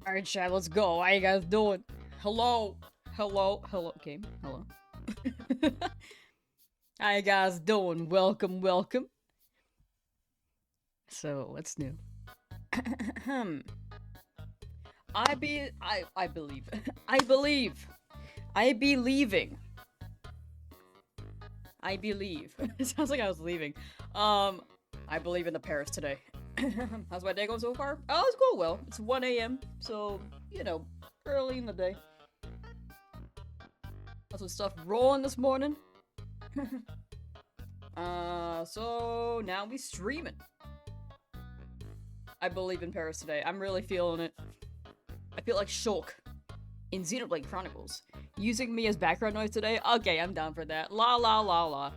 Alright, chat, let's go. How you guys doing? Hello? Hello? Hello? Game? Hello? How you guys doing? Welcome, welcome. So, what's new? I believe. I believe. I be leaving. I believe. It sounds like I was leaving. I believe in the Paris today. How's my day going so far? Oh, it's going well. It's 1 a.m., so, you know, early in the day. Got some stuff rolling this morning. So now we streaming. I believe in Paris today. I'm really feeling it. I feel like Shulk in Xenoblade Chronicles. Using me as background noise today? Okay, I'm down for that. La la la la.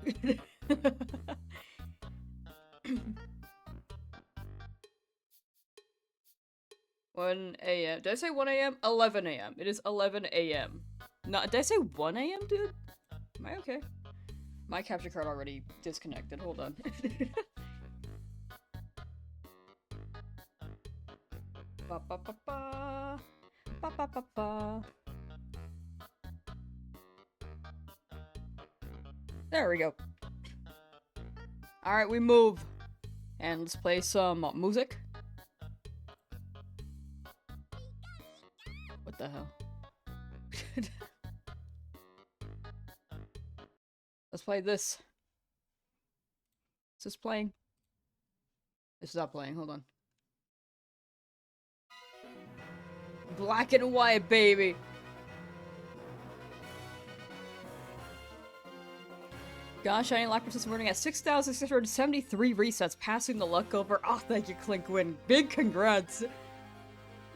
1 a.m. Did I say 1 a.m.? 11 a.m. It is 11 a.m. No, did I say 1 a.m., dude? Am I okay? My capture card already disconnected. Hold on. Ba ba ba ba. Ba ba ba ba. There we go. Alright, we move. And let's play some music. What the hell? Let's play this. Is this playing? This is not playing, hold on. Black and white, baby! Gosh, Shining Lapras this morning at 6,673 resets, passing the luck over. Oh, thank you, Clinkwin. Big congrats!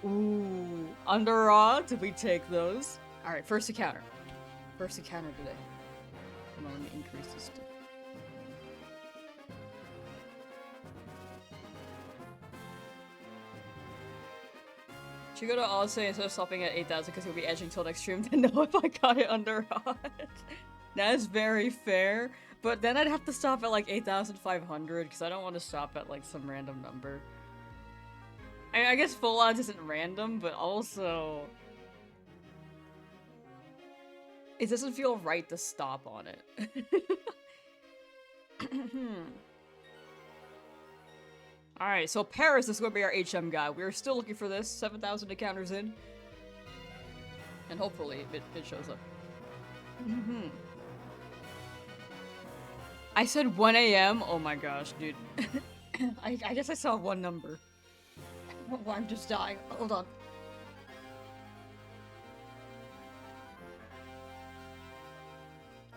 Ooh, under odds, if we take those. Alright, first encounter. First encounter today. Come on, let me increase this. Should go to Odyssey instead of stopping at 8,000 because he'll be edging till next stream to know if I got it under odds. That is very fair, but then I'd have to stop at like 8,500 because I don't want to stop at like some random number. I guess full odds isn't random, but also it doesn't feel right to stop on it. Alright, so Paris is going to be our HM guy. We're still looking for this. 7,000 encounters in. And hopefully it shows up. I said 1 a.m.? Oh my gosh, dude. I guess I saw one number. Oh, I'm just dying. Hold on.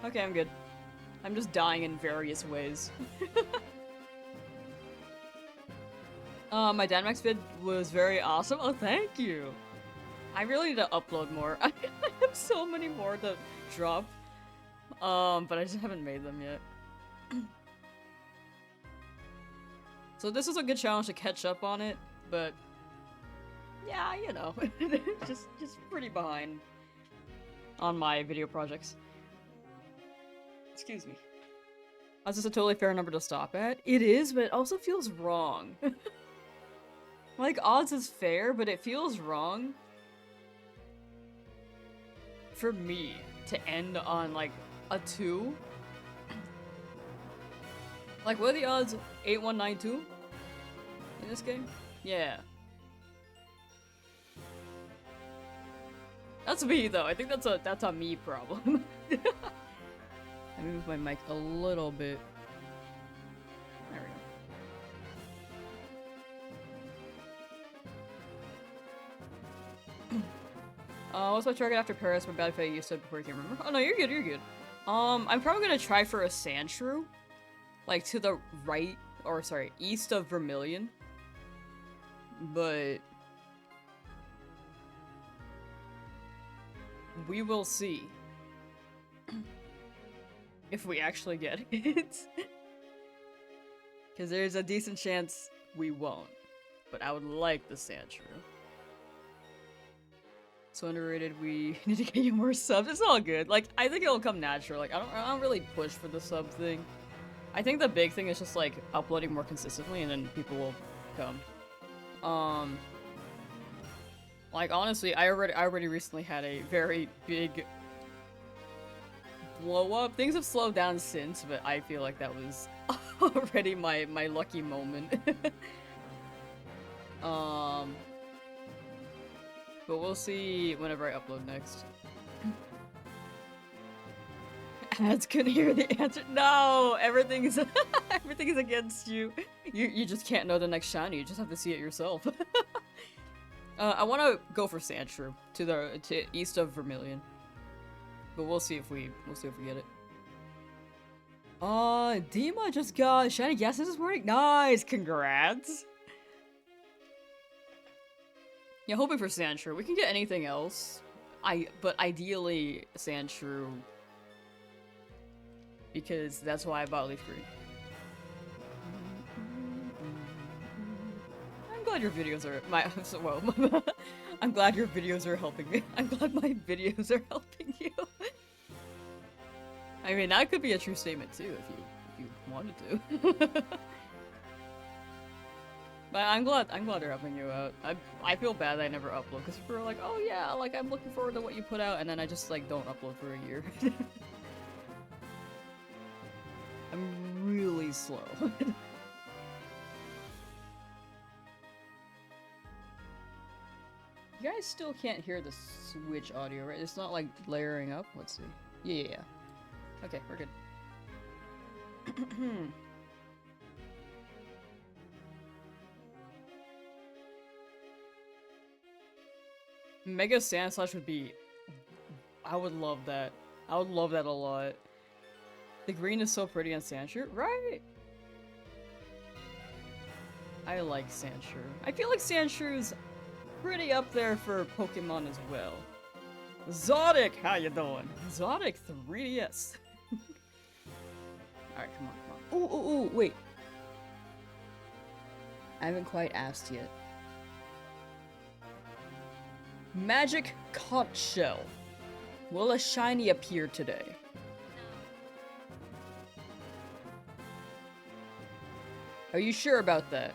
Okay, I'm good. I'm just dying in various ways. My Dynamax vid was very awesome. Oh, thank you! I really need to upload more. I have so many more to drop. But I just haven't made them yet. So this is a good challenge to catch up on it, but yeah, you know, just pretty behind on my video projects. Excuse me. Is this a totally fair number to stop at? It is, but it also feels wrong. Like, odds is fair, but it feels wrong for me to end on, like, a 2. Like, what are the odds? 8192 in this game? Yeah. That's me, though. I think that's a me problem. Let me move my mic a little bit. There we go. What's my target after Paris? My bad if I used it before I can remember. Oh no, you're good, you're good. I'm probably gonna try for a Sandshrew. Like to the right, or sorry, east of Vermilion. But we will see if we actually get it. Because there's a decent chance we won't. But I would like the Sandshrew. So underrated, we need to get you more subs. It's all good. Like, I think it'll come natural. Like, I don't really push for the sub thing. I think the big thing is just, like, uploading more consistently and then people will come. Like, honestly, I already recently had a very big blow up. Things have slowed down since, but I feel like that was already my lucky moment. But we'll see whenever I upload next. Ads couldn't hear the answer. No, everything's everything is against you. You just can't know the next shiny. You just have to see it yourself. I want to go for Sandshrew to east of Vermilion, but we'll see if we get it. Dima just got shiny gases this morning. Nice, congrats. Yeah, hoping for Sandshrew. We can get anything else. But ideally Sandshrew, because that's why I bought Leaf Green. I'm glad your videos are well. I'm glad your videos are helping me. I'm glad my videos are helping you. I mean, that could be a true statement too if you wanted to. But I'm glad they're helping you out. I feel bad that I never upload because people are like, oh yeah, like I'm looking forward to what you put out, and then I just like don't upload for a year. I'm really slow. You guys still can't hear the Switch audio, right? It's not like layering up. Let's see. Yeah. Okay, we're good. Mega Sandslash would be... I would love that. I would love that a lot. The green is so pretty on Sandshrew, right? I like Sandshrew. I feel like Sandshrew's pretty up there for Pokemon as well. Zodic, how you doing? Zodic 3DS. Alright, come on. Ooh, wait. I haven't quite asked yet. Magic Conch Shell. Will a shiny appear today? Are you sure about that?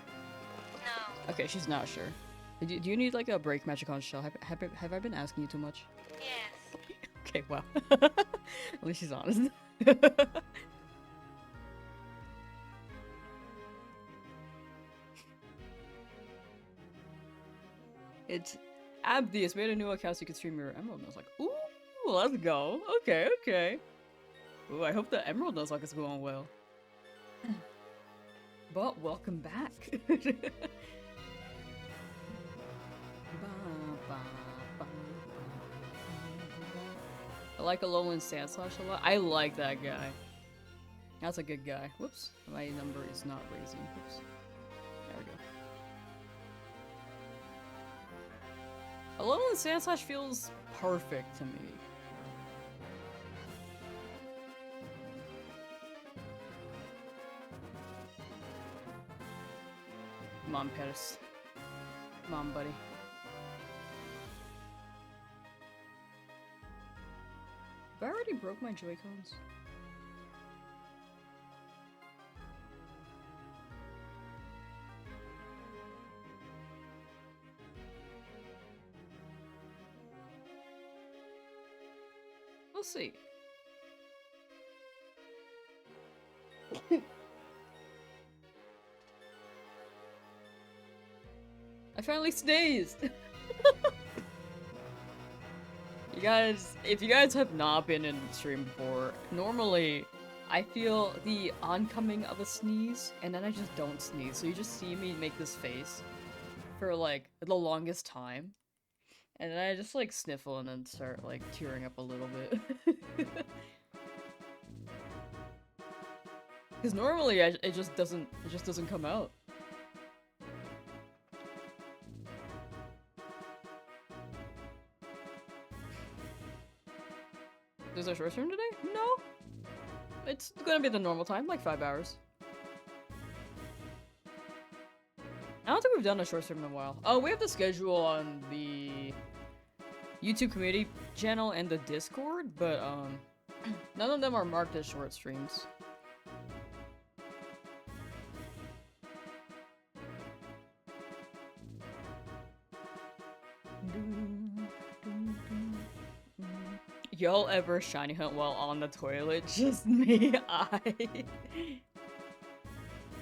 No. Okay, she's not sure. Do you need like a break Magic Conch Shell? Have I been asking you too much? Yes. Okay, well. At least she's honest. It's Abdius made a new account so you can stream your Emerald Nuzlocke. Ooh, let's go. Okay. Ooh, I hope the Emerald Nuzlocke is going well. But welcome back. I like Alolan Sandslash a lot. I like that guy. That's a good guy. Whoops, my number is not raising. Whoops. There we go. Alolan Sandslash feels perfect to me. Come on, Paris. Come on, buddy. Have I already broke my Joy-Cons? We'll see. I finally sneezed! You guys, if you guys have not been in stream before, normally I feel the oncoming of a sneeze, and then I just don't sneeze. So you just see me make this face for like the longest time. And then I just like sniffle and then start like tearing up a little bit. Because normally it just doesn't come out. Is there a short stream today? No. It's gonna be the normal time, like 5 hours. I don't think we've done a short stream in a while. Oh, we have the schedule on the YouTube community channel and the Discord, but none of them are marked as short streams. Y'all ever shiny hunt while on the toilet? Just me. I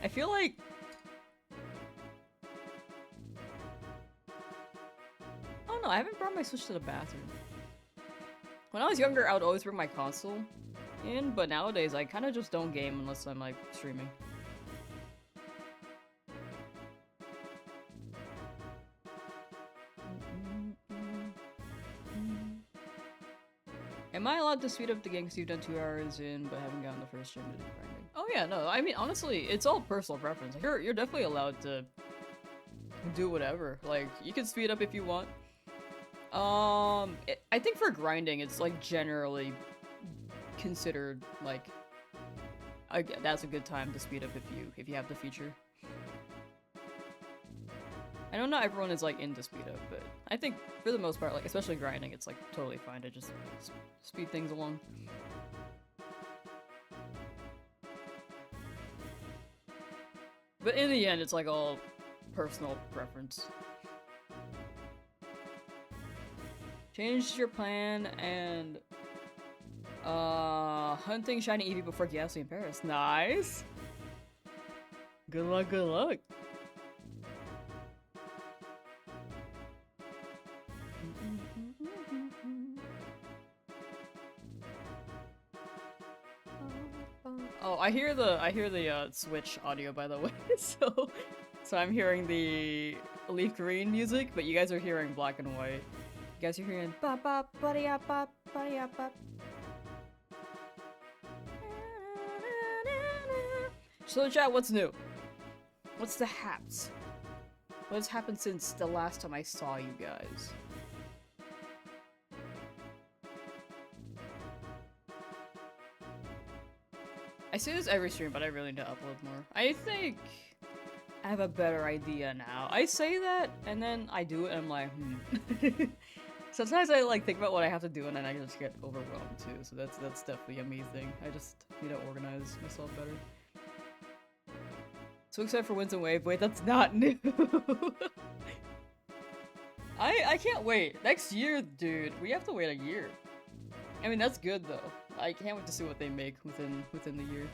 feel like I don't know, I haven't brought my Switch to the bathroom. When I was younger, I would always bring my console in, but nowadays I kind of just don't game unless I'm like streaming. Am I allowed to speed up the game because you've done 2 hours in but haven't gotten the first stream to do grinding? Oh yeah, no, I mean honestly, it's all personal preference. You're definitely allowed to do whatever. Like, you can speed up if you want. I think for grinding, it's like generally considered like that's a good time to speed up if you have the feature. I know not everyone is like into speed up, but I think for the most part, like especially grinding, it's like totally fine to just speed things along. But in the end, it's like all personal preference. Change your plan and hunting shiny Eevee before Ghastly in Paris. Nice. Good luck, good luck. Oh, I hear the Switch audio, by the way. so I'm hearing the leaf green music, but you guys are hearing black and white. You guys are hearing bop bop buddy up bop buddy up bop. So chat, what's new? What's the haps? What has happened since the last time I saw you guys? I say this every stream, but I really need to upload more. I think I have a better idea now. I say that, and then I do it, and I'm like, Sometimes I like think about what I have to do, and then I just get overwhelmed too. So that's definitely a me thing. I just need to organize myself better. So excited for Winds and Wave. Wait, that's not new. I can't wait. Next year, dude. We have to wait a year. I mean, that's good though. I can't wait to see what they make within the year.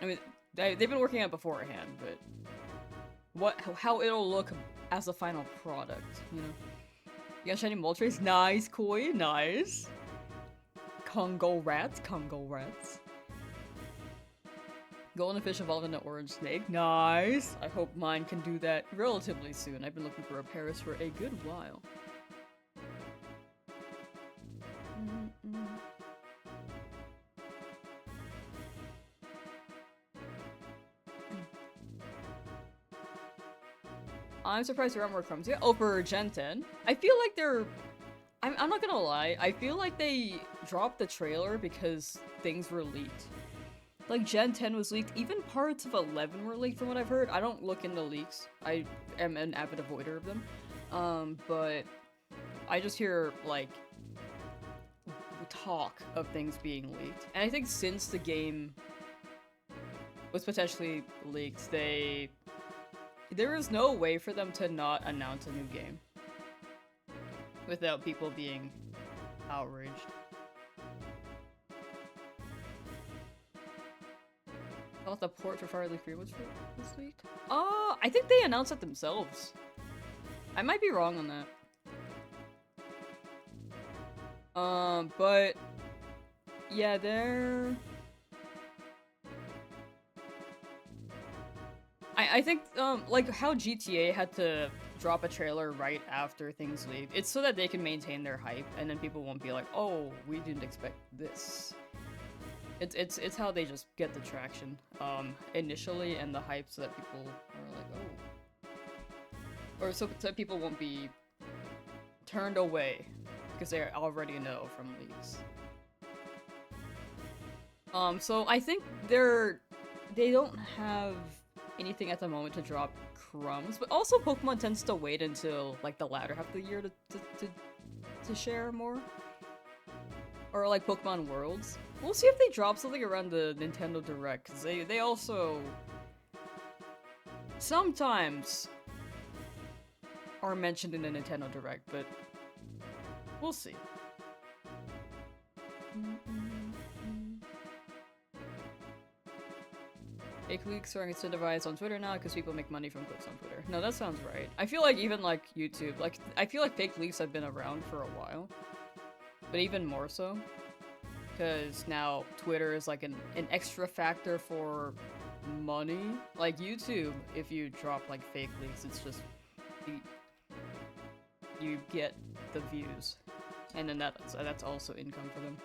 I mean, they've been working on it beforehand, but how it'll look as a final product, you know? You got shiny Moltres? Nice, Koi, nice. Congo rats. Golden fish evolved into orange snake. Nice. I hope mine can do that relatively soon. I've been looking for a Paris for a good while. I'm surprised there aren't more crumbs yet. Oh, for Gen 10? I feel like they're... I'm not gonna lie. I feel like they dropped the trailer because things were leaked. Like, Gen 10 was leaked. Even parts of 11 were leaked from what I've heard. I don't look into leaks. I am an avid avoider of them. But I just hear, like, talk of things being leaked. And I think since the game was potentially leaked, there is no way for them to not announce a new game without people being outraged. I thought the port for Fire Leaf 3 was leaked? I think they announced it themselves. I might be wrong on that. But yeah, they're... I think, like how GTA had to drop a trailer right after things leave, it's so that they can maintain their hype, and then people won't be like, oh, we didn't expect this. It's how they just get the traction, initially, and the hype so that people are like, oh. Or so people won't be turned away, because they already know from leaks. So I think they don't have anything at the moment to drop crumbs, but also Pokemon tends to wait until like the latter half of the year to share more. Or like Pokemon Worlds. We'll see if they drop something around the Nintendo Direct, because they also sometimes are mentioned in the Nintendo Direct, but we'll see. Fake leaks are incentivized on Twitter now because people make money from clicks on Twitter. No, that sounds right. I feel like even like YouTube, like I feel like fake leaks have been around for a while, but even more so because now Twitter is like an extra factor for money. Like YouTube, if you drop like fake leaks, it's just you get the views, and then that's also income for them.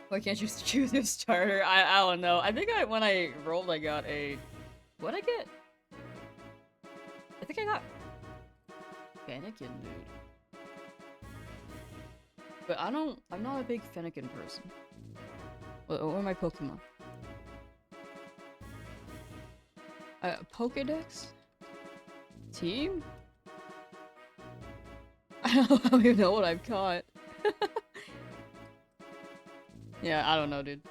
Why can't you choose your starter? I don't know. I think when I rolled, I got a... What'd I get? I think I got... Fennekin, dude. But I'm not a big Fennekin person. What are my Pokemon? Pokedex? Team? I don't even know what I've caught. Yeah, I don't know, dude.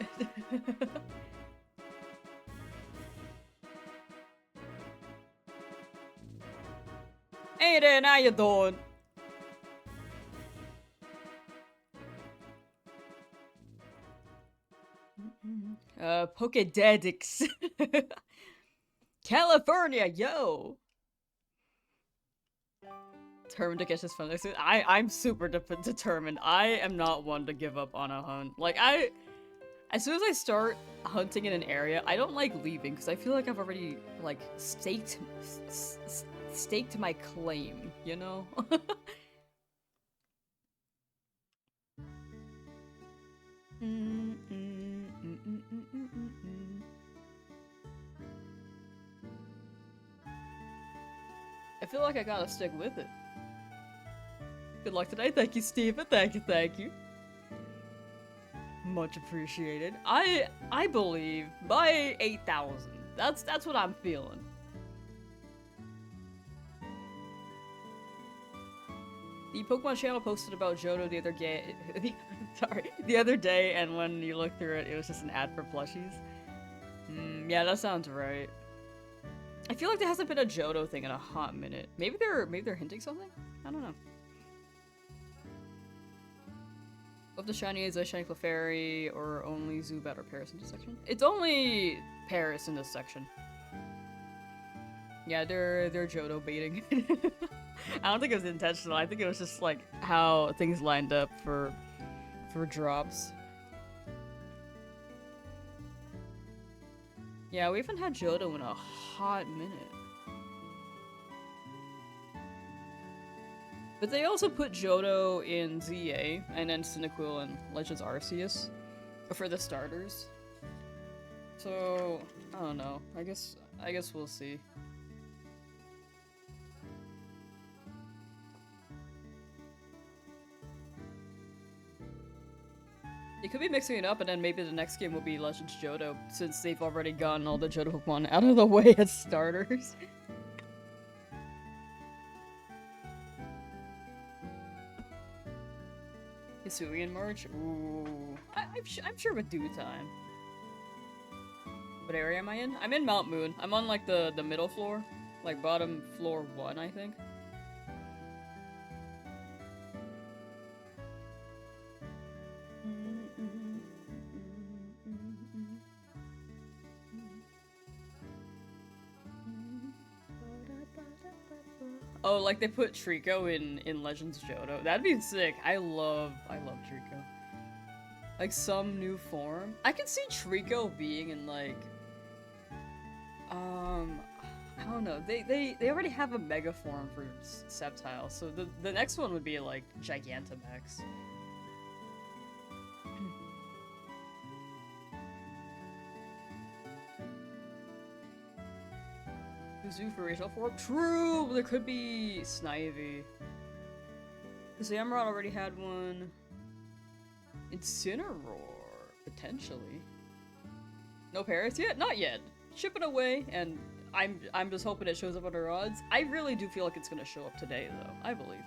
Hey there, how you doing? Pokedex. California, yo! Determined to catch this fun. I'm super determined. I am not one to give up on a hunt. Like, as soon as I start hunting in an area, I don't like leaving because I feel like I've already, like, staked my claim, you know? I feel like I gotta stick with it. Good luck today. Thank you, Steven. Thank you. Much appreciated. I believe by 8,000. That's what I'm feeling. The Pokemon channel posted about Johto the other day. The other day, and when you look through it, it was just an ad for plushies. Yeah, that sounds right. I feel like there hasn't been a Johto thing in a hot minute. Maybe they're hinting something? I don't know. Of the shiny is a shiny Clefairy or only Zubat or Paris in this section? It's only Paris in this section. Yeah, they're Johto baiting. I don't think it was intentional. I think it was just like how things lined up for drops. Yeah, we haven't had Johto in a hot minute. But they also put Johto in ZA, and then Cyndaquil and Legends Arceus for the starters. So, I don't know. I guess we'll see. They could be mixing it up, and then maybe the next game will be Legends Johto, since they've already gotten all the Johto Pokemon out of the way as starters. Hisuian March? Ooh. I'm sure with due time. What area am I in? I'm in Mount Moon. I'm on like the middle floor. Like bottom floor 1, I think. Oh, like they put Trico in Legends Johto. That'd be sick. I love Trico. Like some new form. I can see Trico being in like I don't know. They already have a mega form for Sceptile, so the next one would be like Gigantamax. Zoo for regional form? True! There could be Snivy. Zamrod already had one. Incineroar, potentially. No Paris yet? Not yet. Ship it away, and I'm just hoping it shows up under odds. I really do feel like it's gonna show up today, though. I believe.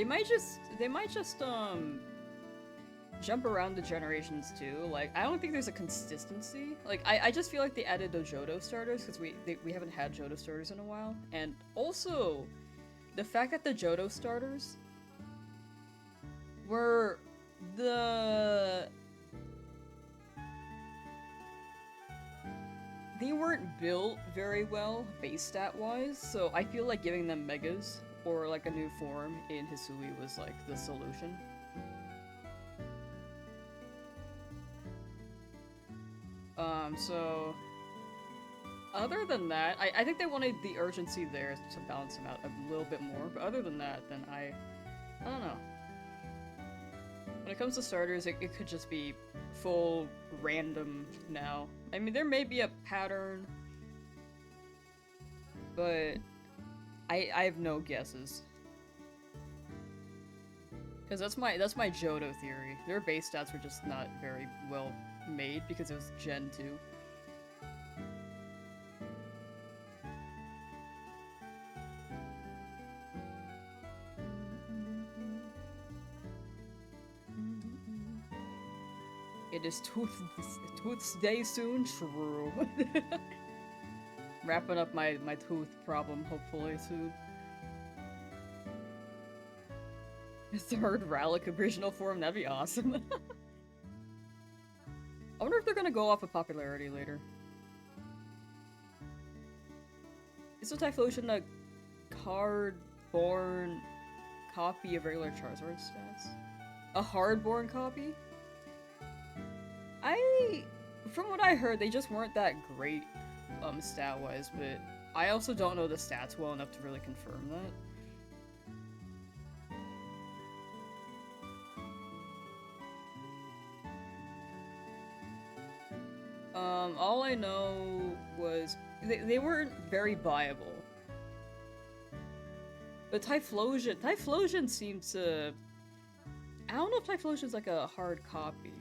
They might just jump around the generations too. Like, I don't think there's a consistency. Like, I just feel like they added the Johto starters because we haven't had Johto starters in a while. And also, the fact that the Johto starters were they weren't built very well base stat wise, so I feel like giving them megas or like a new form in Hisui was like the solution. So other than that, I think they wanted the urgency there to balance them out a little bit more, but other than that, then I don't know. When it comes to starters, it could just be full random now. I mean, there may be a pattern, but I have no guesses. Because that's my Johto theory. Their base stats were just not very well made because it was Gen 2. It is Tooth's day soon? True. Wrapping up my tooth problem, hopefully, soon. Third Rallic original form, that'd be awesome. I wonder if they're gonna go off of popularity later. Is the Typhlosion a card-born copy of regular Charizard stats? A hard-born copy? From what I heard, they just weren't that great, stat-wise, but I also don't know the stats well enough to really confirm that. All I know was they weren't very viable. But Typhlosion seemed to... I don't know if Typhlosion's like a hard copy.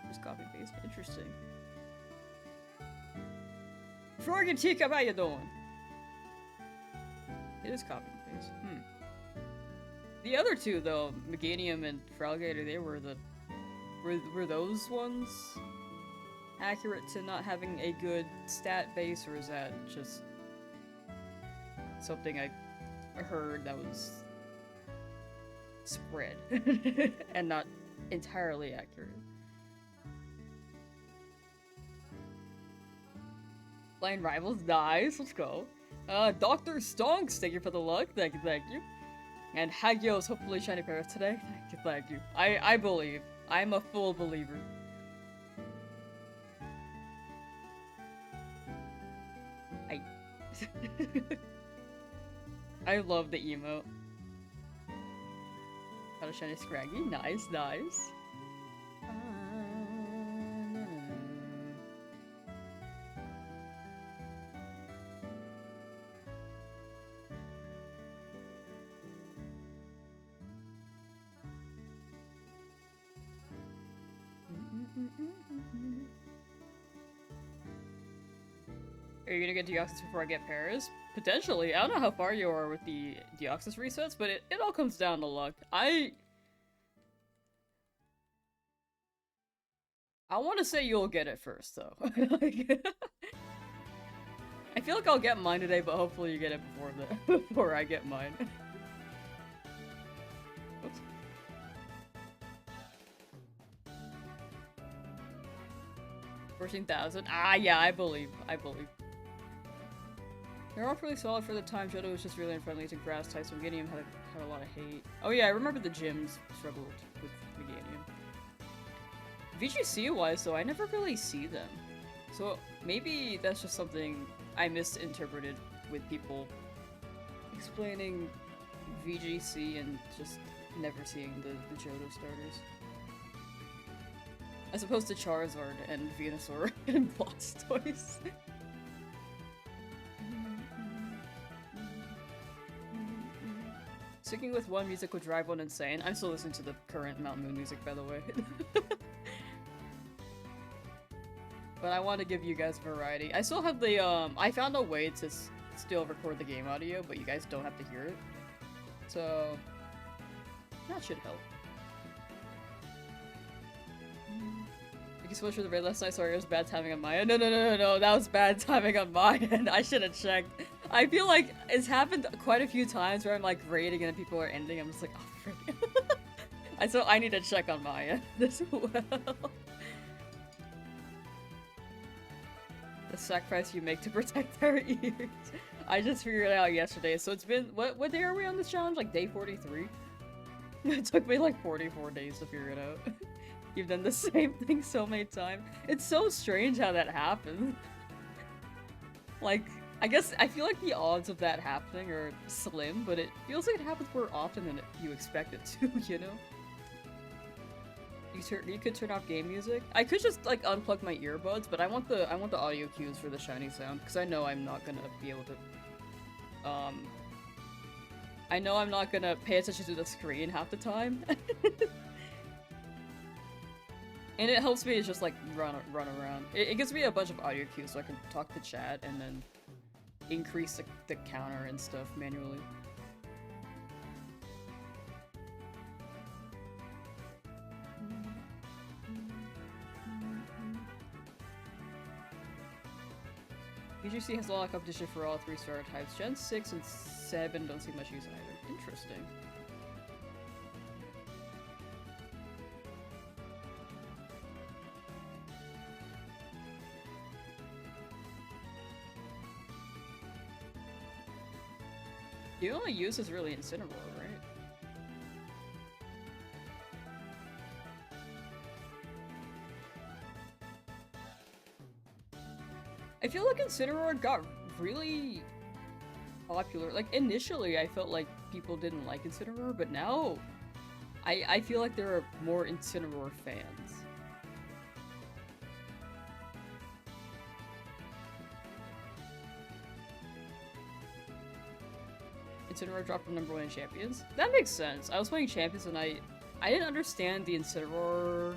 Just copy paste. Interesting. Froggy Teacup, how you doing? It is copy and paste. The other two, though, Meganium and Feraligatr, they were the... Were those ones accurate to not having a good stat base, or is that just something I heard that was spread and not entirely accurate? Playing Rivals, nice, let's go. Dr. Stonks, thank you for the luck, thank you. And Hagios, hopefully shiny pair today, thank you. I believe. I'm a full believer. I love the emote. Got a shiny Scraggy, nice. Are you gonna get Deoxys before I get Paris? Potentially. I don't know how far you are with the Deoxys resets, but it all comes down to luck. I want to say you'll get it first, though. I feel like I'll get mine today, but hopefully you get it before I get mine. Oops. 14,000. Ah, yeah, I believe. They're all pretty solid for the time. Johto was just really unfriendly to grass types. Meganium had a lot of hate. Oh yeah, I remember the gyms struggled with Meganium. VGC-wise, though, I never really see them. So maybe that's just something I misinterpreted with people explaining VGC and just never seeing the Johto starters. As opposed to Charizard and Venusaur and Blastoise. Sticking with one music would drive one insane. I'm still listening to the current Mountain Moon music, by the way. But I want to give you guys variety. I still have the, I found a way to still record the game audio, but you guys don't have to hear it. So, that should help. You can switch for the raid last night, sorry, it was bad timing on my end. No, that was bad timing on my end. I should have checked. I feel like it's happened quite a few times where I'm like raiding and then people are ending. I'm just like, oh freaking. So I need to check on my end as well. The sacrifice you make to protect our ears. I just figured it out yesterday, so it's been, what day are we on this challenge? Like day 43? It took me like 44 days to figure it out. You've done the same thing so many times. It's so strange how that happens. Like, I guess, I feel like the odds of that happening are slim, but it feels like it happens more often than you expect it to, you know? You could turn off game music. I could just like unplug my earbuds, but I want the audio cues for the shiny sound because I know I'm not gonna be able to. I know I'm not gonna pay attention to the screen half the time. And it helps me just like run around. It gives me a bunch of audio cues so I can talk to chat and then increase the counter and stuff manually. BGC has a lot of competition for all 3 starter types. Gen 6 and 7 don't see much use either. Interesting. The only use is really Incineroar, right? I feel like Incineroar got really popular. Like, initially I felt like people didn't like Incineroar, but now I feel like there are more Incineroar fans. Incineroar dropped from #1 in Champions? That makes sense. I was playing Champions and I didn't understand the Incineroar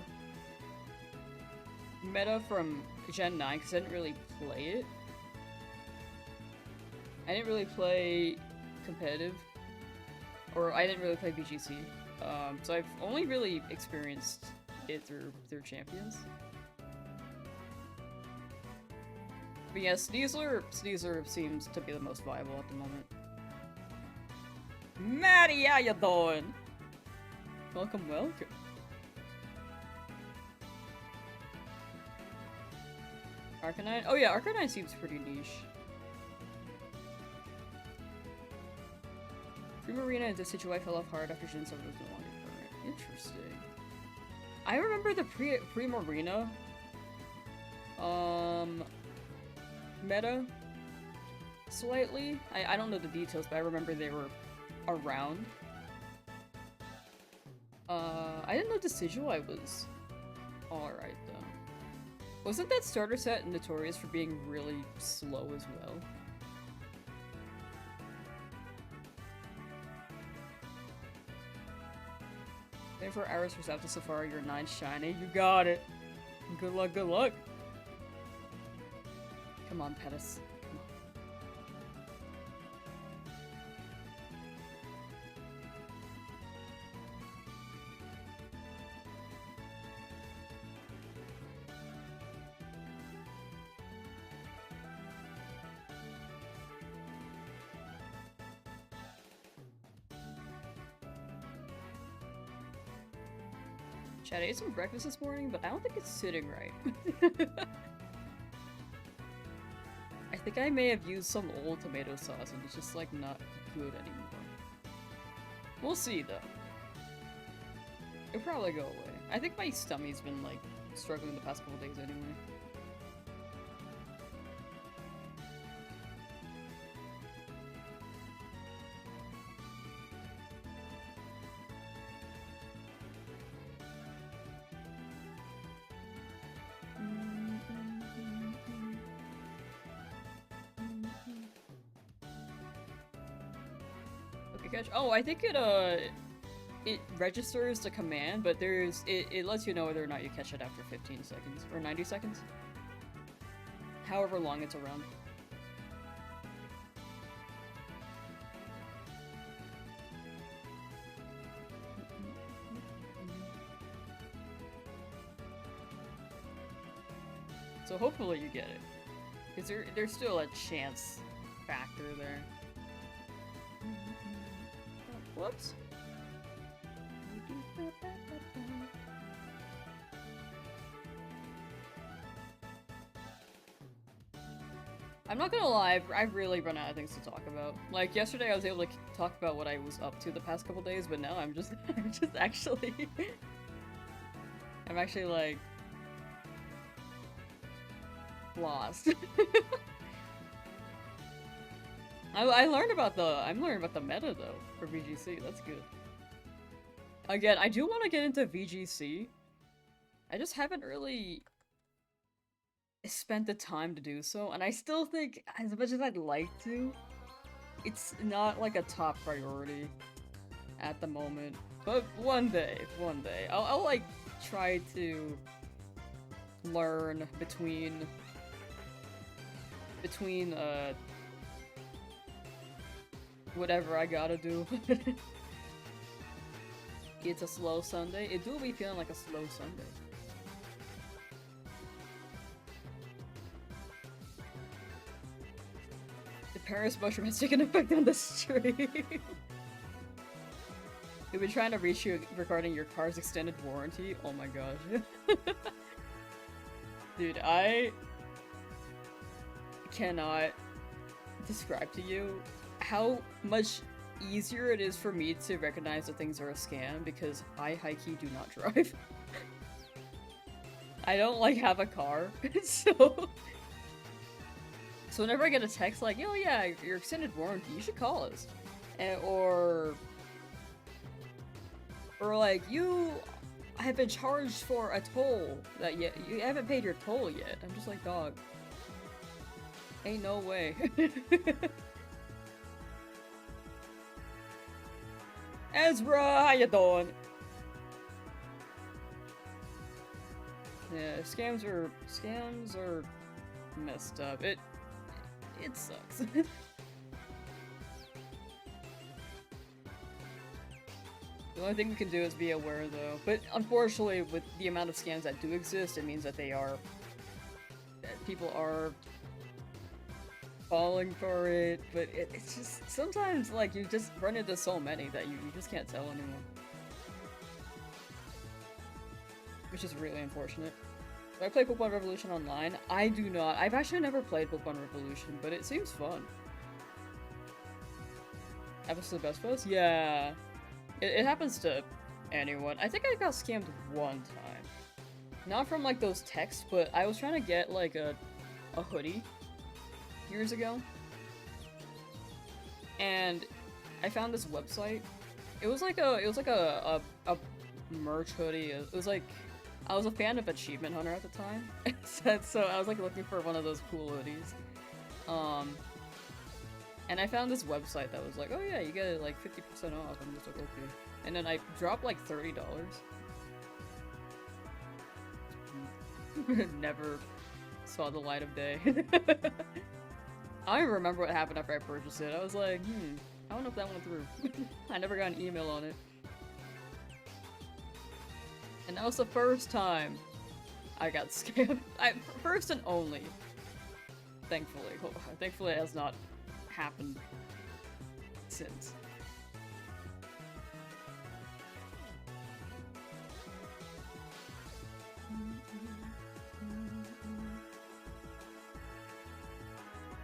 meta from Gen 9 because I didn't really play it. I didn't really play competitive, or I didn't really play BGC. So I've only really experienced it through Champions. But yeah, Sneasler seems to be the most viable at the moment. Maddie, how you doing? Welcome. Arcanine? Oh yeah, Arcanine seems pretty niche. Primarina and Decidueye fell off hard after Shin 7 was no longer current. Interesting. I remember the Primarina meta slightly. I don't know the details, but I remember they were around. I didn't know Decidueye was alright though. Wasn't that starter set notorious for being really slow as well? Wait for hours for Zapdos Safari, you're 9 shiny. You got it! Good luck, good luck! Come on, Pettis. Chat, I ate some breakfast this morning, but I don't think it's sitting right. I think I may have used some old tomato sauce and it's just like not good anymore. We'll see though. It'll probably go away. I think my stummy's been like struggling the past couple days anyway. Oh, I think it registers the command, but it lets you know whether or not you catch it after 15 seconds or 90 seconds. However long it's around. So hopefully you get it. Because there's still a chance factor there. Whoops. I'm not gonna lie, I've really run out of things to talk about. Like, yesterday I was able to talk about what I was up to the past couple days, but now I'm just actually... I'm actually, like... lost. I'm learning about the meta, though, for VGC. That's good. Again, I do want to get into VGC. I just haven't really spent the time to do so, and I still think, as much as I'd like to, it's not like a top priority at the moment. But one day, I'll like try to learn between whatever I gotta do. It's a slow Sunday. It do be feeling like a slow Sunday. The Paris mushroom has taken effect on the stream. We've been trying to reach you regarding your car's extended warranty. Oh my gosh. Dude, I cannot describe to you how much easier it is for me to recognize that things are a scam because I high-key do not drive. I don't like have a car, so whenever I get a text like, oh yeah, your extended warranty, you should call us. Or like, you have been charged for a toll that you haven't paid your toll yet. I'm just like, dog. Ain't no way. Ezra, how you doing? Yeah, scams are messed up. It sucks. The only thing we can do is be aware, though. But unfortunately, with the amount of scams that do exist, it means that people are falling for it. But it's just sometimes like you just run into so many that you just can't tell anymore, which is really unfortunate. Do I play Pokemon Revolution online? I do not. I've actually never played Pokemon Revolution, but it seems fun. Happens to the best of us? Yeah. It happens to anyone. I think I got scammed one time. Not from like those texts, but I was trying to get like a hoodie years ago. And I found this website. It was like a merch hoodie. It was like, I was a fan of Achievement Hunter at the time. So I was like looking for one of those cool hoodies. And I found this website that was like, oh yeah, you get it like 50% off. I'm just like, okay. And then I dropped like $30. Never saw the light of day. I don't even remember what happened after I purchased it. I was like, I don't know if that went through. I never got an email on it. And that was the first time I got scammed. First and only. Thankfully. Thankfully it has not happened since.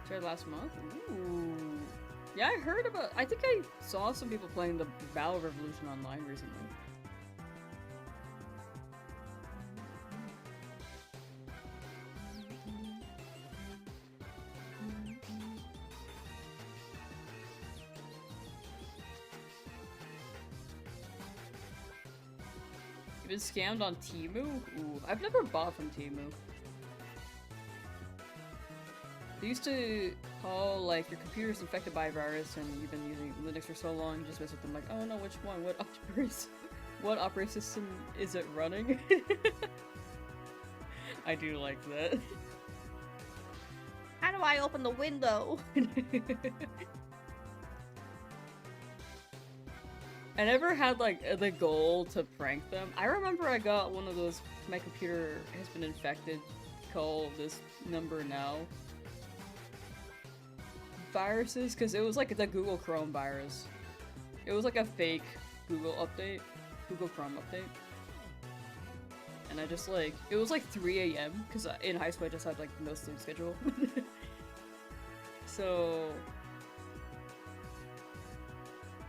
Started last month? Ooh. Yeah, I heard about- I think I saw some people playing the Battle Revolution online recently. Been scammed on Temu? Ooh, I've never bought from Temu. They used to call, like, your computer's infected by a virus and you've been using Linux for so long, you just mess with them like, oh no, which one? What operating system is it running? I do like that. How do I open the window? I never had like the goal to prank them. I remember I got one of those, my computer has been infected, call this number now viruses, because it was like the Google Chrome virus. It was like a fake Google update, Google Chrome update. And I just like, it was like 3 AM, because in high school I just had like no sleep schedule. So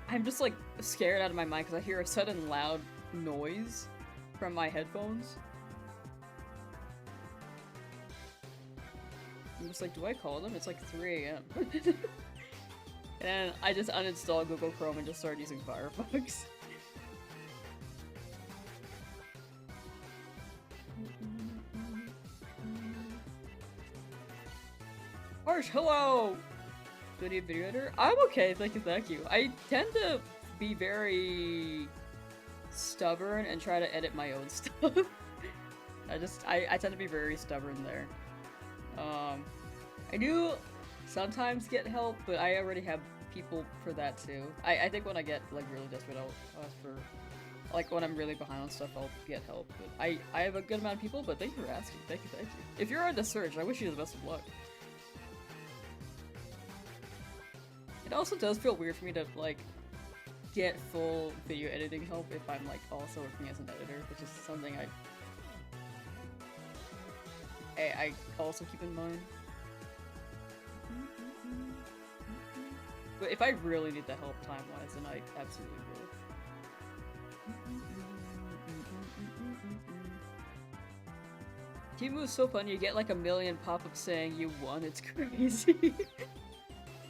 I'm just like scared out of my mind because I hear a sudden loud noise from my headphones. I'm just like, do I call them? It's like 3 AM. And I just uninstalled Google Chrome and just started using Firefox. Harsh, hello! Do I need a video editor? I'm okay, thank you. I tend to be very stubborn and try to edit my own stuff. I tend to be very stubborn there. I do sometimes get help, but I already have people for that too. I think when I get like really desperate, I'll ask for, like when I'm really behind on stuff, I'll get help. But I have a good amount of people, but thank you for asking. Thank you. If you're on the search, I wish you the best of luck. It also does feel weird for me to like get full video editing help if I'm like also working as an editor, which is something I also keep in mind. But if I really need the help time-wise, then I absolutely will. Timu's so fun, you get like a million pop-ups saying you won, it's crazy.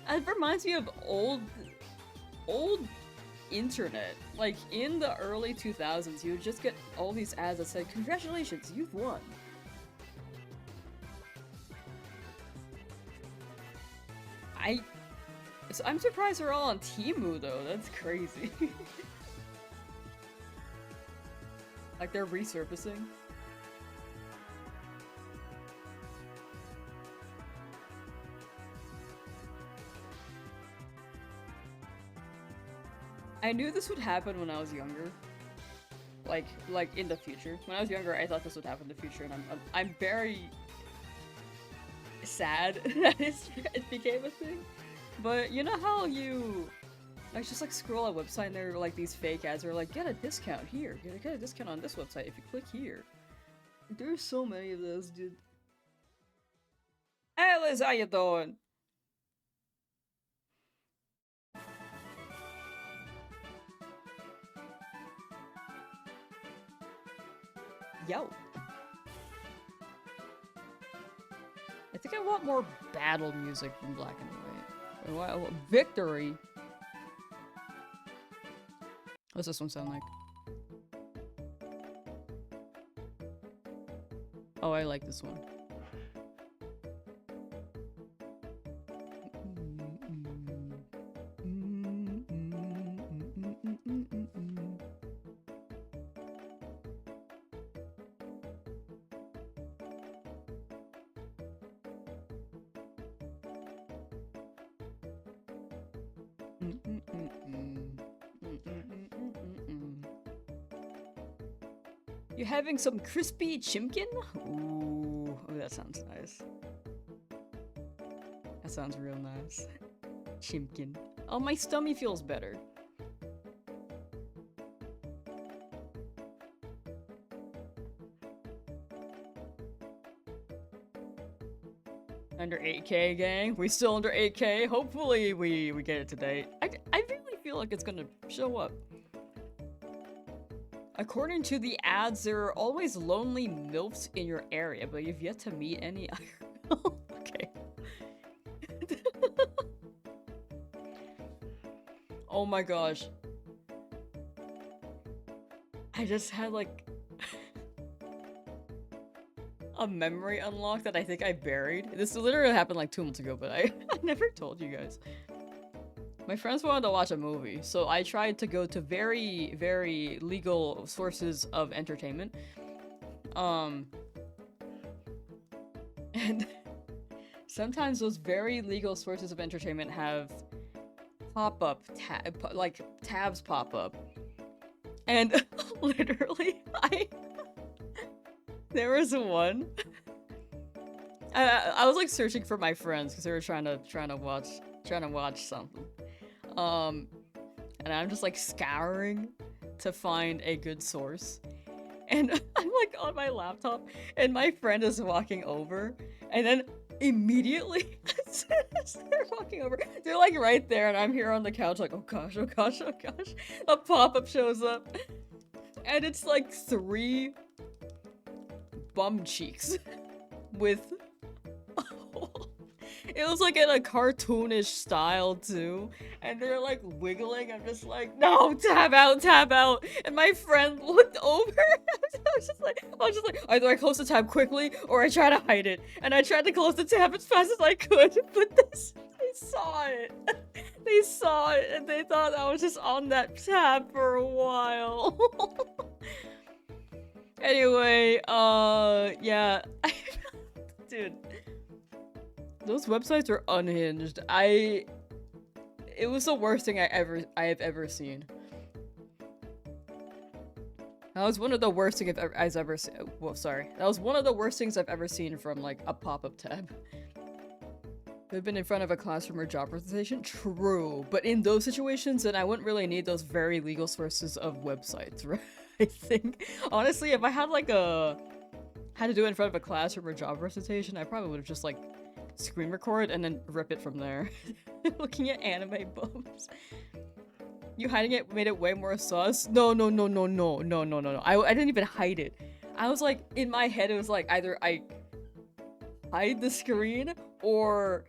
It reminds me of old internet. Like, in the early 2000s, you would just get all these ads that said, congratulations, you've won. I'm surprised they're all on Temu, though. That's crazy. Like, they're resurfacing. I knew this would happen when I was younger. Like in the future. When I was younger, I thought this would happen in the future, and I'm very sad that it became a thing. But you know how you like just like scroll a website and there are like these fake ads are like, get a discount here, get a discount on this website if you click here. There's so many of those, dude. Hey Liz, how you doing? Yo. I think I want more battle music from Black and White. Victory! What's this one sound like? Oh, I like this one. You having some crispy chimkin? Ooh, oh, that sounds nice. That sounds real nice. Chimkin. Oh, my stomach feels better. Under 8K, gang. We still under 8K. Hopefully we get it today. I really feel like it's gonna show up. According to the ads, there are always lonely MILFs in your area, but you've yet to meet any. Okay. Oh my gosh. I just had like a memory unlock that I think I buried. This literally happened like 2 months ago, but I never told you guys. My friends wanted to watch a movie, so I tried to go to very, very legal sources of entertainment. And Sometimes those very legal sources of entertainment have pop-up like tabs pop up. And literally, there was one. I was like searching for my friends because they were trying to watch something. And I'm just like scouring to find a good source. And I'm like on my laptop and my friend is walking over and then immediately as they're walking over, they're like right there and I'm here on the couch like, oh gosh, oh gosh, oh gosh. A pop-up shows up and it's like 3 bum cheeks with it was like in a cartoonish style too, and they're like wiggling. I'm just like, no, tab out, tab out. And my friend looked over. I was just like, either I close the tab quickly or I try to hide it. And I tried to close the tab as fast as I could, but they saw it. They saw it, and they thought I was just on that tab for a while. Anyway, yeah, dude. Those websites are unhinged. It was the worst thing I have ever seen. That was one of the worst things I've ever seen. Well, sorry. That was one of the worst things I've ever seen from like a pop-up tab. They've been in front of a classroom or job presentation? True. But in those situations, then I wouldn't really need those very legal sources of websites, right? I think. Honestly, if I had like had to do it in front of a classroom or job presentation, I probably would have just like screen record and then rip it from there. Looking at anime bums. You hiding it made it way more sus? No. I didn't even hide it. I was like, in my head, it was like either I hide the screen or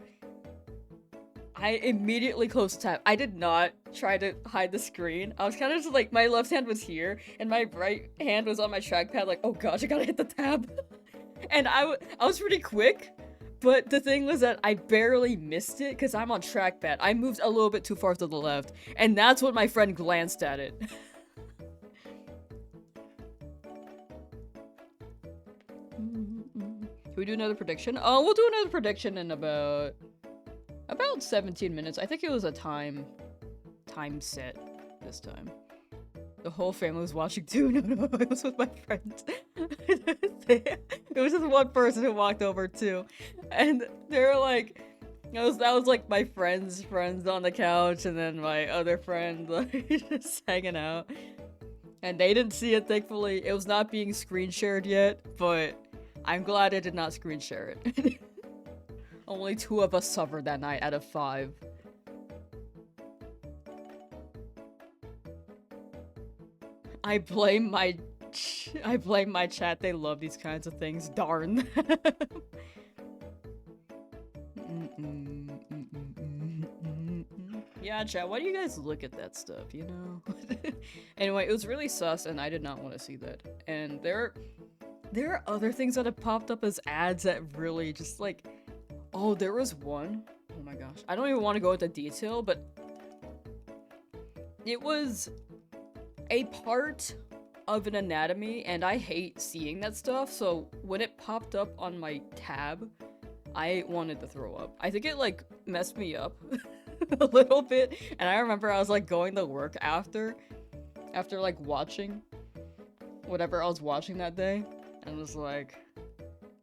I immediately closed the tab. I did not try to hide the screen. I was kind of just like, my left hand was here and my right hand was on my trackpad like, oh gosh, I gotta hit the tab. And I was pretty quick. But the thing was that I barely missed it because I'm on trackpad. I moved a little bit too far to the left, and that's when my friend glanced at it. Can we do another prediction? Oh, we'll do another prediction in about 17 minutes. I think it was a time set this time. The whole family was watching too. No, it was with my friends. It was just one person who walked over too. And they were like, that was like my friends on the couch and then my other friend like just hanging out. And they didn't see it, thankfully. It was not being screen shared yet, but I'm glad I did not screen share it. Only 2 of us suffered that night out of 5. I blame my chat. They love these kinds of things. Darn. Yeah, chat, why do you guys look at that stuff, you know? Anyway, it was really sus and I did not want to see that. And there are other things that have popped up as ads that really just like, oh, there was one. Oh my gosh. I don't even want to go into detail, but it was a part of an anatomy and I hate seeing that stuff, so when it popped up on my tab, I wanted to throw up. I think it like messed me up a little bit, and I remember I was like going to work after like watching whatever I was watching that day, and was like,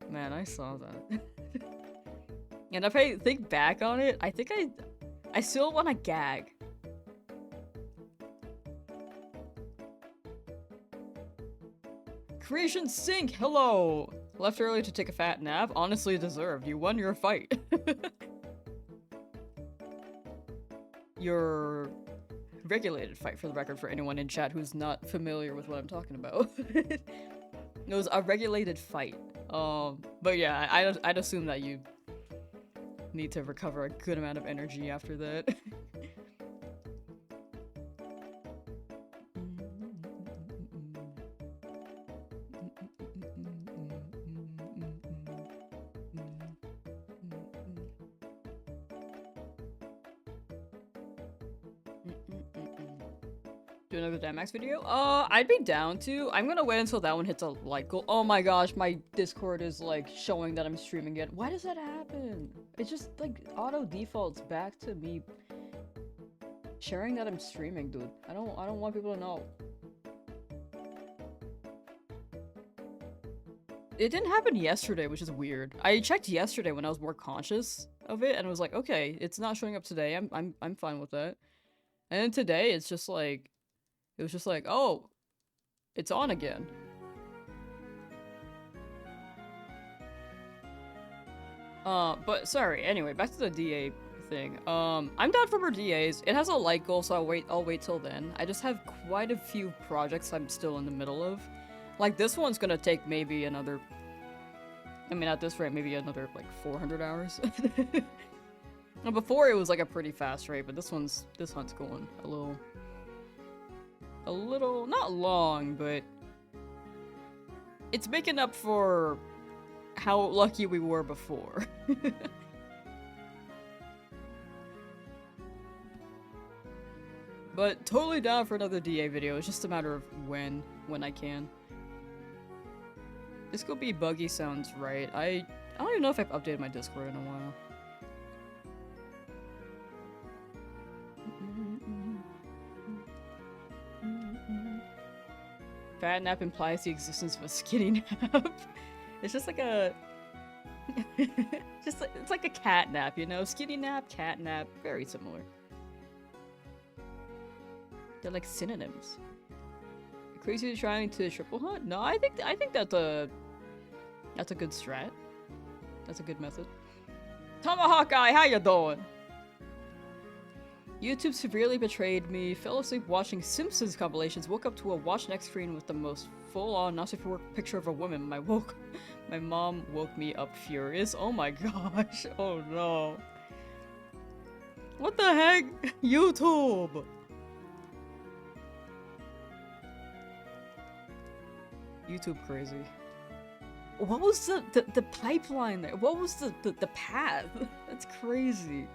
man, I saw that. And if I think back on it, I think I still want to gag. Creation Sync, hello! Left early to take a fat nap? Honestly deserved. You won your fight. Your regulated fight, for the record, for anyone in chat who's not familiar with what I'm talking about. It was a regulated fight. But yeah, I'd assume that you need to recover a good amount of energy after that. Do another Damax video? I'd be down to. I'm gonna wait until that one hits a like goal. Oh my gosh, my Discord is like showing that I'm streaming it. Why does that happen? It just like auto defaults back to me sharing that I'm streaming, dude. I don't want people to know. It didn't happen yesterday, which is weird. I checked yesterday when I was more conscious of it, and I was like, okay, it's not showing up today. I'm fine with that. And then today, it's just like, it was just like, oh, it's on again. But sorry. Anyway, back to the DA thing. I'm down for more DAs. It has a light goal, so I'll wait till then. I just have quite a few projects I'm still in the middle of. Like, this one's gonna take maybe another... I mean, at this rate, maybe another, like, 400 hours. Now, before, it was, like, a pretty fast rate, but this one's going a little... not long, but... it's making up for how lucky we were before. But totally down for another DA video. It's just a matter of when I can. This could be buggy sounds right. I don't even know if I've updated my Discord in a while. Fat nap implies the existence of a skinny nap. It's just like a... it's like a cat nap, you know? Skinny nap, cat nap, very similar. They're like synonyms. Crazy trying to triple hunt? No, I think that's a good strat. That's a good method. Tomahawk Guy, how you doing? YouTube severely betrayed me. Fell asleep watching Simpsons compilations. Woke up to a watch next screen with the most full-on, not safe for work picture of a woman. My mom woke me up furious. Oh my gosh. Oh no. What the heck? YouTube. YouTube crazy. What was the pipeline there? What was the path? That's crazy.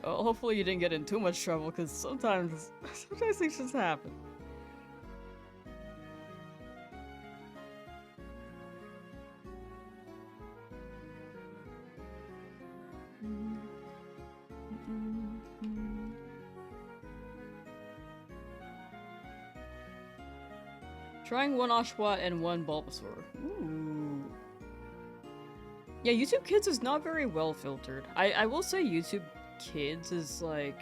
Well, hopefully you didn't get in too much trouble, because sometimes things just happen. Trying one Oshawott and one Bulbasaur. Ooh. Yeah, YouTube Kids is not very well filtered. I will say YouTube Kids is like...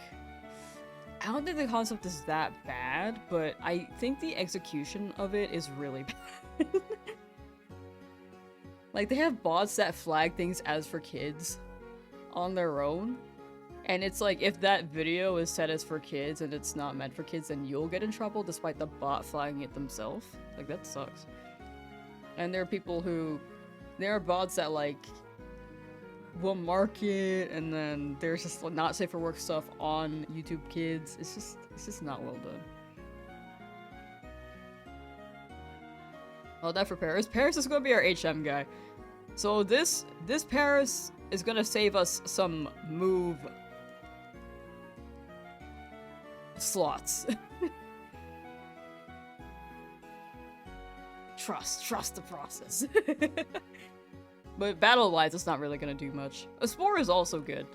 I don't think the concept is that bad, but I think the execution of it is really bad. Like, they have bots that flag things as for kids on their own. And it's like, if that video is set as for kids and it's not meant for kids, then you'll get in trouble despite the bot flagging it themselves. Like, that sucks. And there are people who... there are bots that, like, will mark it, and then there's just not safe for work stuff on YouTube Kids. It's just not well done. Oh, that for Paris. Paris is gonna be our HM guy. So this Paris is gonna save us some move slots. Trust the process. But battle-wise, it's not really gonna do much. A Spore is also good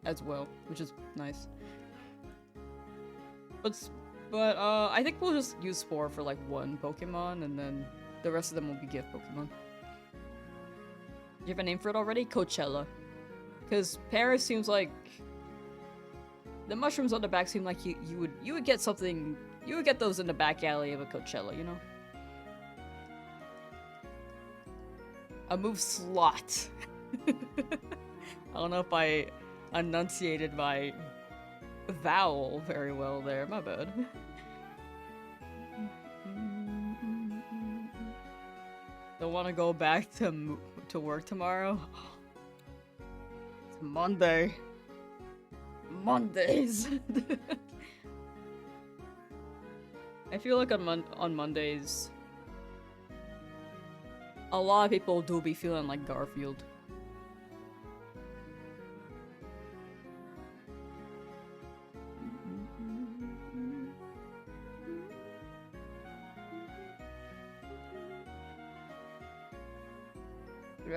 as well, which is nice. But I think we'll just use Spore for like one Pokemon, and then the rest of them will be gift Pokemon. Do you have a name for it already? Coachella. Because Paris seems like... the mushrooms on the back seem like you would get something... you would get those in the back alley of a Coachella, you know? A move slot. I don't know if I enunciated my vowel very well there. My bad. Don't want to go back to work tomorrow. It's Monday. Mondays. I feel like on Mondays, a lot of people do be feeling like Garfield.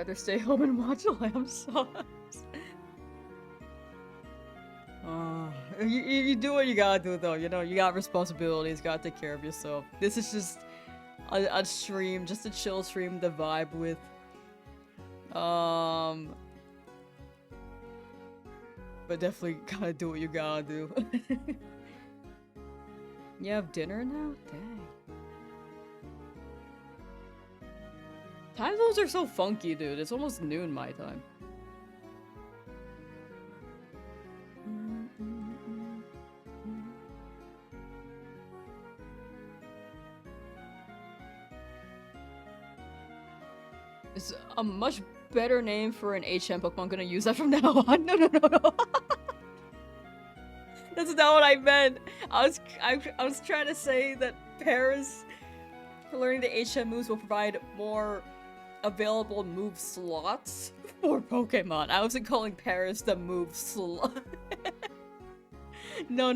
rather stay home and watch Lamsauce. You do what you gotta do though, you know, you got responsibilities, gotta take care of yourself. This is just a stream, just a chill stream to vibe with. But definitely gotta do what you gotta do. You have dinner now? Dang. Time zones are so funky, dude. It's almost noon my time. It's a much better name for an HM Pokemon. Gonna use that from now on. No. That's not what I meant. I was trying to say that Paris, for learning the HM moves, will provide more available move slots for Pokemon. I wasn't calling Paris the move slot. No.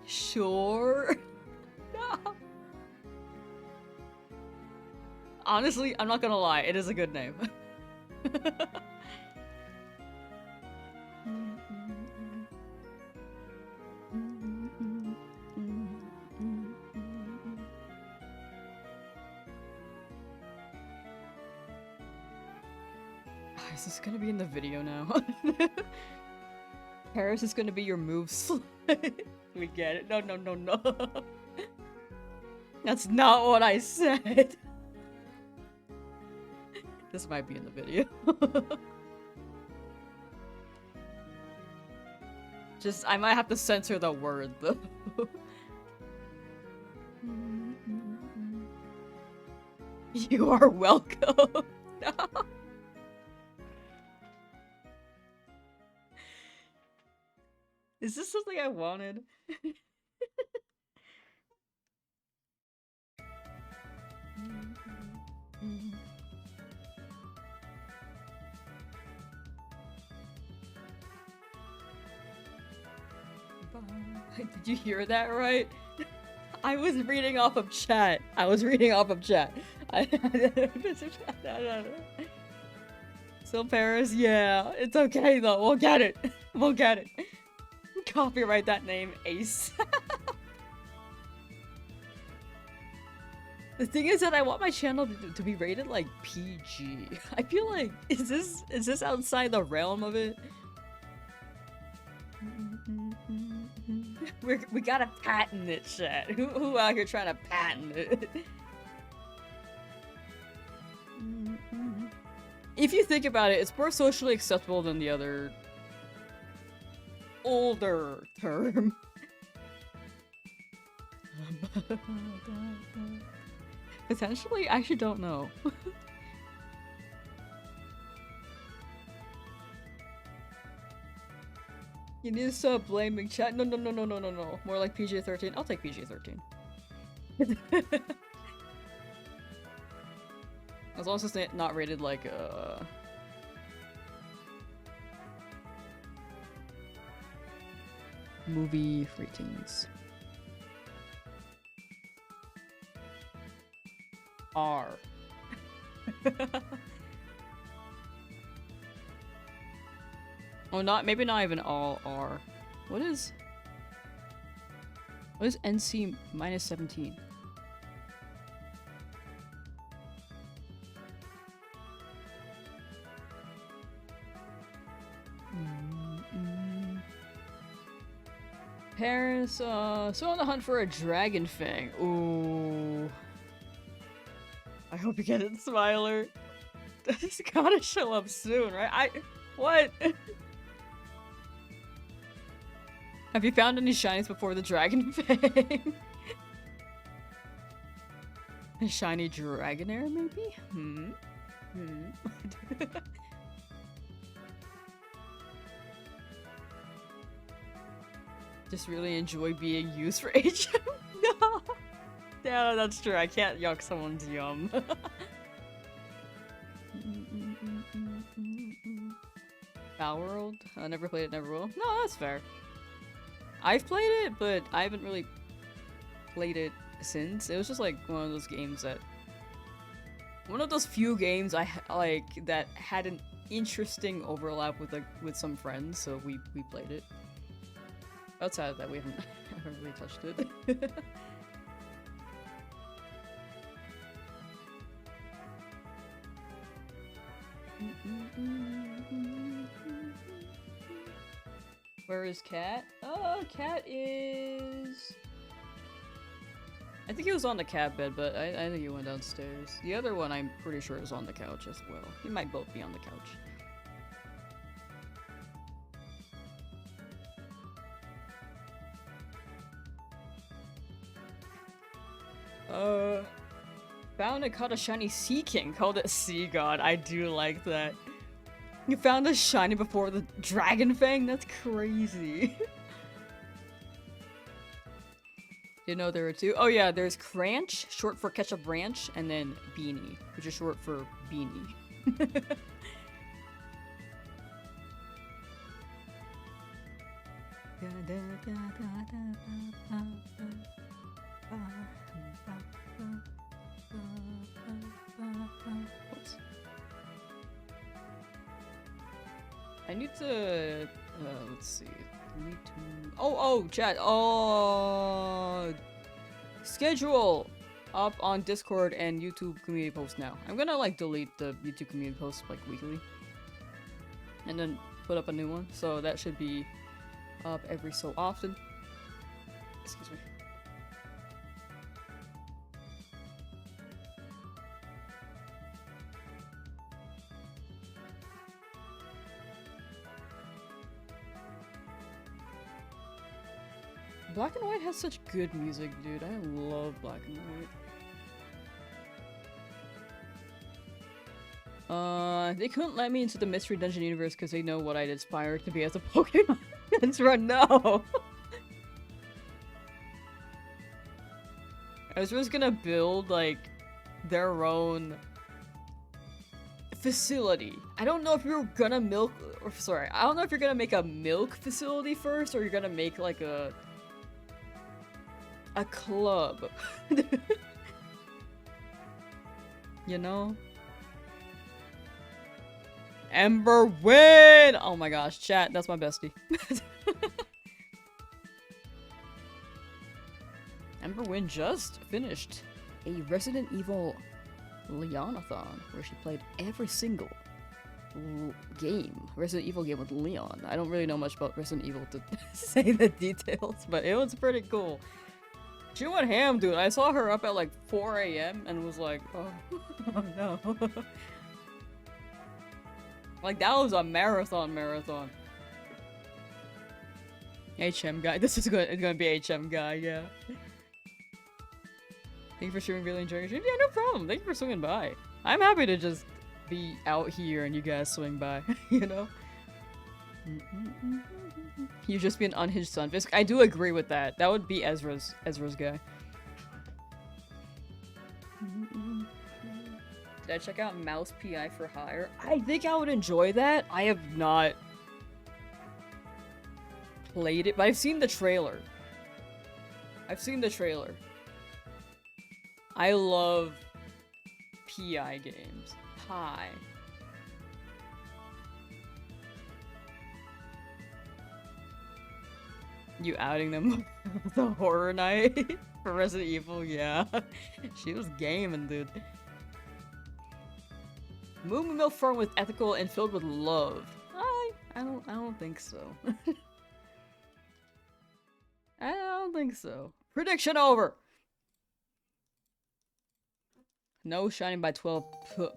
Sure. No. Honestly, I'm not gonna lie, it is a good name. Is this gonna be in the video now? Paris is gonna be your move slot. We get it. No. That's not what I said. This might be in the video. Just, I might have to censor the word though. You are welcome. No. Is this something I wanted? Did you hear that right? I was reading off of chat. So Paris, yeah, it's okay though. We'll get it. Copyright that name, Ace. The thing is that I want my channel to be rated like PG. I feel like is this outside the realm of it? We gotta patent it, chat. Who out here trying to patent it? If you think about it, it's more socially acceptable than the other older term. Potentially, I actually don't know. You need to stop blaming chat. No. More like PG-13. I'll take PG-13. As long as it's not rated like movie ratings. R. Oh, maybe not even all R. What is NC minus 17? Paris, so on the hunt for a dragon fang. Ooh. I hope you get it, Smiler. This gotta show up soon, right? What? Have you found any shinies before the dragon fang? A shiny Dragonair, maybe? Just really enjoy being used for HM. No! Yeah, that's true. I can't yuck someone's yum. Power World? I never played it, never will. No, that's fair. I've played it, but I haven't really played it since. It was just like one of those games that... One of those few games that had an interesting overlap with some friends, so we played it. Outside of that, we haven't really touched it. Where is Cat? Oh, Cat is... I think he was on the cat bed, but I think he went downstairs. The other one I'm pretty sure is on the couch as well. He might both be on the couch. Found and caught a shiny Sea King. Called it Sea God. I do like that. You found a shiny before the Dragon Fang? That's crazy. You know there were two? Oh yeah, there's Cranch, short for Ketchup Ranch, and then Beanie, which is short for Beanie. Oops. I need to... let's see. Oh, chat. Oh, schedule up on Discord and YouTube community post now. I'm gonna like delete the YouTube community post like weekly, and then put up a new one. So that should be up every so often. Excuse me. Black and White has such good music, dude. I love Black and White. They couldn't let me into the Mystery Dungeon universe because they know what I'd aspire to be as a Pokemon. That's right, no! I was just gonna build, like, their own facility. I don't know if you're gonna I don't know if you're gonna make a milk facility first, or you're gonna make, like, a club. You know? Ember Win! Oh my gosh, chat, that's my bestie. Ember Win just finished a Resident Evil Leonathon, where she played every single Resident Evil game with Leon. I don't really know much about Resident Evil to say the details, but it was pretty cool. She went ham, dude. I saw her up at like 4 AM and was like, oh, oh no. Like, that was a marathon. HM guy. This is gonna be HM guy, yeah. Thank you for streaming, really enjoying your stream. Yeah, no problem. Thank you for swinging by. I'm happy to just be out here and you guys swing by, you know? You just be an unhinged sunfisk. I do agree with that. That would be Ezra's guy. Did I check out Mouse PI for Hire? I think I would enjoy that. I have not played it, but I've seen the trailer. I love PI games. Hi. You outing them the horror night for Resident Evil? Yeah. She was gaming, dude. Moo Milk Farm was ethical and filled with love. I don't think so. I don't think so. Prediction over! No shining by 12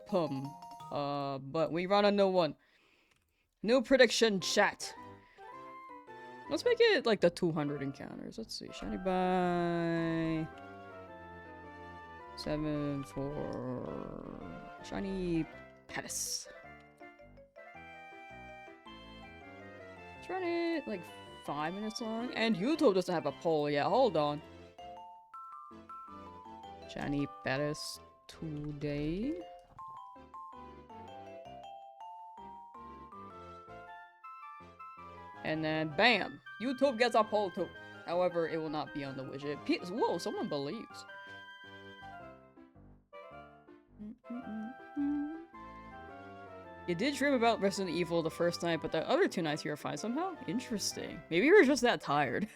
pum. But we run a new one. New prediction, chat. Let's make it like the 200 encounters. Let's see. Shiny by 7 for Shiny Pettis. Let's run it like 5 minutes long. And YouTube doesn't have a poll yet. Hold on. Shiny Pettis today. And then, bam! YouTube gets a poll too. However, it will not be on the widget. Whoa, someone believes. You did dream about Resident Evil the first night, but the other 2 nights you were fine somehow? Interesting. Maybe you were just that tired.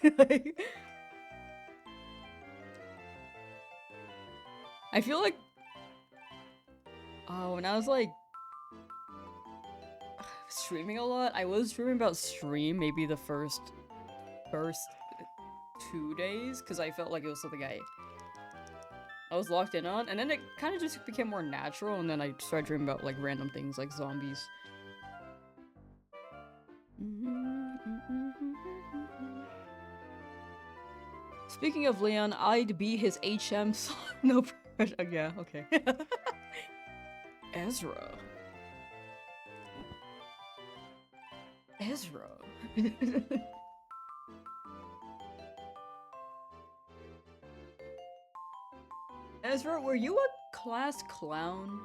I feel like... Oh, when I was like... streaming a lot, I was dreaming about Stream maybe the first 2 days, because I felt like it was something I was locked in on, and then it kind of just became more natural, and then I started dreaming about like random things like zombies. Speaking of Leon, I'd be his HM song. No pressure. Yeah, okay. Ezra. Ezra, were you a class clown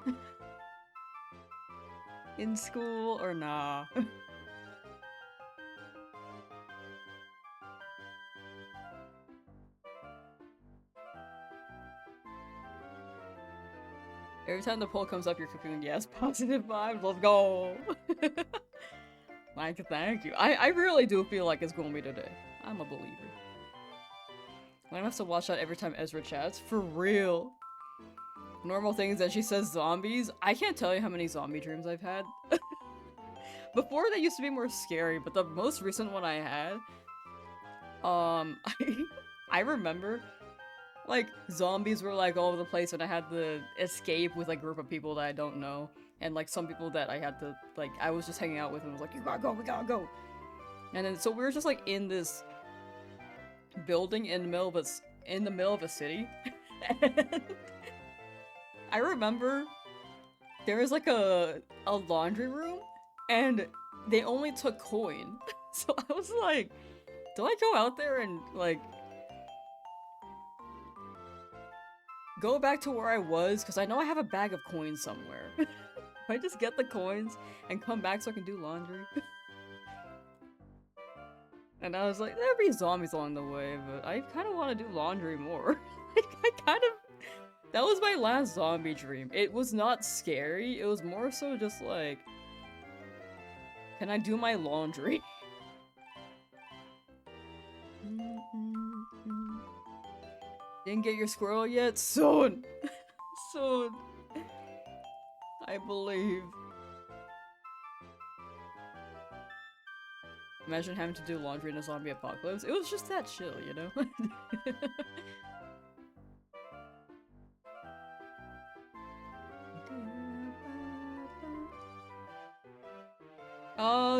in school or nah? Every time the poll comes up, you're cooking. Yes, positive vibes. Let's go. Mike, thank you. I really do feel like it's gonna be today. I'm a believer. I'm gonna have to watch out every time Ezra chats. For real. Normal things that she says zombies. I can't tell you how many zombie dreams I've had. Before they used to be more scary, but the most recent one I had, I remember, like, zombies were like all over the place and I had to escape with like a group of people that I don't know. And like some people that I had to, like, I was just hanging out with and was like, you gotta go, we gotta go. And then, so we were just like in this building in the middle of a city. And I remember there was like a laundry room and they only took coin. So I was like, do I go out there and like go back to where I was? Because I know I have a bag of coins somewhere. I just get the coins and come back so I can do laundry. And I was like, there'll be zombies along the way, but I kind of want to do laundry more. That was my last zombie dream. It was not scary, it was more so just like, can I do my laundry? Didn't get your squirrel yet? Soon! Soon! I believe. Imagine having to do laundry in a zombie apocalypse. It was just that chill, you know?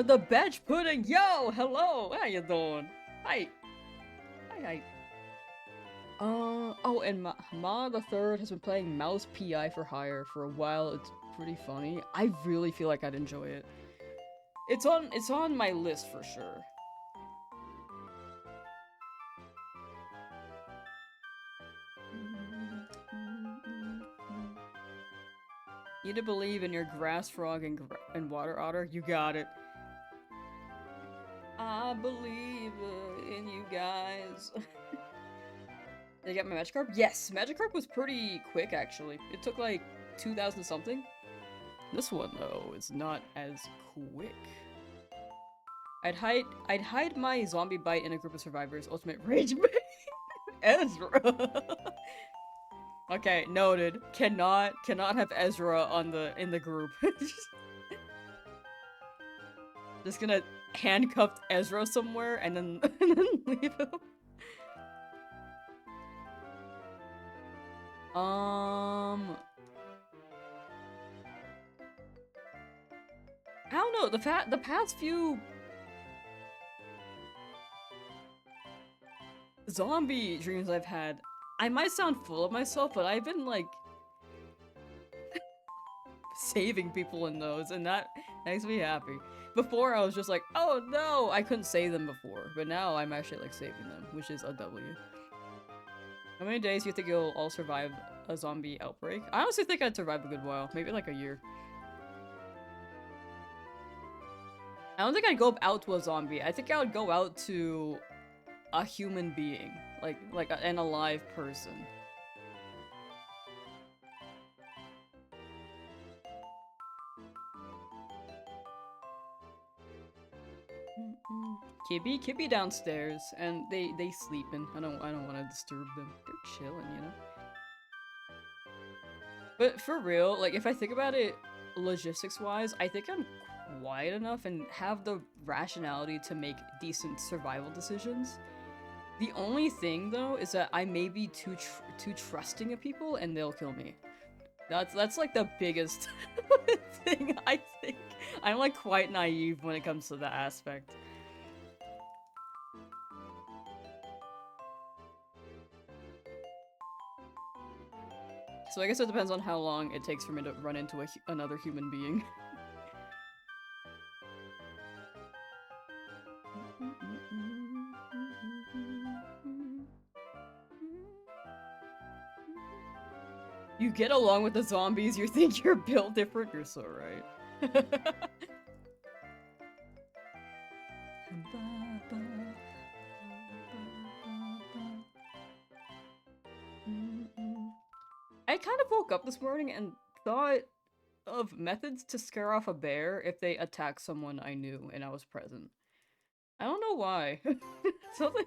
The batch pudding! Yo! Hello! How you doing? Hi! Hi. Oh, and Ma the Third has been playing Mouse PI for Hire for a while. It's pretty funny. I really feel like I'd enjoy it. It's on my list for sure. You need to believe in your grass frog and water otter. You got it. I believe in you guys. Did I get my Magikarp? Yes! Magikarp was pretty quick, actually. It took like 2,000 something. This one, though, is not as quick. I'd hide my zombie bite in a group of survivors. Ultimate rage bait. Ezra. Okay, noted. Cannot have Ezra in the group. Just gonna handcuff Ezra somewhere and then leave him. I don't know, the past few zombie dreams I've had, I might sound full of myself, but I've been like saving people in those, and that makes me happy. Before I was just like, oh no, I couldn't save them before, but now I'm actually like saving them, which is a W. How many days do you think you'll all survive a zombie outbreak? I honestly think I'd survive a good while, maybe like a year. I don't think I'd go out to a zombie. I think I would go out to a human being, like an alive person. Kibby downstairs, and they sleeping. I don't want to disturb them. They're chilling, you know. But for real, like if I think about it, logistics wise, I think I'm quiet enough and have the rationality to make decent survival decisions. The only thing though is that I may be too trusting of people and they'll kill me. That's like the biggest thing I think. I'm like quite naive when it comes to that aspect. So I guess it depends on how long it takes for me to run into another human being. You get along with the zombies, you think you're built different, you're so right. I kind of woke up this morning and thought of methods to scare off a bear if they attack someone I knew and I was present. I don't know why. Something...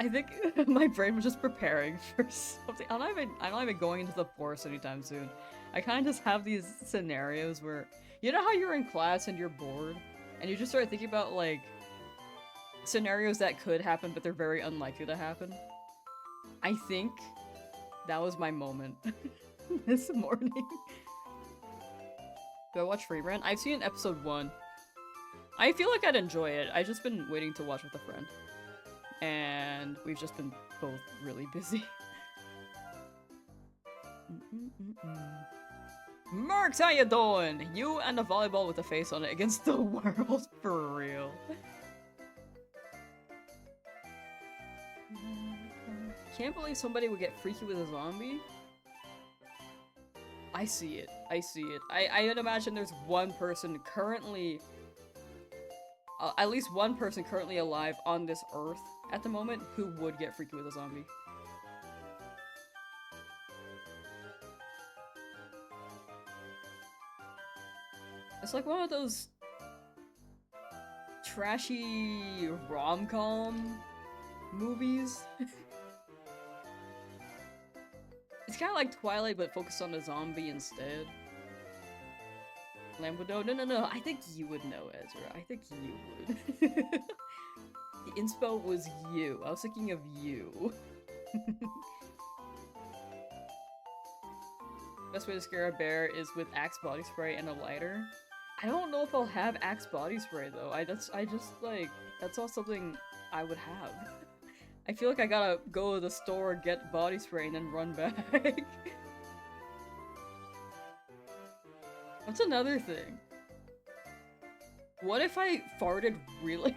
I think my brain was just preparing for something. I'm not even going into the forest anytime soon. I kind of just have these scenarios where, you know how you're in class and you're bored, and you just start thinking about like scenarios that could happen, but they're very unlikely to happen. I think that was my moment this morning. Do I watch Freebrand? I've seen episode 1. I feel like I'd enjoy it. I've just been waiting to watch with a friend. And we've just been both really busy. Marks, how you doing? You and the volleyball with the face on it against the world, for real. Can't believe somebody would get freaky with a zombie. I see it. I see it. I'd imagine there's one person currently... at least one person currently alive on this earth at the moment who would get freaky with a zombie. It's like one of those trashy rom-com movies. It's kind of like Twilight, but focused on a zombie instead. Lambo, no, I think you would know, Ezra. I think you would. The inspo was you. I was thinking of you. Best way to scare a bear is with Axe body spray and a lighter. I don't know if I'll have Axe body spray though. I just like, that's not something I would have. I feel like I gotta go to the store, get body spray, and then run back. What's another thing? What if I farted really...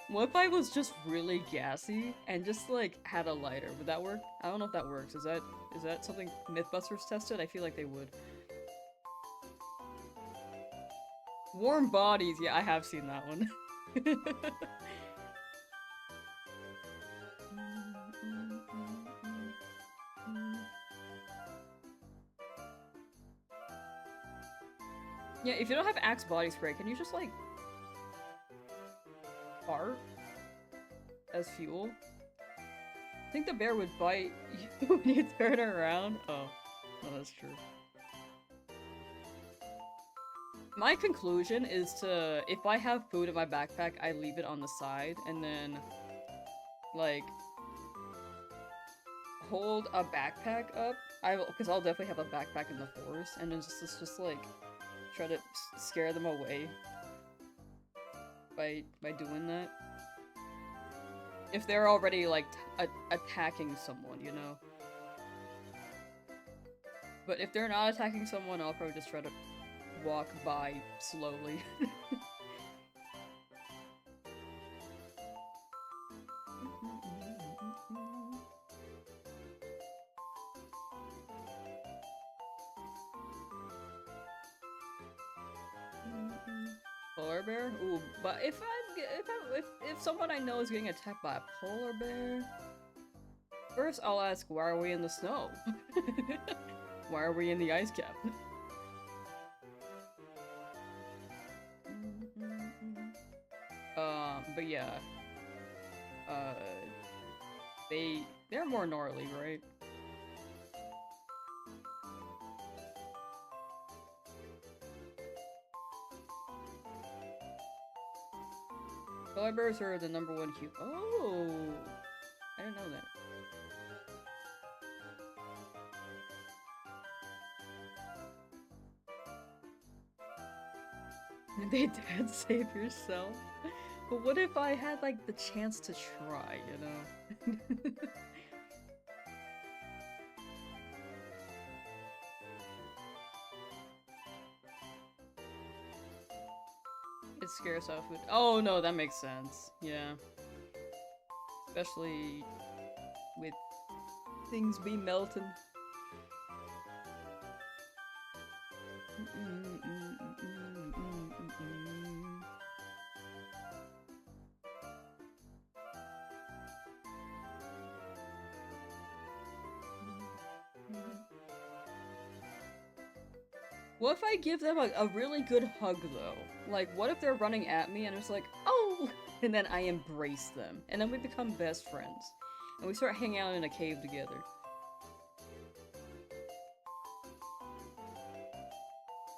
What if I was just really gassy and just like had a lighter? Would that work? I don't know if that works. Is that something Mythbusters tested? I feel like they would. Warm bodies, yeah, I have seen that one. Yeah, if you don't have Axe body spray, can you just like fart as fuel? I think the bear would bite you when you turn around. Oh, no, that's true. My conclusion is to, if I have food in my backpack, I leave it on the side and then, like, hold a backpack up. Because I'll definitely have a backpack in the forest, and then just like, try to scare them away by doing that. If they're already, like, attacking someone, you know? But if they're not attacking someone, I'll probably just try to walk by slowly. Polar bear? Ooh, but if someone I know is getting attacked by a polar bear, first I'll ask, why are we in the snow? Why are we in the ice cap? But yeah. They're more gnarly, right? Polar bears are the #1 human. Oh! I didn't know that. They did save yourself. But what if I had, like, the chance to try, you know? It scares off food. Oh no, that makes sense. Yeah. Especially with things be melting. What if I give them a really good hug, though? Like, what if they're running at me and it's like, oh! And then I embrace them. And then we become best friends. And we start hanging out in a cave together.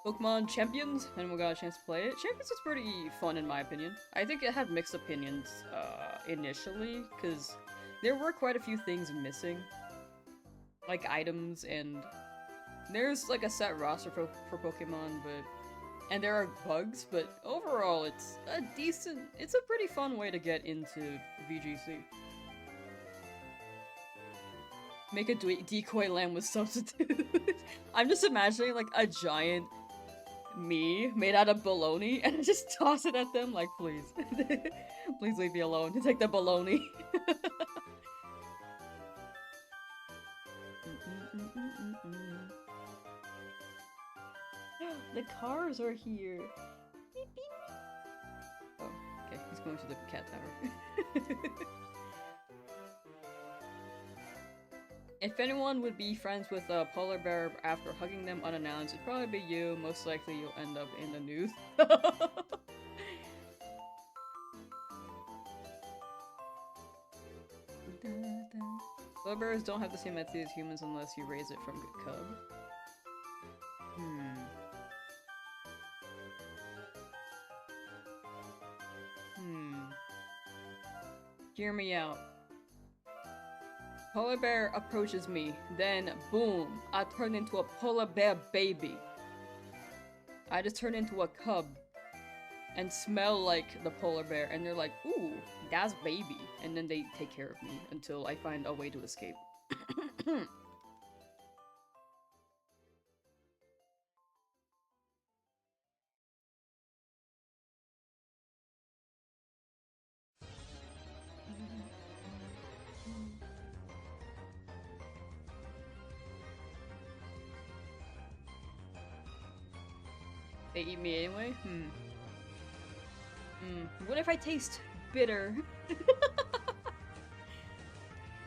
Pokemon Champions? Anyone got a chance to play it? Champions is pretty fun in my opinion. I think it had mixed opinions, initially, because there were quite a few things missing. Like items and... There's like a set roster for Pokemon, but... And there are bugs, but overall it's a decent... It's a pretty fun way to get into VGC. Make a decoy land with substitute. I'm just imagining like a giant me made out of bologna and I just toss it at them like, please. Please leave me alone. Take the bologna. The cars are here. Beep, beep. Oh, okay. He's going to the cat tower. If anyone would be friends with a polar bear after hugging them unannounced, it'd probably be you. Most likely you'll end up in the news. Polar bears don't have the same empathy as humans unless you raise it from a cub. Hear me out. Polar bear approaches me, then boom, I turn into a polar bear baby. I just turn into a cub and smell like the polar bear, and they're like, ooh, that's baby. And then they take care of me until I find a way to escape. They eat me anyway? What if I taste bitter?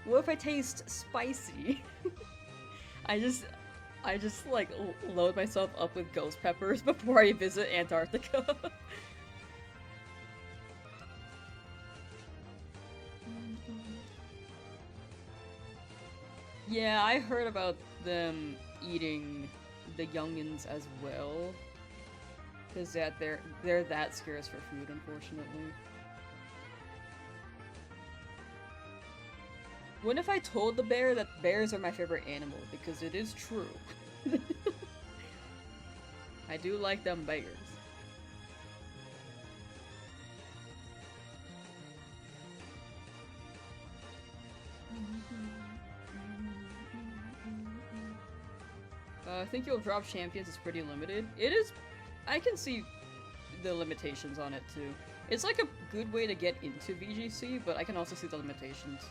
What if I taste spicy? I just like load myself up with ghost peppers before I visit Antarctica. Yeah, I heard about them eating the youngins as well. Cause yeah, they're that scarce for food, unfortunately. What if I told the bear that bears are my favorite animal? Because it is true. I do like them bears. I think you'll drop champions is pretty limited. It is. I can see the limitations on it too. It's like a good way to get into VGC, but I can also see the limitations.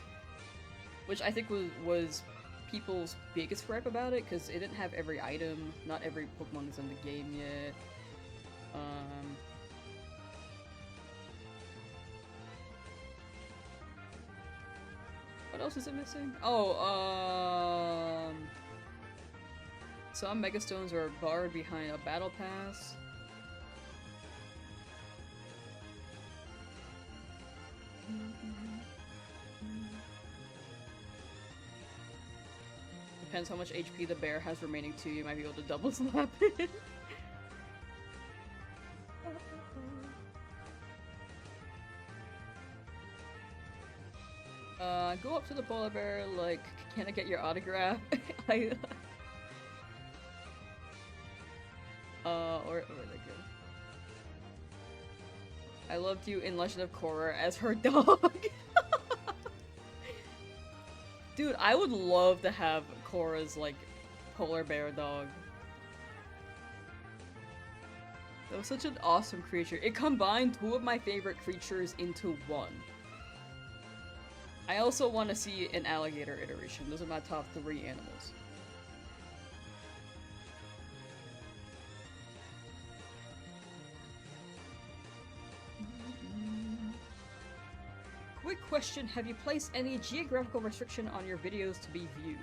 Which I think was people's biggest gripe about it, because it didn't have every item, not every Pokemon is in the game yet. else is it missing? Oh, some megastones are barred behind a battle pass. Depends how much HP the bear has remaining too, you might be able to double slap it. Go up to the polar bear, like, can I get your autograph? Or they go. I loved you in Legend of Korra as her dog. Dude, I would love to have Korra's, like, polar bear dog. That was such an awesome creature. It combined two of my favorite creatures into one. I also want to see an alligator iteration. Those are my top 3 animals. Quick question, have you placed any geographical restriction on your videos to be viewed?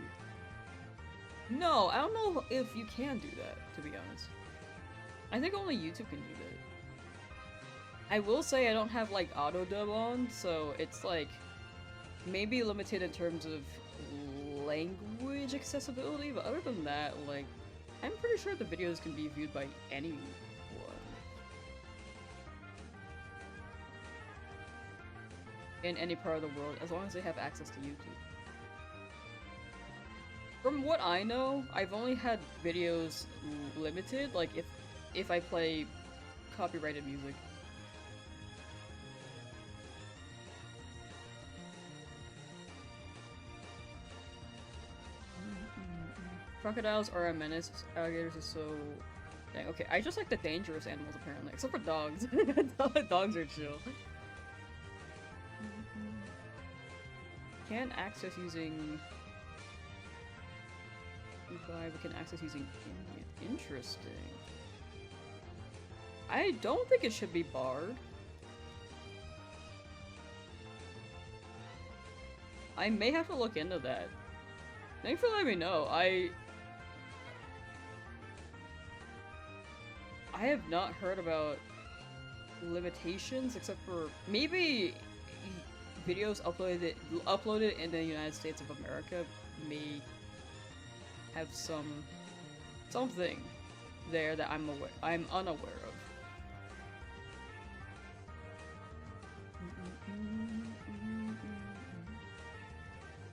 No, I don't know if you can do that, to be honest. I think only YouTube can do that. I will say I don't have, like, auto dub on, so it's, like, maybe limited in terms of language accessibility, but other than that, like, I'm pretty sure the videos can be viewed by anyone. In any part of the world, as long as they have access to YouTube. From what I know, I've only had videos limited, like if I play copyrighted music. Crocodiles are a menace. Alligators are so... Dang, okay, I just like the dangerous animals apparently, except for dogs. Dogs are chill. Can't access using... We can access using... Interesting. I don't think it should be barred. I may have to look into that. Thanks for letting me know. I have not heard about limitations except for maybe videos uploaded in the United States of America may have something there that I'm unaware of.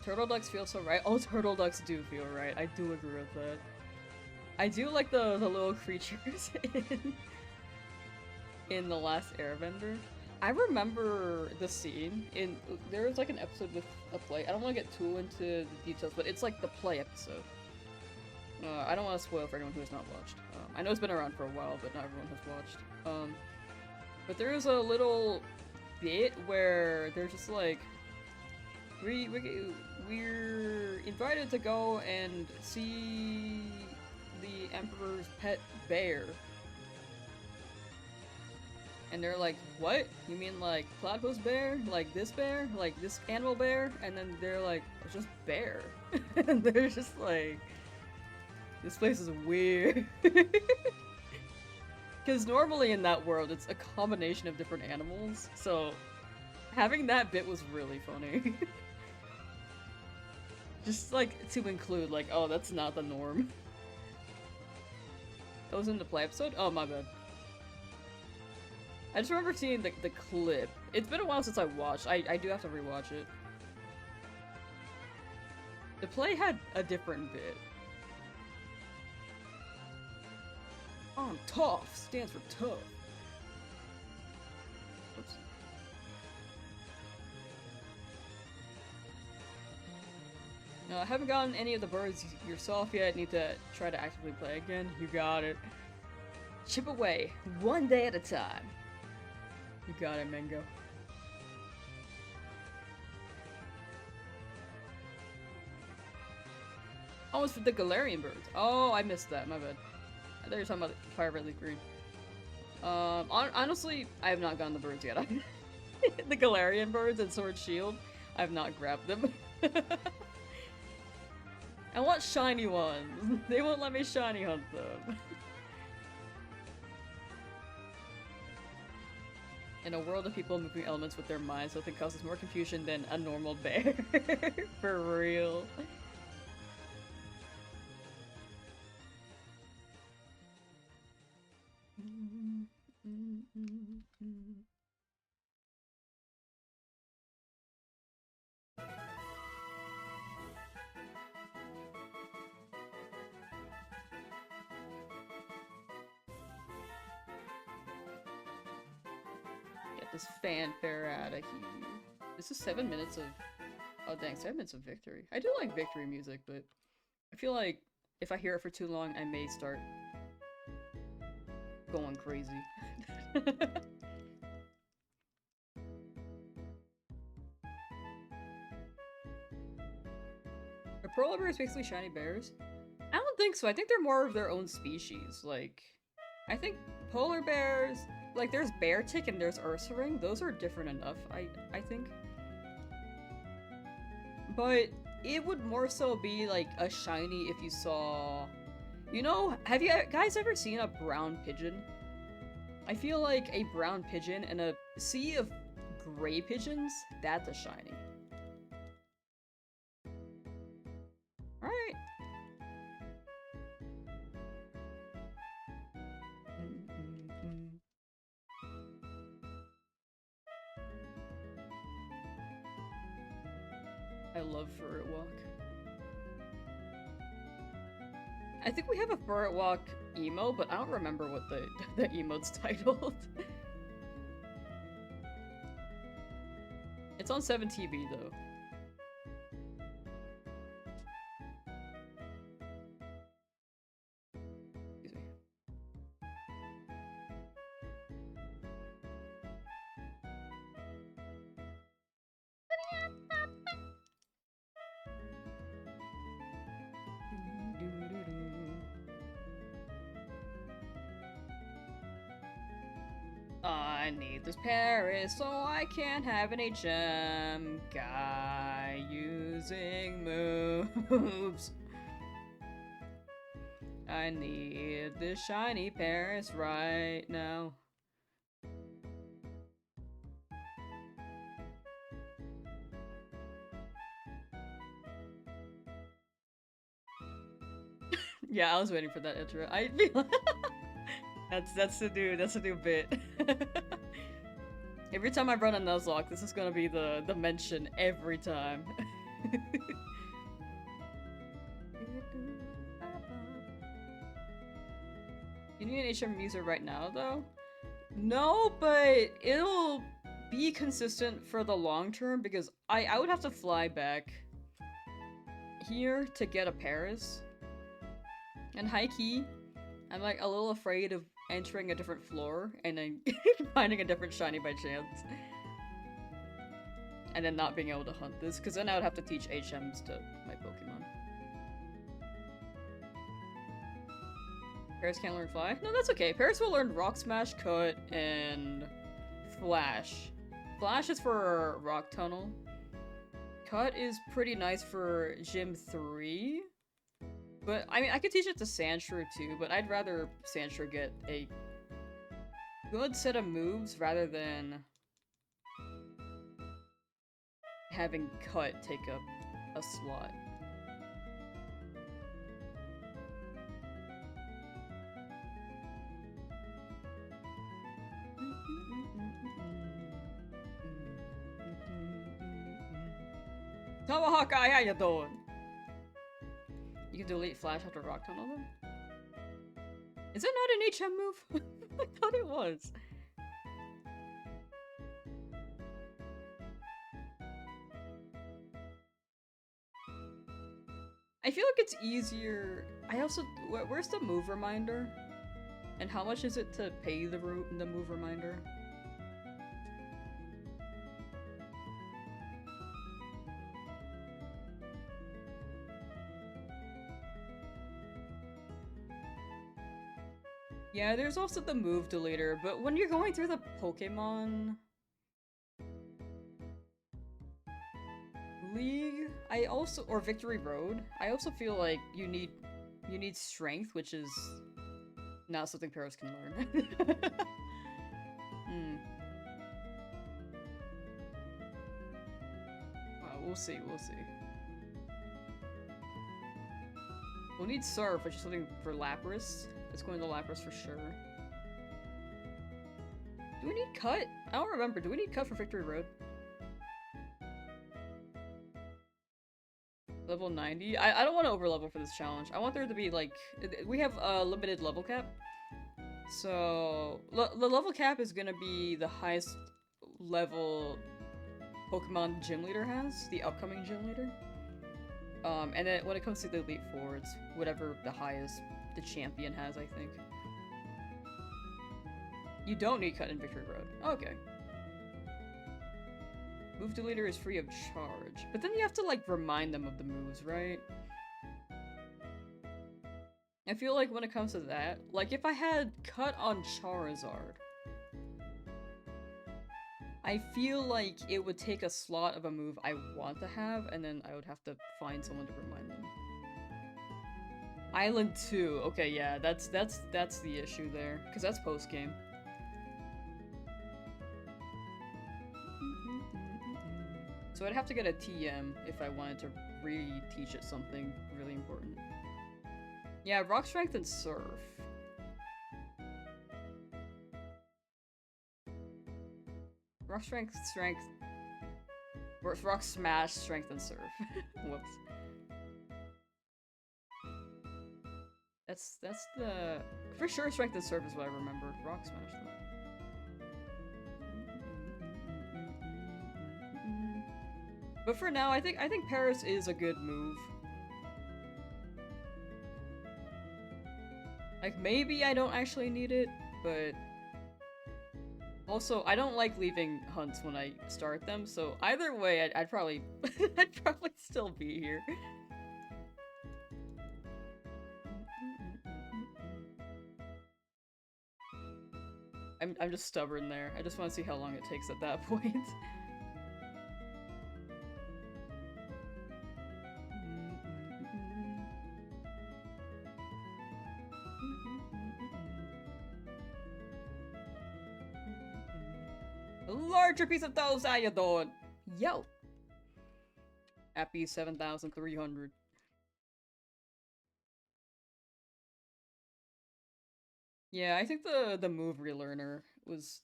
Turtle ducks feel so right. Oh, turtle ducks do feel right. I do agree with that. I do like the little creatures in The Last Airbender. I remember the scene in there was like an episode with a play. I don't want to get too into the details, but it's like the play episode. I don't want to spoil for anyone who has not watched. I know it's been around for a while, but not everyone has watched. But there is a little bit where they're just like, we're invited to go and see the Emperor's pet bear. And they're like, what? You mean like Platypus bear? Like this bear? Like this animal bear? And then they're like, it's just bear. And they're just like, this place is weird. Because normally in that world, it's a combination of different animals. So having that bit was really funny. Just like to include, like, oh, that's not the norm. That was in the play episode? Oh, my bad. I just remember seeing the clip. It's been a while since I watched. I do have to rewatch it. The play had a different bit. TOF stands for tough. Oops. I haven't gotten any of the birds yourself yet. Need to try to actively play again. You got it. Chip away, one day at a time. You got it, Mango. Oh, it's for the Galarian birds. Oh, I missed that. My bad. I thought you were talking about Fire Red Leaf Green. Honestly, I have not gotten the birds yet. The Galarian birds and Sword Shield, I have not grabbed them. I want shiny ones. They won't let me shiny hunt them. In a world of people moving elements with their minds, something causes more confusion than a normal bear. For real. Get this fanfare out of here. This is 7 minutes of... Oh dang, 7 minutes of victory. I do like victory music, but I feel like if I hear it for too long, I may start going crazy. Are polar bears basically shiny bears? I don't think so. I think they're more of their own species. Like, I think polar bears, like there's bear tick and there's ursaring. Those are different enough, I think. But it would more so be like a shiny if you saw... You know, have you guys ever seen a brown pigeon? I feel like a brown pigeon and a sea of gray pigeons, that's a shiny. Alright. I love Furret Walk. I think we have a Furret Walk emo, but I don't remember what the emote's titled. It's on 7TV though. Excuse me. I need this Paris so I can have an HM guy using moves. I need this shiny Paris right now. Yeah, I was waiting for that intro. I feel that's the new bit. Every time I run a Nuzlocke, this is gonna be the mention every time. You need an HM user right now though? No, but it'll be consistent for the long term because I would have to fly back here to get a Paris. And high key, I'm like a little afraid of entering a different floor and then finding a different shiny by chance. And then not being able to hunt this, because then I would have to teach HMs to my Pokemon. Paris can't learn Fly? No, that's okay. Paris will learn Rock Smash, Cut, and Flash. Flash is for Rock Tunnel. Cut is pretty nice for Gym 3. But, I mean, I could teach it to Sandshrew too, but I'd rather Sandshrew get a good set of moves rather than having Cut take up a slot. Tomahawk Eye, how you doing? You can delete Flash after Rock Tunnel then? Is it not an HM move? I thought it was. I feel like it's easier. I also... Where's the move reminder? And how much is it to pay the move reminder? Yeah, there's also the move deleter, but when you're going through the Pokemon... League, I also, or Victory Road, I also feel like you need strength, which is not something Paris can learn. Hmm. We'll see, we'll see. We'll need Surf, which is something for Lapras. It's going to Lapras for sure. Do we need Cut? I don't remember. Do we need Cut for Victory Road? Level 90? I don't want to overlevel for this challenge. I want there to be, like... We have a limited level cap. So... the level cap is gonna be the highest level Pokemon Gym Leader has. The upcoming Gym Leader. And then when it comes to the Elite Four, it's whatever the highest the champion has, I think. You don't need Cut in Victory Road. Okay. Move Deleter is free of charge. But then you have to, like, remind them of the moves, right? I feel like when it comes to that, like, if I had Cut on Charizard, I feel like it would take a slot of a move I want to have, and then I would have to find someone to remind them. Island 2. Okay, yeah, that's the issue there, because that's post-game. So I'd have to get a TM if I wanted to re-teach it something really important. Yeah, Rock Strength and Surf. Rock Strength, Rock Smash, Strength, and Surf. Whoops. That's the... For sure Strength and Surf is what I remembered. Rock Smash, though. But for now, I think Paris is a good move. Like, maybe I don't actually need it, but... Also, I don't like leaving hunts when I start them, so either way, I'd probably... I'd probably still be here. I'm just stubborn there. I just want to see how long it takes at that point. Larger piece of toast, how you doing? Yo! Happy 7,300. Yeah, I think the move relearner was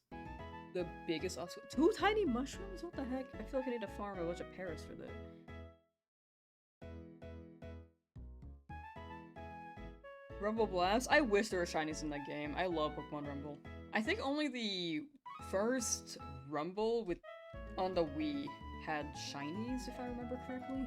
the biggest obstacle. 2 tiny mushrooms? What the heck? I feel like I need to farm a bunch of Paris for that. Rumble Blast? I wish there were shinies in that game. I love Pokemon Rumble. I think only the first Rumble on the Wii had shinies, if I remember correctly.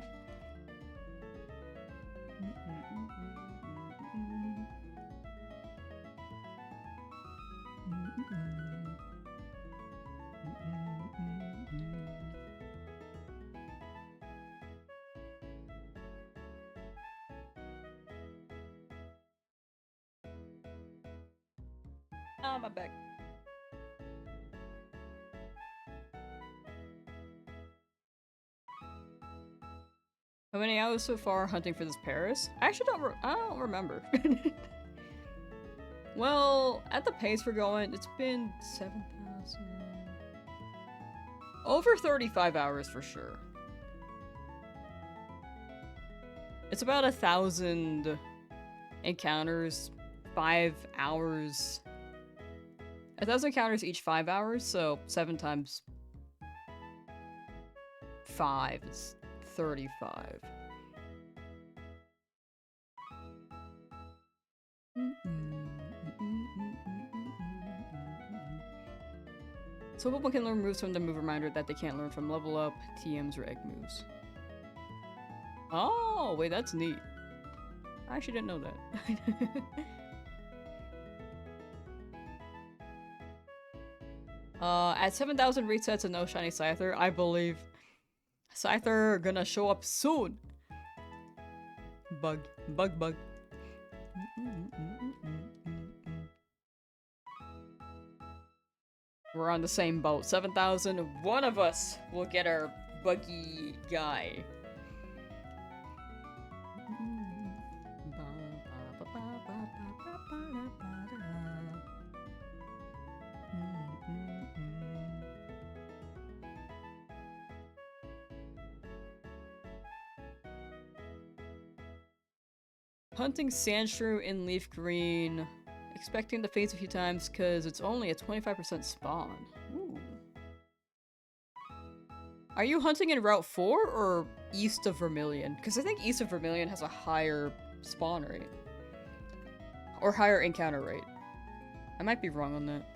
Oh, my back. How many hours so far hunting for this Paris? I actually don't remember. Well, at the pace we're going, it's been 7,000... Over 35 hours for sure. It's about 1,000 encounters, 5 hours. 1,000 encounters each 5 hours, so 7 times 5 is 35. So people can learn moves from the move reminder that they can't learn from level up, TMs, or egg moves. Oh, wait, that's neat. I actually didn't know that. At 7,000 resets and no shiny Scyther, I believe Scyther gonna show up soon. Bug. We're on the same boat. 7,000, one of us will get our buggy guy. Hunting sandshrew in leaf green. Expecting to phase a few times because it's only a 25% spawn. Ooh. Are you hunting in Route 4 or east of Vermilion? Because I think east of Vermilion has a higher spawn rate. Or higher encounter rate. I might be wrong on that.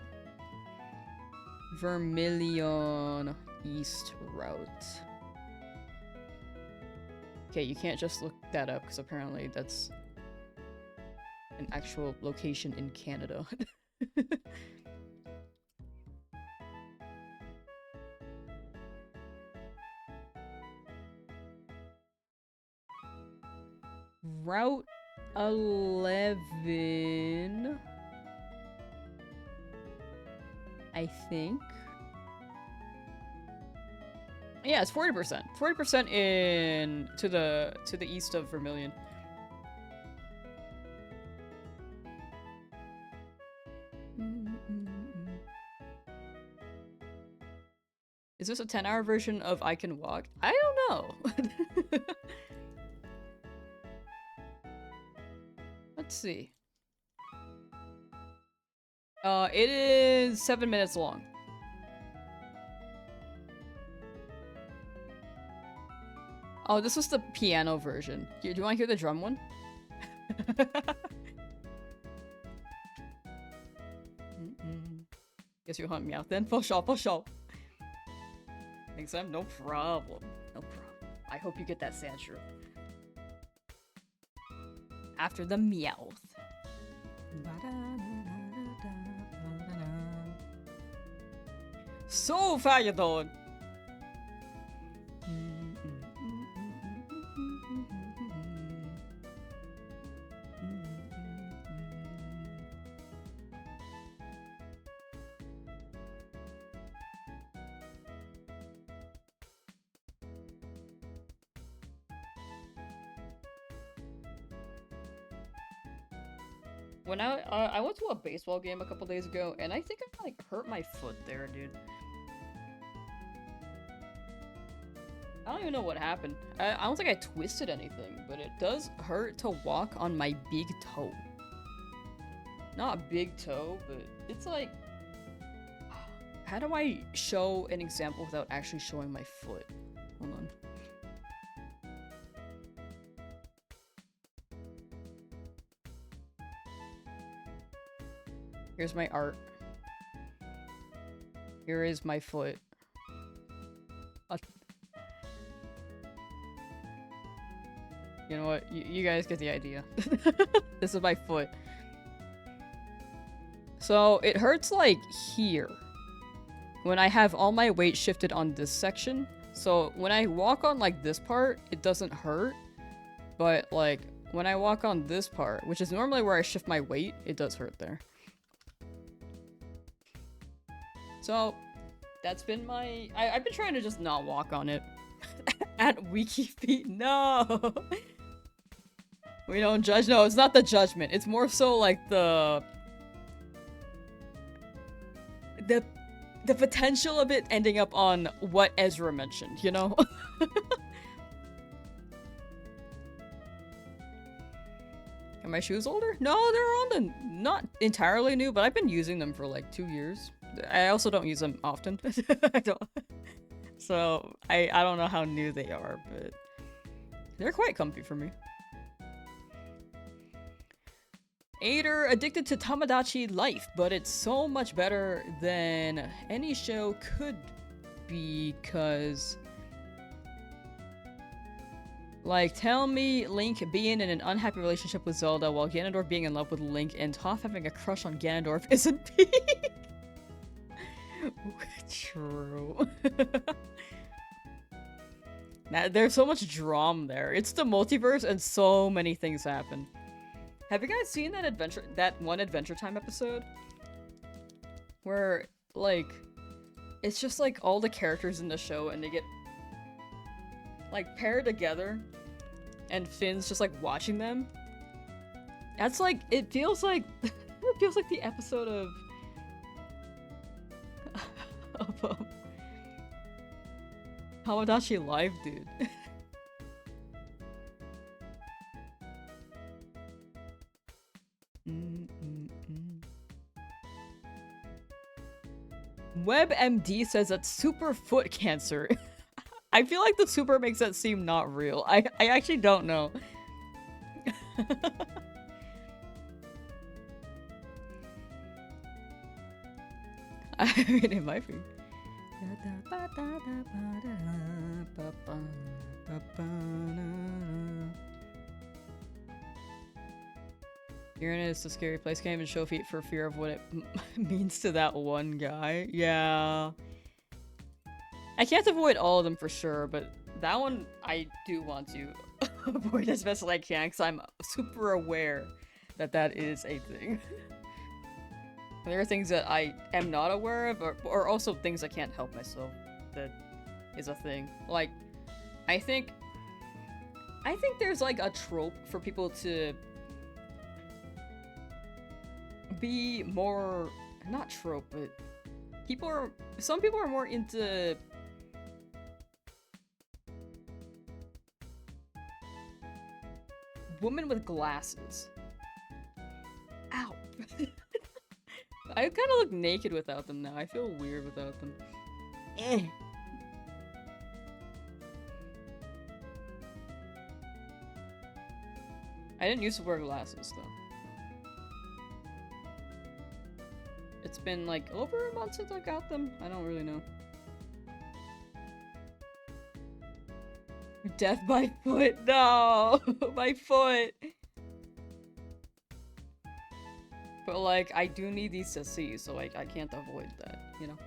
Vermilion East route. Okay, you can't just look that up because apparently that's an actual location in Canada. Route 11, I think. Yeah, it's 40%. 40% in to the east of Vermilion. Is this a 10-hour version of I Can Walk? I don't know. Let's see. It is 7 minutes long. Oh, this was the piano version. Do you want to hear the drum one? Guess you hunt me out then? For sure, for sure. Thanks, Sam. No problem. No problem. I hope you get that sandshrew. After the Meowth. So far, you don't. When I went to a baseball game a couple days ago, and I think I like hurt my foot there, dude. I don't even know what happened. I don't think I twisted anything, but it does hurt to walk on my big toe. Not big toe, but it's like... How do I show an example without actually showing my foot? Hold on. Here's my art. Here is my foot. You know what? You guys get the idea. This is my foot. So it hurts like here. When I have all my weight shifted on this section. So when I walk on like this part, it doesn't hurt. But like when I walk on this part, which is normally where I shift my weight, it does hurt there. So, that's been my... I've been trying to just not walk on it. At Wiki Feet, no! We don't judge. No, it's not the judgment. It's more so like the potential of it ending up on what Ezra mentioned, you know? Are my shoes older? No, they're on the... Not entirely new, but I've been using them for like 2 years. I also don't use them often. I don't. So, I don't know how new they are, but they're quite comfy for me. Ader addicted to Tamagotchi life, but it's so much better than any show could be, because... Like, tell me Link being in an unhappy relationship with Zelda while Ganondorf being in love with Link and Toph having a crush on Ganondorf isn't peak. True. Now, there's so much drama there. It's the multiverse and so many things happen. Have you guys seen that one Adventure Time episode? Where, like, it's just like all the characters in the show and they get like paired together and Finn's just like watching them. That's like, it feels like it feels like the episode of Hawadashi Live, dude. WebMD says that's super foot cancer. I feel like the super makes that seem not real. I actually don't know. I mean, it might be. Uranus is a scary place. Can't even show feet for fear of what it means to that one guy. Yeah. I can't avoid all of them for sure, but that one I do want to avoid as best as I can because I'm super aware that that is a thing. There are things that I am not aware of, or also things I can't help myself that is a thing. Like, I think there's like a trope for people to be more, not trope, but some people are more into women with glasses. Ow. I kind of look naked without them now. I feel weird without them. Eh. I didn't used to wear glasses, though. It's been, like, over a month since I got them. I don't really know. Death by foot. No! My foot! But, like, I do need these to see, so, like, I can't avoid that, you know?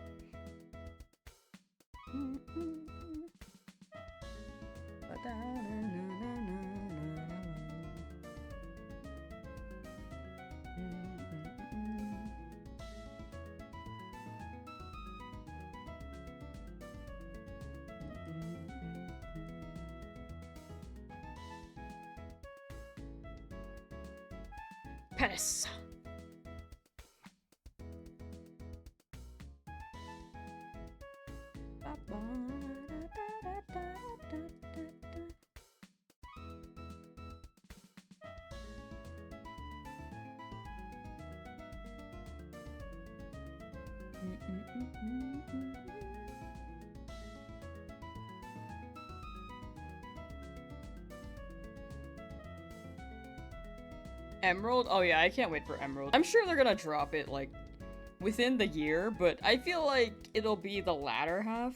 Penis! Emerald? Oh yeah, I can't wait for Emerald. I'm sure they're gonna drop it, like, within the year, but I feel like it'll be the latter half.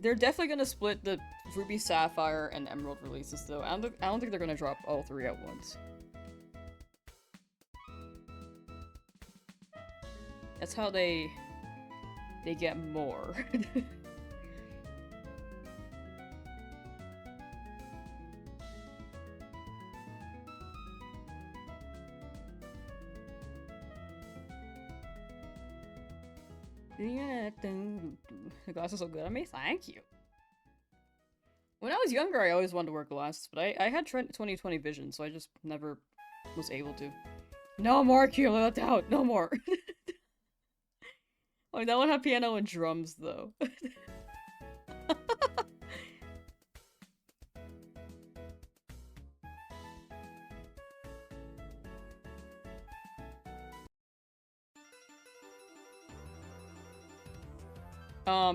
They're definitely gonna split the Ruby, Sapphire, and Emerald releases, though. I don't think they're gonna drop all three at once. That's how they get more. The glasses look good on me. Thank you. When I was younger, I always wanted to wear glasses, but I had 20/20 vision, so I just never was able to. No more, Kilo, that's out. No more. Like, that one had piano and drums, though.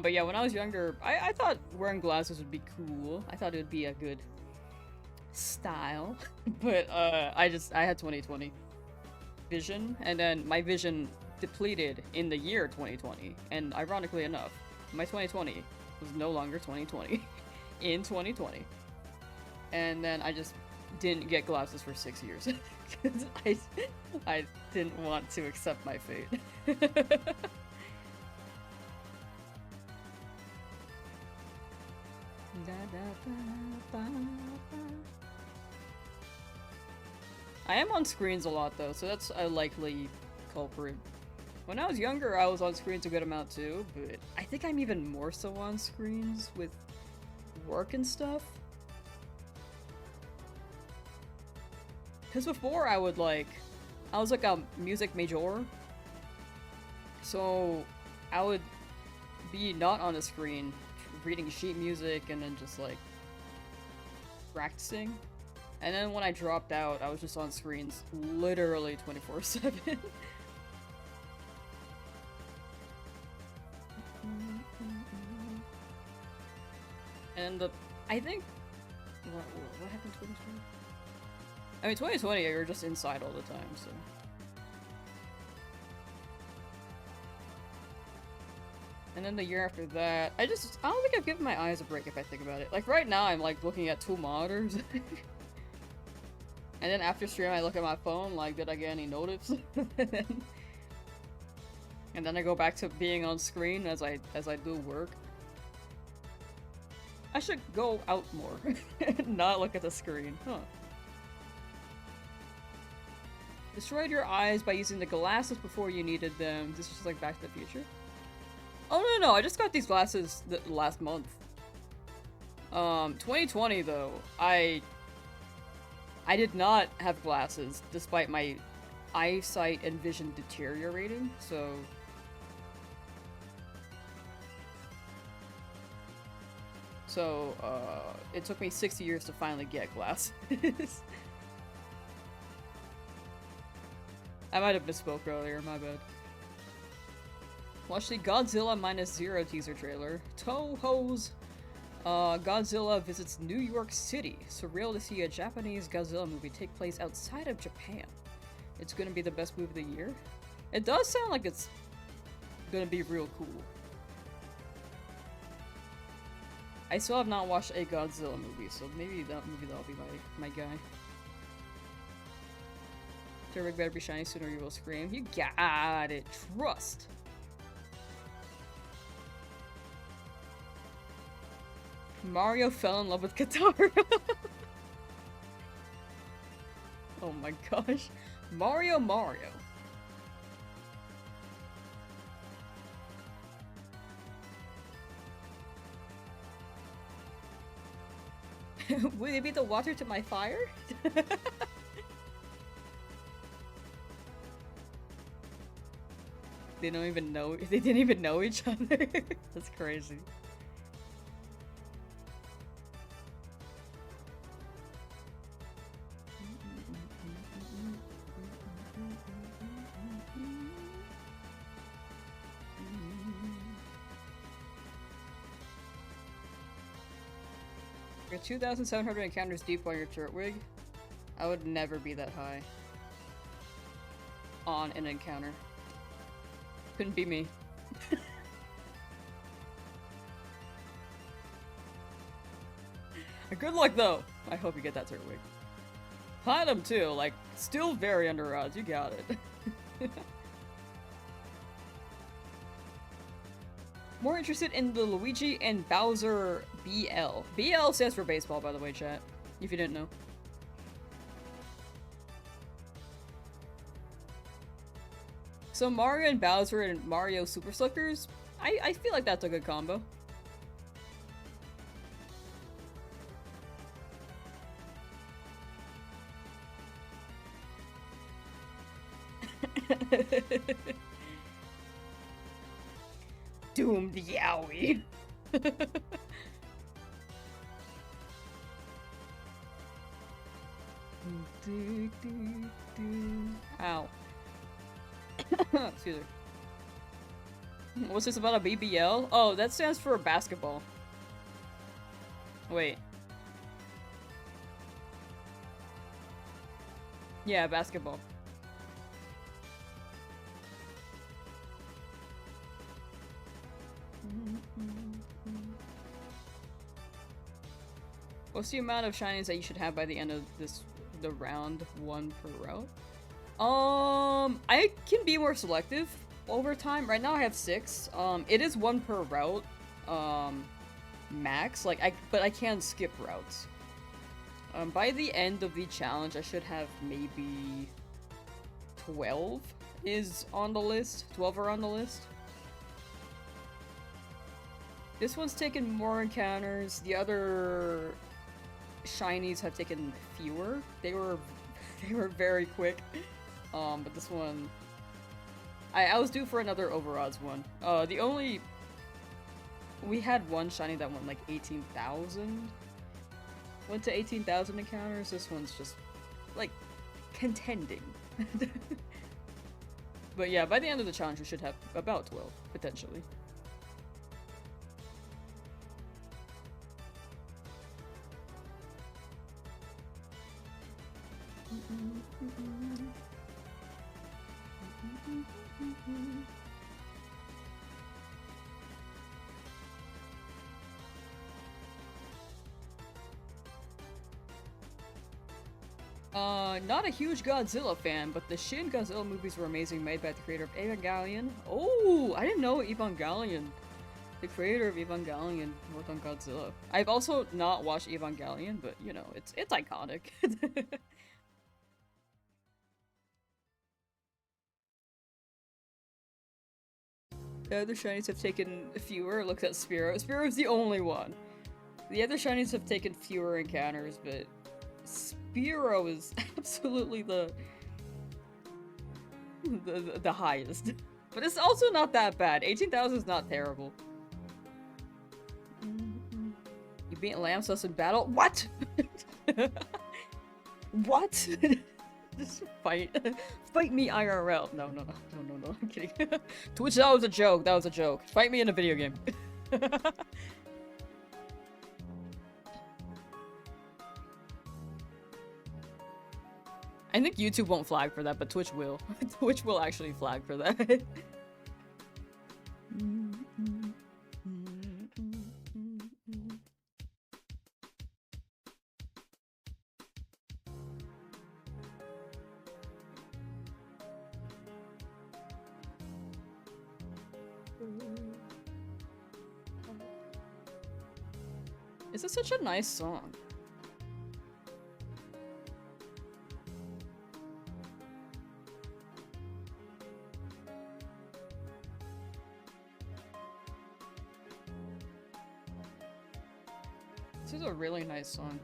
But yeah, when I was younger, I thought wearing glasses would be cool. I thought it would be a good style. But, I had 20/20 vision, and then my vision depleted in the year 2020. And ironically enough, my 2020 was no longer 2020 in 2020. And then I just didn't get glasses for 6 years. Because I didn't want to accept my fate. I am on screens a lot though, so that's a likely culprit. When I was younger, I was on screens a good amount too, but I think I'm even more so on screens with work and stuff. Because before I was like a music major. So I would be not on the screen reading sheet music and then just like practicing. And then when I dropped out, I was just on screens literally 24/7. And I think what happened in 2020? I mean 2020 you're just inside all the time, so. And then the year after that, I don't think I've given my eyes a break if I think about it. Like right now I'm like looking at 2 monitors. And then after stream I look at my phone like, did I get any notifs? And then I go back to being on screen as I do work. I should go out more and not look at the screen, huh? Destroyed your eyes by using the glasses before you needed them. This is just like Back to the Future. Oh no, I just got these glasses last month. 2020 though, I did not have glasses despite my eyesight and vision deteriorating, so. It took me 6 years to finally get glasses. I might have misspoke earlier, my bad. Watch the Godzilla -0 teaser trailer. Toho's Godzilla visits New York City. Surreal to see a Japanese Godzilla movie take place outside of Japan. It's gonna be the best movie of the year. It does sound like it's gonna be real cool. I still have not watched a Godzilla movie, so maybe that'll be my guy. Turbo better be shiny sooner or you will scream. You got it. Trust. Mario fell in love with Katara. Oh my gosh. Mario. Will it be the water to my fire? They don't even know. They didn't even know each other. That's crazy. You're 2,700 encounters deep on your turret wig. I would never be that high on an encounter. Couldn't be me. Good luck though. I hope you get that turret wig. Platinum too, like still very under odds. You got it. More interested in the Luigi and Bowser BL. BL stands for baseball, by the way, chat. If you didn't know. So Mario and Bowser and Mario Super Slickers, I feel like that's a good combo. Doomed Yowie. Ow. Excuse me. What's this about a BBL? Oh, that stands for basketball. Wait. Yeah, basketball. What's the amount of shinies that you should have by the end of the round? 1 per route? I can be more selective over time. Right now I have 6. It is 1 per route, max. But I can skip routes. By the end of the challenge, I should have maybe 12 is on the list. 12 are on the list. This one's taken more encounters. The other shinies have taken fewer. They were very quick. But this one, I was due for another overodds one. We had one shiny that went like 18,000. Went to 18,000 encounters. This one's just like contending. But yeah, by the end of the challenge, we should have about 12 potentially. Not a huge Godzilla fan, but the Shin Godzilla movies were amazing, made by the creator of Evangelion. Oh, I didn't know Evangelion. The creator of Evangelion worked on Godzilla. I've also not watched Evangelion, but you know, it's iconic. The other shinies have taken fewer. Look at Spearow. Spearow's the only one. The other shinies have taken fewer encounters, but Spearow is absolutely the highest. But it's also not that bad. 18,000 is not terrible. You beat Lamsauce in battle? What? What? Just fight. Fight me IRL. No, I'm kidding. Twitch, that was a joke. Fight me in a video game. I think YouTube won't flag for that, but Twitch will. Twitch will actually flag for that. This is such a nice song. This is a really nice song.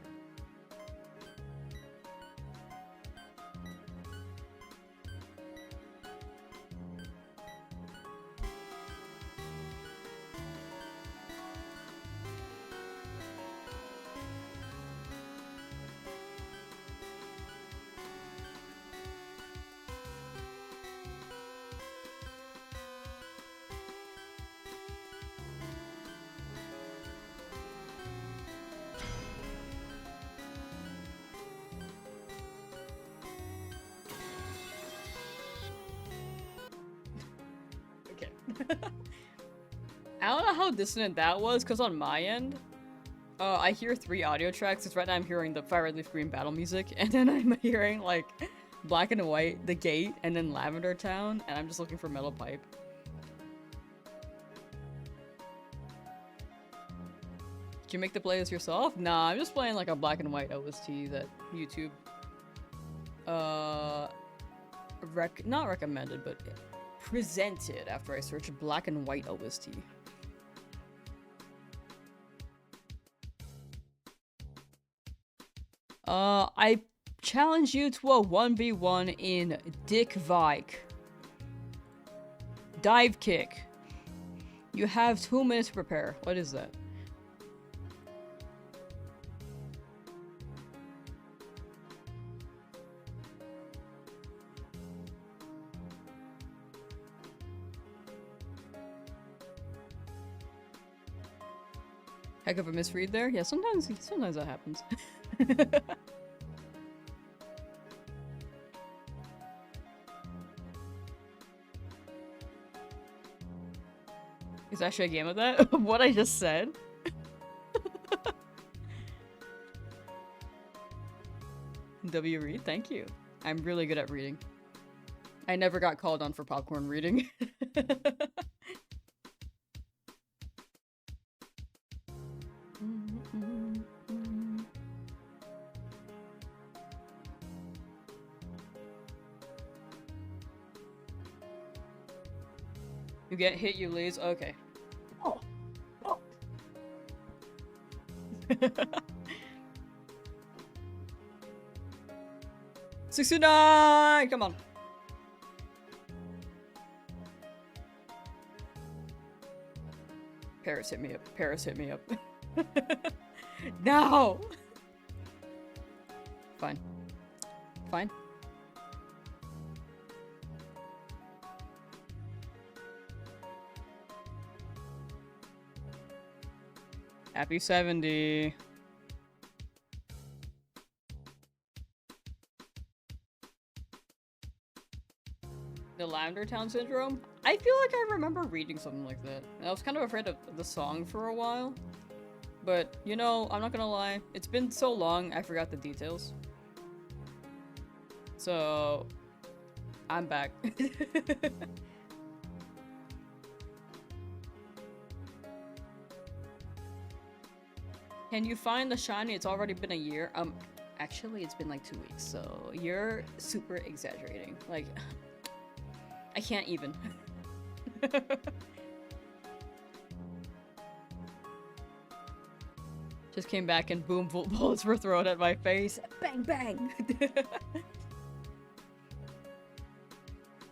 I don't know how dissonant that was, because on my end, I hear 3 audio tracks, because right now I'm hearing the Fire Red Leaf Green battle music, and then I'm hearing, like, Black and White, The Gate, and then Lavender Town, and I'm just looking for Metal Pipe. Did you make the playlist yourself? Nah, I'm just playing, like, a Black and White OST that YouTube, not recommended, but presented after I searched Black and White OST. I challenge you to a 1v1 in Dick Vike. Dive kick. You have 2 minutes to prepare. What is that? Heck of a misread there? Yeah, sometimes that happens. Is actually a game of that? What I just said? W read, thank you. I'm really good at reading. I never got called on for popcorn reading. You get hit, you lose. Okay. Oh. $69! Come on. Paris hit me up. Paris hit me up. No! Fine. Fine. Happy 70. The Lavender Town Syndrome? I feel like I remember reading something like that. I was kind of afraid of the song for a while. But, you know, I'm not gonna lie. It's been so long, I forgot the details. So, I'm back. Can you find the shiny? It's already been a year. Actually, it's been like 2 weeks, so you're super exaggerating. Like, I can't even. Just came back and boom, bullets were thrown at my face. Bang, bang!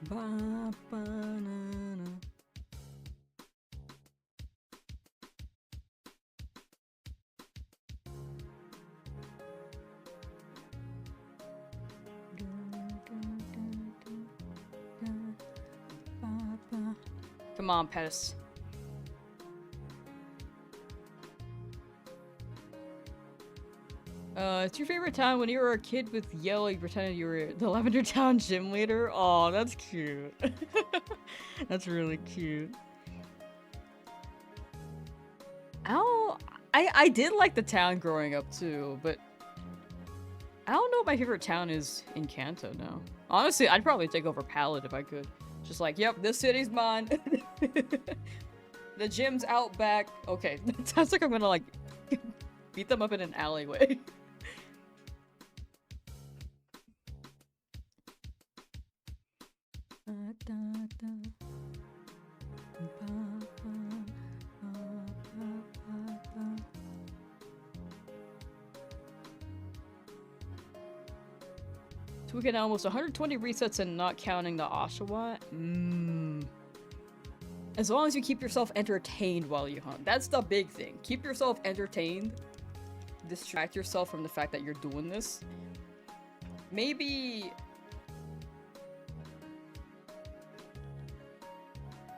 Ba, ba, na, na. Come on, Pettis. It's your favorite town when you were a kid with yellow, you pretended you were the Lavender Town gym leader? Aw, that's cute. That's really cute. I did like the town growing up too, but I don't know if my favorite town is in Kanto now. Honestly, I'd probably take over Pallet if I could. Just like, yep, this city's mine. The gym's out back. Okay, that sounds like I'm gonna like beat them up in an alleyway. So we get almost 120 resets and not counting the Oshawa. As long as you keep yourself entertained while you hunt. That's the big thing. Keep yourself entertained. Distract yourself from the fact that you're doing this. Maybe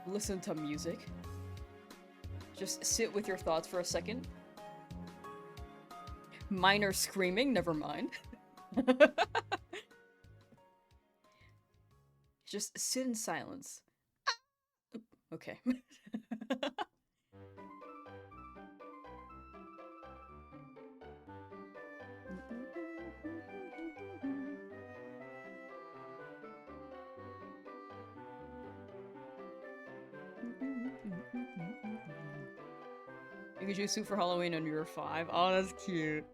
listen to music. Just sit with your thoughts for a second. Minor screaming, never mind. Just sit in silence. Okay. Pikachu suit for Halloween when you were 5. Oh, that's cute.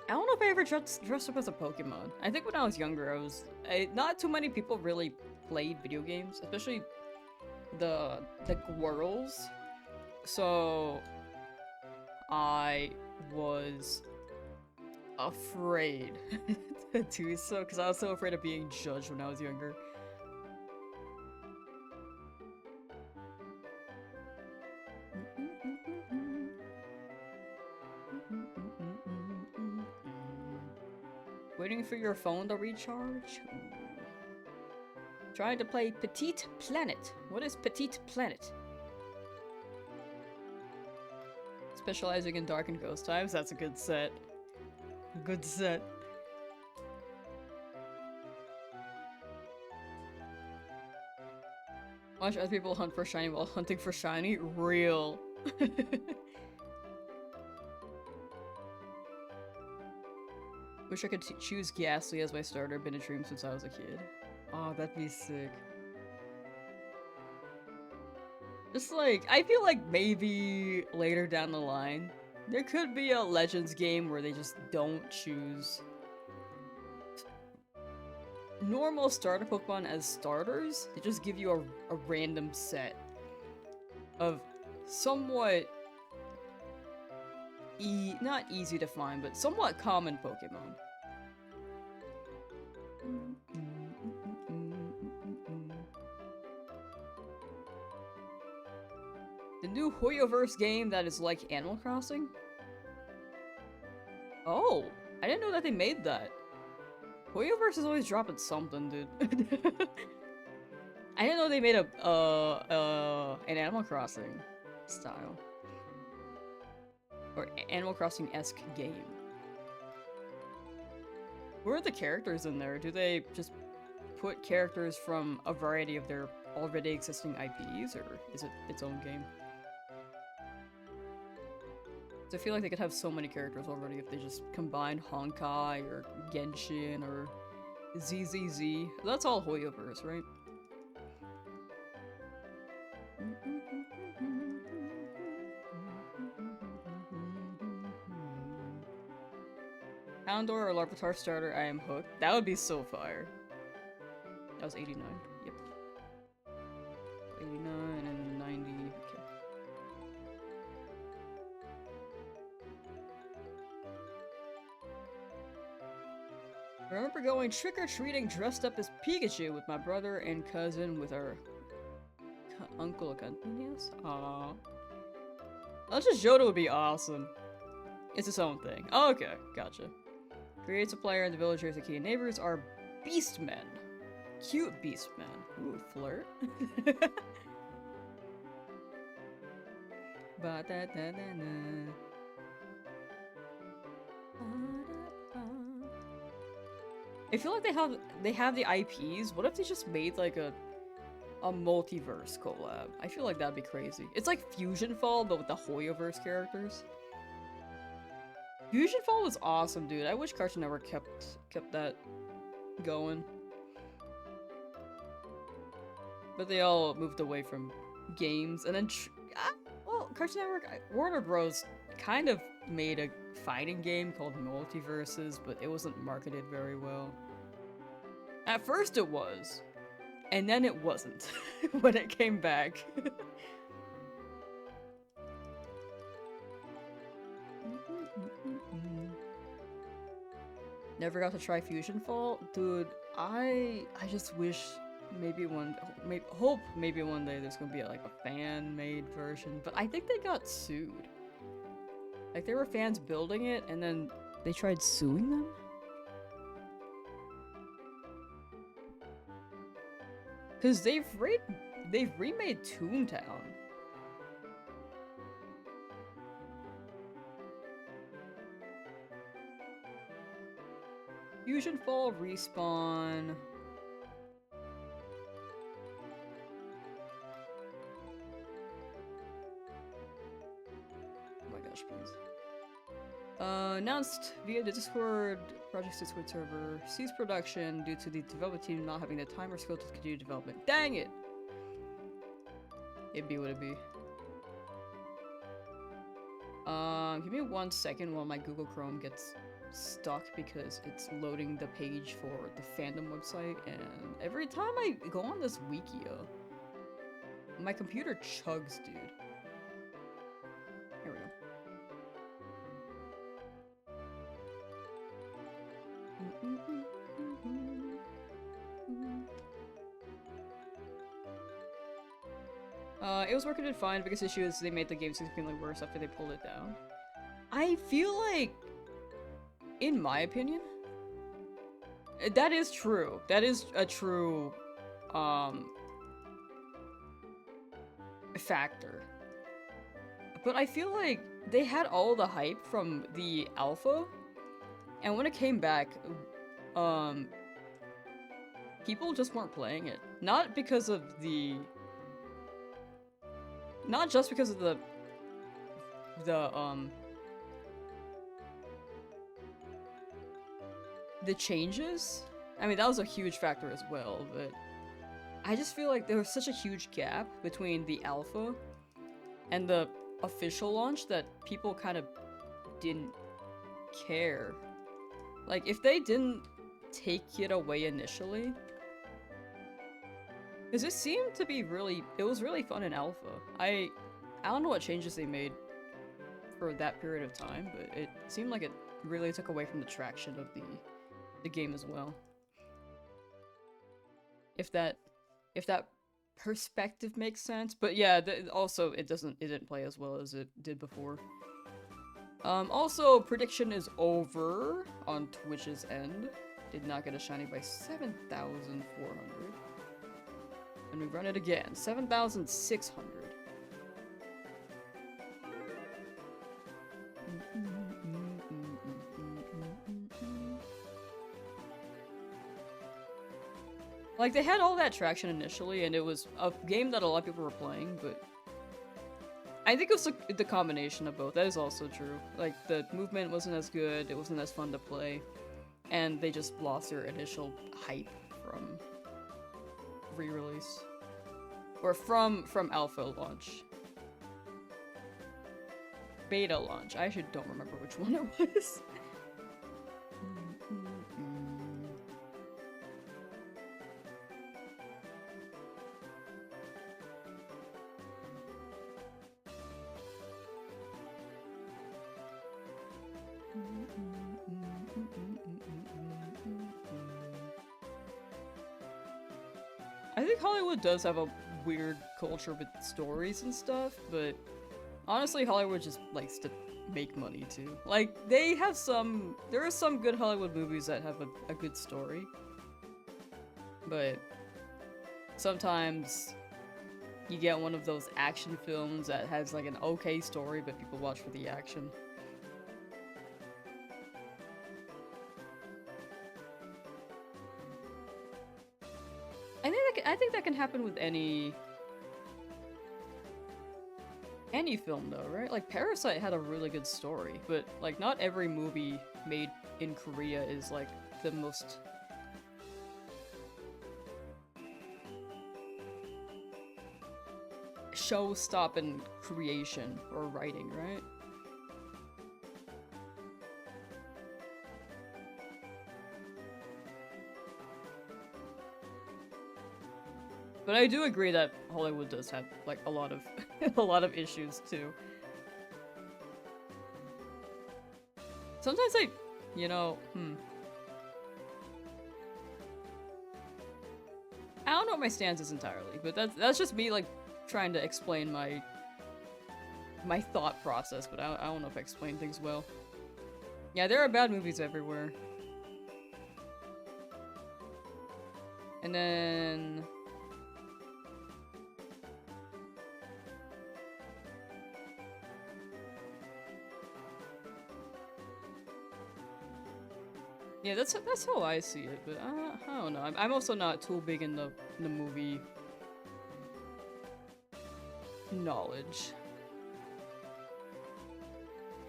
I don't know if I ever dressed up as a Pokemon. I think when I was younger, not too many people really played video games, especially the girls. So I was afraid to do so because I was so afraid of being judged when I was younger. Waiting for your phone to recharge? Ooh. Trying to play Petite Planet. What is Petite Planet? Specializing in Dark and Ghost types? That's a good set. A good set. Watch other people hunt for shiny while hunting for shiny? Real. Wish I could choose Ghastly as my starter. Been a dream since I was a kid. Oh, that'd be sick. Just like, I feel like maybe later down the line, there could be a Legends game where they just don't choose normal starter Pokemon as starters. They just give you a random set of somewhat not easy to find, but somewhat common Pokemon. The new Hoyoverse game that is like Animal Crossing? Oh, I didn't know that they made that. Hoyoverse is always dropping something, dude. I didn't know they made an Animal Crossing style. Or Animal Crossing-esque game. Where are the characters in there? Do they just put characters from a variety of their already existing IPs, or is it its own game? I feel like they could have so many characters already if they just combined Honkai or Genshin or ZZZ. That's all Hoyoverse, right? Houndour or Larvitar starter, I am hooked. That would be so fire. That was 89. Yep. 89 and 90. Okay. I remember going trick-or-treating dressed up as Pikachu with my brother and cousin with our uncle accompanying us. Aww. Legend Johto would be awesome. It's its own thing. Oh, okay, gotcha. Creates a player and the villagers and key neighbors are beastmen. Cute beastmen. Ooh, flirt. Ba-da-da-da-da. I feel like they have the IPs. What if they just made like a multiverse collab? I feel like that'd be crazy. It's like Fusion Fall, but with the Hoyoverse characters. Fusion Fall was awesome, dude. I wish Cartoon Network kept that going. But they all moved away from games, and then well, Cartoon Network, Warner Bros. Kind of made a fighting game called Multiverses, but it wasn't marketed very well. At first it was, and then it wasn't when it came back. Never got to try Fusion Fall? Dude, I just wish maybe hope maybe one day there's gonna be like a fan-made version, but I think they got sued. Like, there were fans building it, and then they tried suing them? Because they've remade Toontown. Fusion Fall, Respawn... Please. Announced via the Project's Discord server, ceased production due to the development team not having the time or skill to continue development. Dang it! It'd be what it be. Give me 1 second while my Google Chrome gets stuck because it's loading the page for the fandom website, and every time I go on this Wikia, my computer chugs, dude. Here we go. It was working fine. The biggest issue is they made the game significantly worse after they pulled it down. I feel like, in my opinion, that is true. That is a true, factor. But I feel like they had all the hype from the alpha, and when it came back, people just weren't playing it. Not because of the... Not just because of the changes. I mean, that was a huge factor as well, but I just feel like there was such a huge gap between the alpha and the official launch that people kind of didn't care. Like, if they didn't take it away initially... Because it seemed to be it was really fun in alpha. I don't know what changes they made for that period of time, but it seemed like it really took away from the traction of the game as well. If that perspective makes sense, but yeah, also it didn't play as well as it did before. Also, prediction is over on Twitch's end. Did not get a shiny by 7,400. And we run it again, 7,600. Like, they had all that traction initially, and it was a game that a lot of people were playing, but I think it was the combination of both. That is also true. Like, the movement wasn't as good, it wasn't as fun to play, and they just lost their initial hype from re-release. Or from alpha launch. Beta launch. I actually don't remember which one it was. I think Hollywood does have a weird culture with stories and stuff, but honestly, Hollywood just likes to make money too. Like, there are some good Hollywood movies that have a good story, but sometimes you get one of those action films that has like an okay story, but people watch for the action. I think that can happen with any film though, right? Like Parasite had a really good story, but like not every movie made in Korea is like the most show-stopping creation or writing, right? But I do agree that Hollywood does have like a lot of a lot of issues too. Sometimes I don't know what my stance is entirely, but that's just me like trying to explain my thought process, but I don't know if I explain things well. Yeah, there are bad movies everywhere. And then yeah, that's how I see it, but I don't know. I'm also not too big in the movie knowledge.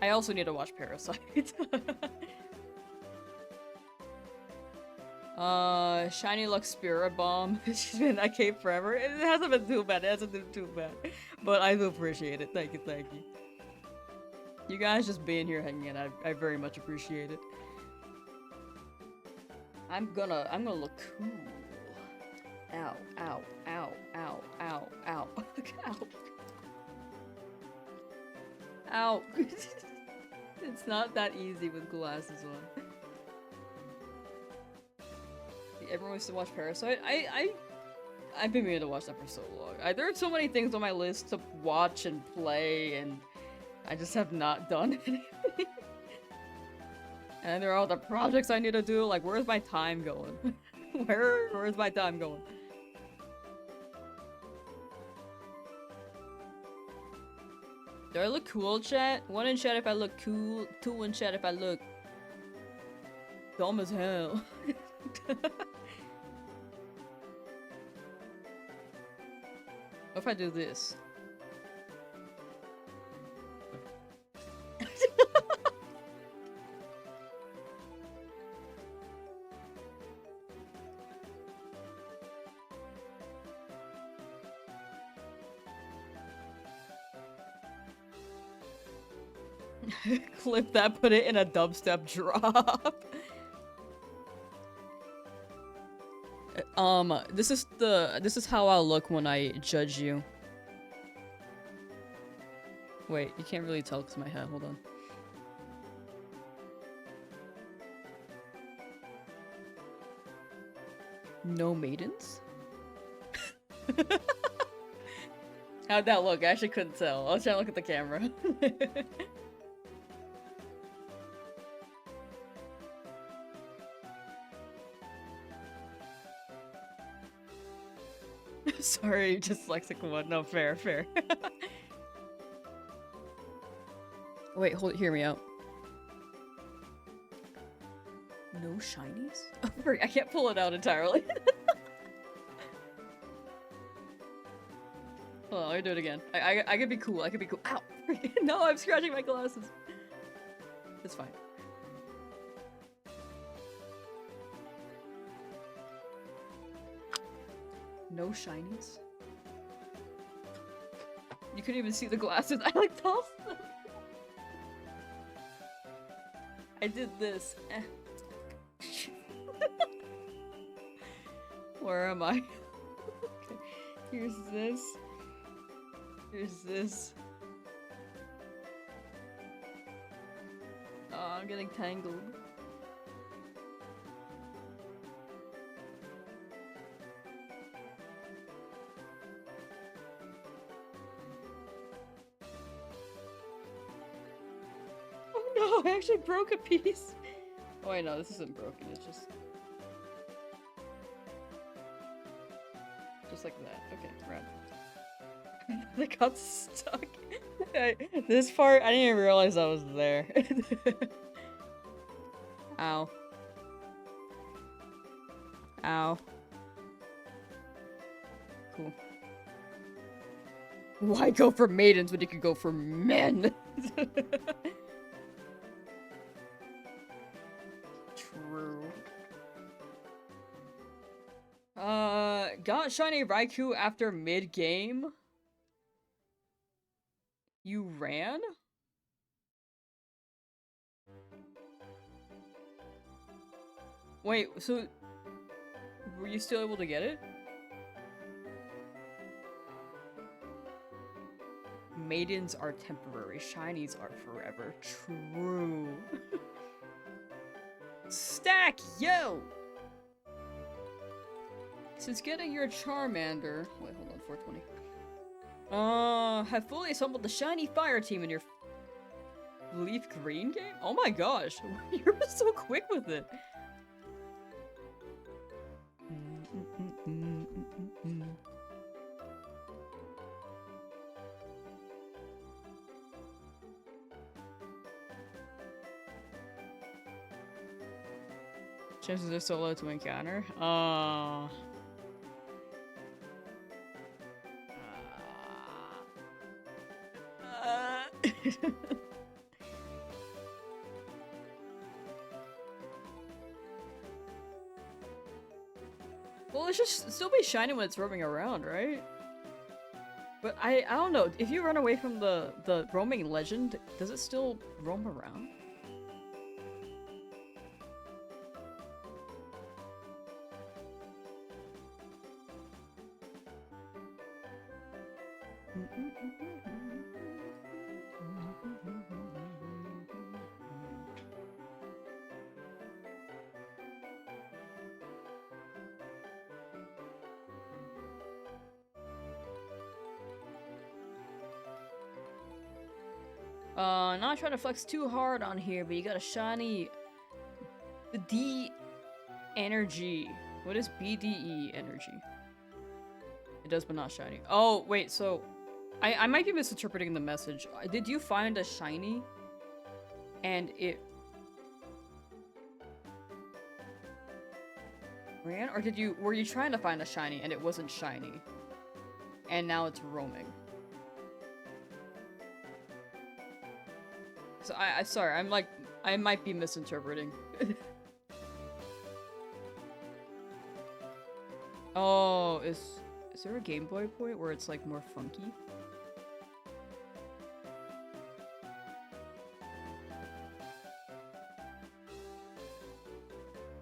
I also need to watch Parasite. Shiny Luxpira Bomb. She's been in that cave forever. It hasn't been too bad. It hasn't been too bad. But I do appreciate it. Thank you, thank you. You guys just being here hanging out, I very much appreciate it. I'm gonna look cool. Ow, ow, ow, ow, ow, ow, ow. Ow. It's not that easy with glasses on. Everyone wants to watch Parasite? I've been meaning to watch that for so long. There are so many things on my list to watch and play, and I just have not done anything. And there are all the projects I need to do. Like, where's my time going? Where's my time going? Do I look cool, chat? 1 in chat if I look cool, 2 in chat if I look dumb as hell. What if I do this? Clip that, put it in a dubstep drop. This is how I'll look when I judge you. Wait, you can't really tell because of my hat. Hold on. No maidens? How'd that look? I actually couldn't tell. I was trying to look at the camera. Sorry, dyslexic one. No, fair, fair. Wait, hear me out. No shinies? Oh, I can't pull it out entirely. Hold on, let me do it again. I could be cool. I could be cool. Ow! No, I'm scratching my glasses. It's fine. No shinies? You couldn't even see the glasses. I like tossed them. I did this. Where am I? Okay. Here's this. Here's this. Oh, I'm getting tangled. Oh no, I actually broke a piece. Oh wait, no, this isn't broken, it's just like that. Okay, right. They got stuck. This part, I didn't even realize I was there. Ow. Ow. Cool. Why go for maidens when you could go for men? True. Got shiny Raikou after mid-game? You ran? Wait, so were you still able to get it? Maidens are temporary, shinies are forever. True. Stack, yo! Since getting your Charmander... Wait, hold on, 420. Have fully assembled the shiny fire team in your Leaf Green game? Oh my gosh, you're so quick with it. Chances are so low to encounter. Well, it's just still be shiny when it's roaming around, right? But I don't know. If you run away from the roaming legend, does it still roam around? Not trying to flex too hard on here, but you got a shiny D energy. What is BDE energy? It does, but not shiny. Oh, wait, so I might be misinterpreting the message. Did you find a shiny and it ran? Or were you trying to find a shiny and it wasn't shiny? And now it's roaming. So sorry, I might be misinterpreting. Oh, is there a Game Boy point where it's like more funky?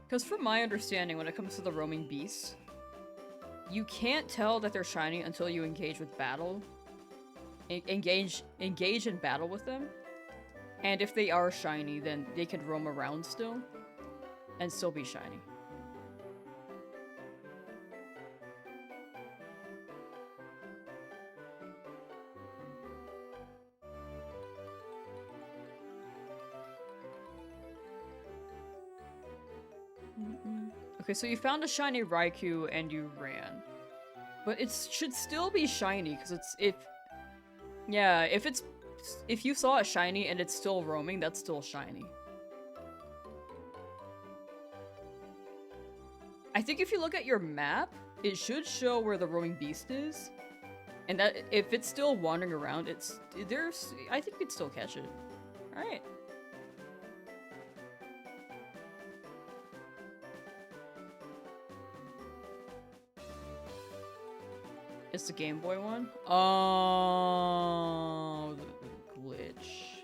Because from my understanding, when it comes to the roaming beasts, you can't tell that they're shiny until you engage with battle. engage in battle with them. And if they are shiny, then they can roam around still and still be shiny. Okay, so you found a shiny Raikou and you ran. But it should still be shiny, because if you saw it shiny and it's still roaming, that's still shiny. I think if you look at your map, it should show where the roaming beast is. And that if it's still wandering around, I think you could still catch it. Alright. It's the Game Boy one? Oh, the glitch.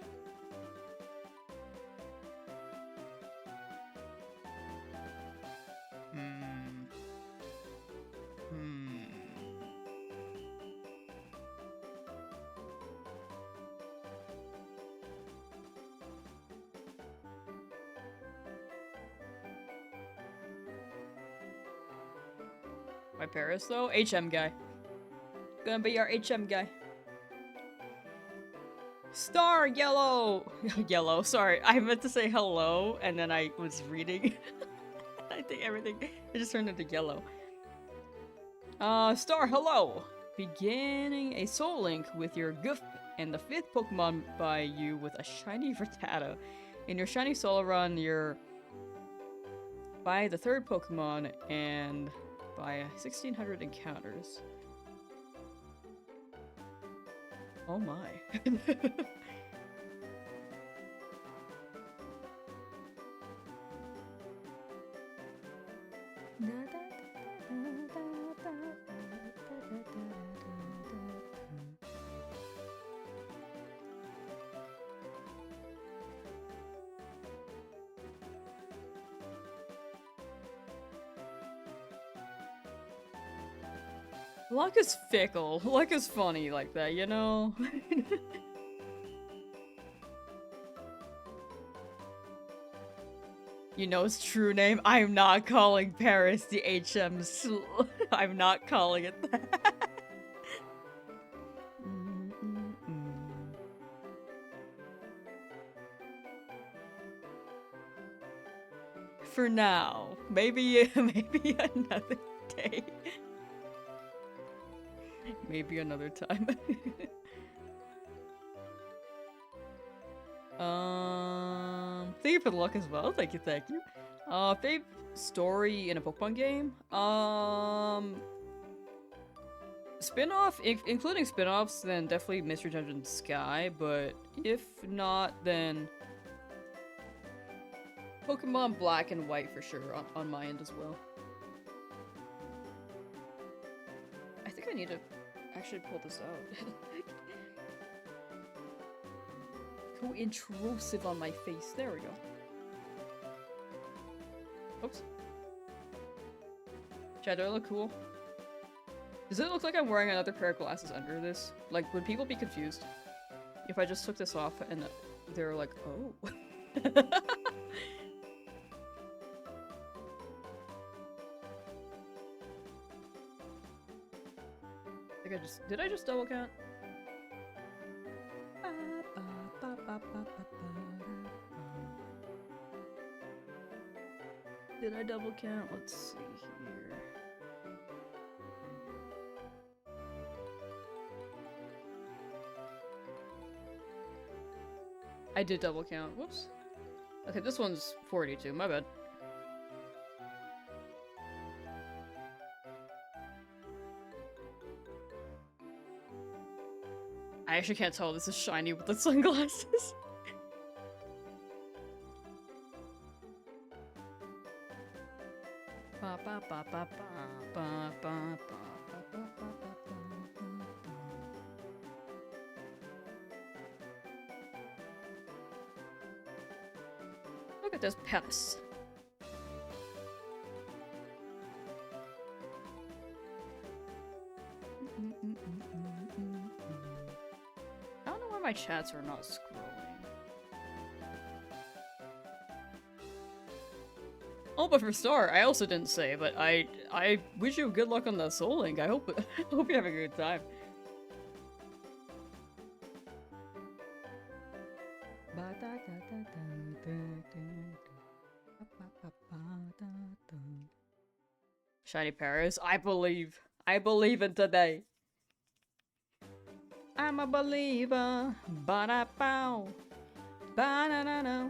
My Paris though? HM guy. Gonna be our HM guy. Star yellow! Yellow, sorry. I meant to say hello, and then I was reading. I think everything, it just turned into yellow. Star hello! Beginning a soul link with your Goof, and the 5th Pokemon by you with a shiny Rattata. In your shiny solo run, you're by the 3rd Pokemon, and by 1600 encounters. Oh my. Luck is fickle. Luck is funny like that, you know? You know his true name? I'm not calling Paris the HM I'm not calling it that. For now. Maybe another day. Maybe another time. Thank you for the luck as well. Thank you, thank you. Fave story in a Pokemon game? Spin-off, including spin-offs, then definitely Mystery Dungeon Sky, but if not, then Pokemon Black and White for sure on my end as well. I think I need to actually pull this out. Too intrusive on my face. There we go. Oops. Chad, do I look cool? Does it look like I'm wearing another pair of glasses under this? Like, would people be confused if I just took this off and they're like, oh. Did I just double count? Did I double count? Let's see here. I did double count. Whoops. Okay, this one's 42. My bad. I actually can't tell this is shiny with the sunglasses. Look at this Paris. my chats are not scrolling? Oh, but for Star, I also didn't say, but I wish you good luck on the Soul Link. I hope I hope you have a good time. Shiny Paris, I believe. I believe in today. I'm a believer. Ba-da-bow. Ba-da-da-da.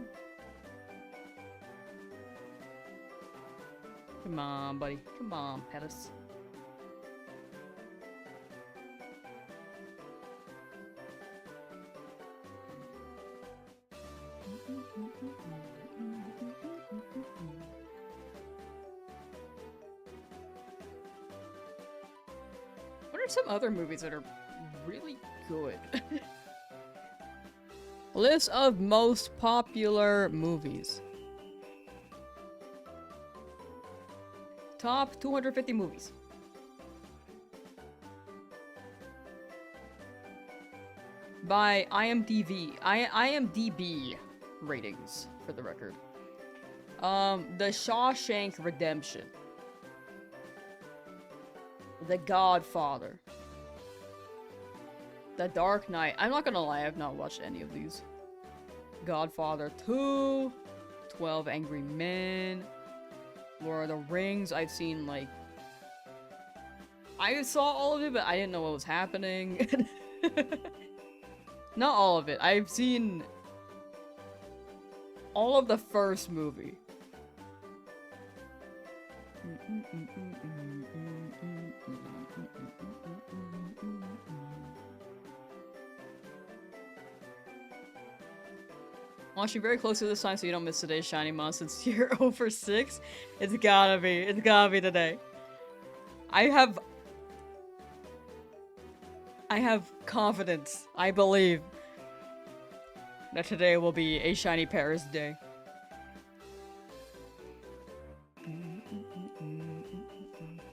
Come on, buddy. Come on, Paris. What are some other movies that are really good? List of most popular movies. Top 250 movies. By IMDb ratings, for the record. The Shawshank Redemption. The Godfather. The Dark Knight. I'm not gonna lie, I've not watched any of these. Godfather 2. 12 Angry Men. Lord of the Rings. I've seen, like... I saw all of it, but I didn't know what was happening. Not all of it. I've seen... all of the first movie. Watching very closely this time so you don't miss today's Shiny Mon since you're over 6. It's gotta be today. I have confidence. I believe that today will be a Shiny Paris day.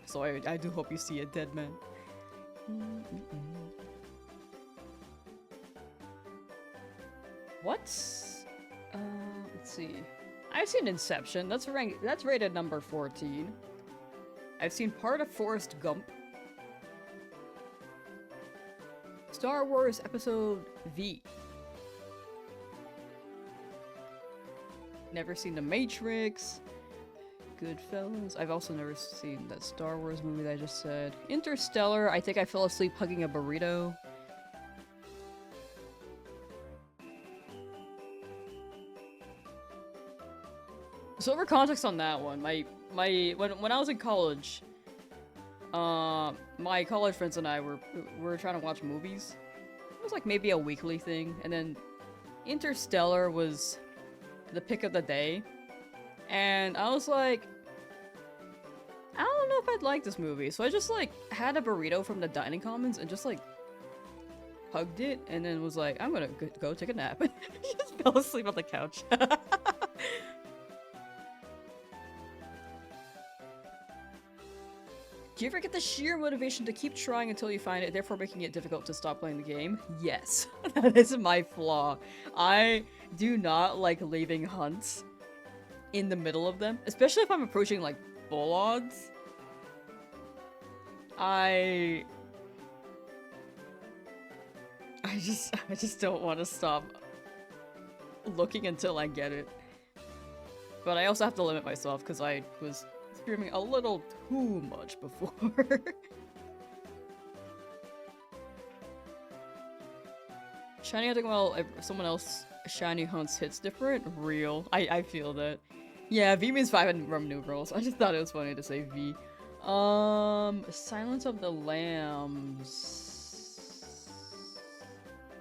So I do hope you see a dead man. What? Let's see. I've seen Inception. That's rated number 14. I've seen part of Forrest Gump. Star Wars Episode V. Never seen The Matrix. Goodfellas. I've also never seen that Star Wars movie that I just said. Interstellar. I think I fell asleep hugging a burrito. So for context on that one, when I was in college, my college friends and I were trying to watch movies. It was like maybe a weekly thing, and then Interstellar was the pick of the day. And I was like, I don't know if I'd like this movie. So I just like had a burrito from the dining commons and just like hugged it, and then was like, I'm gonna go take a nap. Just fell asleep on the couch. Do you ever get the sheer motivation to keep trying until you find it, therefore making it difficult to stop playing the game? Yes. That is my flaw. I do not like leaving hunts in the middle of them, especially if I'm approaching like full odds. I just don't want to stop looking until I get it. But I also have to limit myself because I was screaming a little too much before. Shiny hunting while someone else shiny hunts hits different? Real. I feel that. Yeah, V means 5 in Roman numerals. I just thought it was funny to say V. Silence of the Lambs.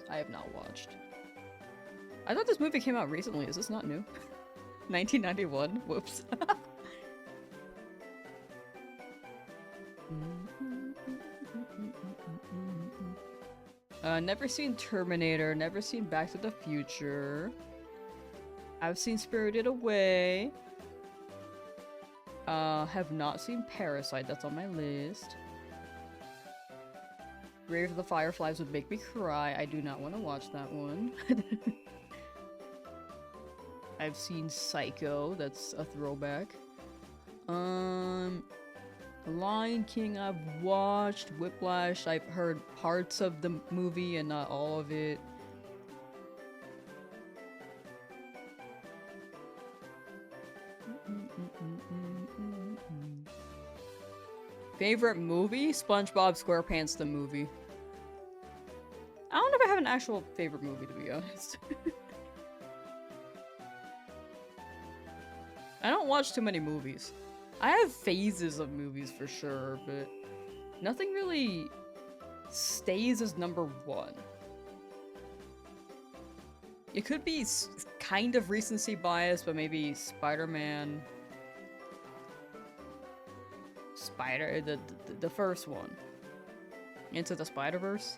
I have not watched. I thought this movie came out recently. Is this not new? 1991? Whoops. Never seen Terminator, never seen Back to the Future. I've seen Spirited Away. Have not seen Parasite, that's on my list. Grave of the Fireflies would make me cry. I do not want to watch that one. I've seen Psycho. That's a throwback. Lion King I've watched. Whiplash, I've heard parts of the movie and not all of it. Favorite movie? SpongeBob SquarePants the movie. I don't know if I have an actual favorite movie, to be honest. I don't watch too many movies. I have phases of movies for sure, but nothing really stays as number one. It could be kind of recency bias, but maybe Spider-Man... the first one. Into the Spider-Verse.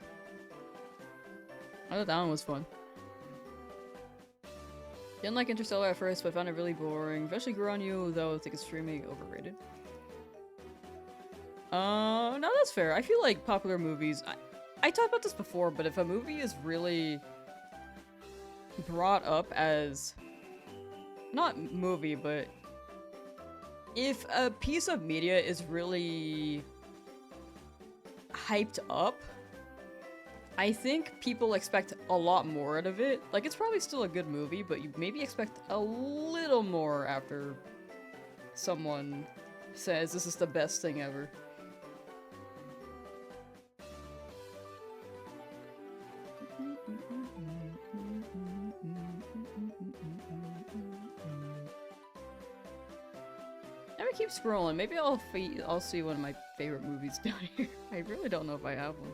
I thought that one was fun. Didn't like Interstellar at first, but found it really boring. Eventually grew on you, though I think it's extremely overrated. No, that's fair. I feel like popular movies... I talked about this before, but if a movie is really brought up as... not movie, but... if a piece of media is really hyped up, I think people expect a lot more out of it. Like, it's probably still a good movie, but you maybe expect a little more after someone says this is the best thing ever. Let me keep scrolling. Maybe I'll see one of my favorite movies down here. I really don't know if I have one.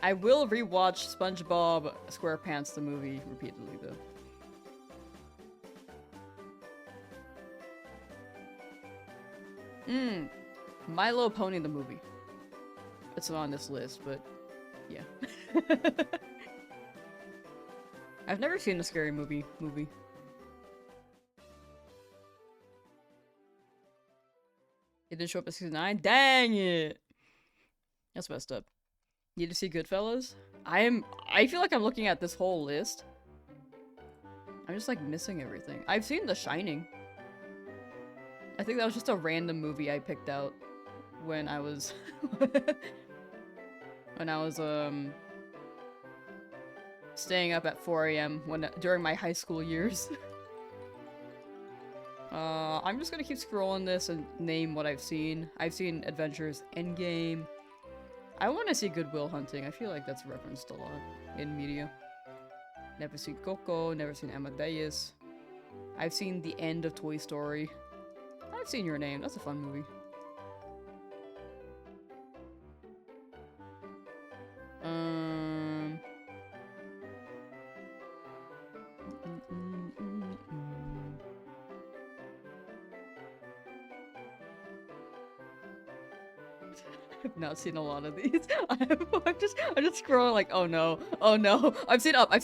I will rewatch SpongeBob SquarePants the movie repeatedly, though. Milo Pony the movie. It's not on this list, but yeah. I've never seen a scary movie. It didn't show up at season 9? Dang it! That's messed up. Need to see Goodfellas? I feel like I'm looking at this whole list. I'm just like missing everything. I've seen The Shining. I think that was just a random movie I picked out when I was staying up at 4 AM during my high school years. I'm just gonna keep scrolling this and name what I've seen. I've seen Adventures Endgame. I want to see Good Will Hunting. I feel like that's referenced a lot in media. Never seen Coco, never seen Amadeus. I've seen the end of Toy Story. I've seen Your Name. That's a fun movie. I've not seen a lot of these. I'm just scrolling like, oh no, I've seen Up. I have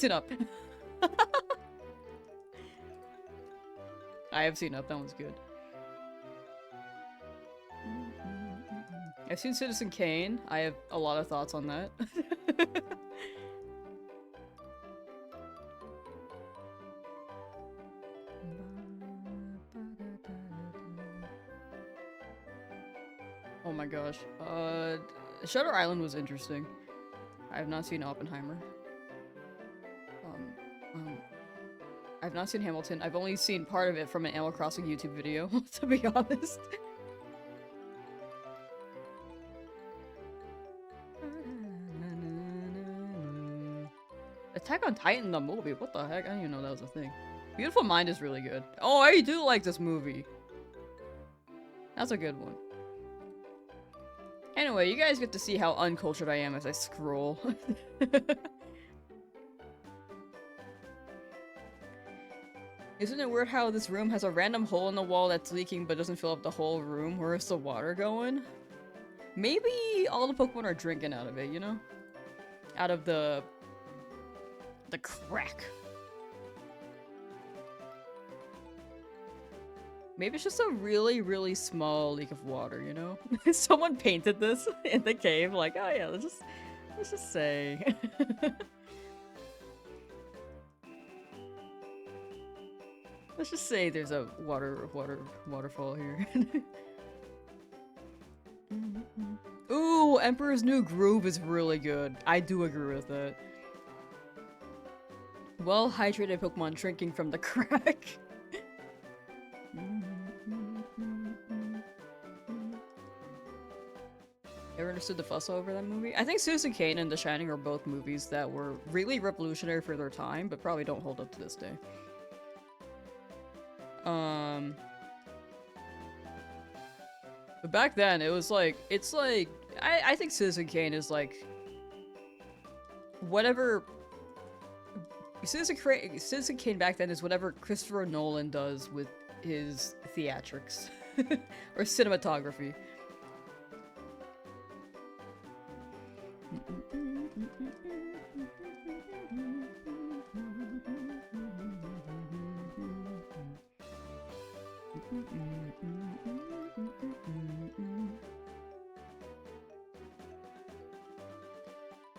seen Up. That one's good. I've seen Citizen Kane. I have a lot of thoughts on that. Oh my gosh. Shutter Island was interesting. I have not seen Oppenheimer. I've not seen Hamilton. I've only seen part of it from an Animal Crossing YouTube video, to be honest. Attack on Titan, the movie. What the heck? I didn't even know that was a thing. Beautiful Mind is really good. Oh, I do like this movie. That's a good one. Anyway, you guys get to see how uncultured I am as I scroll. Isn't it weird how this room has a random hole in the wall that's leaking but doesn't fill up the whole room? Where's the water going? Maybe all the Pokemon are drinking out of it, you know? Out of the crack. Maybe it's just a really, really small leak of water, you know? Someone painted this in the cave, like, oh yeah, let's just say. Let's just say there's a waterfall here. Ooh, Emperor's New Groove is really good. I do agree with it. Well-hydrated Pokemon drinking from the crack. Ever understood the fuss over that movie? I think Citizen Kane and The Shining are both movies that were really revolutionary for their time, but probably don't hold up to this day. But back then, it was like, it's like, I think Citizen Kane is like, whatever, Citizen Kane back then is whatever Christopher Nolan does with his theatrics, or cinematography.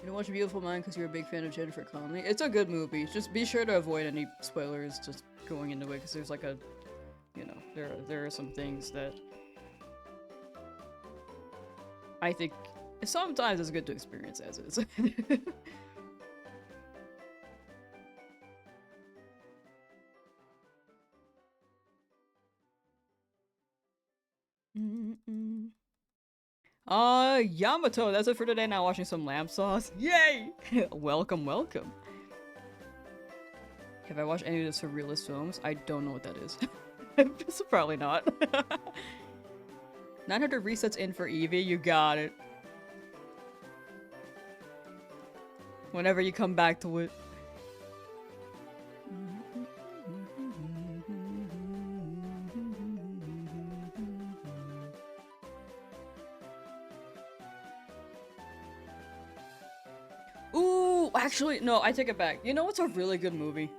You know, watch A Beautiful Mind because you're a big fan of Jennifer Connelly. It's a good movie. Just be sure to avoid any spoilers just going into it because there's like a, you know, there are some things that I think sometimes it's good to experience as is. Yamato, that's it for today. Now watching some Lamsauce. Yay! Welcome, welcome. Have I watched any of the surrealist films? I don't know what that is. So probably not. 900 resets in for Eevee, you got it. Whenever you come back to it. Ooh, actually, no, I take it back. You know what's a really good movie?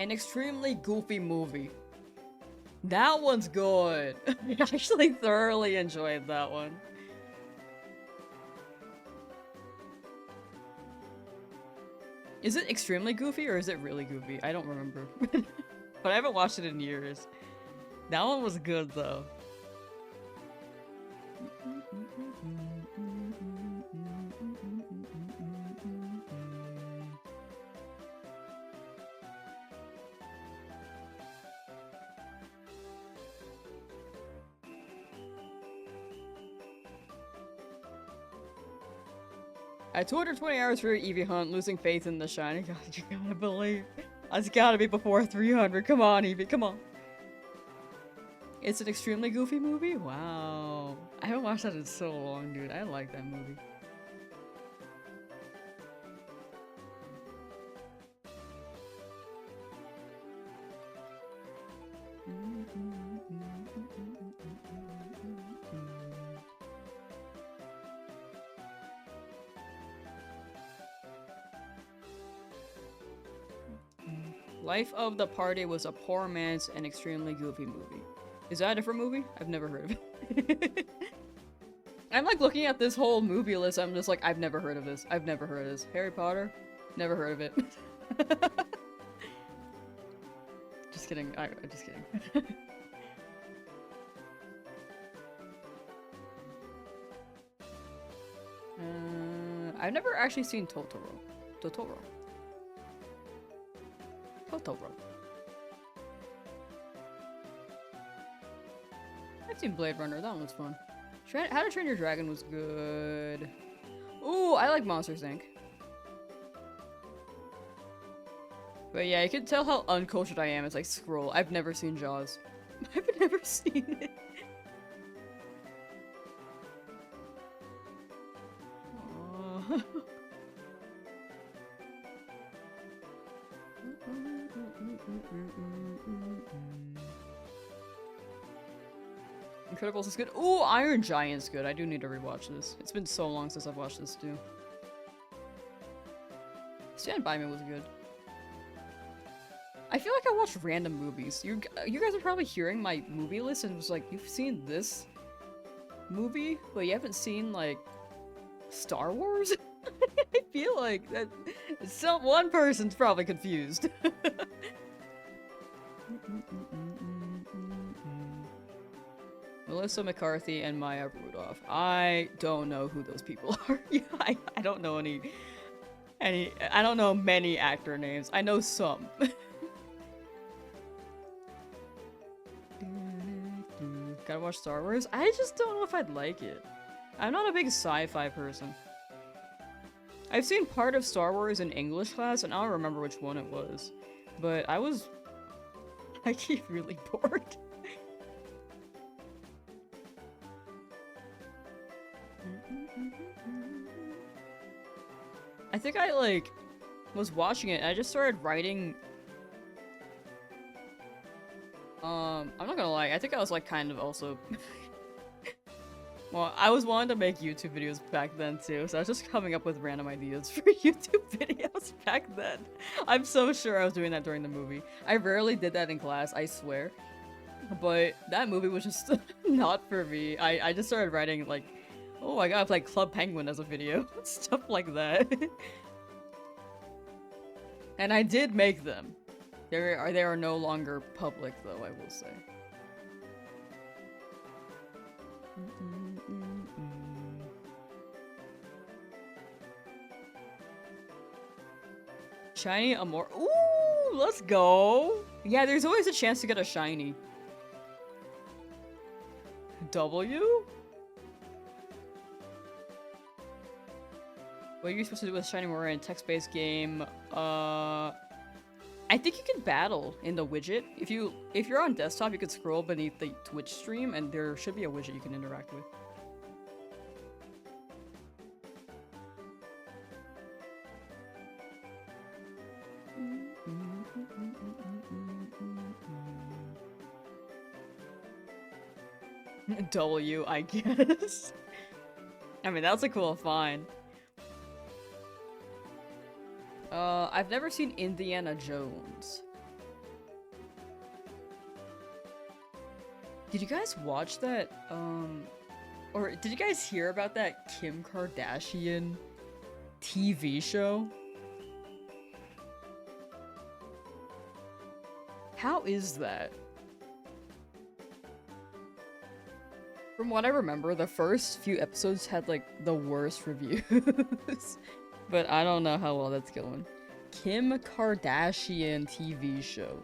An extremely goofy movie. That one's good. I actually thoroughly enjoyed that one. Is it extremely goofy or is it really goofy? I don't remember. But I haven't watched it in years. That one was good though. At 220 hours for your Eevee hunt, losing faith in the shiny. God, you gotta believe. It's gotta be before 300. Come on, Eevee, come on. It's an extremely goofy movie? Wow. I haven't watched that in so long, dude. I like that movie. Life of the Party was a poor man's and extremely goofy movie. Is that a different movie? I've never heard of it. I'm like looking at this whole movie list, I'm just like, I've never heard of this. I've never heard of this. Harry Potter? Never heard of it. Just kidding. I'm just kidding. I've never actually seen Totoro. Totoro. I've seen Blade Runner, that one was fun. How to Train Your Dragon was good. Ooh, I like Monsters, Inc. But yeah, you can tell how uncultured I am as I scroll. I've never seen Jaws. I've never seen it. Aww. Incredibles is good. Ooh, Iron Giant's good. I do need to rewatch this. It's been so long since I've watched this too. Stand By Me was good. I feel like I watch random movies. You guys are probably hearing my movie list and was like, you've seen this movie, but you haven't seen like Star Wars? I feel like that one person's probably confused. Melissa McCarthy and Maya Rudolph. I don't know who those people are. Yeah, I don't know any I don't know many actor names. I know some. Gotta watch Star Wars? I just don't know if I'd like it. I'm not a big sci-fi person. I've seen part of Star Wars in English class, and I don't remember which one it was. But I get really bored. I think I, like, was watching it, and I just started writing... I'm not gonna lie, I think I was, like, kind of also... Well, I was wanting to make YouTube videos back then, too, so I was just coming up with random ideas for YouTube videos back then. I'm so sure I was doing that during the movie. I rarely did that in class, I swear. But that movie was just not for me. I just started writing, like, oh, I gotta play Club Penguin as a video. Stuff like that. And I did make them. They are no longer public, though, I will say. Shiny Amor. Ooh, let's go. Yeah, there's always a chance to get a shiny. W? What are you supposed to do with Shiny Amor in a text-based game? I think you can battle in the widget. If you're on desktop, you could scroll beneath the Twitch stream, and there should be a widget you can interact with. W, I guess. I mean, that's a cool find. I've never seen Indiana Jones. Did you guys watch that, or did you guys hear about that Kim Kardashian TV show? How is that? From what I remember, the first few episodes had, like, the worst reviews. But I don't know how well that's going. Kim Kardashian TV show.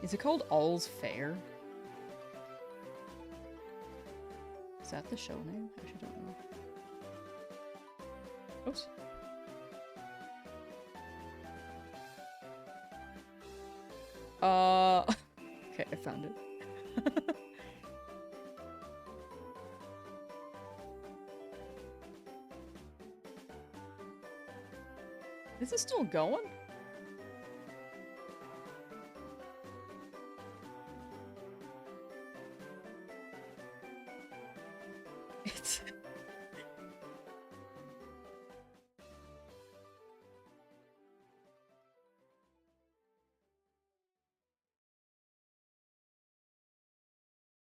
Is it called All's Fair? Is that the show name? I actually don't know. Oops. Okay, I found it. Is it still going? It's...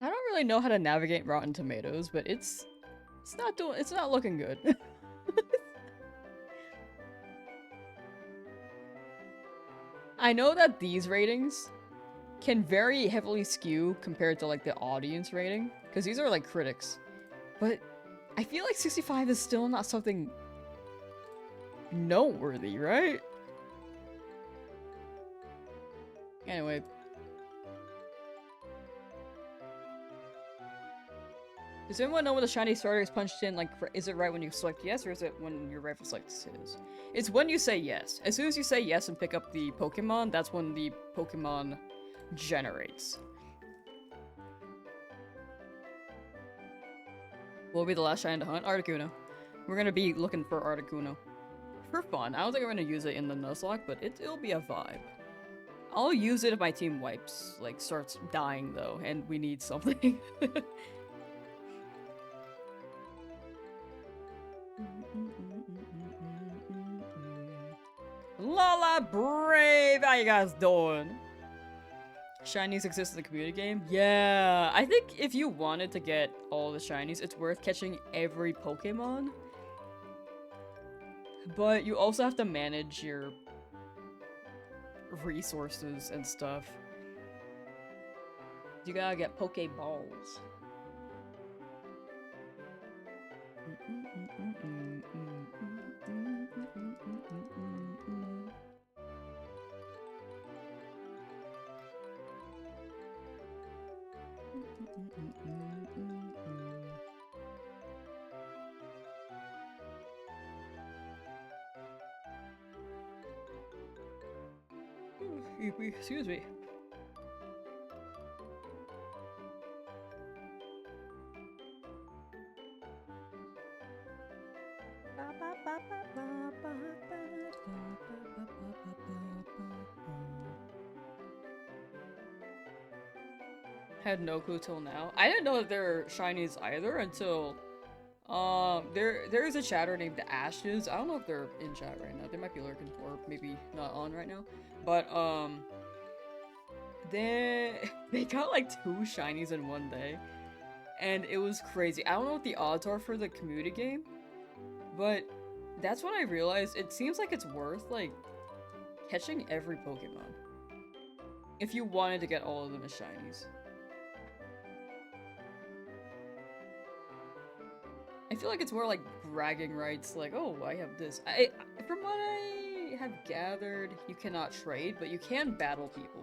I don't really know how to navigate Rotten Tomatoes, but it's not looking good. I know that these ratings can very heavily skew compared to, like, the audience rating, because these are, like, critics. But I feel like 65 is still not something noteworthy, right? Anyway. Does anyone know when the shiny starter is punched in? Like, is it right when you select yes, or is it when your rifle selects his? It's when you say yes. As soon as you say yes and pick up the Pokemon, that's when the Pokemon generates. What will be the last shiny to hunt? Articuno. We're gonna be looking for Articuno. For fun. I don't think we're gonna use it in the Nuzlocke, but it'll be a vibe. I'll use it if my team wipes, like, starts dying, though, and we need something. Brave! How you guys doing? Shinies exist in the community game? Yeah, I think if you wanted to get all the shinies, it's worth catching every Pokemon. But you also have to manage your resources and stuff. You gotta get Pokeballs. Excuse me. Had no clue till now. I didn't know that there were shinies either until there is a chatter named Ashes. I don't know if they're in chat right now. They might be lurking or maybe not on right now. But they got like 2 shinies in one day. And it was crazy. I don't know what the odds are for the community game, but that's when I realized it seems like it's worth like catching every Pokemon if you wanted to get all of them as shinies. I feel like it's more like bragging rights, like, oh, I have this. From what I have gathered, you cannot trade, but you can battle people.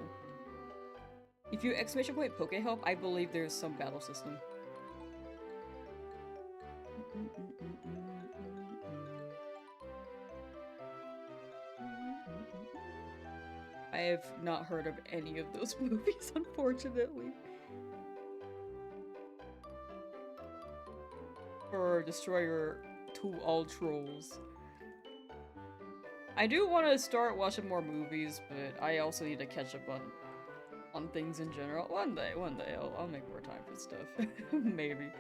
If you exclamation point Poke Help, I believe there's some battle system. I have not heard of any of those movies, unfortunately. Or Destroyer to all trolls. I do want to start watching more movies, but I also need to catch up on things in general. One day, I'll make more time for stuff. Maybe.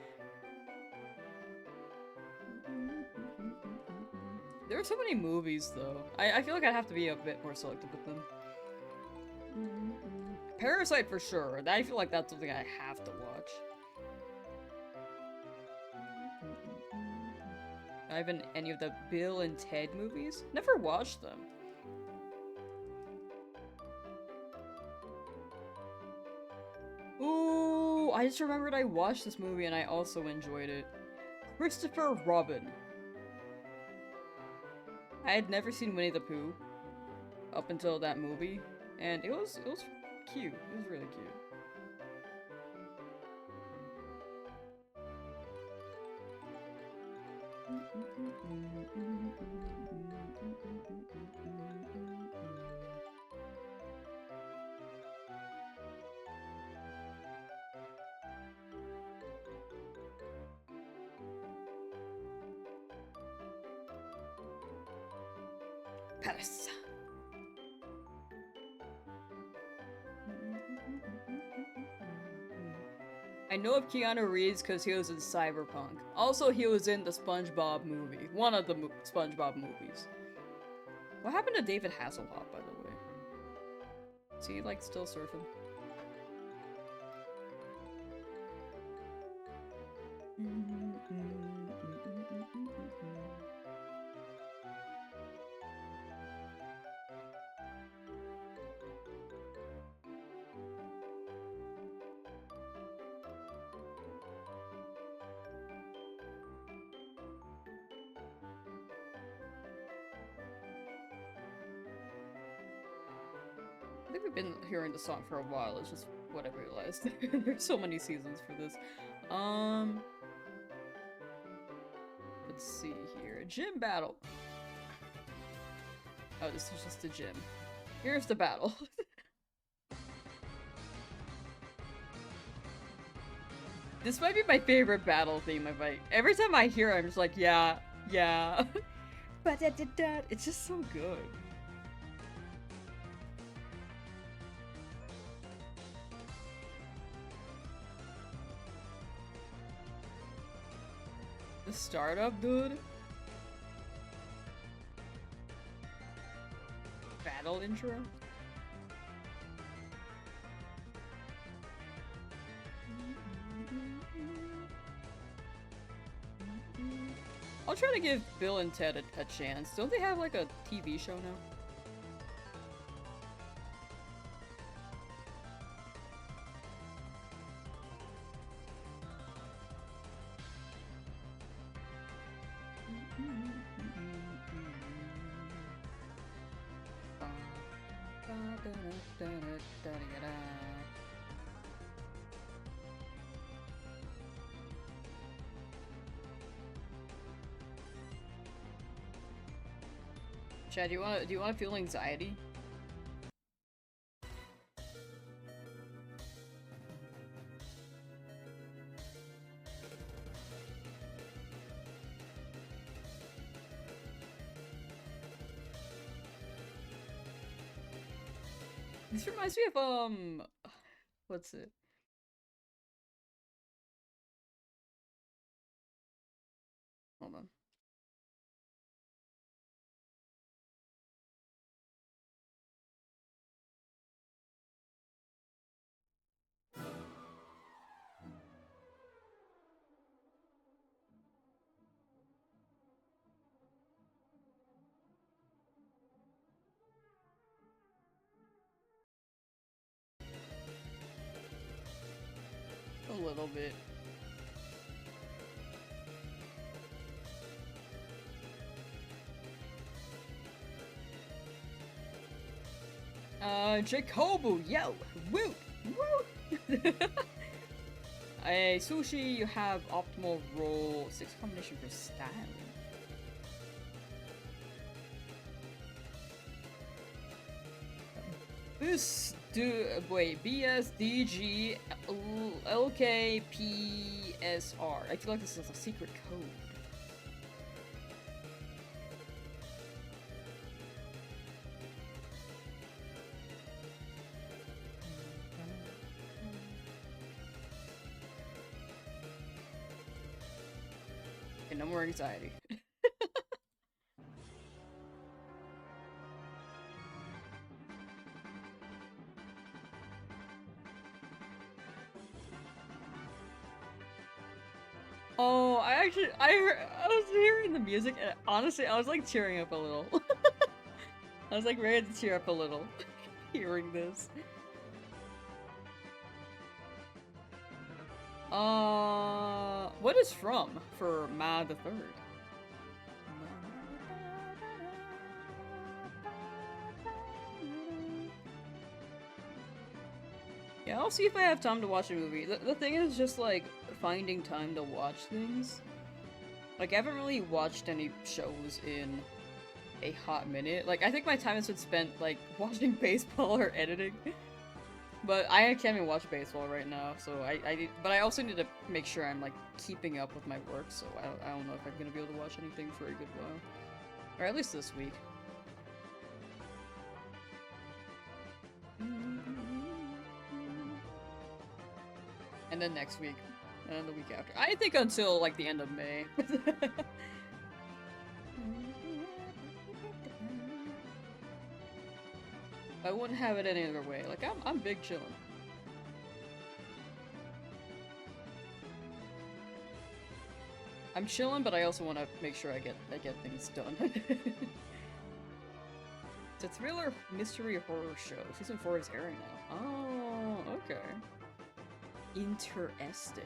There are so many movies, though. I feel like I'd have to be a bit more selective with them. Parasite for sure. I feel like that's something I have to watch. I haven't any of the Bill and Ted movies. Never watched them. Ooh, I just remembered I watched this movie and I also enjoyed it. Christopher Robin. I had never seen Winnie the Pooh up until that movie, and it was cute. It was really cute. Paris. I know of Keanu Reeves because he was in Cyberpunk. Also, he was in the SpongeBob movie. One of the SpongeBob movies. What happened to David Hasselhoff, by the way? Is he, like, still surfing? I think we've been hearing the song for a while, it's just what I realized. There's so many seasons for this. Let's see here. Gym battle. Oh, this is just a gym. Here's the battle. This might be my favorite battle theme. Every time I hear it, I'm just like, yeah. It's just so good. The startup, dude. battle intro. I'll try to give Bill and Ted a chance. Don't they have like a TV show now? Chad, do you wanna feel anxiety? This reminds me of what's it? Hold on. A little bit. Jacobu, yo! Woo! Woo! Sushi, you have optimal roll, 6 combination for styling. BSDG LKPSR. I feel like this is a secret code. Okay, no more anxiety. Oh, I was hearing the music and honestly, I was like tearing up a little. I was like ready to tear up a little hearing this. What is from for Ma the Third? Yeah, I'll see if I have time to watch a movie. The thing is just like finding time to watch things. Like, I haven't really watched any shows in a hot minute. Like, I think my time has been spent, like, watching baseball or editing. But I can't even watch baseball right now, so but I also need to make sure I'm, like, keeping up with my work, so I don't know if I'm gonna be able to watch anything for a good while. Or at least this week. And then next week. And then the week after. I think until, like, the end of May. I wouldn't have it any other way. Like, I'm big chillin'. I'm chillin', but I also want to make sure I get things done. It's a thriller, mystery, horror show. Season 4 is airing now. Oh, okay. Interesting.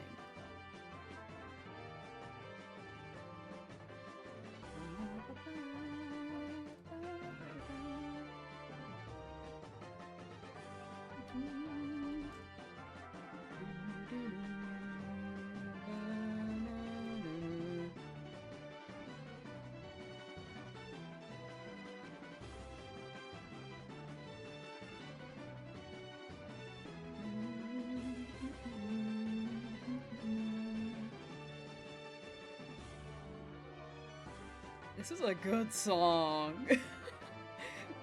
This is a good song.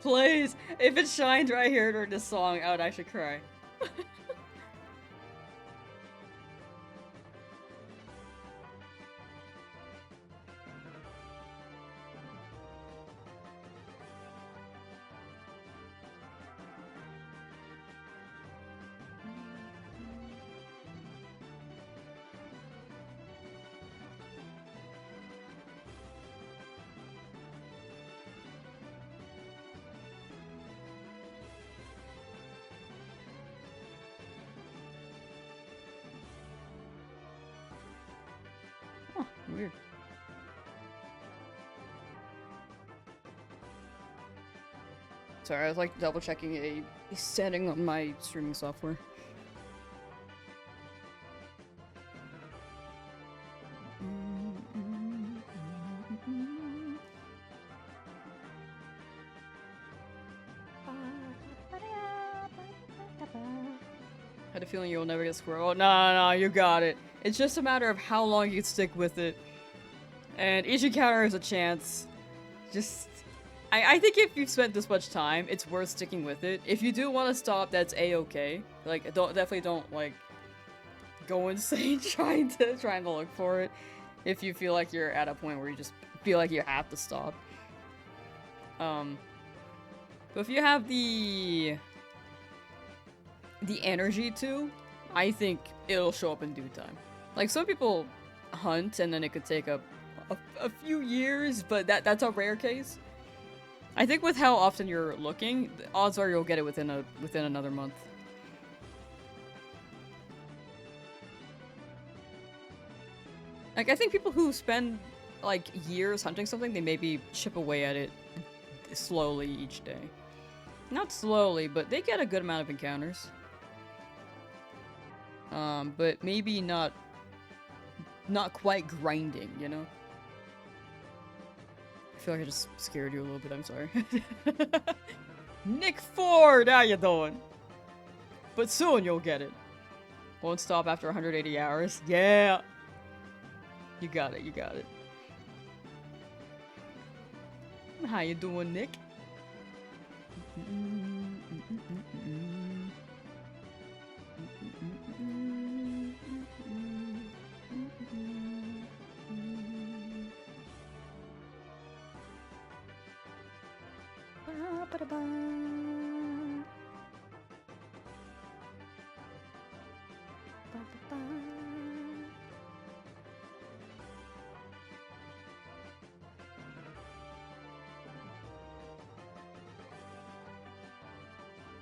Please, if it shined right here during this song, I would actually cry. Weird. Sorry, I was like double checking a setting on my streaming software. Had a feeling you'll never get squirrel. Oh, no, you got it. It's just a matter of how long you can stick with it. And each encounter is a chance. Just... I think if you've spent this much time, it's worth sticking with it. If you do want to stop, that's a-okay. Like, definitely don't, like, go insane trying to look for it. If you feel like you're at a point where you just feel like you have to stop. But if you have the energy to, I think it'll show up in due time. Like, some people hunt and then it could take a few years, but that's a rare case. I think with how often you're looking, the odds are you'll get it within another month. Like, I think people who spend, like, years hunting something, they maybe chip away at it slowly each day. Not slowly, but they get a good amount of encounters. But maybe not quite grinding, you know? I feel like I just scared you a little bit, I'm sorry. Nick Ford, how you doing? But soon you'll get it. Won't stop after 180 hours. Yeah! You got it, you got it. How you doing, Nick?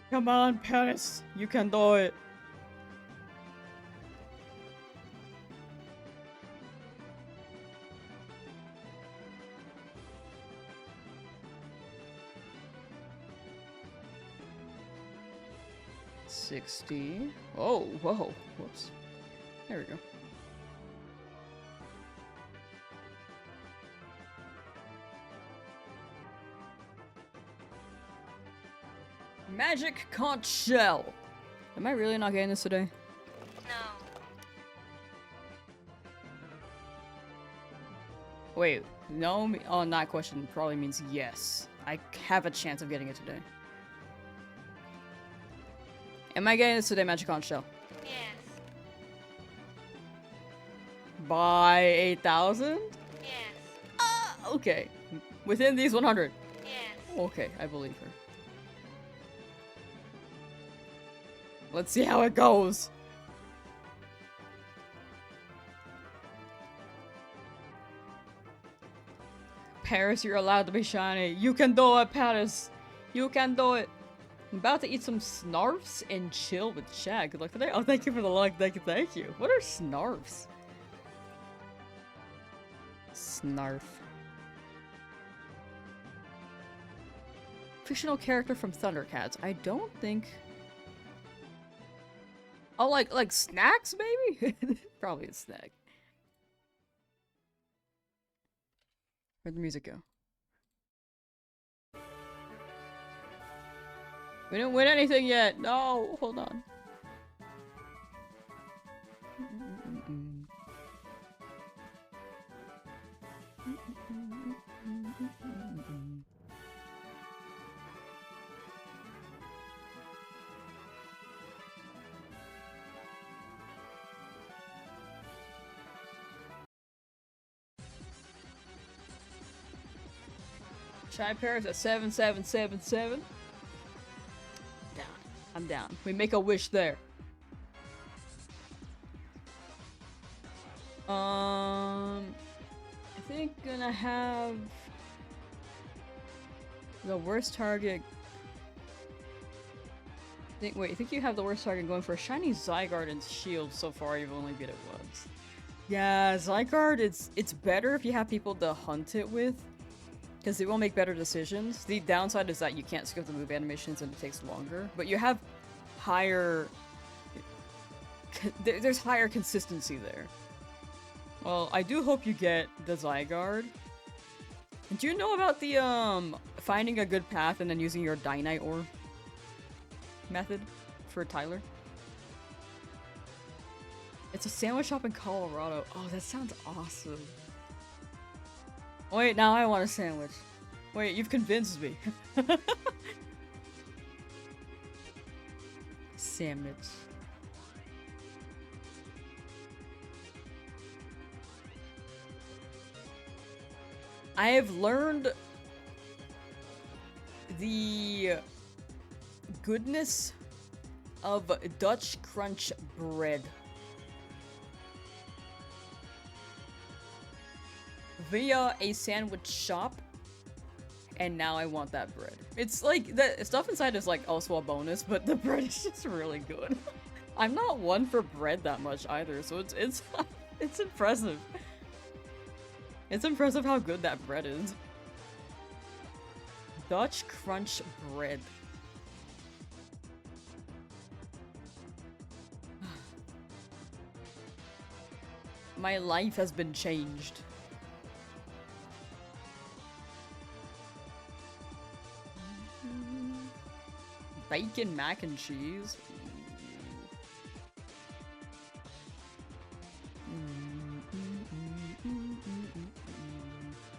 Come on, Paris, you can do it. $60. Oh, whoa. Whoops. There we go. Magic conch shell. Am I really not getting this today? No. Wait, no on that question probably means yes. I have a chance of getting it today. Am I getting this today, Magic conch shell? Yes. By 8,000? Yes. Okay. Within these 100? Yes. Okay, I believe her. Let's see how it goes. Paris, you're allowed to be shiny. You can do it, Paris. You can do it. I'm about to eat some snarfs and chill with Shag. Good luck today. Oh, thank you for the luck. Thank you. What are snarfs? Snarf. Fictional character from Thundercats. I don't think... Oh, like snacks, maybe? Probably a snack. Where'd the music go? We didn't win anything yet! No! Hold on. Shy Paris at 7777. Down. I'm down. We make a wish there. I think gonna have the worst target. Wait, I think you have the worst target going for a shiny Zygarde and shield so far. You've only beat it once. Yeah, Zygarde, it's better if you have people to hunt it with, because they will make better decisions. The downside is that you can't skip the move animations and it takes longer, but you have higher... There's higher consistency there. Well, I do hope you get the Zygarde. Do you know about the, finding a good path and then using your Dynite Ore method for Tyler? It's a sandwich shop in Colorado. Oh, that sounds awesome. Wait, now I want a sandwich. Wait, you've convinced me. Sandwich. I have learned the goodness of Dutch crunch bread via a sandwich shop, and now I want that bread. It's like, the stuff inside is like also a bonus, but the bread is just really good. I'm not one for bread that much either, so it's it's impressive. It's impressive how good that bread is. Dutch crunch bread. My life has been changed. Bacon mac and cheese?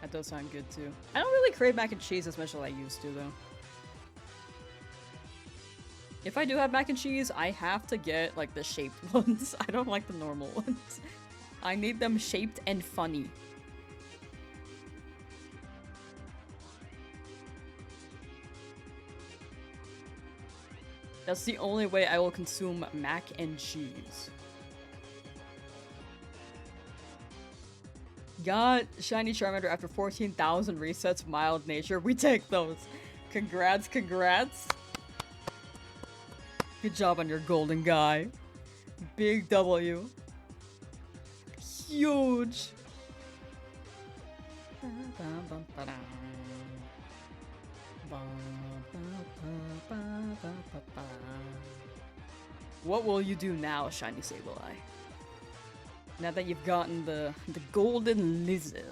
That does sound good too. I don't really crave mac and cheese as much as I used to though. If I do have mac and cheese, I have to get like the shaped ones. I don't like the normal ones. I need them shaped and funny. That's the only way I will consume mac and cheese. Got Shiny Charmander after 14,000 resets, mild nature. We take those. Congrats, congrats. Good job on your golden guy. Big W. Huge. What will you do now, Shiny Sableye? Now that you've gotten the golden lizard.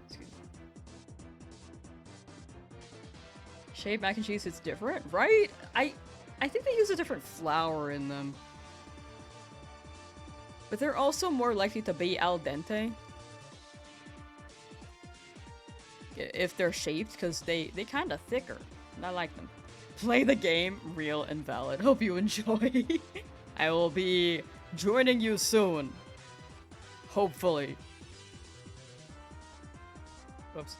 Excuse me. Shaved mac and cheese, it's different, right? I think they use a different flour in them. But they're also more likely to be al dente. If they're shaped, because they kind of thicker. And I like them. Play the game, real and valid. Hope you enjoy. I will be joining you soon. Hopefully. Whoops.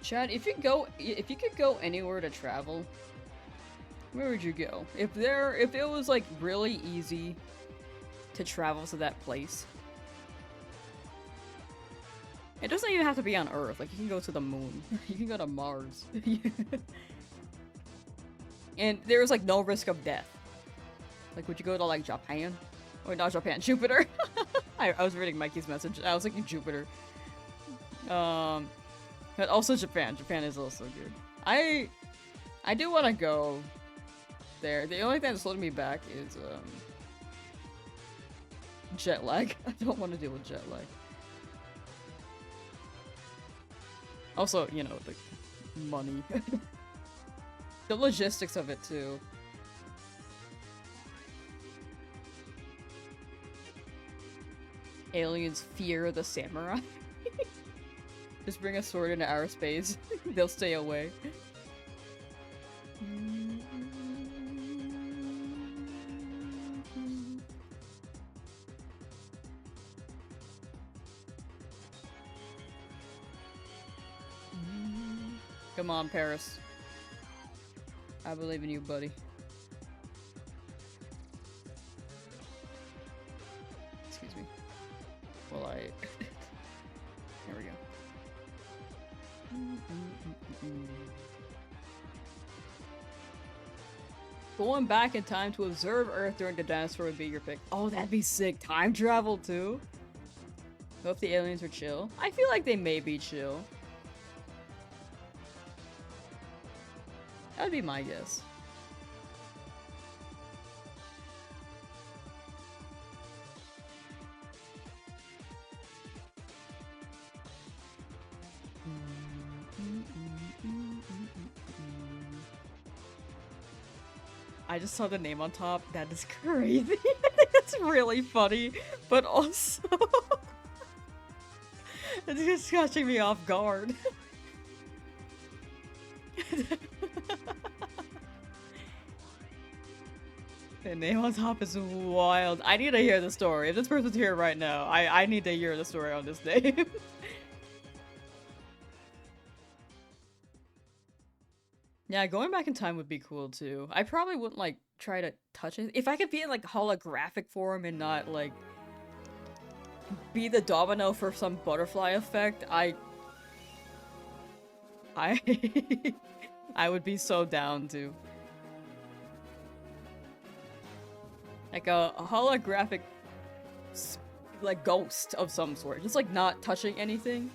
Chad, if you could go anywhere to travel, where would you go? If it was like really easy to travel to that place. It doesn't even have to be on Earth. Like, you can go to the moon. You can go to Mars. And there's like no risk of death. Like, would you go to like Japan? Or not Japan, Jupiter. I was reading Mikey's message. I was thinking Jupiter. But also Japan. Japan is also good. I do want to go there. The only thing that's holding me back is jet lag. I don't want to deal with jet lag. Also, you know, the money. The logistics of it too. Aliens fear the samurai. Just bring a sword into outer space. They'll stay away. Come on, Paris. I believe in you, buddy. Excuse me. Well, there we go. Going back in time to observe Earth during the dinosaur would be your pick. Oh, that'd be sick. Time travel, too? Hope the aliens are chill. I feel like they may be chill. That'd be my guess. I just saw the name on top. That is crazy. It's really funny, but also it's just catching me off guard. The name on top is wild. I need to hear the story. If this person's here right now, I need to hear the story on this name. Yeah, going back in time would be cool too. I probably wouldn't like try to touch it. If I could be in like holographic form and not like be the domino for some butterfly effect, I I would be so down to. Like a holographic like ghost of some sort. Just like not touching anything.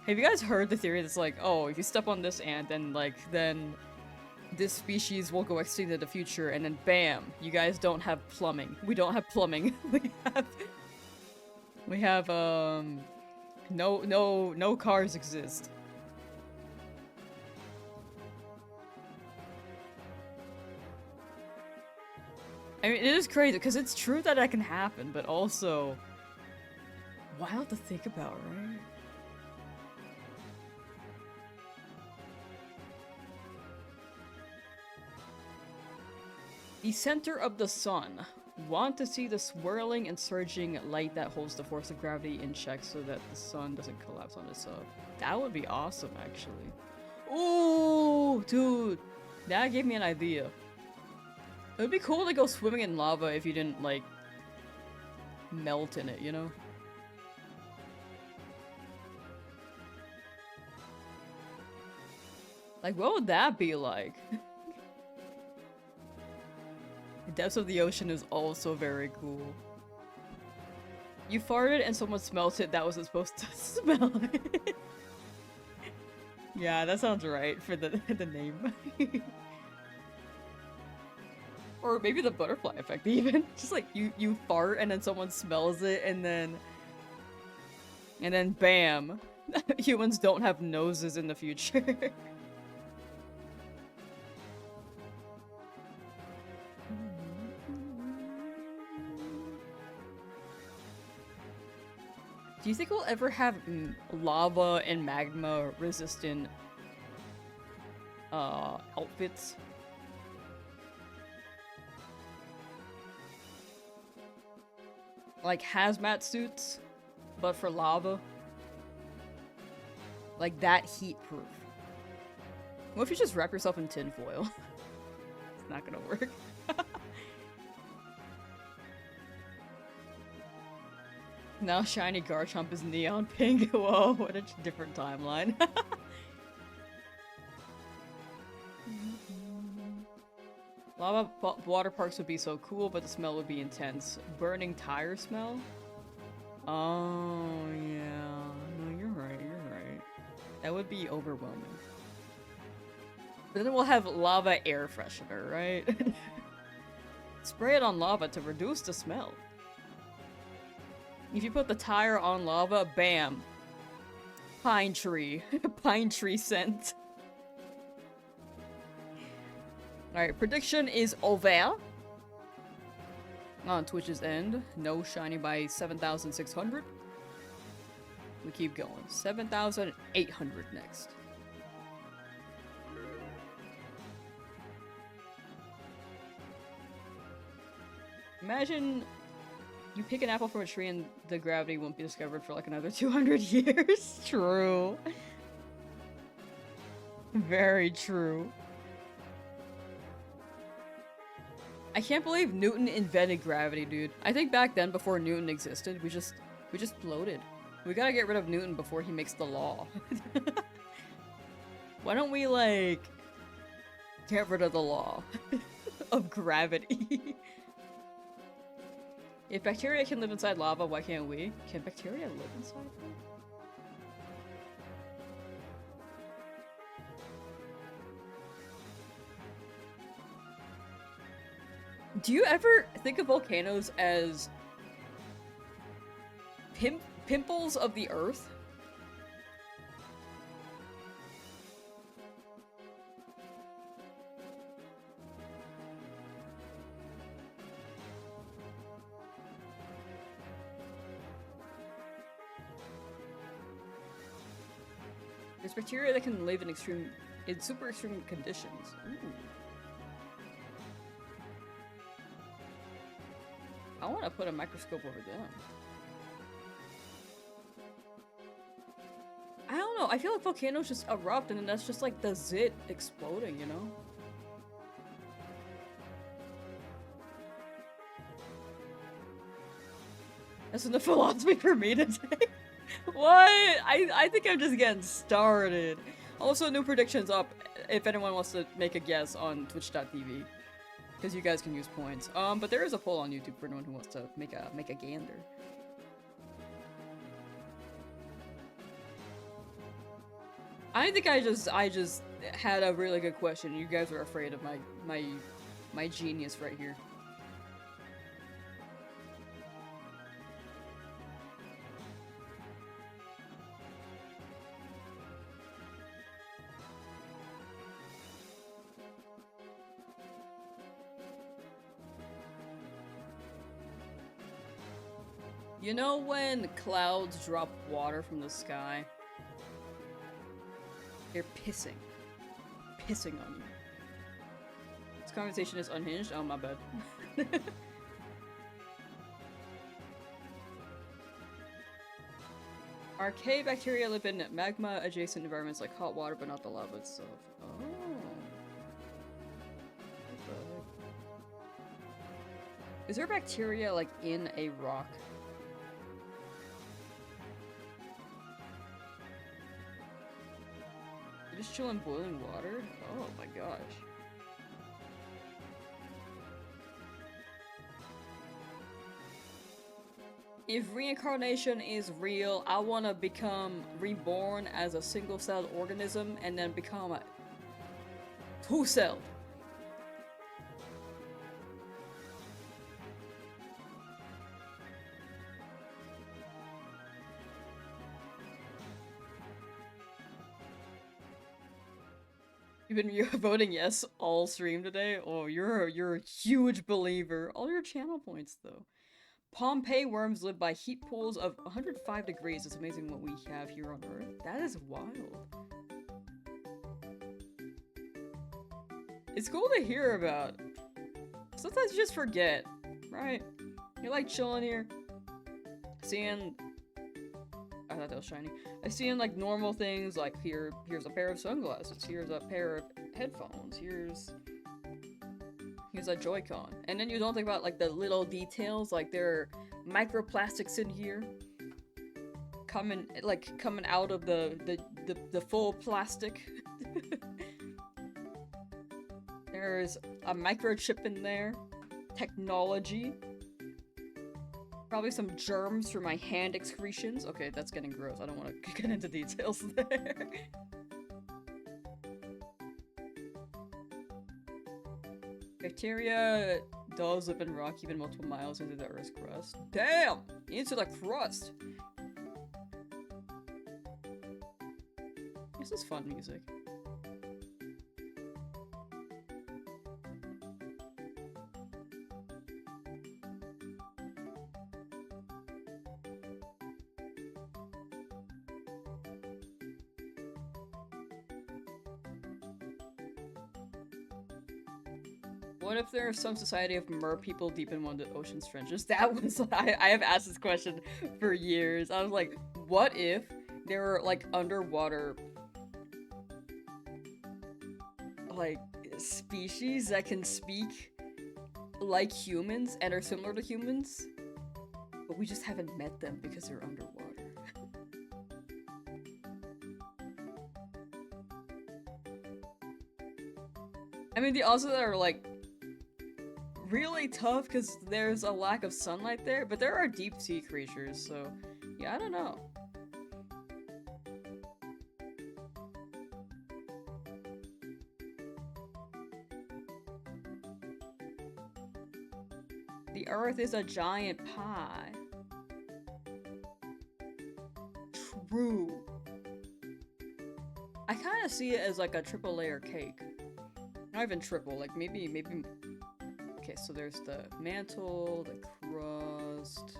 Have you guys heard the theory that's like, oh, if you step on this ant, then this species will go extinct in the future, and then bam, you guys don't have plumbing. We don't have plumbing. we have no cars exist. I mean, it is crazy because it's true that that can happen, but also wild to think about, right? The center of the sun. Want to see the swirling and surging light that holds the force of gravity in check so that the sun doesn't collapse on itself. That would be awesome, actually. Ooh, dude. That gave me an idea. It would be cool to go swimming in lava if you didn't, like, melt in it, you know? Like, what would that be like? The depths of the ocean is also very cool. You farted and someone smelt it that wasn't supposed to smell it. Yeah, that sounds right for the name. Or maybe the butterfly effect even. Just like you fart and then someone smells it and then bam. Humans don't have noses in the future. Do you think we'll ever have lava and magma resistant outfits? Like hazmat suits, but for lava? Like that heat proof. What if you just wrap yourself in tinfoil? It's not gonna work. Now shiny Garchomp is neon pink. Whoa, what a different timeline. Lava water parks would be so cool, but the smell would be intense. Burning tire smell? Oh, yeah. No, you're right, you're right. That would be overwhelming. But then we'll have lava air freshener, right? Spray it on lava to reduce the smell. If you put the tire on lava, bam. Pine tree. Pine tree scent. Alright, prediction is over. On Twitch's end, no shiny by 7,600. We keep going. 7,800 next. Imagine you pick an apple from a tree and the gravity won't be discovered for like another 200 years. True. Very true. I can't believe Newton invented gravity, dude. I think back then, before Newton existed, we just floated. We gotta get rid of Newton before he makes the law. Why don't we, like, get rid of the law of gravity? If bacteria can live inside lava, why can't we? Can bacteria live inside lava? Do you ever think of volcanoes as pimples of the earth? There's bacteria that can live in super extreme conditions. Ooh. I want to put a microscope over them. I don't know. I feel like volcanoes just erupt and then that's just like the zit exploding, you know? That's enough philosophy for me today. What? I think I'm just getting started. Also, new predictions up if anyone wants to make a guess on twitch.tv. Because you guys can use points. But there is a poll on YouTube for anyone who wants to make a gander. I think I just had a really good question. You guys are afraid of my genius right here. You know when clouds drop water from the sky? They're pissing. Pissing on you. This conversation is unhinged? Oh, my bad. Archaea bacteria live in magma-adjacent environments like hot water, but not the lava itself. Oh. What the heck? Is there bacteria, like, in a rock? You just chill in boiling water? Oh my gosh. If reincarnation is real, I want to become reborn as a single-celled organism and then become a two-celled. You've been voting yes all stream today? Oh, you're a huge believer. All your channel points though. Pompeii worms live by heat pools of 105 degrees. It's amazing what we have here on Earth. That is wild. It's cool to hear about. Sometimes you just forget, right? You're like chilling here, seeing. I thought that was shiny. I seeing like normal things like here's a pair of sunglasses, here's a pair of headphones, here's a Joy-Con. And then you don't think about like the little details, like there are microplastics in here coming out of the full plastic. There's a microchip in there. Technology. Probably some germs from my hand excretions. Okay, that's getting gross. I don't want to get into details there. Bacteria does live in rock even multiple miles into the Earth's crust. Damn! Into the crust! This is fun music. What if there is some society of mer people deep in one of the ocean's trenches? That was I have asked this question for years. I was like, what if there were like underwater like, species that can speak like humans and are similar to humans, but we just haven't met them because they're underwater. I mean, the also that are like really tough because there's a lack of sunlight there, but there are deep sea creatures, so yeah, I don't know. The Earth is a giant pie. True. I kind of see it as like a triple layer cake. Not even triple, like maybe. Okay, so there's the mantle, the crust.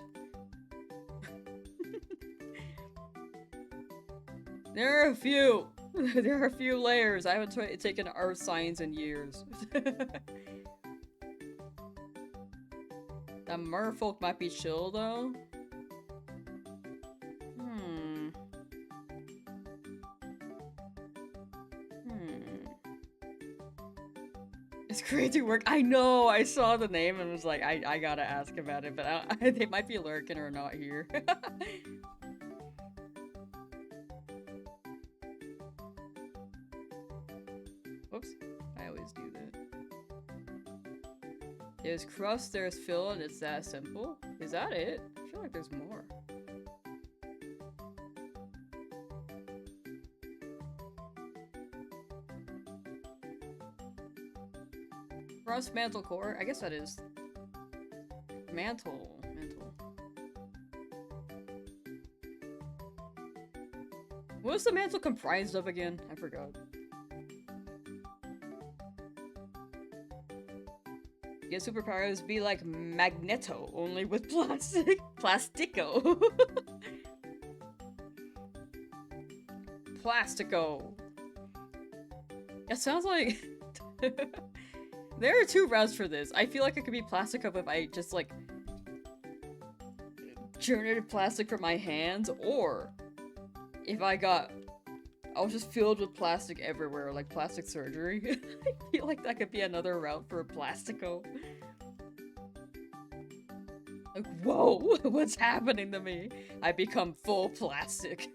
There are a few. There are a few layers. I haven't taken art science in years. The merfolk might be chill though. It's crazy work. I know. I saw the name and was like, I gotta ask about it, but they might be lurking or not here. Whoops. I always do that. There's crust, there's fill, and it's that simple? Is that it? I feel like there's more. Crust, mantle, core? I guess that is... Mantle. What was the mantle comprised of again? I forgot. Get superpowers, be like Magneto, only with plastic. Plastico. Plastico. It sounds like... There are two routes for this. I feel like it could be Plastico if I just, like, generated plastic from my hands, or if I was just filled with plastic everywhere, like plastic surgery. I feel like that could be another route for Plastico. Like, whoa, what's happening to me? I become full plastic.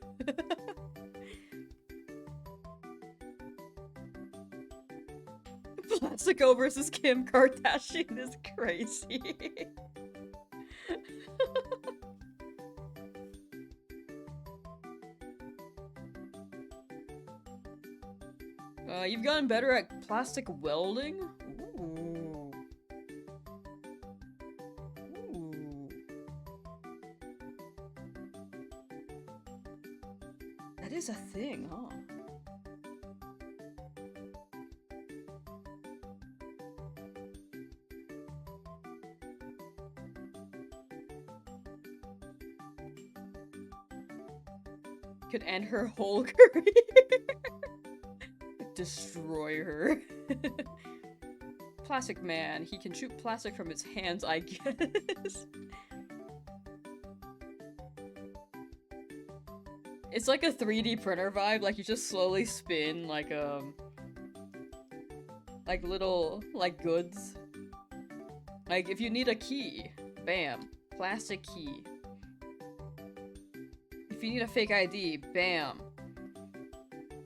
Plastico versus Kim Kardashian is crazy. You've gotten better at plastic welding? Ooh. Ooh. That is a thing, huh? Could end her whole career. Destroy her. Plastic man. He can shoot plastic from his hands, I guess. It's like a 3D printer vibe, like you just slowly spin like little, like, goods. Like, if you need a key, bam, plastic key. If you need a fake ID, bam.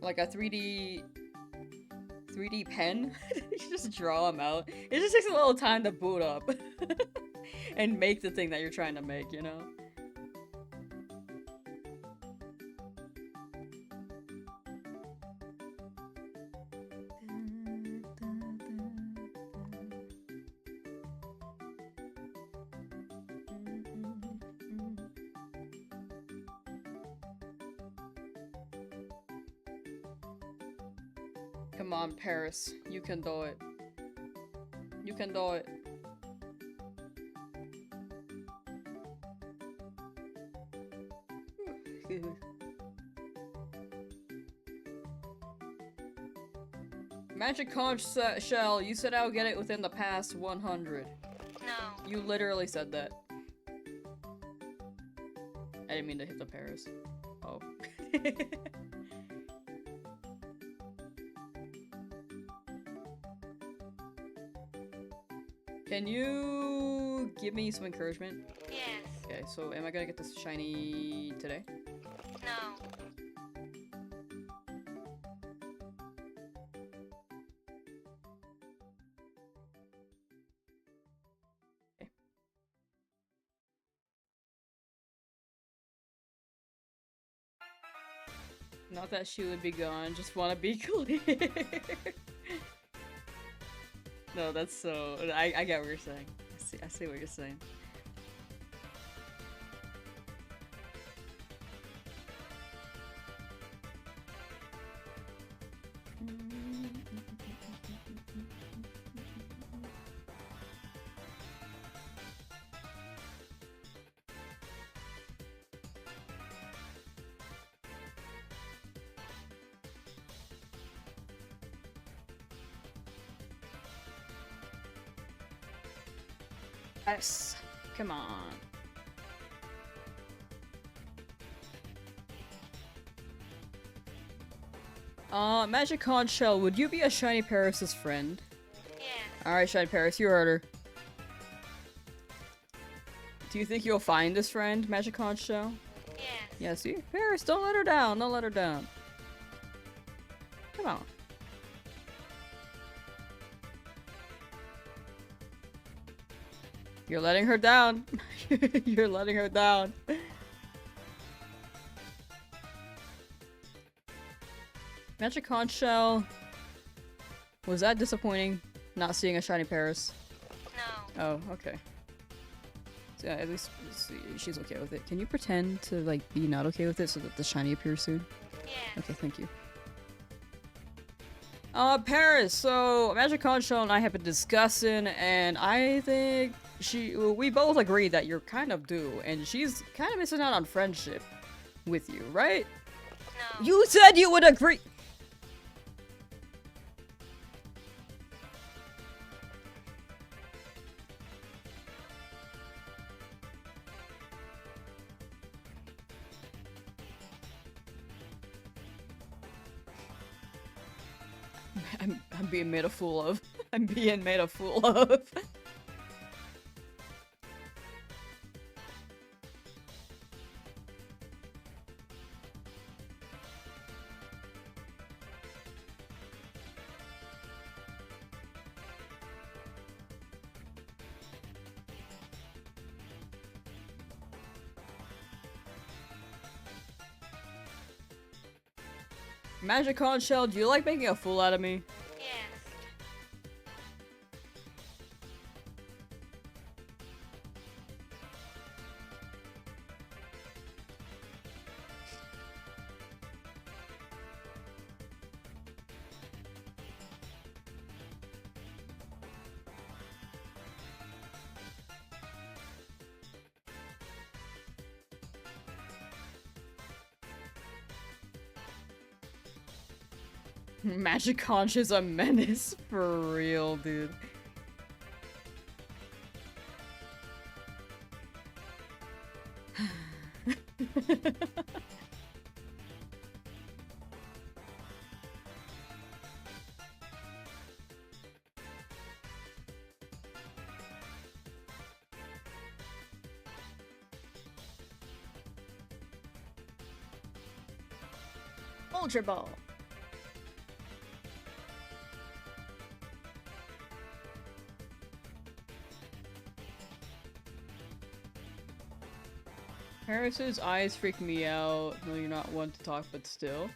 Like a 3D pen. You just draw them out. It just takes a little time to boot up. And make the thing that you're trying to make, you know? Come on, Paris. You can do it. You can do it. Magic conch shell. You said I'll get it within the past 100. No. You literally said that. I didn't mean to hit the Paris. Oh. Can you give me some encouragement? Yes. Okay, so am I gonna get this shiny today? No. Okay. Not that she would be gone, just wanna be clear. No, that's so. I get what you're saying. I see what you're saying. Yes. Come on. Magic Conch Shell, would you be a Shiny Paris' friend? Yes. Alright, Shiny Paris, you heard her. Do you think you'll find this friend, Magic Conch Shell? Yes. Yeah, see? Paris, don't let her down, don't let her down. Come on. You're letting her down. You're letting her down. Magic Conch Shell. Was that disappointing? Not seeing a shiny Paris? No. Oh, okay. So yeah, at least she's okay with it. Can you pretend to like be not okay with it so that the shiny appears soon? Yes. Okay, thank you. Paris, so Magic Conch Shell and I have been discussing, and I think we both agree that you're kind of due, and she's kind of missing out on friendship with you, right? No. You said you would agree! I'm being made a fool of. I'm being made a fool of. Magic Conch Shell, do you like making a fool out of me? Yes. Magic Conch is a menace for real, dude. Ultra Ball. Paris's eyes freak me out. No, you're not one to talk, but still.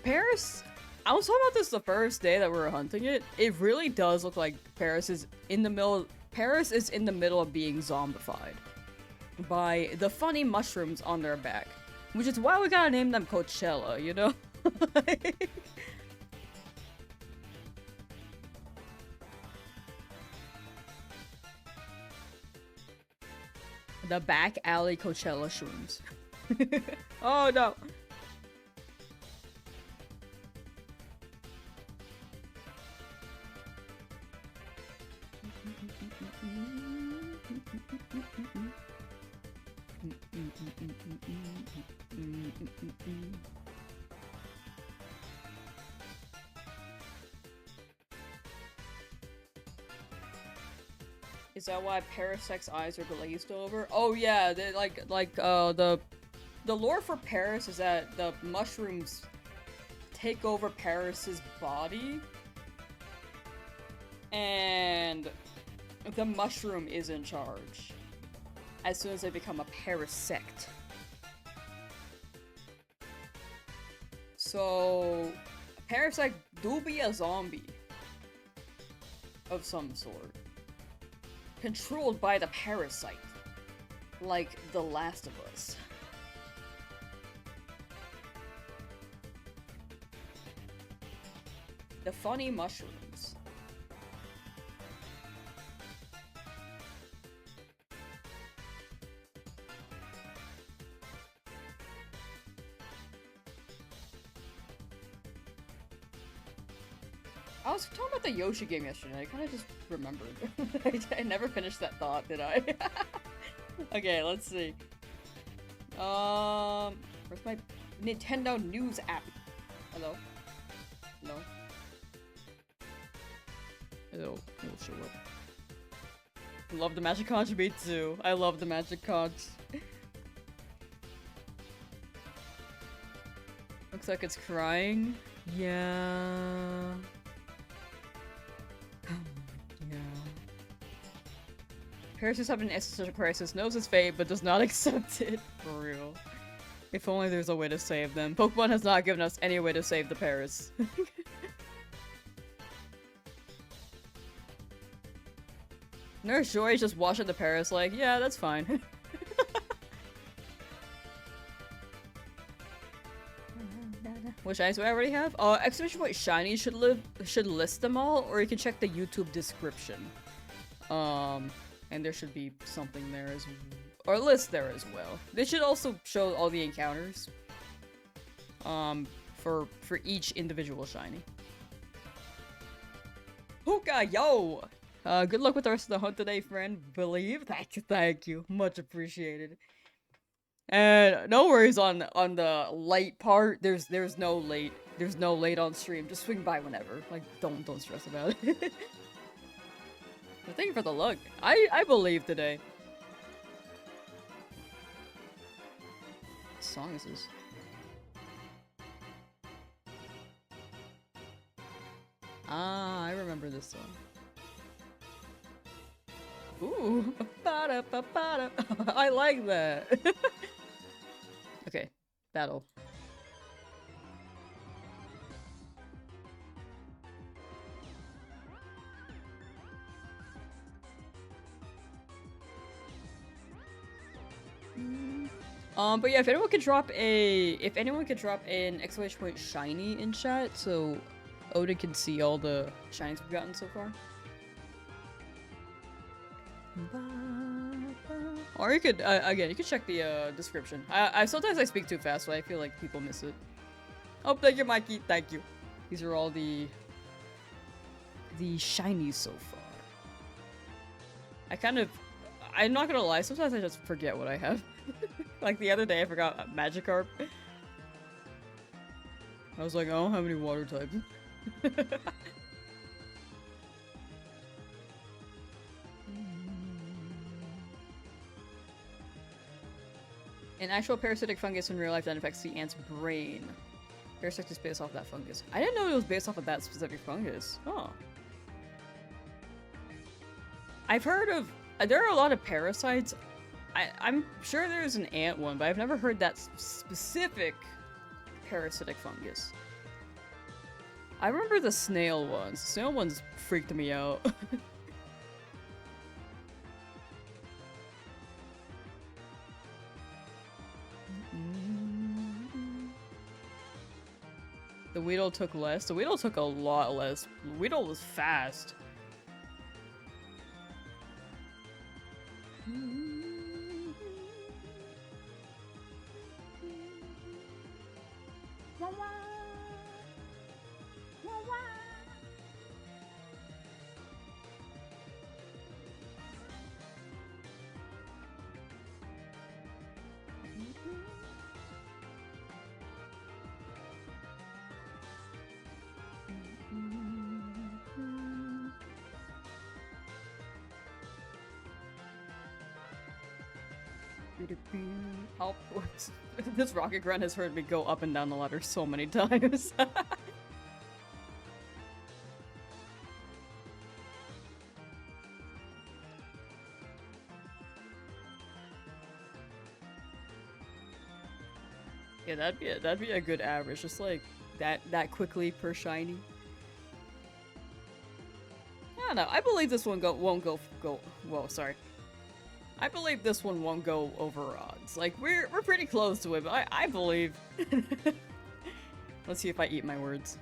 Paris, I was talking about this the first day that we were hunting it. It really does look like Paris is in the middle. Paris is in the middle of being zombified by the funny mushrooms on their back, which is why we gotta name them Coachella, you know? The back alley Coachella shrooms. Oh no. Is that why Parasec's eyes are glazed over? Oh yeah, they the lore for Paris is that the mushrooms take over Paris's body, and the mushroom is in charge as soon as they become a parasect. So, a parasect do be a zombie of some sort, controlled by the parasite, like The Last of Us. The funny mushrooms. I was talking about the Yoshi game yesterday. I kind of just remembered. I never finished that thought, did I? Okay, let's see. Where's my Nintendo News app? Hello? No. It'll show up. Love the magic cards, me too. I love the magic cards. Looks like it's crying. Yeah. Yeah. Paris is having an existential crisis, knows his fate, but does not accept it. For real. If only there's a way to save them. Pokemon has not given us any way to save the Paris. Nurse Joy is just watching the Paris like, yeah, that's fine. Which eyes do I already have? Exclamation point shiny should list them all, or you can check the YouTube description. And there should be something there as well. Or a list there as well. They should also show all the encounters. For each individual shiny. Hookah, yo! Good luck with the rest of the hunt today, friend. Believe? Thank you. Much appreciated. And no worries on the late part. There's no late. There's no late on stream. Just swing by whenever. Like, don't stress about it. But thank you for the luck. I believe today. What song is this? Ah, I remember this song. Ooh, ba-da-ba-ba-da. I like that. Okay, battle. But yeah, if anyone could drop an exclamation point shiny in chat, so Oda can see all the shinies we've gotten so far. Or you could, again, you could check the description. Sometimes I speak too fast, so I feel like people miss it. Oh, thank you, Mikey. Thank you. These are all the shinies so far. I'm not gonna lie, sometimes I just forget what I have. Like the other day, I forgot Magikarp. I was like, I don't have any water types. An actual parasitic fungus in real life that infects the ant's brain. Parasect is based off that fungus. I didn't know it was based off of that specific fungus. Oh. I've heard of... there are a lot of parasites. I'm sure there's an ant one, but I've never heard that specific parasitic fungus. I remember the snail ones. The snail ones freaked me out. The Weedle took less. The Weedle took a lot less. The Weedle was fast. Help. This rocket grunt has heard me go up and down the ladder so many times. Yeah, that'd be a good average, just like that quickly per shiny. I don't know. I believe this one won't go. Whoa, sorry. I believe this one won't go over odds. Like we're pretty close to it, but I believe. Let's see if I eat my words.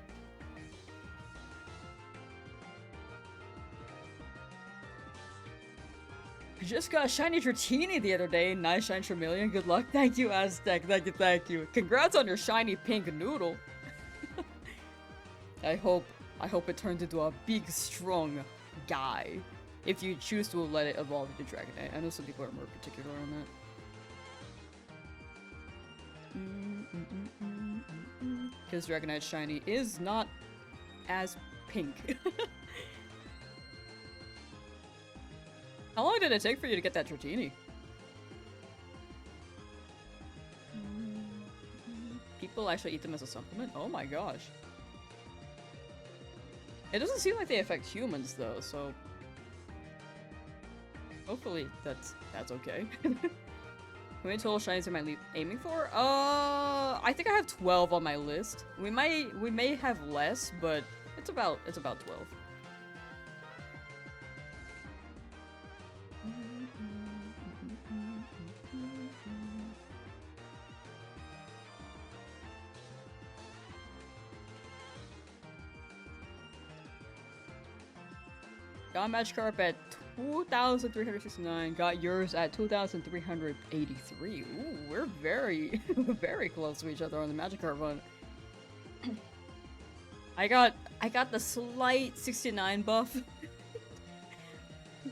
I just got a shiny Dratini the other day. Nice shine Charmeleon. Good luck. Thank you, Aztec. Thank you. Congrats on your shiny pink noodle. I hope it turns into a big, strong guy. If you choose to let it evolve into Dragonite. I know some people are more particular on that. Because Dragonite shiny is not as pink. How long did it take for you to get that Dratini? People actually eat them as a supplement? Oh my gosh. It doesn't seem like they affect humans though, so hopefully that's okay. How many total shinies am I aiming for? I think I have 12 on my list. We may have less, but it's about 12. Got Magikarp at 2,369. Got yours at 2,383. Ooh, we're very, very close to each other on the Magikarp one. I got the slight 69 buff.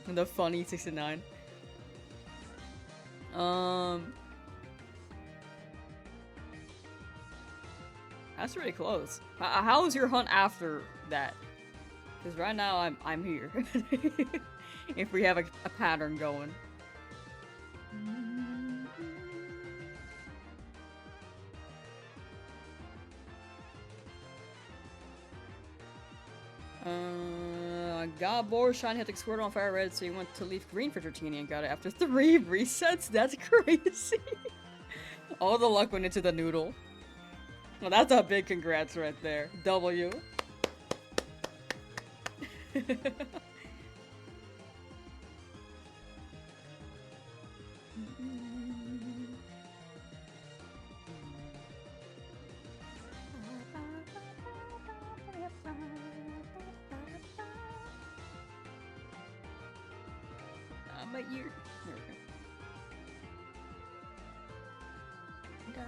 The funny 69. That's really close. How's your hunt after that? Because right now I'm here. If we have a pattern going. Got bored, shiny had to Squirtle on Fire Red, so you went to Leaf Green for Dratini and got it after 3 resets? That's crazy. All the luck went into the noodle. Well, that's a big congrats right there. W. My ear. There we go.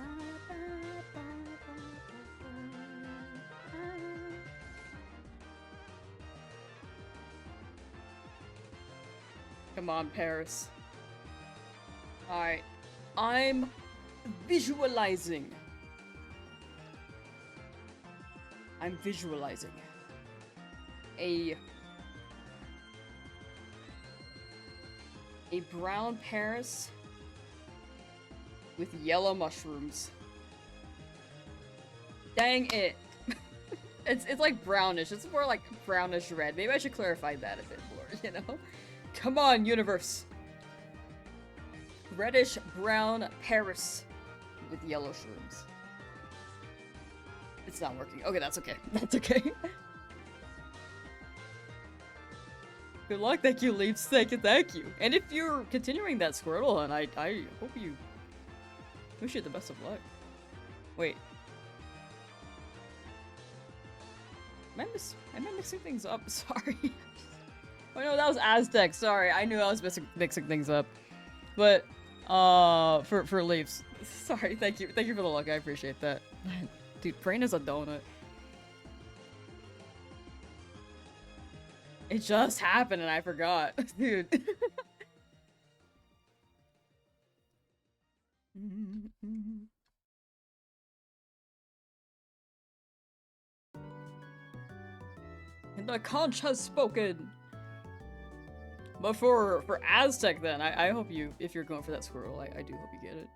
Come on, Paris. Alright. I'm visualizing. A brown Paris with yellow mushrooms. Dang it. It's like brownish. It's more like brownish red. Maybe I should clarify that a bit more, you know? Come on, universe. Reddish brown Paris with yellow shrooms. It's not working. Okay, that's okay. That's okay. Good luck. Thank you, Leaps. Thank you. And if you're continuing that Squirtle hunt, I hope you wish you the best of luck. Wait. Am I mixing things up? Sorry. Oh no, that was Aztec. Sorry, I knew I was mixing things up. But for Leaps. Sorry, thank you for the luck. I appreciate that. Dude, brain is a donut. It just happened and I forgot. Dude. And the conch has spoken. But for Aztec, then I hope you, if you're going for that squirrel, I do hope you get it.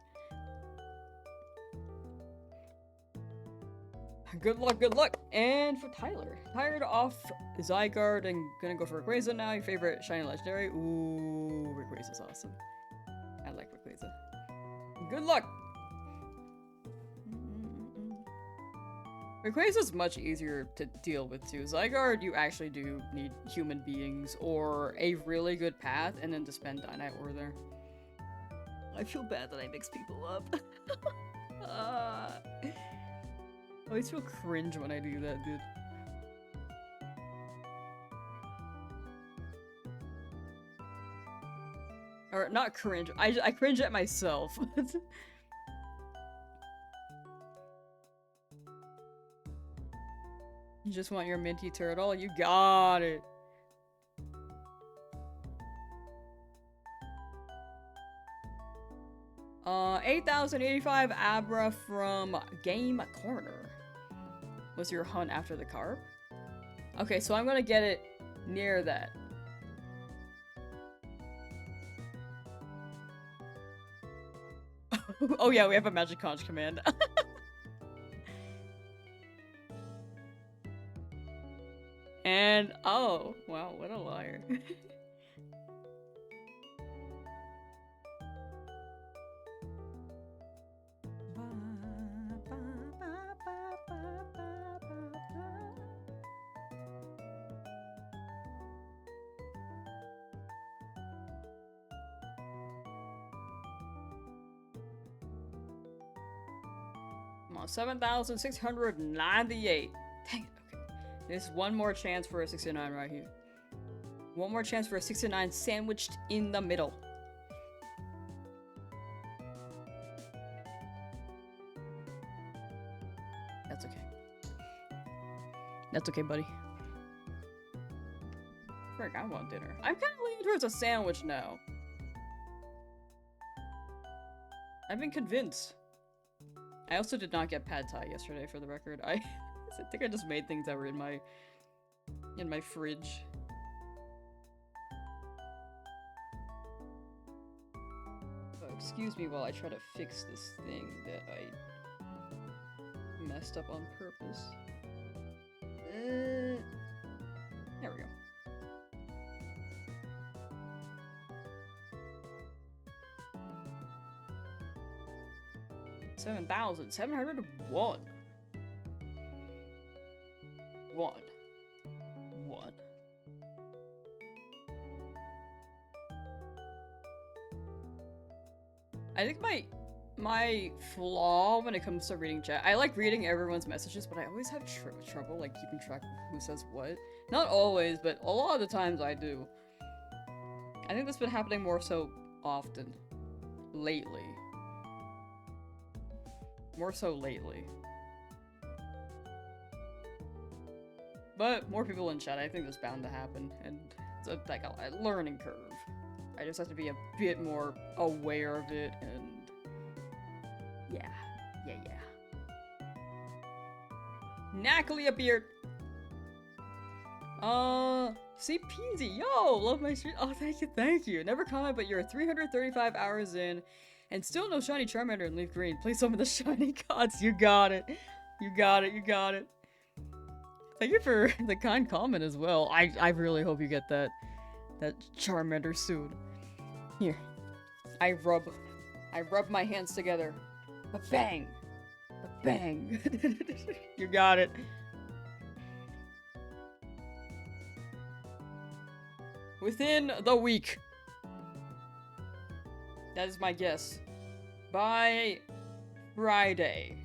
Good luck, good luck! And for Tyler. Tired off Zygarde and gonna go for Rayquaza now. Your favorite shiny legendary? Ooh, Rayquaza's awesome. I like Rayquaza. Good luck! Rayquaza's much easier to deal with too. Zygarde, you actually do need human beings or a really good path and then to spend Dynite Ore there. I feel bad that I mix people up. I always feel cringe when I do that, dude. Or not cringe, I cringe at myself. You just want your minty turtle? You got it. Uh, 8,085 Abra from Game Corner. Was your hunt after the carp? Okay, so I'm gonna get it near that. Oh yeah, we have a magic conch command. And oh, wow, what a liar. Come on, 7,698. Dang it, okay. There's one more chance for a 69 right here. One more chance for a 69 sandwiched in the middle. That's okay. That's okay, buddy. Frick, I want dinner. I'm kind of leaning towards a sandwich now. I've been convinced. I also did not get pad thai yesterday, for the record. I think I just made things that were in my fridge. Oh, excuse me while I try to fix this thing that I messed up on purpose. There we go. $7,701. One. I think my flaw when it comes to reading chat, I like reading everyone's messages, but I always have trouble like keeping track of who says what. Not always, but a lot of the times I do. I think that's been happening more so often lately. More so lately. But more people in chat, I think that's bound to happen, and it's like a learning curve. I just have to be a bit more aware of it, and yeah. Knackily appeared! See Peasy, yo! Love my stream. Oh, thank you. Never comment, but you're 335 hours in, and still no shiny Charmander in Leaf Green. Play some of the shiny gods. You got it. You got it. Thank you for the kind comment as well. I really hope you get that Charmander soon. Here. I rub my hands together. A bang! A bang! You got it. Within the week. That is my guess. By Friday.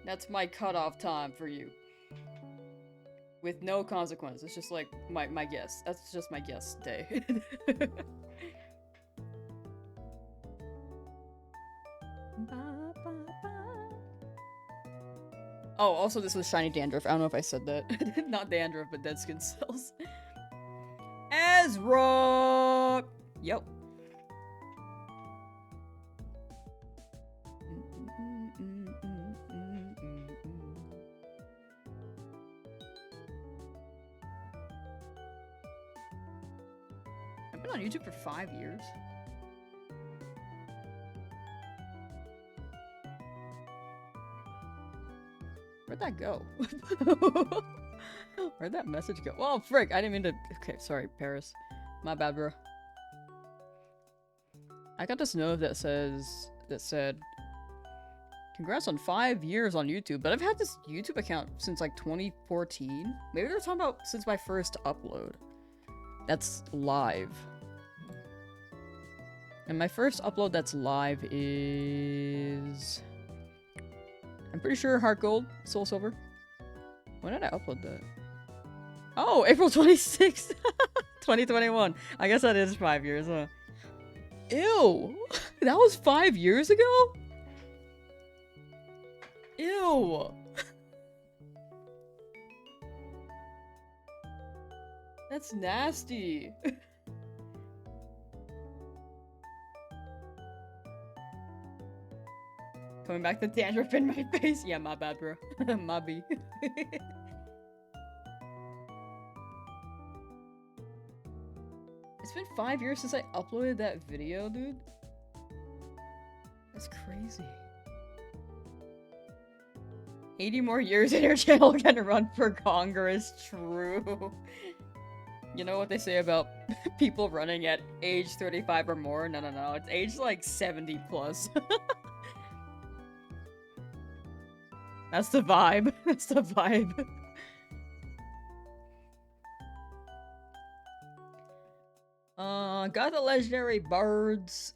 That's my cutoff time for you. With no consequence. It's just like my guess. That's just my guess day. Oh, also this was shiny dandruff. I don't know if I said that. Not dandruff, but dead skin cells. Ezra! Yep. been on YouTube for 5 years. Where'd that go? Where'd that message go? Well, frick, I didn't mean to. Okay, sorry, Paris. My bad, bro. I got this note that said, congrats on 5 years on YouTube, but I've had this YouTube account since like 2014. Maybe they're talking about since my first upload. That's live. And my first upload that's live is... I'm pretty sure Heart Gold, Soul Silver. When did I upload that? Oh, April 26th, 2021. I guess that is 5 years, huh? Ew! That was 5 years ago? Ew! That's nasty. Coming back to dandruff in my face. Yeah, my bad, bro. My B. It's been 5 years since I uploaded that video, dude. That's crazy. 80 more years and your channel can run for Congress. True. You know what they say about people running at age 35 or more? No, no, no. It's age like 70 plus. That's the vibe. That's the vibe. Got the legendary birds.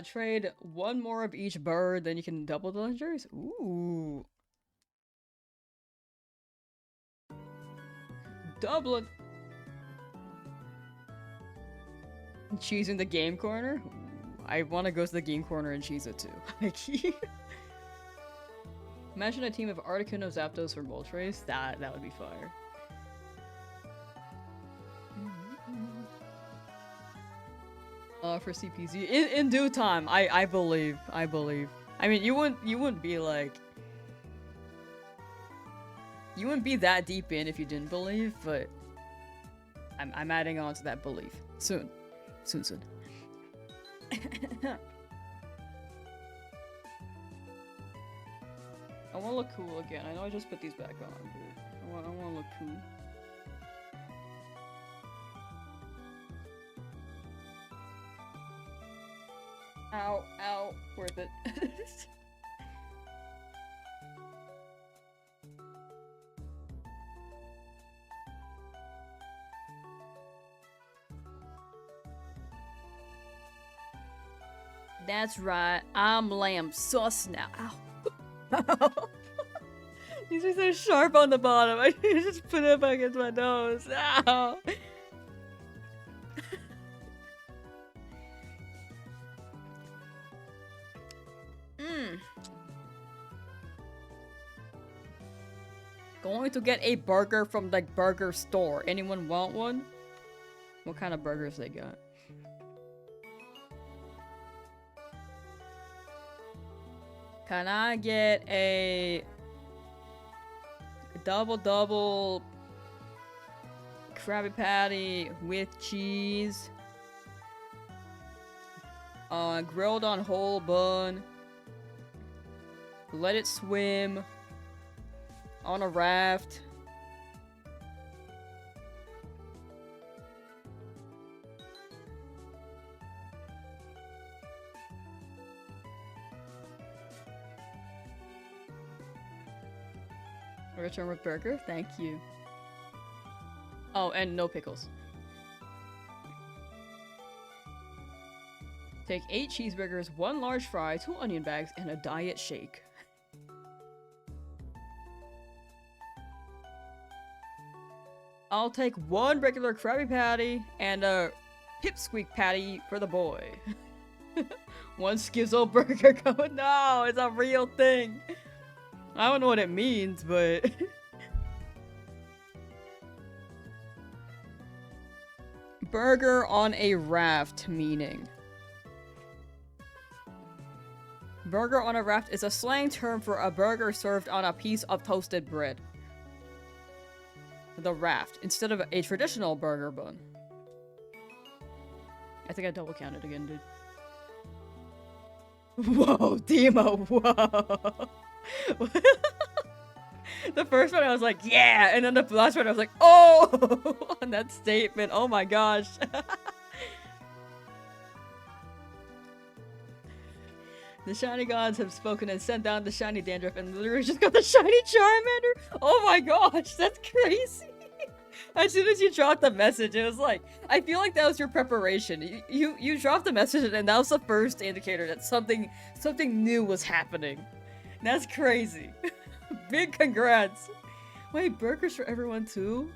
Trade one more of each bird, then you can double the legendaries. Ooh. Dublin. Cheese in the game corner? Ooh, I want to go to the game corner and cheese it too. Imagine a team of Articuno Zapdos for Moltres. That would be fire. For CPZ in due time. I believe. I mean, you wouldn't be like. You wouldn't be that deep in if you didn't believe, but I'm adding on to that belief soon. I want to look cool again. I know I just put these back on, dude. I want to look cool. Ow, ow, worth it. That's right, I'm Lamsauce now. Ow. These are so sharp on the bottom. I just put it up against my nose. Ow. Going to get a burger from the burger store. Anyone want one? What kind of burgers they got? Can I get a double Krabby Patty with cheese? Grilled on whole bun. Let it swim. On a raft. A return with burger? Thank you. Oh, and no pickles. Take 8 cheeseburgers, 1 large fry, 2 onion bags, and a diet shake. I'll take 1 regular Krabby Patty and a Pipsqueak Patty for the boy. 1 Skizzo burger code. No, it's a real thing. I don't know what it means, but... Burger on a raft meaning. Burger on a raft is a slang term for a burger served on a piece of toasted bread. The raft, instead of a traditional burger bun. I think I double counted again, dude. Whoa, Demo, whoa. The first one I was like, yeah, and then the last one I was like, oh, on that statement. Oh my gosh. The shiny gods have spoken and sent down the shiny dandruff, and literally just got the shiny Charmander. Oh my gosh, that's crazy. As soon as you dropped the message, it was like, I feel like that was your preparation. You dropped the message, and that was the first indicator that something new was happening. That's crazy. Big congrats. Wait, burgers for everyone too?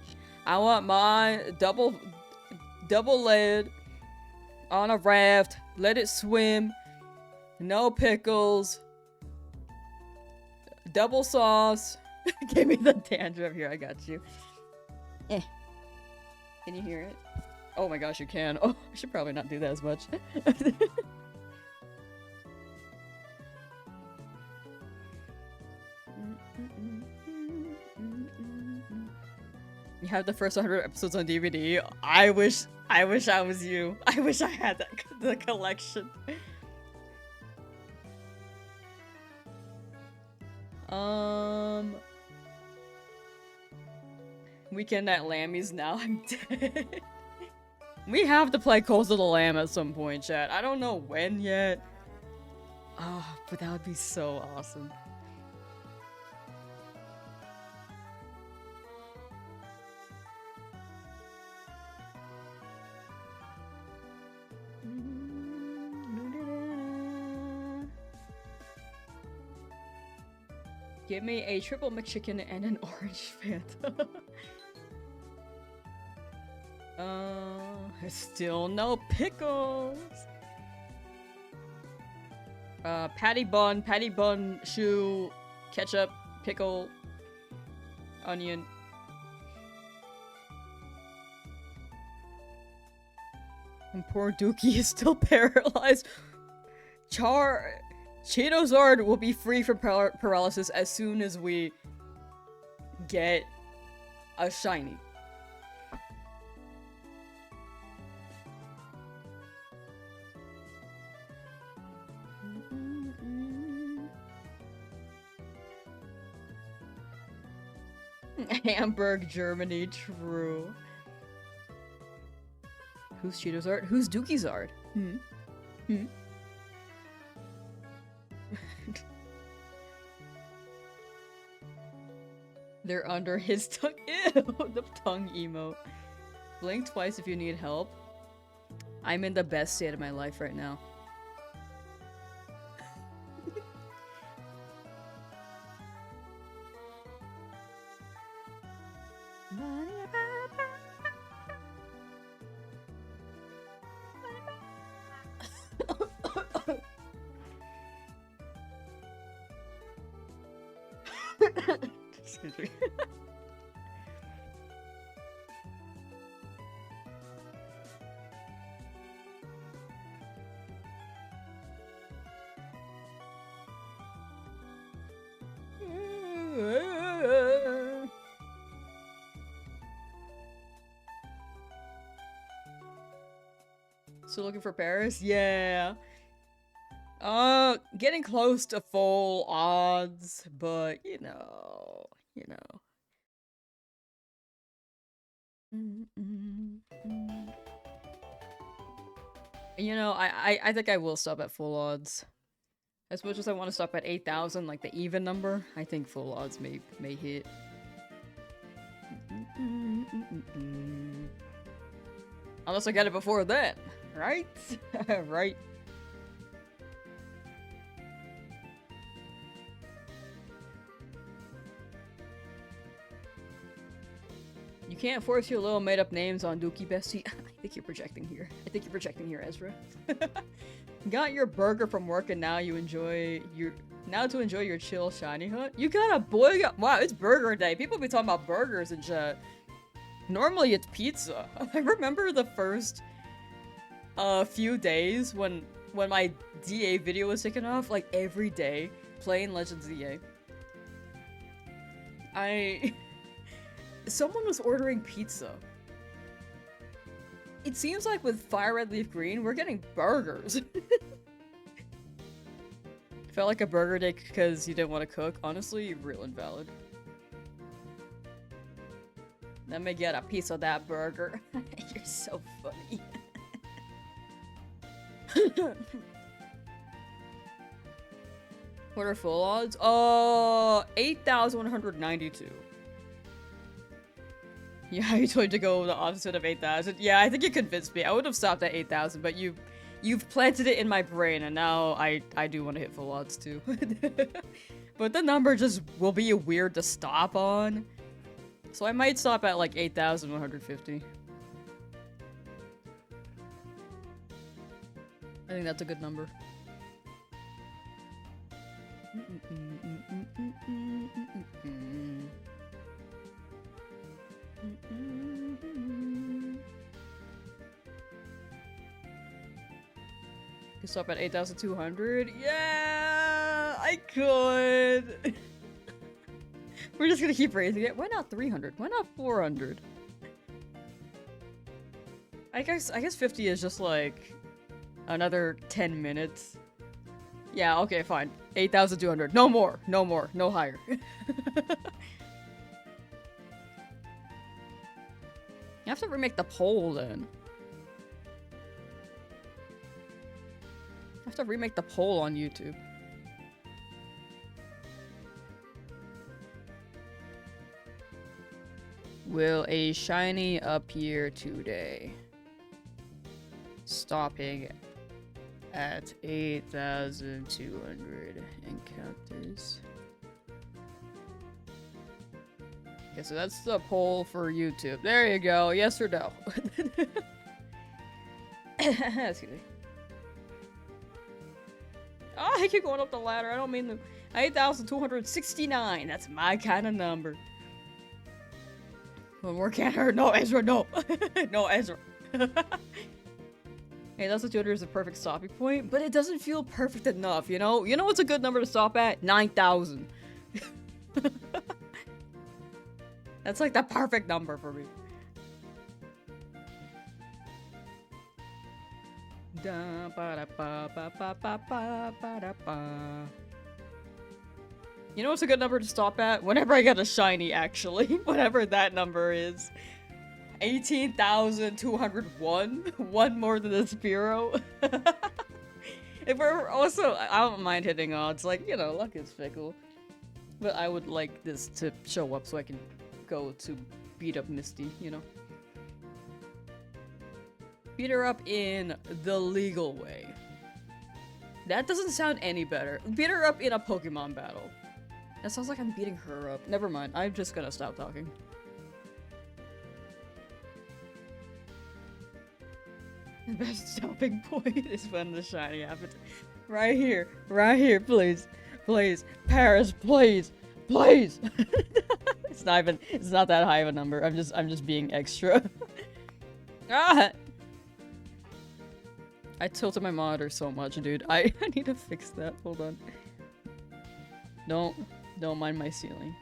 I want mine double lid on a raft. Let it swim. No pickles. Double sauce. Give me the dandruff here. I got you. Eh. Can you hear it? Oh my gosh, you can. Oh, I should probably not do that as much. You have the first 100 episodes on DVD. I wish I was you. I wish I had the collection. Weekend at Lammy's now. I'm dead. We have to play Calls of the Lamb at some point, chat. I don't know when yet. Oh, but that would be so awesome. Give me a triple McChicken and an orange Fanta. Still no pickles. Patty bun, shoe, ketchup, pickle, onion. And poor Dookie is still paralyzed. Cheetozard will be free from paralysis as soon as we get a shiny. Hamburg, Germany, true. Who's Cheetozard? Who's Dookiezard? They're under his tongue. Ew, the tongue emote. Blink twice if you need help. I'm in the best state of my life right now. Excuse me. So looking for Paris? Yeah. Getting close to full odds, but you know. You know, I think I will stop at full odds. As much as I want to stop at 8,000, like the even number, I think full odds may hit. Unless I get it before then, right? Right. You can't force your little made-up names on Dookie Bestie. I think you're projecting here. Ezra. Got your burger from work and now to enjoy your chill shiny hut. You got a boy. Wow, it's burger day. People be talking about burgers and chat. Normally it's pizza. I remember the first few days when my DA video was taken off, like every day playing Legends DA. Someone was ordering pizza. it seems like with Fire Red Leaf Green, we're getting burgers. Felt like a burger day because you didn't want to cook. Honestly, real invalid. Let me get a piece of that burger. You're so funny. What are full odds? 8,192. Yeah, you told me to go the opposite of 8,000. Yeah, I think you convinced me. I would have stopped at 8,000, but you've planted it in my brain, and now I do want to hit full odds too. But the number just will be weird to stop on. So I might stop at like 8,150. I think that's a good number. You stop at 8,200? Yeah, I could. We're just gonna keep raising it. Why not 300? Why not 400? I guess 50 is just like another 10 minutes. Yeah, okay, fine. 8,200. No more. No more. No higher. You have to remake the poll then. I have to remake the poll on YouTube. Will a shiny appear today? Stopping at 8,200 encounters. Okay, so that's the poll for YouTube. There you go. Yes or no? Excuse me. Oh, I keep going up the ladder. I don't mean the 8,269. That's my kind of number. One more can't hurt. No, Ezra, no. No, Ezra. 8,200 is a perfect stopping point, but it doesn't feel perfect enough, you know? You know what's a good number to stop at? 9,000. That's like the perfect number for me. You know what's a good number to stop at? Whenever I get a shiny, actually. Whatever that number is. 18,201. One more than the Spearow. If we're also, I don't mind hitting odds. Like, you know, luck is fickle. But I would like this to show up so I can go to beat up Misty, you know? Beat her up in the legal way. That doesn't sound any better. Beat her up in a Pokemon battle. That sounds like I'm beating her up. Never mind. I'm just gonna stop talking. The best stopping point is when the shiny happens. Right here. Right here, please. Please. Paris, please. Please. It's not that high of a number. I'm just being extra. Ah! I tilted my monitor so much, dude. I need to fix that. Hold on. Don't mind my ceiling.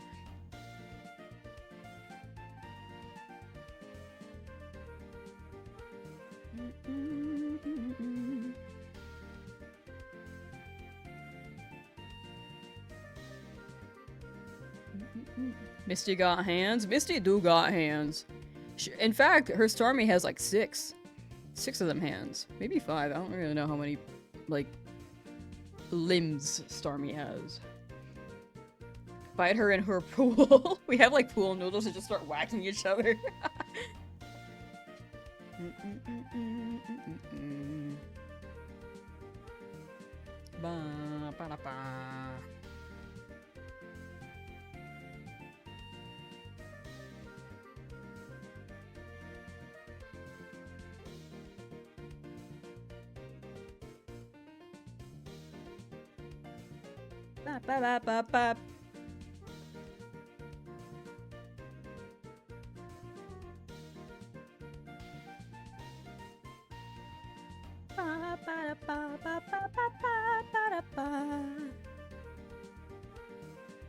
Misty got hands? Misty do got hands. In fact, her Starmie has like 6. 6 of them hands. Maybe 5. I don't really know how many, like, limbs Starmie has. Bite her in her pool. We have like pool noodles and just start whacking each other.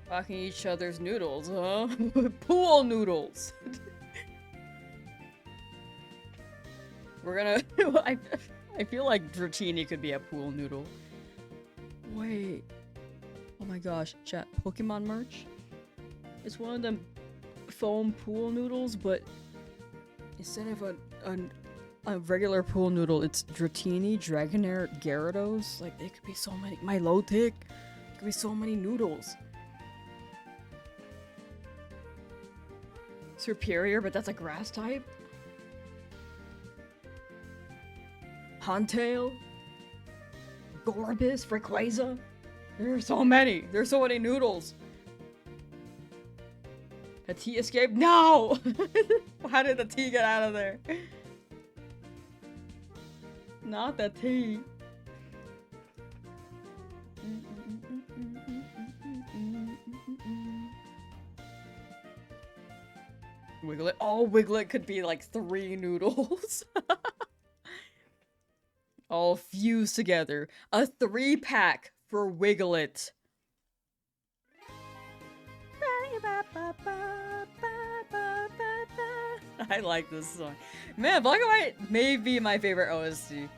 Fucking each other's noodles, huh? Pool noodles. We're gonna. I feel like Dratini could be a pool noodle. Wait. Oh my gosh, chat. Pokemon merch? It's one of them foam pool noodles, but instead of a regular pool noodle, it's Dratini, Dragonair, Gyarados. Like, there could be so many. Milotic. There could be so many noodles. Superior, but that's a grass type? Huntail? Gorbis? Rayquaza? There are so many! There's so many noodles! A T escaped? No! How did the T get out of there? Not the T. Wiglet. Oh, Wiglet could be like 3 noodles. All fused together. A 3-pack for Wiglet. I like this song. Man, Black and White may be my favorite OST.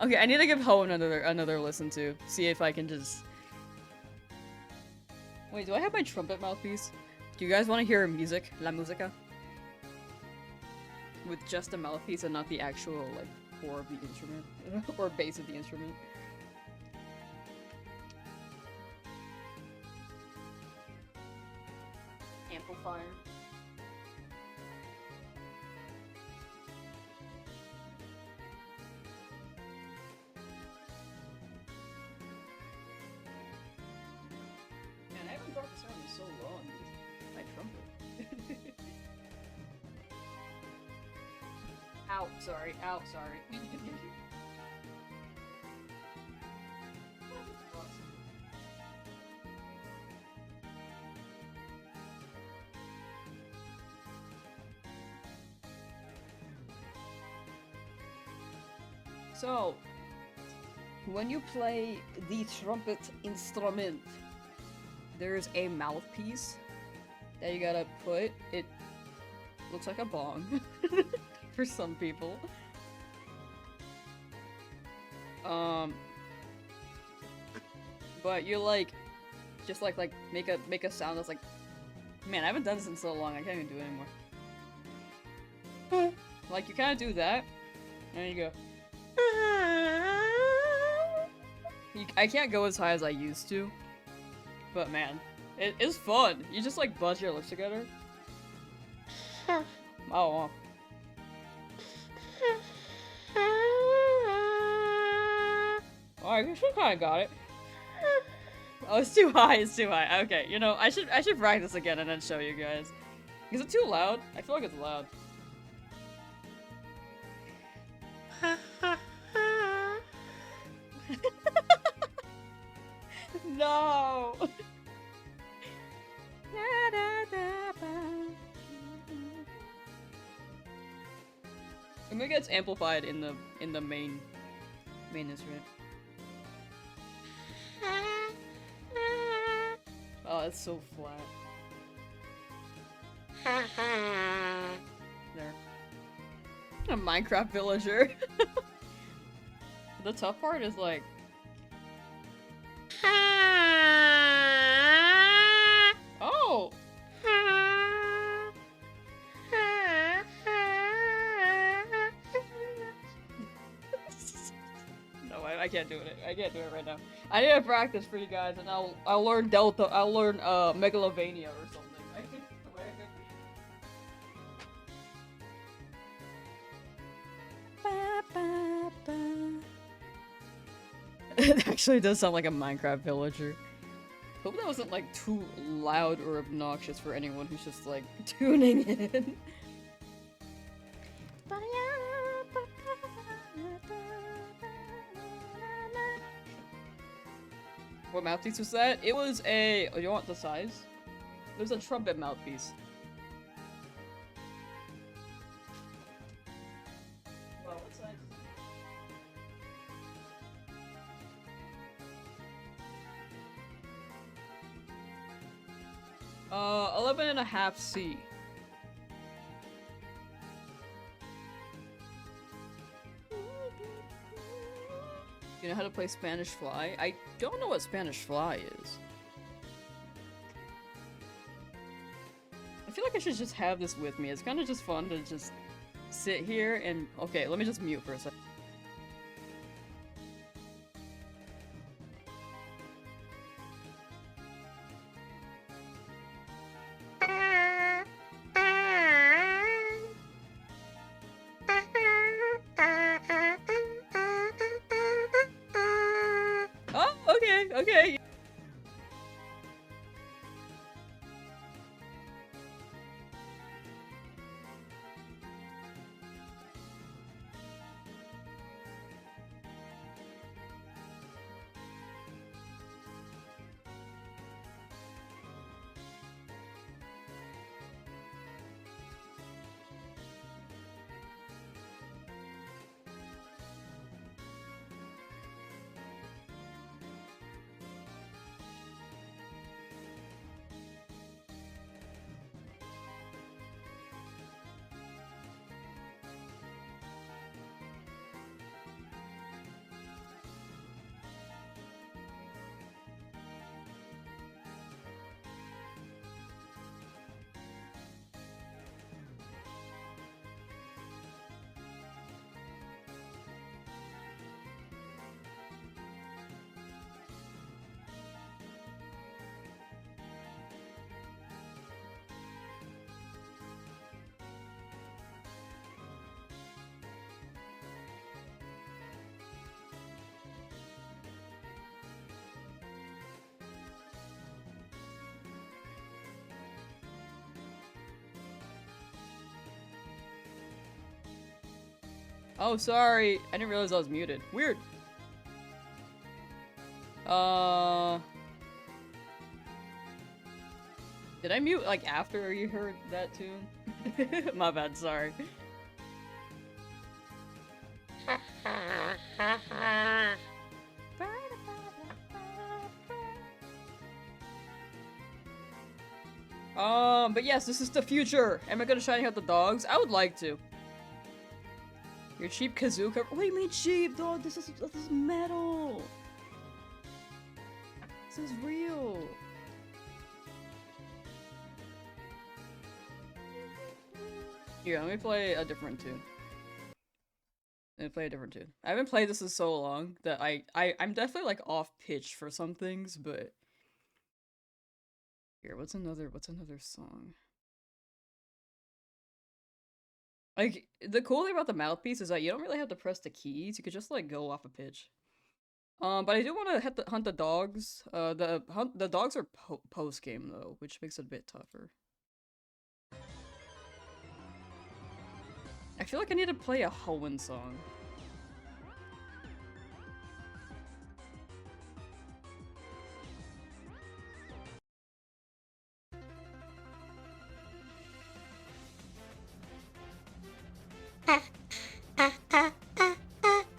Okay, I need to give Ho another listen to. See if I can just... Wait, do I have my trumpet mouthpiece? Do you guys want to hear music? La musica? With just a mouthpiece and not the actual, like, core of the instrument. Or bass of the instrument. Amplifier. Man, I haven't brought this around in so long. My trumpet. Ow, sorry. Ow, sorry. So, when you play the trumpet instrument, there's a mouthpiece that you gotta put. It looks like a bong for some people. But you like, just like make a sound that's like, man, I haven't done this in so long. I can't even do it anymore. Like you kind of do that, and you go. I can't go as high as I used to, but man, it is fun. You just like buzz your lips together. Oh. Oh, I guess you kind of got it. Oh, it's too high. It's too high. Okay, you know, I should practice again and then show you guys. Is it too loud? I feel like it's loud. No. I think it gets amplified in the main instrument. Oh, it's so flat. There. A Minecraft villager. The tough part is like. Oh! No, I can't do it. I can't do it right now. I need to practice for you guys, and I'll learn Delta. I'll learn Megalovania or something. It actually does sound like a Minecraft villager. Hope that wasn't like too loud or obnoxious for anyone who's just like tuning in. What mouthpiece was that? It was a. Oh, you want the size? It was a trumpet mouthpiece. Well, what size? 11.5C. You know how to play Spanish Fly? I don't know what Spanish Fly is. I feel like I should just have this with me. It's kind of just fun to just sit here and... Okay, let me just mute for a second. Oh, okay, okay. Oh, sorry. I didn't realize I was muted. Weird. Did I mute, like, after you heard that tune? My bad, sorry. But yes, this is the future. Am I gonna shiny out the dogs? I would like to. Your cheap kazoo cover. What do you mean cheap, dog? This is metal. This is real. Here, let me play a different tune. Let me play a different tune. I haven't played this in so long that I'm definitely like off pitch for some things, but here, what's another song? Like, the cool thing about the mouthpiece is that you don't really have to press the keys. You could just, like, go off a pitch. But I do want to hunt the dogs. The dogs are post-game, though, which makes it a bit tougher. I feel like I need to play a Hoenn song.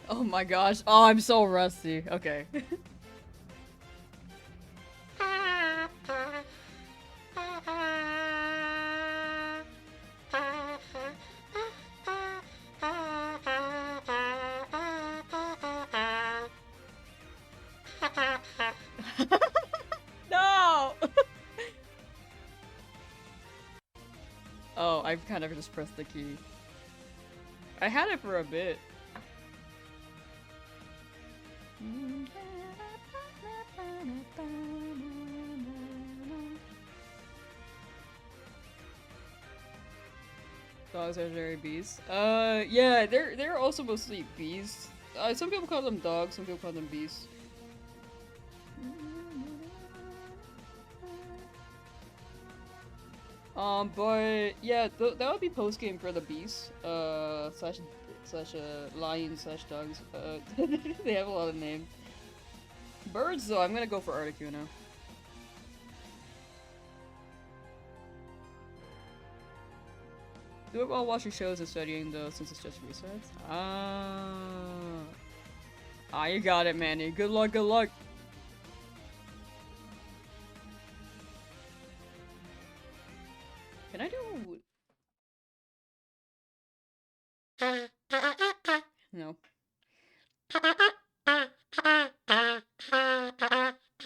Oh my gosh. Oh, I'm so rusty. Okay. No! Oh, I've kind of just pressed the key. I had it for a bit. Dogs are very bees. Yeah, they're also mostly bees. Some people call them dogs, some people call them bees. But yeah, that would be post game for the bees. Slash lions slash dogs. They have a lot of names. Birds though, I'm gonna go for Articuno. Do it while watching shows and studying though, since it's just resets. Ah, you got it, Manny. Good luck, good luck. Can I do... No.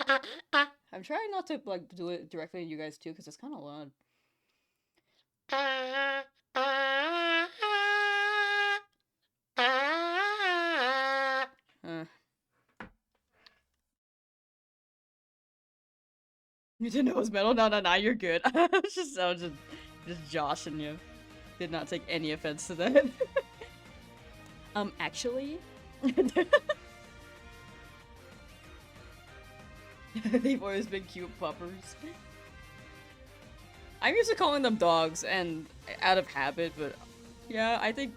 I'm trying not to like do it directly to you guys too, because it's kind of loud. You didn't know it was metal? No, you're good. I was just joshing you. Did not take any offense to that. Actually... They've always been cute puppers. I'm used to calling them dogs, and out of habit, but yeah, I think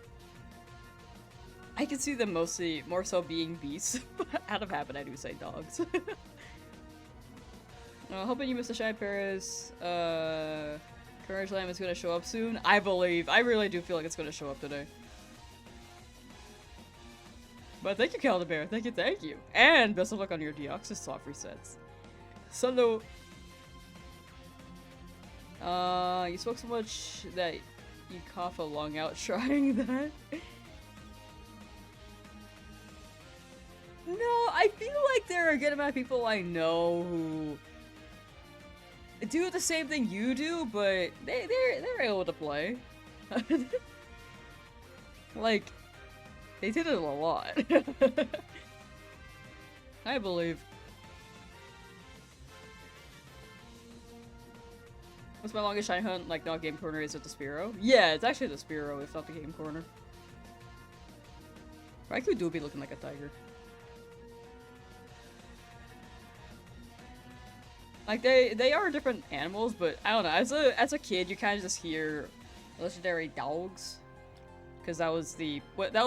I can see them more so being beasts. Out of habit, I do say dogs. Hoping you missed the Shy Paris. Courage Lamb is gonna show up soon. I really do feel like it's gonna show up today. But thank you, Caldabear. Thank you. And best of luck on your Deoxys soft resets. Sundo. You spoke so much that you cough a lung out trying that. No, I feel like there are a good amount of people I know who do the same thing you do, but they're able to play. Like, they did it a lot. I believe. What's my longest shiny hunt? Like, not game corner, is it the Spearow? Yeah, it's actually the Spearow, if not the game corner. Raikou do be looking like a tiger. Like, they are different animals, but I don't know, as a kid, you kind of just hear legendary dogs. Because that was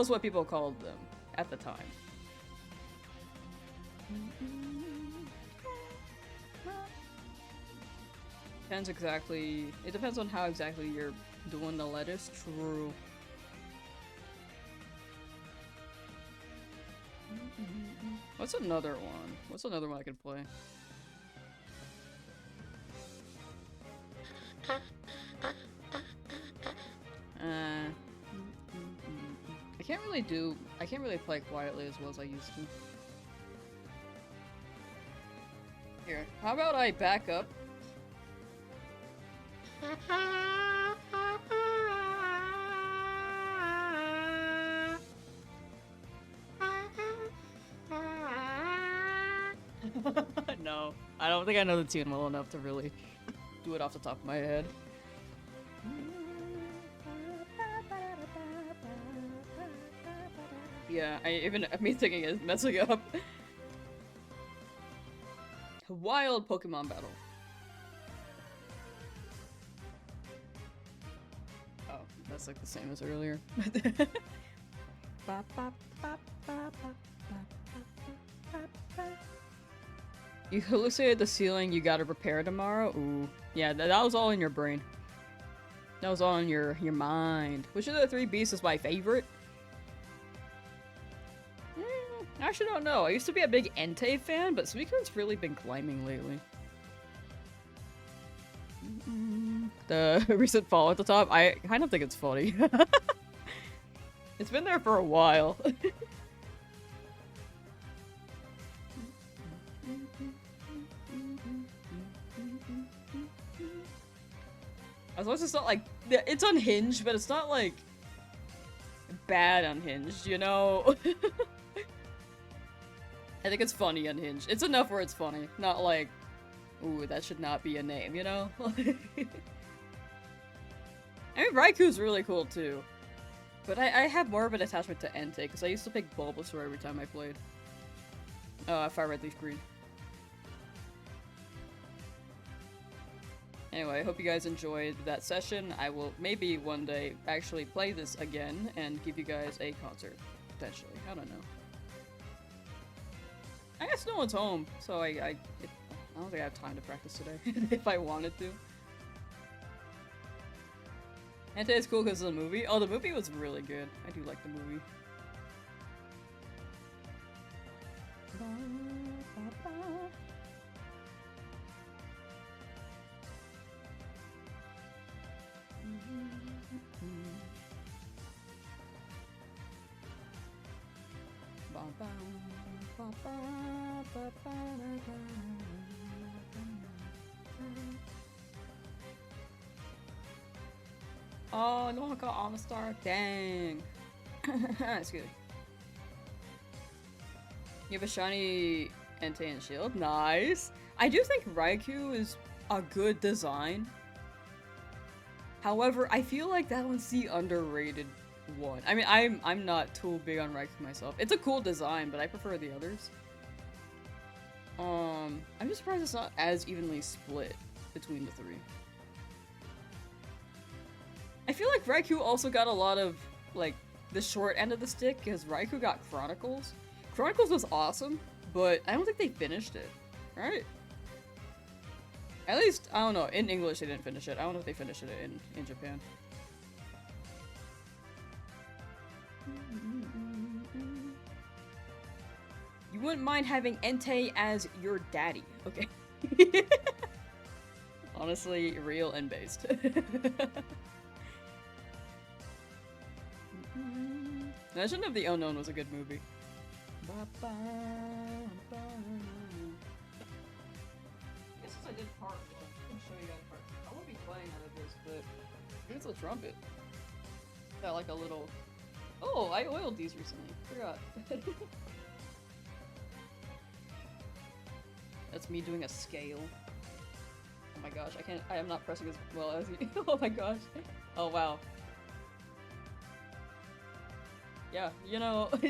what people called them at the time. It depends on how exactly you're doing the letters. True. What's another one? What's another one I could play? I can't really play quietly as well as I used to. Here, how about I back up? No, I don't think I know the tune well enough to really do it off the top of my head. Yeah, me thinking is messing up. Wild Pokemon battle. Oh, that's like the same as earlier. You hallucinated the ceiling, you gotta prepare tomorrow? Ooh. Yeah, that was all in your brain. That was all in your mind. Which of the three beasts is my favorite? I actually don't know. I used to be a big Entei fan, but Suicune's really been climbing lately. The recent fall at the top, I kind of think it's funny. It's been there for a while. As long as it's not like, it's unhinged, but it's not like bad unhinged, you know? I think it's funny unhinged. It's enough where it's funny, not like, ooh, that should not be a name, you know? I mean, Raikou's really cool too. But I have more of an attachment to Entei, because I used to pick Bulbasaur every time I played. Fire Red Leaf Green. Anyway, I hope you guys enjoyed that session. I will maybe one day actually play this again and give you guys a concert, potentially. I don't know. I guess no one's home, so I don't think I have time to practice today, if I wanted to. Entei is cool because of the movie. Oh, the movie was really good. I do like the movie. Oh, no one got on a star. Dang. Excuse me. You have a shiny Entei and shield. Nice. I do think Raikou is a good design. However, I feel like that one's the underrated one. I mean, I'm not too big on Raikou myself. It's a cool design, but I prefer the others. I'm just surprised it's not as evenly split between the three. I feel like Raikou also got a lot of, like, the short end of the stick, because Raikou got Chronicles. Chronicles was awesome, but I don't think they finished it, right? At least, I don't know, in English they didn't finish it. I don't know if they finished it in Japan. You wouldn't mind having Entei as your daddy, okay? Honestly, real and based. Legend of the Unknown was a good movie. I guess since I did part one, I can show you guys part two. I won't be playing out of this, but here's the trumpet. Got like a little... Oh, I oiled these recently. Forgot. That's me doing a scale. Oh my gosh, I am not pressing as well as you. Oh my gosh. Oh wow. Yeah, you know. But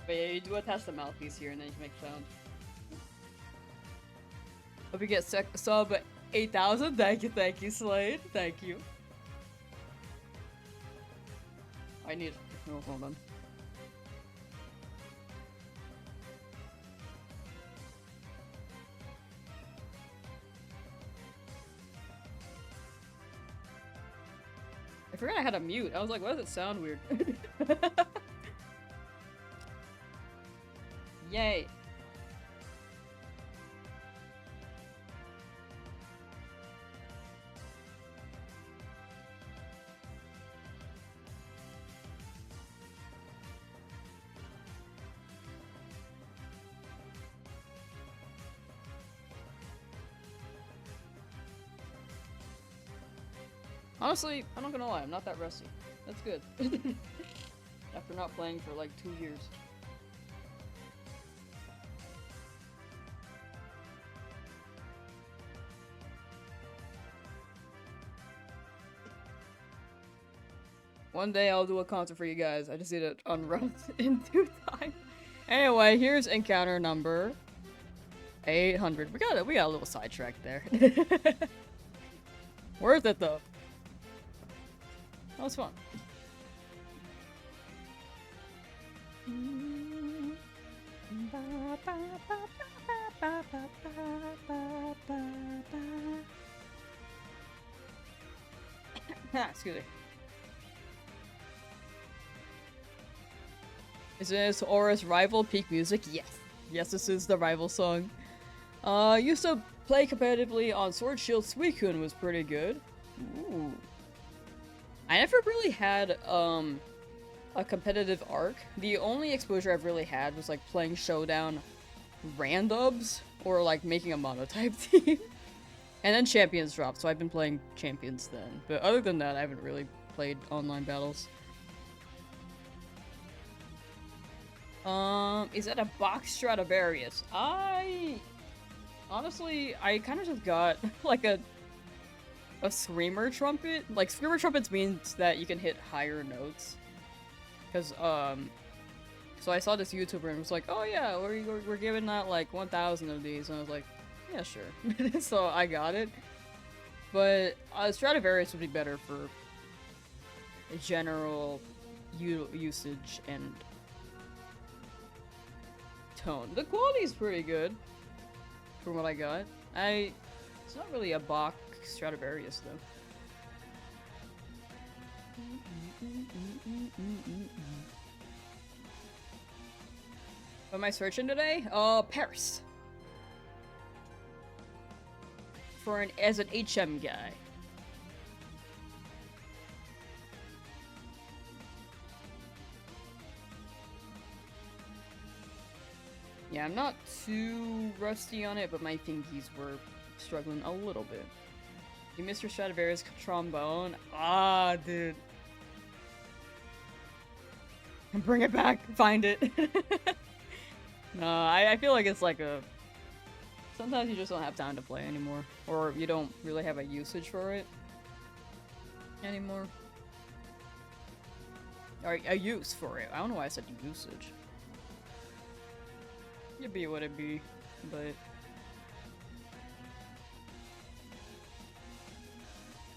yeah, you do attach the mouthpiece here and then you can make sound. Hope you get sub 8,000. Thank you, Slade. Thank you. I need. Oh, hold on. I forgot I had a mute. I was like, why does it sound weird? Yay. Honestly, I'm not gonna lie, I'm not that rusty. That's good. After not playing for like 2 years. One day I'll do a concert for you guys. I just need it unwrapped in due time. Anyway, here's encounter number 800. We got a little sidetracked there. Worth it though. That was fun. Excuse me. Is this Aura's rival peak music? Yes. Yes, this is the rival song. Used to play competitively on Sword Shield. Suicune was pretty good. Ooh. I never really had, a competitive arc. The only exposure I've really had was, like, playing Showdown randoms, or, like, making a monotype team. And then Champions dropped, so I've been playing Champions then. But other than that, I haven't really played online battles. Is that a box Stradivarius? Honestly, I kind of just got, like, a screamer trumpet. Like, screamer trumpets means that you can hit higher notes. Because, so I saw this YouTuber and was like, oh yeah, we're giving out, like, 1,000 of these. And I was like, yeah, sure. So I got it. But, Stradivarius would be better for general usage and tone. The quality's pretty good from what I got. It's not really a Bach Stradivarius though. What am I searching today? Paris. As an HM guy. Yeah, I'm not too rusty on it, but my fingies were struggling a little bit. You missed your Stradivarius trombone? Ah, dude. Bring it back. Find it. No, I feel like it's like a... Sometimes you just don't have time to play anymore. Or you don't really have a usage for it anymore. Or a use for it. I don't know why I said usage. It'd be what it be, but...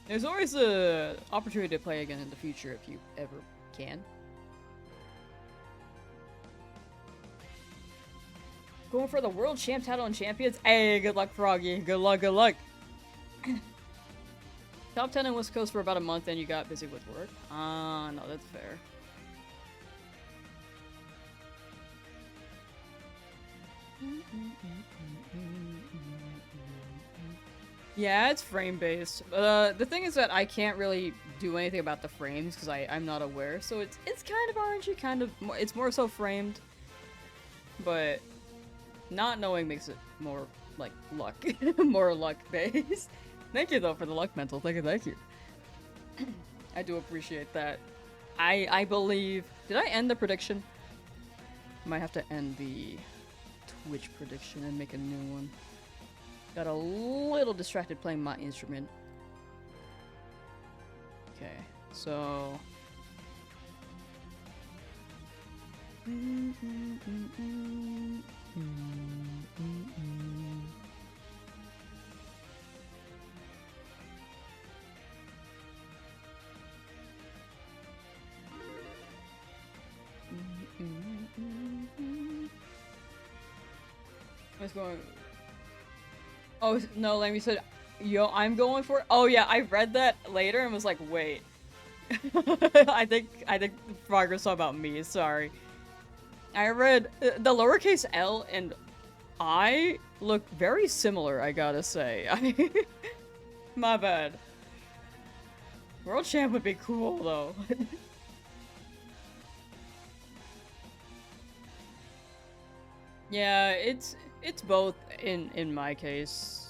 There's always a opportunity to play again in the future if you ever can. Going for the world champ title and champions? Hey, good luck, Froggy. Good luck, good luck. Top 10 in West Coast for about a month and you got busy with work? Ah, no, that's fair. Yeah, it's frame-based. The thing is that I can't really do anything about the frames because I'm not aware, so it's kind of RNG, kind of... It's more so framed, but not knowing makes it more, like, luck. More luck-based. Thank you, though, for the luck mental. Thank you, thank you. I do appreciate that. I believe... Did I end the prediction? Might have to end the Twitch prediction and make a new one. Got a little distracted playing my instrument. Okay, so... What's going... Oh, no, Lammy said, yo, I'm going for it. Oh, yeah, I read that later and was like, wait. I think Frogger saw about me, sorry. I read the lowercase L and I look very similar, I gotta say. My bad. World champ would be cool, though. Yeah, it's both in my case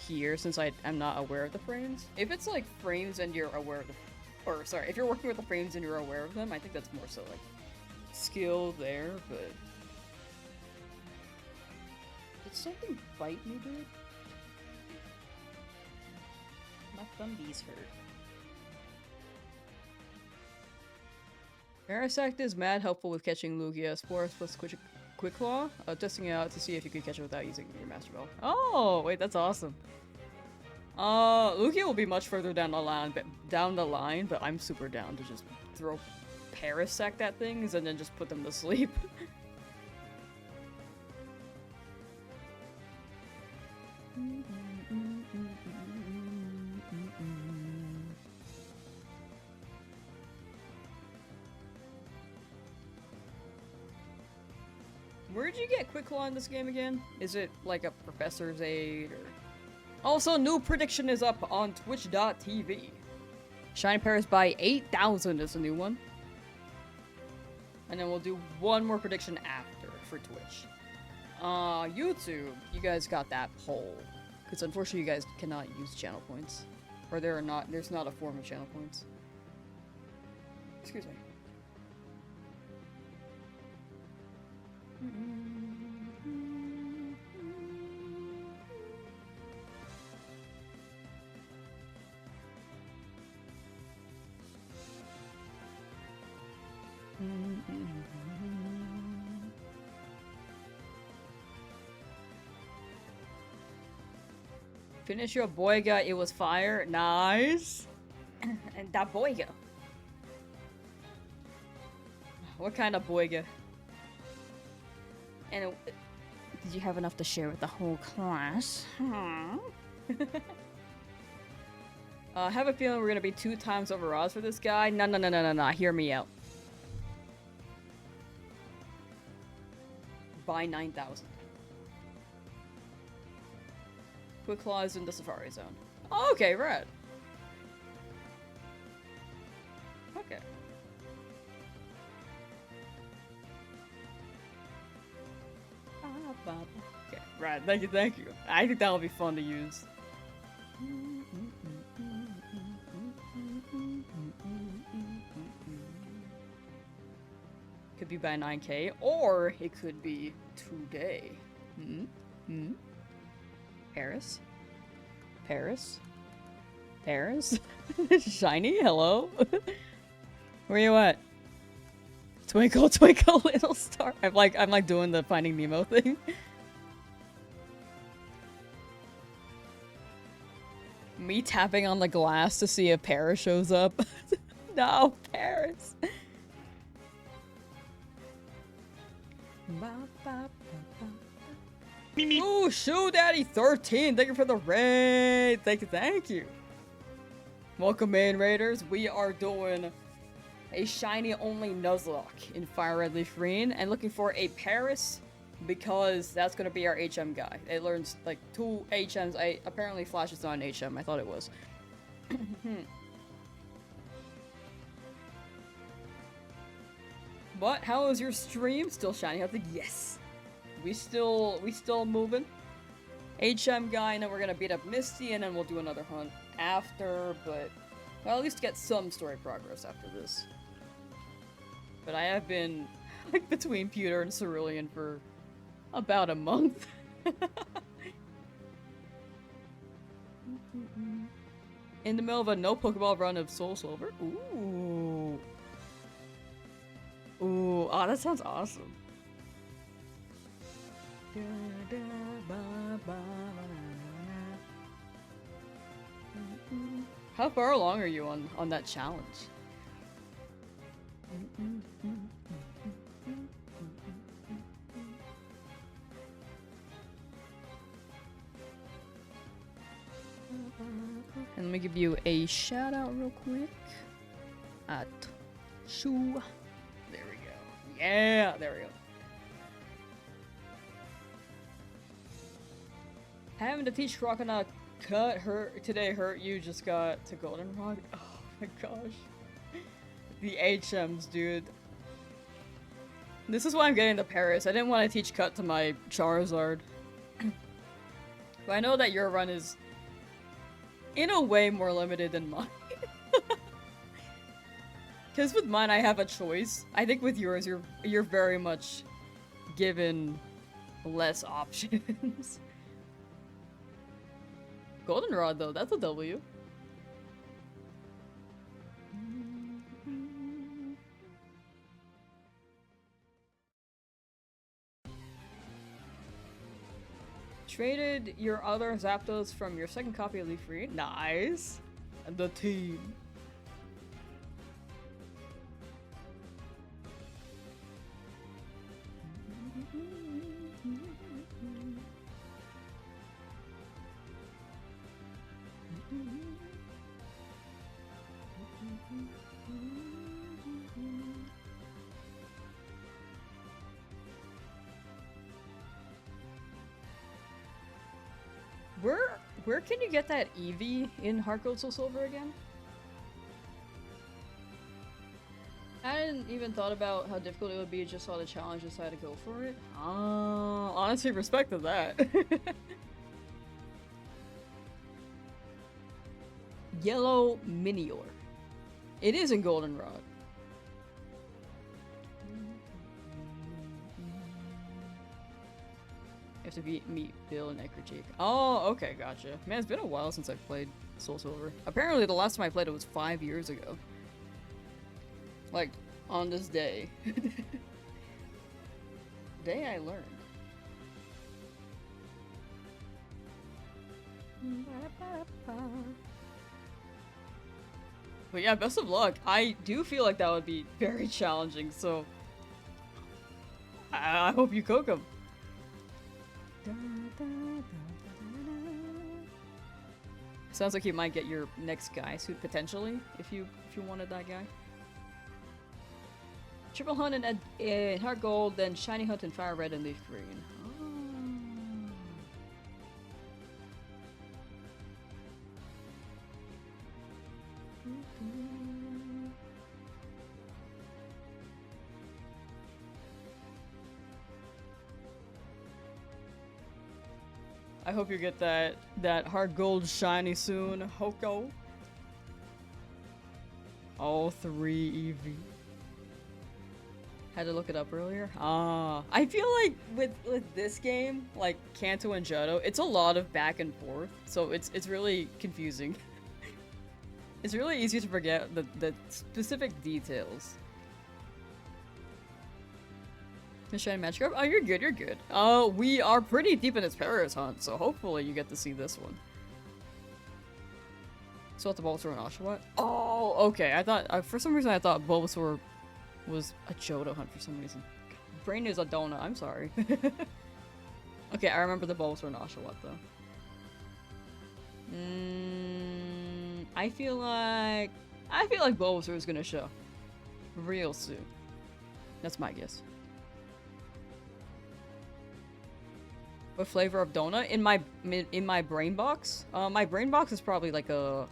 here, since I'm not aware of the frames. If it's like frames and you're aware of the... Or, sorry, if you're working with the frames and you're aware of them, I think that's more so like skill there, but... Did something bite me, dude? My thumbies hurt. Parasect is mad helpful with catching Lugia. Spores plus Quick Claw? Testing it out to see if you can catch it without using your Master Ball. Oh, wait, that's awesome. Lugia will be much further down the line, but I'm super down to just throw Parasect at things and then just put them to sleep. Where'd you get Quick Claw in this game again? Is it like a Professor's Aid or... Also, new prediction is up on twitch.tv. Shine Paris by 8,000 is a new one. And then we'll do one more prediction after for Twitch. YouTube, you guys got that poll. Because unfortunately you guys cannot use channel points. Or there's not a form of channel points. Excuse me. Finish your boyga, it was fire. Nice. And that boyga. What kind of boyga? And did you have enough to share with the whole class? I have a feeling we're gonna be 2 times over odds for this guy. No. Hear me out. Buy 9,000. Quick Claw is in the Safari Zone. Oh, okay, red. Okay. Okay, right. Thank you, thank you. I think that'll be fun to use. Could be by 9K, or it could be today. Paris? Paris? Paris? Shiny? Hello? Where you at? Twinkle, twinkle, little star. I'm like doing the Finding Nemo thing. Me tapping on the glass to see if Paris shows up. No, Paris. Ooh, Shoe Daddy 13. Thank you for the raid. Thank you, thank you. Welcome in, Raiders. We are doing a shiny only Nuzlocke in Fire Red Leaf Green and looking for a Paris because that's gonna be our HM guy. It learns like 2 HMs. Apparently Flash is not an HM. I thought it was. But how was your stream? Still shiny? I think yes. We still moving. HM guy, and then we're gonna beat up Misty, and then we'll do another hunt after. But well, at least get some story progress after this. But I have been like between Pewter and Cerulean for about a month. In the middle of a no Pokeball run of Soul Silver. Ooh. Ooh, oh, that sounds awesome. How far along are you on that challenge? And let me give you a shout out real quick at Shoo. There we go. Yeah, there we go. Having to teach Crocodile Cut hurt you just got to Goldenrod. Oh my gosh. The HMs, dude. This is why I'm getting the Paris. I didn't want to teach Cut to my Charizard. But I know that your run is in a way more limited than mine. Because with mine I have a choice. I think with yours you're very much given less options. Goldenrod though, that's a W. Traded your other Zapdos from your second copy of Leaf Green. Nice. And the team. Where can you get that Eevee in Heart Gold Soul Silver again? I hadn't even thought about how difficult it would be, just saw the challenge, decided to go for it. Honestly respected that. Yellow Minior. It is in Goldenrod. You have to meet Bill and Necrocheek. Oh, okay, gotcha. Man, it's been a while since I've played Soul Silver. Apparently the last time I played it was 5 years ago. Like, on this day. Day I learned. But yeah, best of luck. I do feel like that would be very challenging, so I hope you cook them. Sounds like you might get your next guy suit potentially if you wanted that guy. Triple hunt in Heart Gold, then shiny hunt in Fire Red and Leaf Green. I hope you get that hard gold shiny soon, Hoko. All 3 EV. Had to look it up earlier. I feel like with this game, like Kanto and Johto, it's a lot of back and forth, so it's really confusing. It's really easy to forget the specific details. The shiny magic up? Oh, you're good, you're good. We are pretty deep in its Paris hunt, so hopefully you get to see this one. So what the Bulbasaur and Oshawott? Oh, okay. I thought, for some reason I thought Bulbasaur was a Johto hunt for some reason. Brain is a donut, I'm sorry. Okay, I remember the Bulbasaur and Oshawott though. I feel like Bulbasaur is gonna show real soon. That's my guess. What flavor of donut? In my brain box? My brain box is probably like a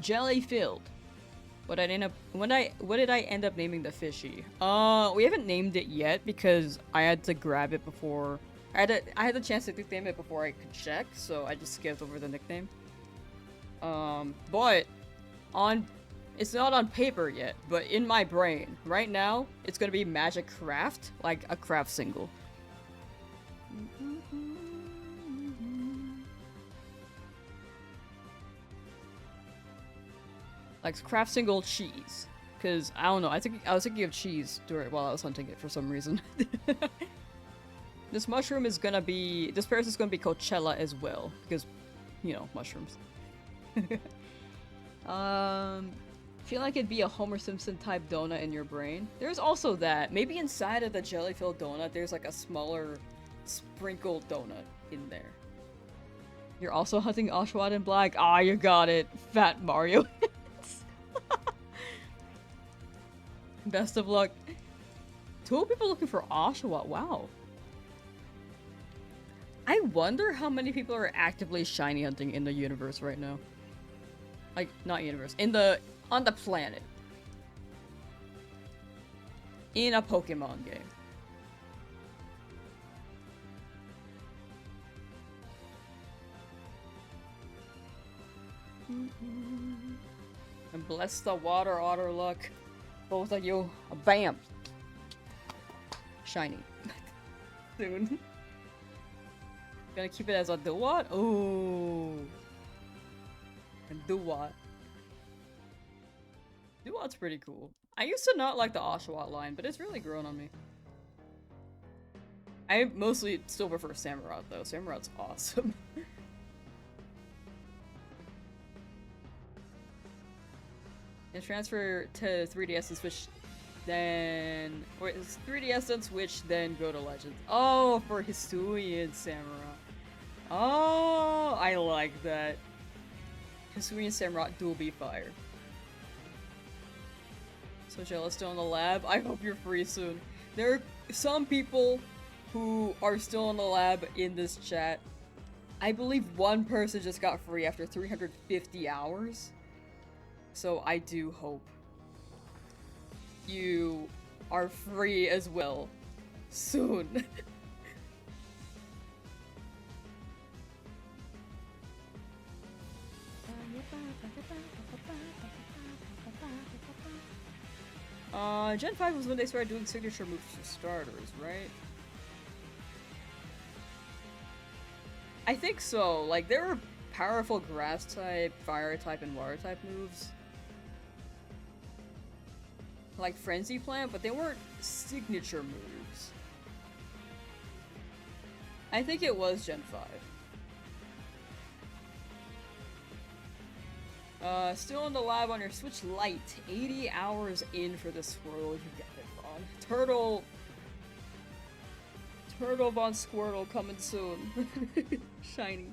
jelly filled. What did I end up naming the fishy? We haven't named it yet because I had to grab it before I had the chance to nickname it before I could check, so I just skipped over the nickname. But it's not on paper yet, but in my brain right now it's gonna be Magic Craft, like a craft single. Like craft single cheese, because I don't know. I was thinking of cheese while I was hunting it for some reason. This mushroom is gonna be. This Paris is gonna be Coachella as well, because, you know, mushrooms. Feel like it'd be a Homer Simpson type donut in your brain. There's also that. Maybe inside of the jelly-filled donut, there's like a smaller sprinkled donut in there. You're also hunting Oshawott in black. Ah, you got it, Fat Mario. Best of luck. 2 people looking for Oshawott. Wow. I wonder how many people are actively shiny hunting in the universe right now. Like, not universe. On the planet. In a Pokemon game. And bless the water otter luck. Both of you. Bam! Shiny. Soon. Gonna keep it as a Duat? Ooh. And Duat. Duat's pretty cool. I used to not like the Oshawott line, but it's really grown on me. I mostly still prefer Samurott though. Samurott's awesome. And transfer to 3DS and Switch, then... Or it's 3DS and Switch, then go to Legends. Oh, for Hisui and Samurott. Oh, I like that. Hisui and Samurott dual be fire. So Jealous still in the lab? I hope you're free soon. There are some people who are still in the lab in this chat. I believe one person just got free after 350 hours. So I do hope you are free as well soon. Gen 5 was when they started doing signature moves for starters, right? I think so. Like, there were powerful grass type, fire type, and water type moves. Like Frenzy Plant, but they weren't signature moves. I think it was Gen 5. Still in the lab on your Switch Lite. 80 hours in for this Squirtle. You got it, Vaughn. Turtle Von Squirtle coming soon. Shiny.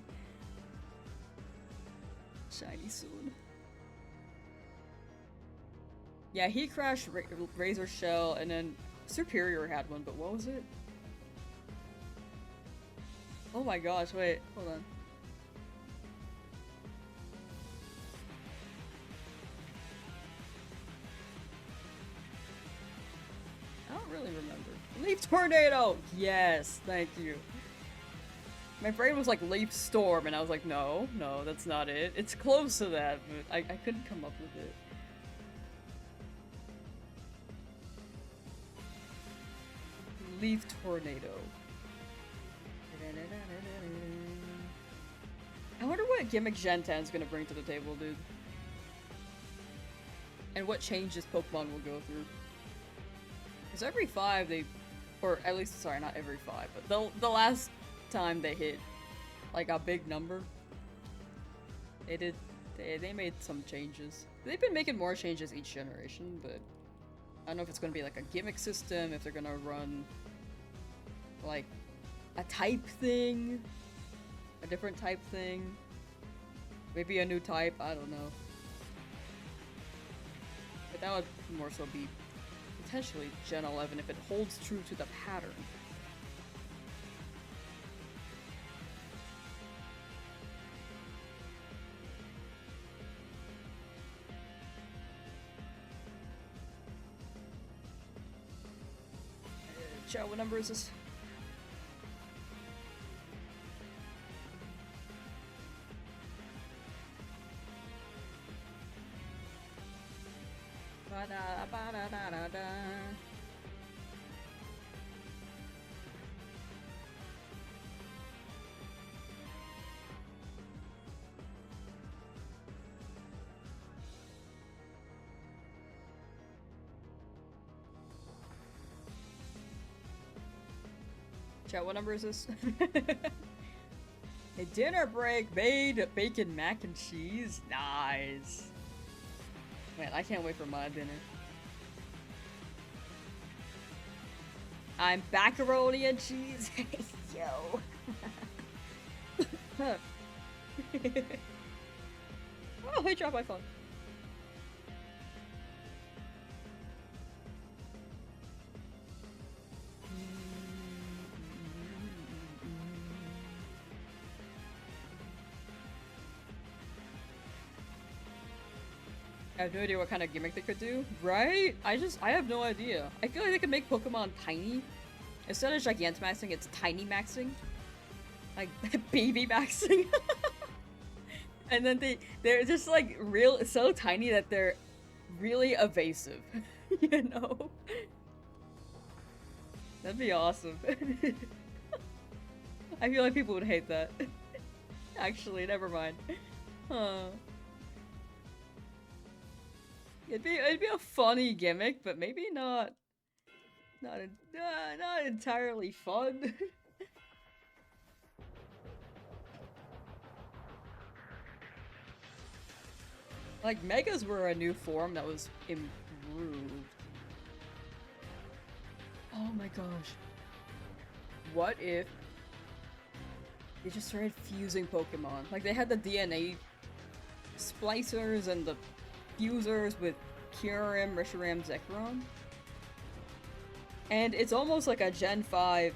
Shiny soon. Yeah, he crashed Razor Shell, and then Superior had one, but what was it? Oh my gosh, wait, hold on. I don't really remember. Leaf tornado! Yes, thank you. My brain was like leaf storm, and I was like, no, that's not it. It's close to that, but I couldn't come up with it. Leaf tornado. I wonder what gimmick Gen 10 is gonna bring to the table, dude. And what changes Pokemon will go through. Because every 5 they... Or at least, sorry, not every 5, but the last time they hit like a big number, they made some changes. They've been making more changes each generation, but I don't know if it's gonna be like a gimmick system, if they're gonna run like a type thing, a different type thing, maybe a new type, I don't know. But that would more so be potentially Gen 11 if it holds true to the pattern. Chat, what number is this? Ba-da-ba-da-da-da-da. Chat, what number is this? A dinner break made bacon mac and cheese. Nice. Man, I can't wait for my dinner. I'm macaroni and cheese. Yo. Oh, I dropped my phone. I have no idea what kind of gimmick they could do, right? I have no idea. I feel like they could make Pokemon tiny. Instead of Gigantamaxing, it's tiny maxing. Like, baby maxing. And then they're just like so tiny that they're really evasive. You know? That'd be awesome. I feel like people would hate that. Actually, never mind. Huh. It'd be a funny gimmick, but maybe not entirely fun. Like, Megas were a new form that was improved. Oh my gosh. What if they just started fusing Pokemon? Like, they had the DNA splicers and the fusers with Kyurem, Reshiram, Zekrom. And it's almost like a Gen 5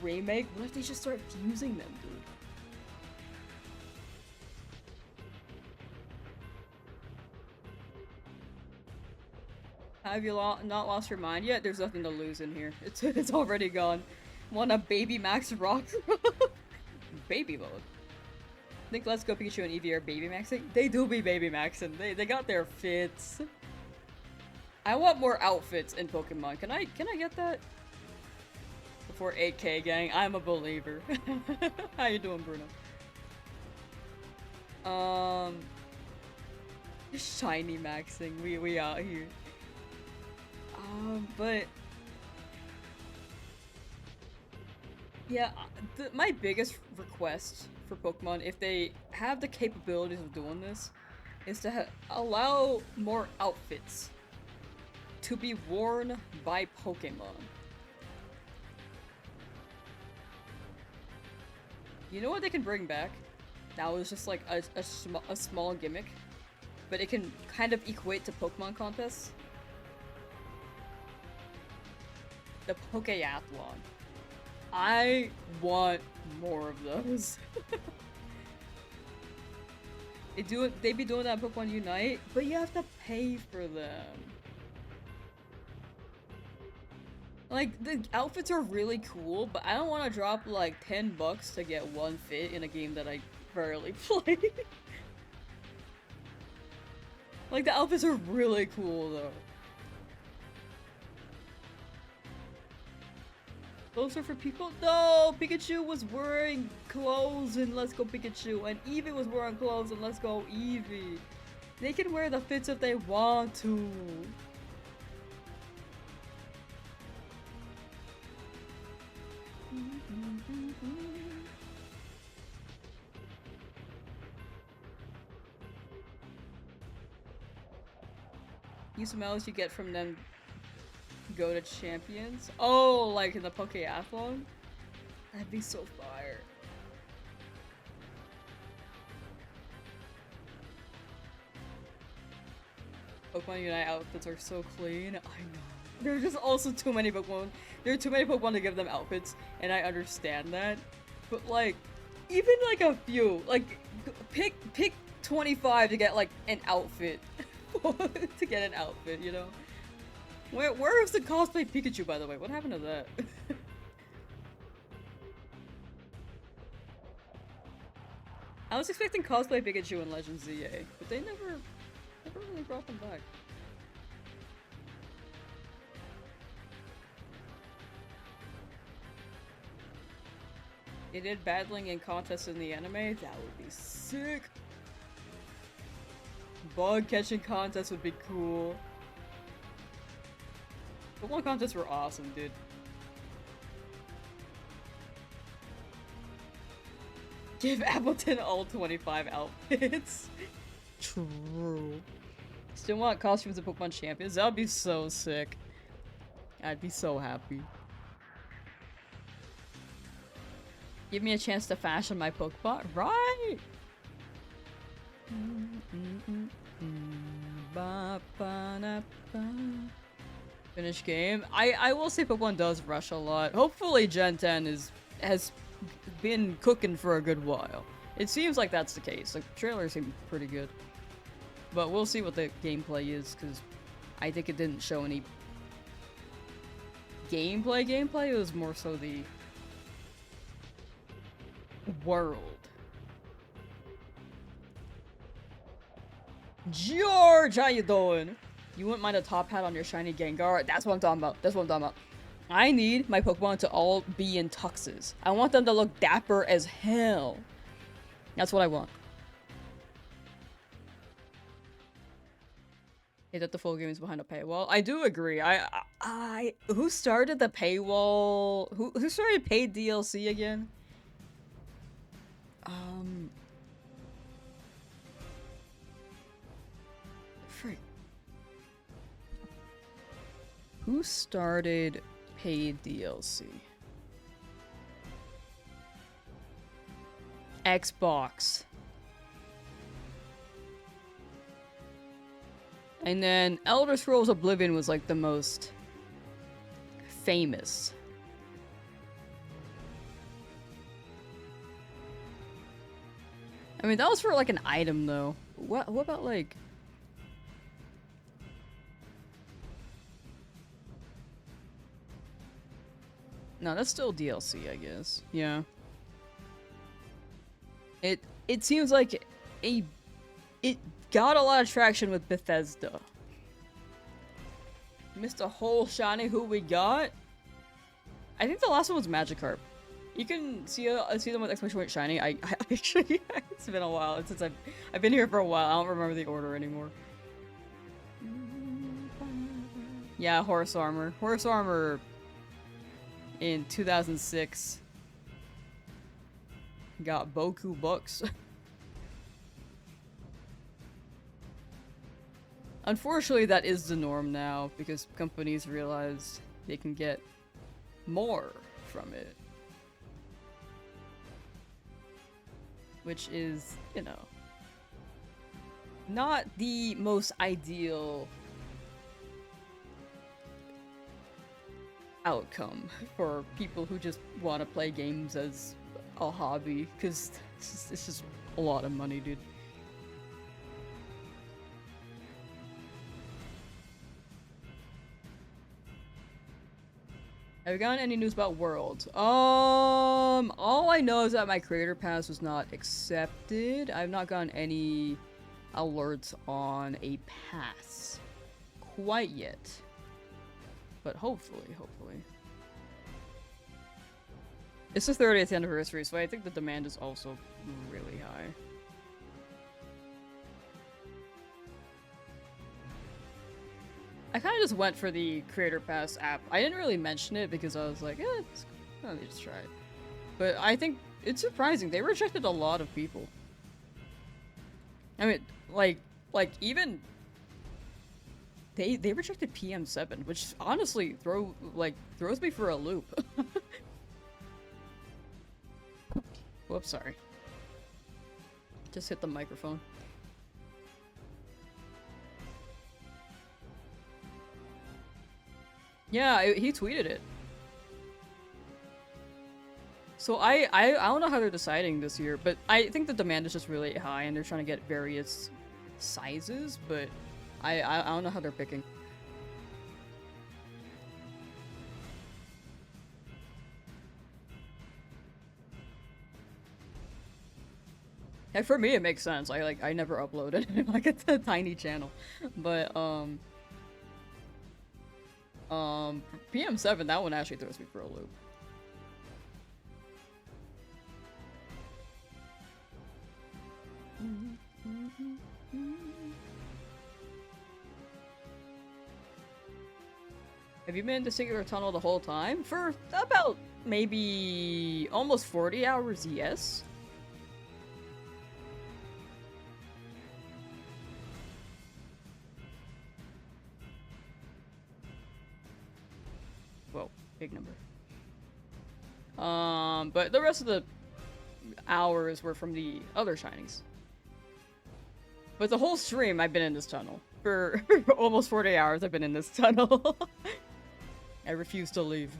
remake. What if they just start fusing them, dude? Have you not lost your mind yet? There's nothing to lose in here. It's already gone. Want a baby max rock? Baby mode. Think Let's Go Pikachu and Eevee are baby maxing? They do be baby maxing. They got their fits. I want more outfits in Pokemon. Can I get that? Before 8K, gang. I'm a believer. How you doing, Bruno? Shiny maxing. We out here. But yeah, my biggest request for Pokemon, if they have the capabilities of doing this, is to allow more outfits to be worn by Pokemon. You know what they can bring back? That was just like a small gimmick, but it can kind of equate to Pokemon contests. The Pokéathlon. I want more of those. They be doing that in Pokemon Unite, but you have to pay for them. Like, the outfits are really cool, but I don't want to drop like $10 to get one fit in a game that I rarely play. Like, the outfits are really cool though. Those are for people. No, Pikachu was wearing clothes in Let's Go Pikachu, and Eevee was wearing clothes in Let's Go Eevee. They can wear the fits if they want to. Use medals you get from them go to champions. Oh, like in the Pokeathlon? That'd be so fire. Pokemon Unite outfits are so clean. I know. There are just also too many Pokemon. There are too many Pokemon to give them outfits, and I understand that. But like, even like a few, like pick 25 to get like an outfit. To get an outfit, you know? Where is the cosplay Pikachu, by the way? What happened to that? I was expecting cosplay Pikachu in Legend ZA, but they never really brought them back. They did battling in contests in the anime? That would be sick! Bug catching contests would be cool. Pokemon contests were awesome, dude. Give Appleton all 25 outfits. True. Still want costumes of Pokemon champions? That would be so sick. I'd be so happy. Give me a chance to fashion my Pokeball. Right! Finish game. I will say Pokemon does rush a lot. Hopefully Gen 10 has been cooking for a good while. It seems like that's the case. The trailer seemed pretty good. But we'll see what the gameplay is, because I think it didn't show any gameplay. It was more so the world. George, how you doing? You wouldn't mind a top hat on your shiny Gengar? That's what I'm talking about. I need my Pokemon to all be in tuxes. I want them to look dapper as hell. That's what I want. Hey, that the full game is behind a paywall. I do agree. Who started the paywall? Who started paid DLC again? Frick. Who started paid DLC? Xbox. And then Elder Scrolls Oblivion was like the most famous. I mean, that was for like an item though. What about like... No, that's still DLC, I guess. Yeah. It seems like it got a lot of traction with Bethesda. Missed a whole shiny. Who we got? I think the last one was Magikarp. You can see them with exclamation point shiny. I actually it's been a while since I've been here for a while. I don't remember the order anymore. Yeah, Horse Armor. Horse Armor in 2006 got Boku bucks. Unfortunately, that is the norm now because companies realize they can get more from it. Which is, you know, not the most ideal outcome for people who just want to play games as a hobby, because it's just a lot of money, dude. Have you gotten any news about Worlds? All I know is that my creator pass was not accepted. I've not gotten any alerts on a pass quite yet. But hopefully. It's the 30th anniversary, so I think the demand is also really high. I kind of just went for the Creator Pass app. I didn't really mention it because I was like, let me just try it. But I think it's surprising. They rejected a lot of people. I mean, like even they rejected PM7, which honestly throws me for a loop. Whoops, sorry. Just hit the microphone. Yeah, he tweeted it. So I don't know how they're deciding this year, but I think the demand is just really high and they're trying to get various sizes, but I don't know how they're picking. Yeah, for me it makes sense. I never uploaded. Like it's a tiny channel. But PM7, that one actually throws me for a loop. Have you been in the singular tunnel the whole time? For about maybe almost 40 hours, yes. Whoa, big number. But the rest of the hours were from the other shinings. But the whole stream, I've been in this tunnel. For almost 40 hours, I've been in this tunnel. I refuse to leave.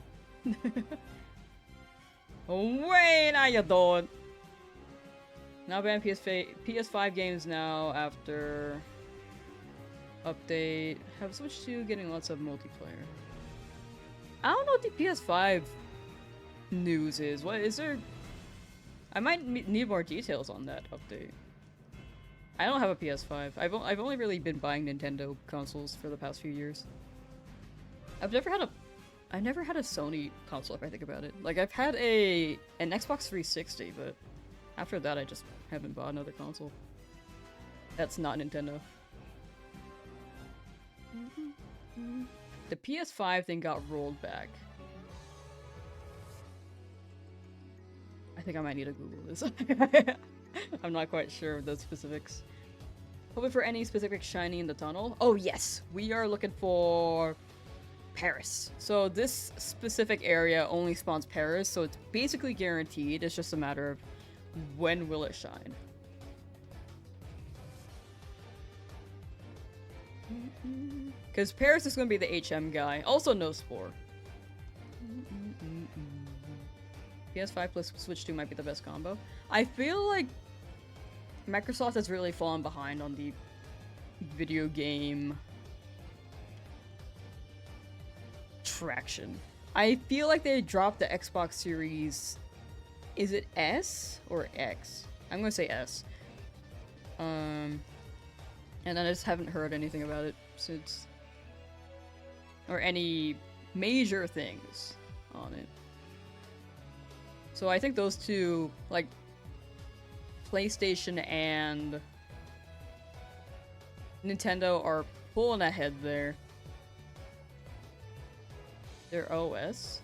Wait, how you doing? Now ban PS5 games now after update. Have switched to getting lots of multiplayer. I don't know what the PS5 news is. What is there? I might need more details on that update. I don't have a PS5. I've only really been buying Nintendo consoles for the past few years. I've never had a Sony console if I think about it. Like I've had an Xbox 360, but after that I just haven't bought another console. That's not Nintendo. The PS5 thing got rolled back. I think I might need to Google this. I'm not quite sure of the specifics. Hoping for any specific shiny in the tunnel? Oh yes! We are looking for Paris. So this specific area only spawns Paris, so it's basically guaranteed. It's just a matter of when will it shine. Because Paris is going to be the HM guy. Also no Spore. PS5 plus Switch 2 might be the best combo. I feel like Microsoft has really fallen behind on the video game traction. I feel like they dropped the Xbox Series. Is it S or X? I'm gonna say S. And I just haven't heard anything about it since. Or any major things on it. So I think those two, like PlayStation and Nintendo, are pulling ahead there. Their OS?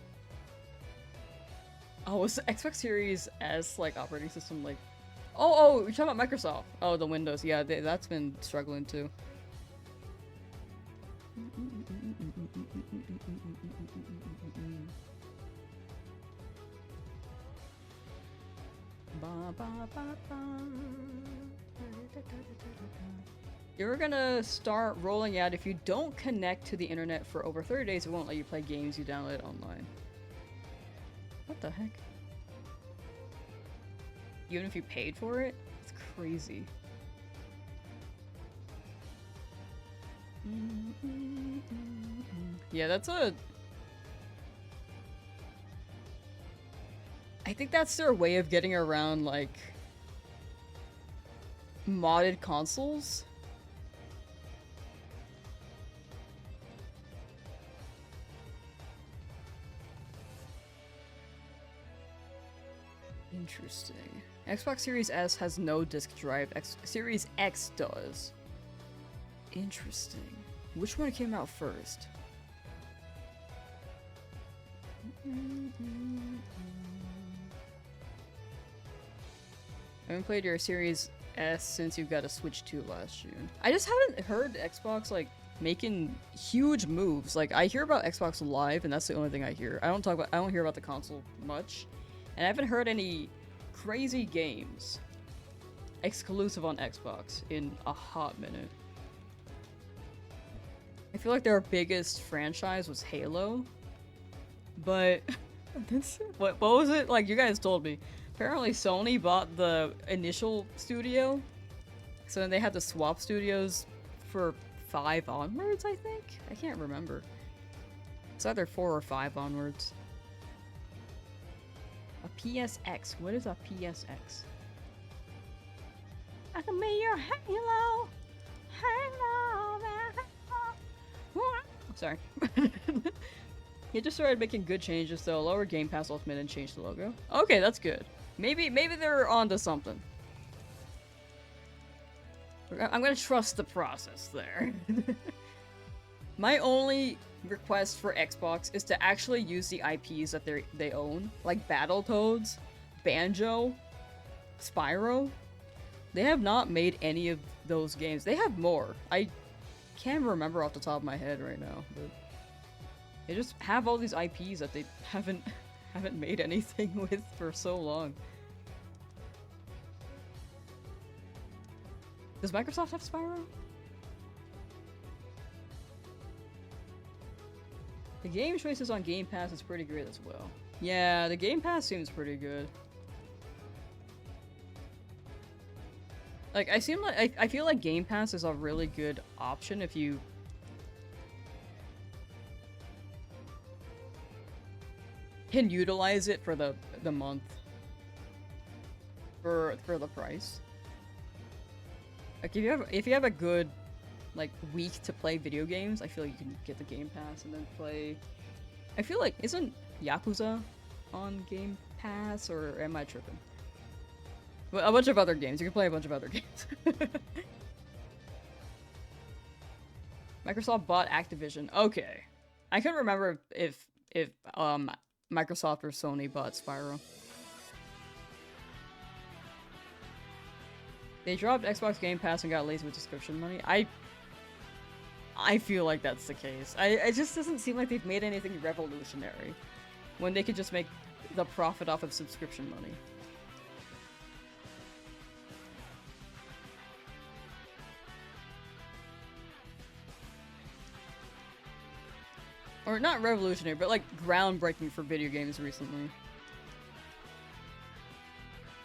Oh, is the Xbox Series S like operating system like... Oh, you're talking about Microsoft. Oh, the Windows. Yeah, that's been struggling too. You're gonna start rolling out if you don't connect to the internet for over 30 days, it won't let you play games you download online. What the heck? Even if you paid for it? It's crazy. Yeah, that's a... I think that's their way of getting around, like, modded consoles. Interesting. Xbox Series S has no disk drive. Series X does. Interesting. Which one came out first? I haven't played your Series S since you got a Switch 2 last June. I just haven't heard Xbox, like, making huge moves. Like, I hear about Xbox Live, and that's the only thing I hear. I don't hear about the console much. And I haven't heard any crazy games exclusive on Xbox in a hot minute. I feel like their biggest franchise was Halo. But what was it? Like, you guys told me. Apparently Sony bought the initial studio. So then they had to swap studios for 5 onwards, I think? I can't remember. It's either 4 or 5 onwards. A PSX. What is a PSX? I can be your halo. Halo. Sorry. He just started making good changes though. Lower Game Pass Ultimate and change the logo. Okay, that's good. Maybe they're onto something. I'm gonna trust the process there. My only request for Xbox is to actually use the IPs that they own, like Battletoads, Banjo, Spyro. They have not made any of those games. They have more. I can't remember off the top of my head right now, but they just have all these IPs that they haven't made anything with for so long. Does Microsoft have Spyro? The game choices on Game Pass is pretty great as well. Yeah, the Game Pass seems pretty good. Like, I feel like Game Pass is a really good option if you can utilize it for the month. For the price. Like, if you have a good, like, week to play video games, I feel like you can get the Game Pass and then play. I feel like, isn't Yakuza on Game Pass, or am I tripping? Well, a bunch of other games. You can play a bunch of other games. Microsoft bought Activision. Okay. I couldn't remember if Microsoft or Sony bought Spyro. They dropped Xbox Game Pass and got lazy with subscription money. I feel like that's the case. It just doesn't seem like they've made anything revolutionary when they could just make the profit off of subscription money. Or not revolutionary, but like groundbreaking for video games recently.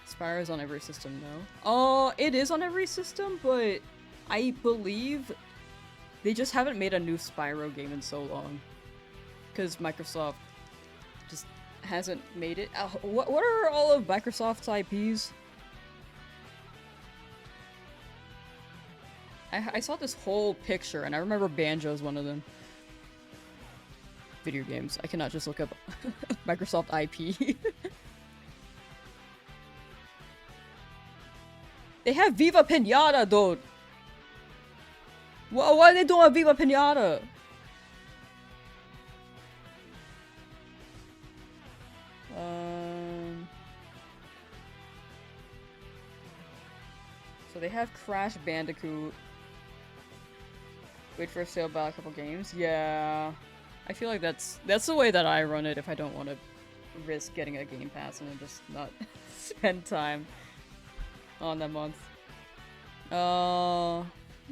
Spyro's on every system, no? Oh, it is on every system, but I believe they just haven't made a new Spyro game in so long. Because Microsoft just hasn't made it. What are all of Microsoft's IPs? I saw this whole picture, and I remember Banjo's one of them. Video games. I cannot just look up Microsoft IP. They have Viva Pinata, dude! Why are they doing Viva Pinata? So they have Crash Bandicoot. Wait for a sale, buy a couple games. Yeah. I feel like that's the way that I run it if I don't want to risk getting a Game Pass and then just not spend time on that month.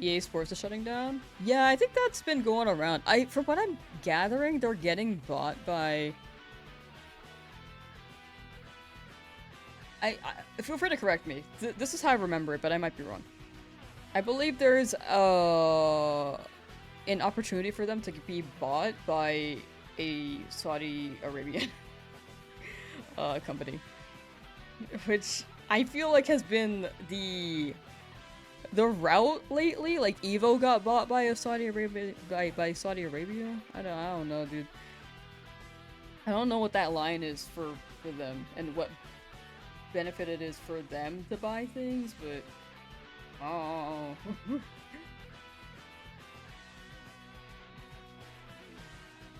EA Sports is shutting down? Yeah, I think that's been going around. From what I'm gathering, they're getting bought by... I feel free to correct me. This is how I remember it, but I might be wrong. I believe there's an opportunity for them to be bought by a Saudi Arabian company. which I feel like has been the route lately. Like Evo got bought by Saudi Arabia by Saudi Arabia. I don't know, dude. I don't know what that line is for them and what benefit it is for them to buy things, but oh.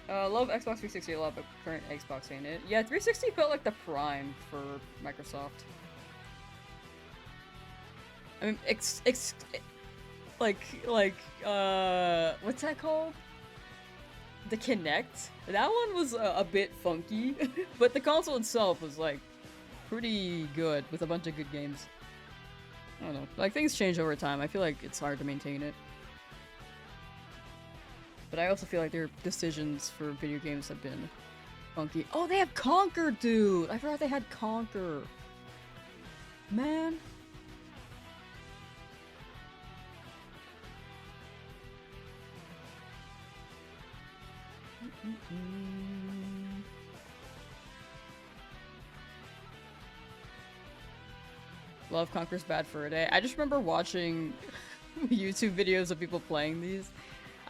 Love Xbox 360 a lot, but current Xbox ain't it. Yeah, 360 felt like the prime for Microsoft. I mean, what's that called? The Kinect? That one was a bit funky, but the console itself was, like, pretty good with a bunch of good games. I don't know. Like, things change over time. I feel like it's hard to maintain it. But I also feel like their decisions for video games have been funky. Oh, they have Conquer, dude! I forgot they had Conquer. Man. Love Conquer's bad for a day. I just remember watching YouTube videos of people playing these.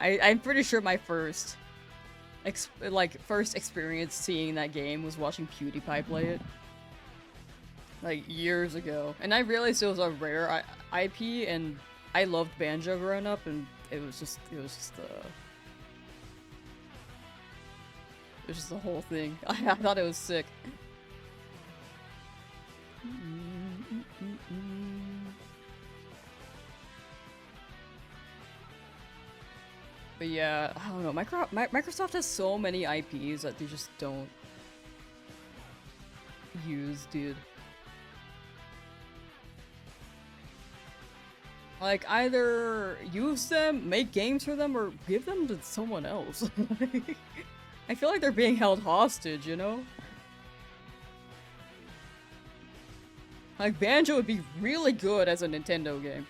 I'm pretty sure my first experience seeing that game was watching PewDiePie play it. Like, years ago. And I realized it was a rare IP, and I loved Banjo growing up, and it was just the whole thing. I thought it was sick. But yeah, I don't know. Microsoft has so many IPs that they just don't use, dude. Like, either use them, make games for them, or give them to someone else. I feel like they're being held hostage, you know? Like, Banjo would be really good as a Nintendo game.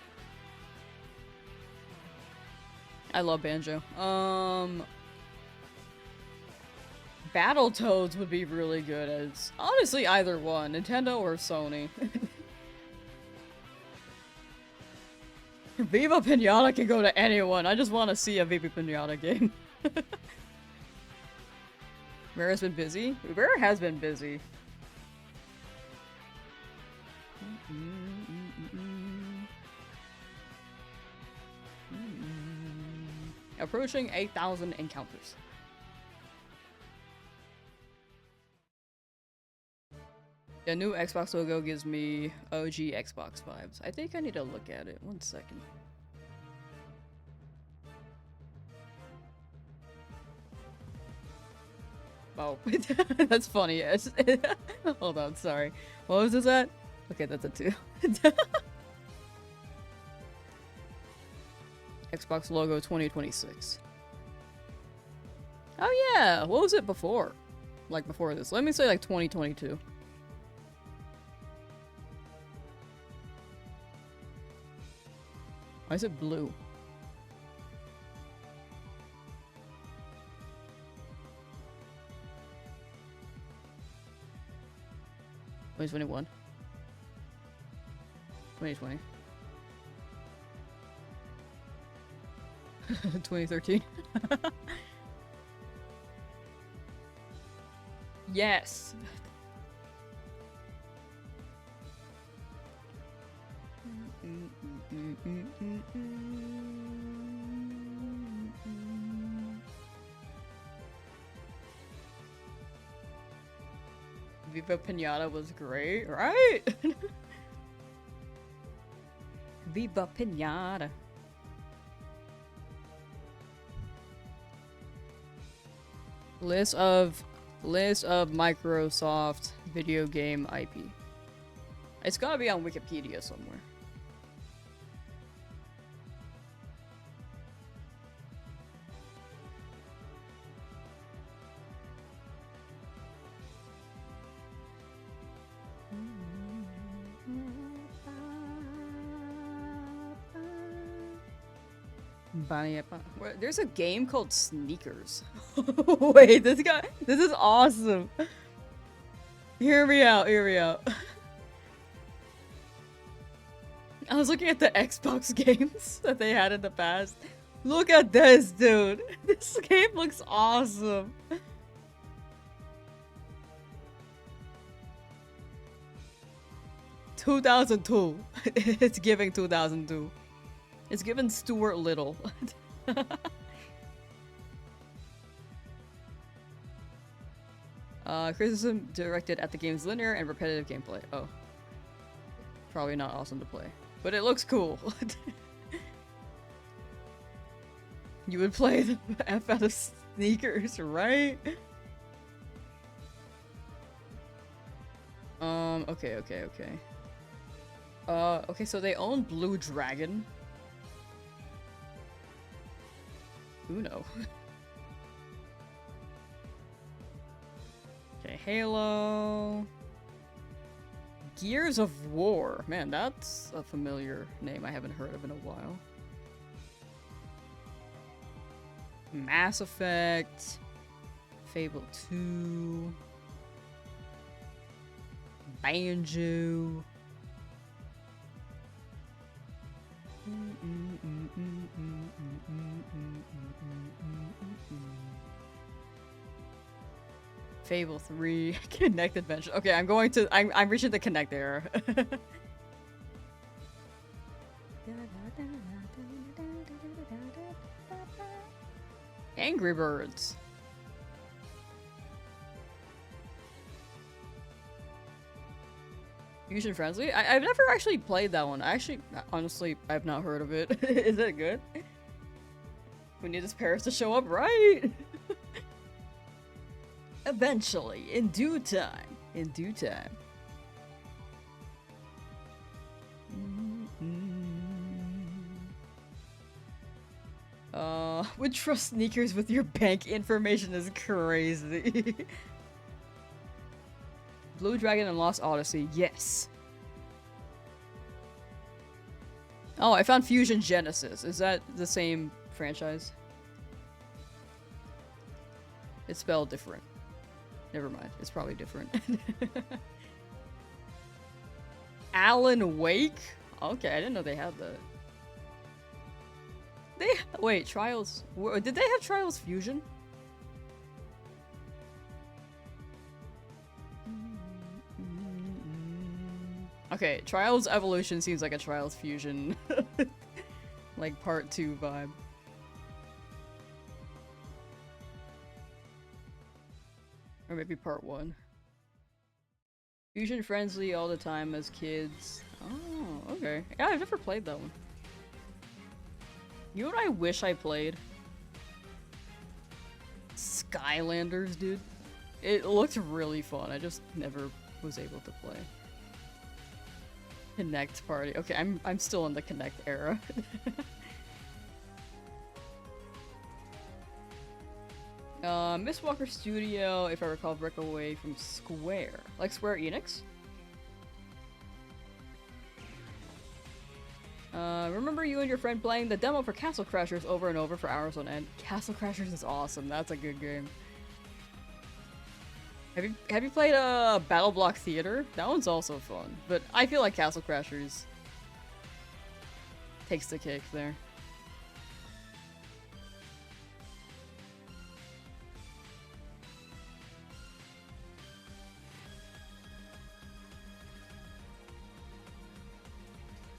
I love Banjo. Battletoads would be really good as... honestly, either one. Nintendo or Sony. Viva Pinata can go to anyone. I just want to see a Viva Pinata game. Rare has been busy? Rare has been busy. Approaching 8,000 encounters. The new Xbox logo gives me OG Xbox vibes. I think I need to look at it. 1 second. Oh, that's funny. Yes. Hold on, sorry. What was this at? Okay, that's a 2. Xbox logo 2026. Oh yeah, what was it before? Like before this. Let me say like 2022. Why is it blue? $2021. 2020. 2013. Yes. Viva Pinata was great, right? Viva Pinata. List of Microsoft video game IP. It's gotta be on Wikipedia somewhere. There's a game called Sneakers. Wait, this is awesome. Hear me out, hear me out. was looking at the Xbox games that they had in the past. Look at this, dude. This game looks awesome. 2002. It's giving 2002. It's given Stuart Little. Criticism directed at the game's linear and repetitive gameplay. Oh. Probably not awesome to play. But it looks cool. You would play the F out of Sneakers, right? Okay. Okay, so they own Blue Dragon. Uno. Okay, Halo. Gears of War. Man, that's a familiar name I haven't heard of in a while. Mass Effect. Fable 2. Banjo. Fable 3. Connect Adventure. Okay, I'm reaching the Connect era. Angry Birds. Fusion Friendly? I've never actually played that one. Honestly, I've not heard of it. Is it good? We need this Paris to show up, right? Eventually, in due time. In due time. Would trust Sneakers with your bank information is crazy. Blue Dragon and Lost Odyssey, yes. Oh, I found Fusion Genesis. Is that the same franchise? It's spelled different. Never mind. It's probably different. Alan Wake? Okay, I didn't know they had that. Wait, Trials... Did they have Trials Fusion? Okay, Trials Evolution seems like a Trials Fusion. Like part 2 vibe. Or maybe part 1. Fusion Friendly all the time as kids. Oh, okay. Yeah, I've never played that one. You know what I wish I played? Skylanders, dude. It looked really fun. I just never was able to play. Connect party. Okay, I'm still in the Connect era. Mistwalker Studio, if I recall, break away from Square. Like Square Enix? Remember you and your friend playing the demo for Castle Crashers over and over for hours on end? Castle Crashers is awesome. That's a good game. Have you played Battle Block Theater? That one's also fun, but I feel like Castle Crashers takes the cake there.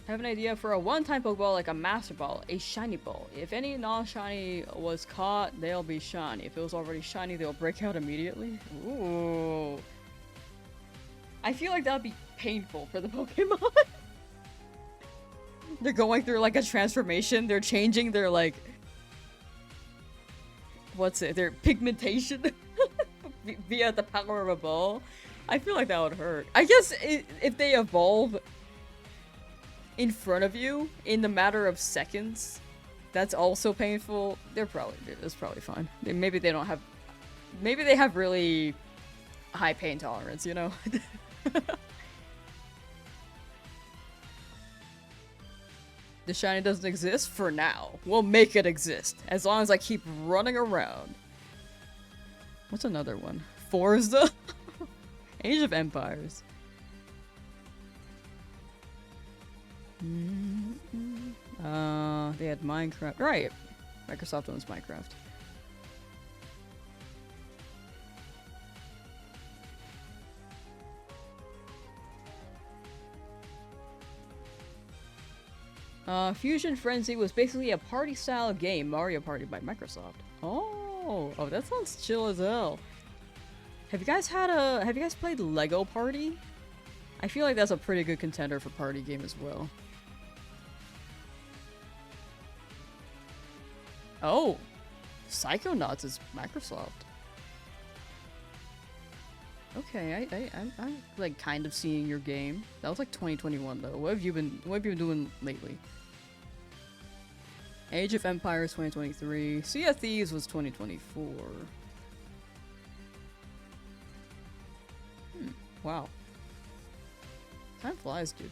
I have an idea for a one-time Pokeball like a Master Ball, a Shiny Ball. If any non-shiny was caught, they'll be shiny. If it was already shiny, they'll break out immediately. Ooh. I feel like that would be painful for the Pokemon. They're going through like a transformation. They're changing their like... What's it? Their pigmentation via the power of a ball. I feel like that would hurt. I guess if they evolve in front of you in the matter of seconds, that's also painful. It's probably fine. Maybe they don't have, maybe they have really high pain tolerance, you know? The shiny doesn't exist for now. We'll make it exist as long as I keep running around. What's another one? Forza? Age of Empires. They had Minecraft. Right. Microsoft owns Minecraft. Fusion Frenzy was basically a party-style game, Mario Party by Microsoft. Oh, that sounds chill as hell. Have you guys played Lego Party? I feel like that's a pretty good contender for party game as well. Oh, Psychonauts is Microsoft. Okay, I'm like kind of seeing your game. That was like 2021 though. What have you been doing lately? Age of Empires 2023. Sea of Thieves was 2024. Wow. Time flies, dude.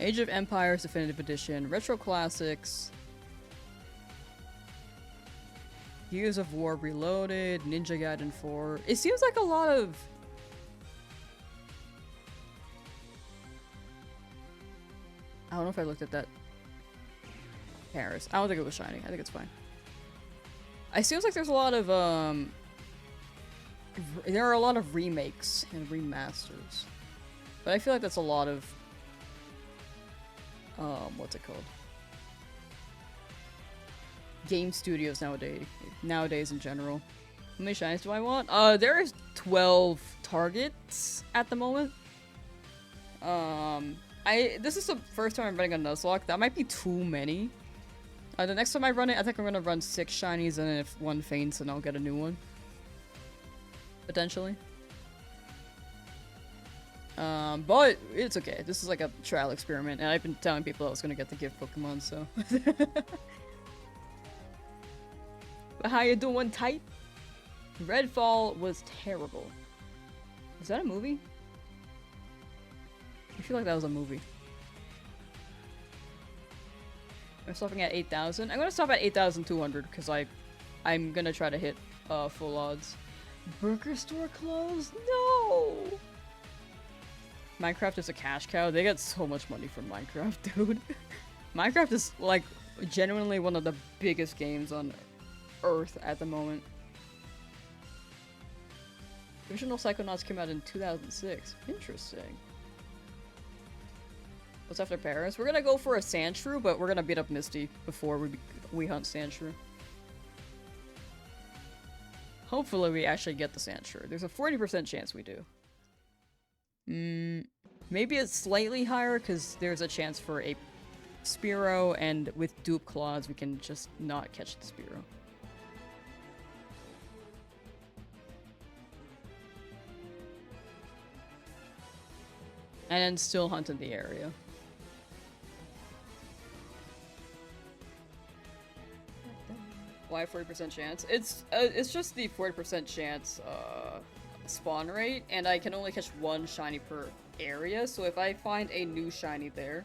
Age of Empires Definitive Edition. Retro Classics. Gears of War Reloaded. Ninja Gaiden 4. It seems like a lot of... I don't know if I looked at that. Paris. I don't think it was shiny. I think it's fine. It seems like there's a lot of, there are a lot of remakes and remasters. But I feel like that's a lot of, what's it called? Game studios nowadays in general. How many shinies do I want? There's 12 targets at the moment. This is the first time I'm running a Nuzlocke. That might be too many. The next time I run it, I think I'm gonna run 6 shinies, and then if one faints, then I'll get a new one. Potentially. But it's okay. This is like a trial experiment, and I've been telling people I was gonna get the gift Pokemon, so. But how you doing, tight? Redfall was terrible. Is that a movie? I feel like that was a movie. I'm stopping at 8,000. I'm gonna stop at 8,200 because I'm gonna try to hit full odds. Burger store closed? No! Minecraft is a cash cow. They get so much money from Minecraft, dude. Minecraft is like genuinely one of the biggest games on Earth at the moment. Original Psychonauts came out in 2006. Interesting. What's after Paris? We're gonna go for a Sandshrew, but we're gonna beat up Misty before we hunt Sandshrew. Hopefully we actually get the Sandshrew. There's a 40% chance we do. Maybe it's slightly higher because there's a chance for a Spearow, and with dupe claws we can just not catch the Spearow. And then still hunt in the area. Why 40% chance? It's just the 40% chance spawn rate, and I can only catch one shiny per area, so if I find a new shiny there,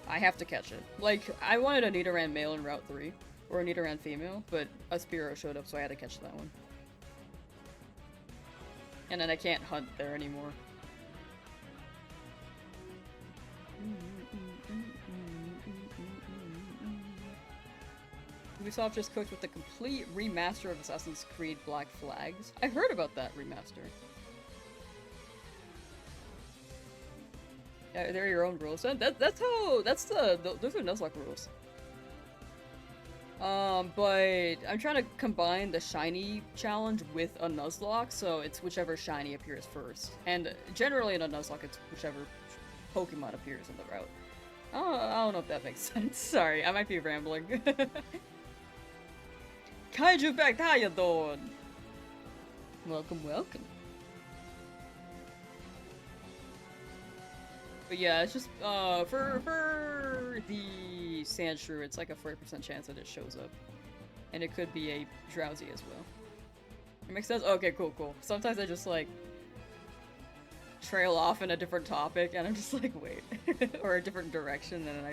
I have to catch it. Like, I wanted a Nidoran male in Route 3, or a Nidoran female, but a Spearow showed up, so I had to catch that one. And then I can't hunt there anymore. Ubisoft just cooked with the complete remaster of Assassin's Creed Black Flags. I heard about that remaster. Yeah, they're your own rules. Those are Nuzlocke rules. But I'm trying to combine the shiny challenge with a Nuzlocke, so it's whichever shiny appears first. And generally in a Nuzlocke, it's whichever Pokemon appears in the route. I don't know if that makes sense. Sorry, I might be rambling. Kaiju back, how you doing? Welcome, welcome. But yeah, it's just, for the Sandshrew, it's like a 40% chance that it shows up. And it could be a Drowsy as well. It makes sense? Okay, cool. Sometimes I just, like, trail off in a different topic, and I'm just like, wait. Or a different direction, and then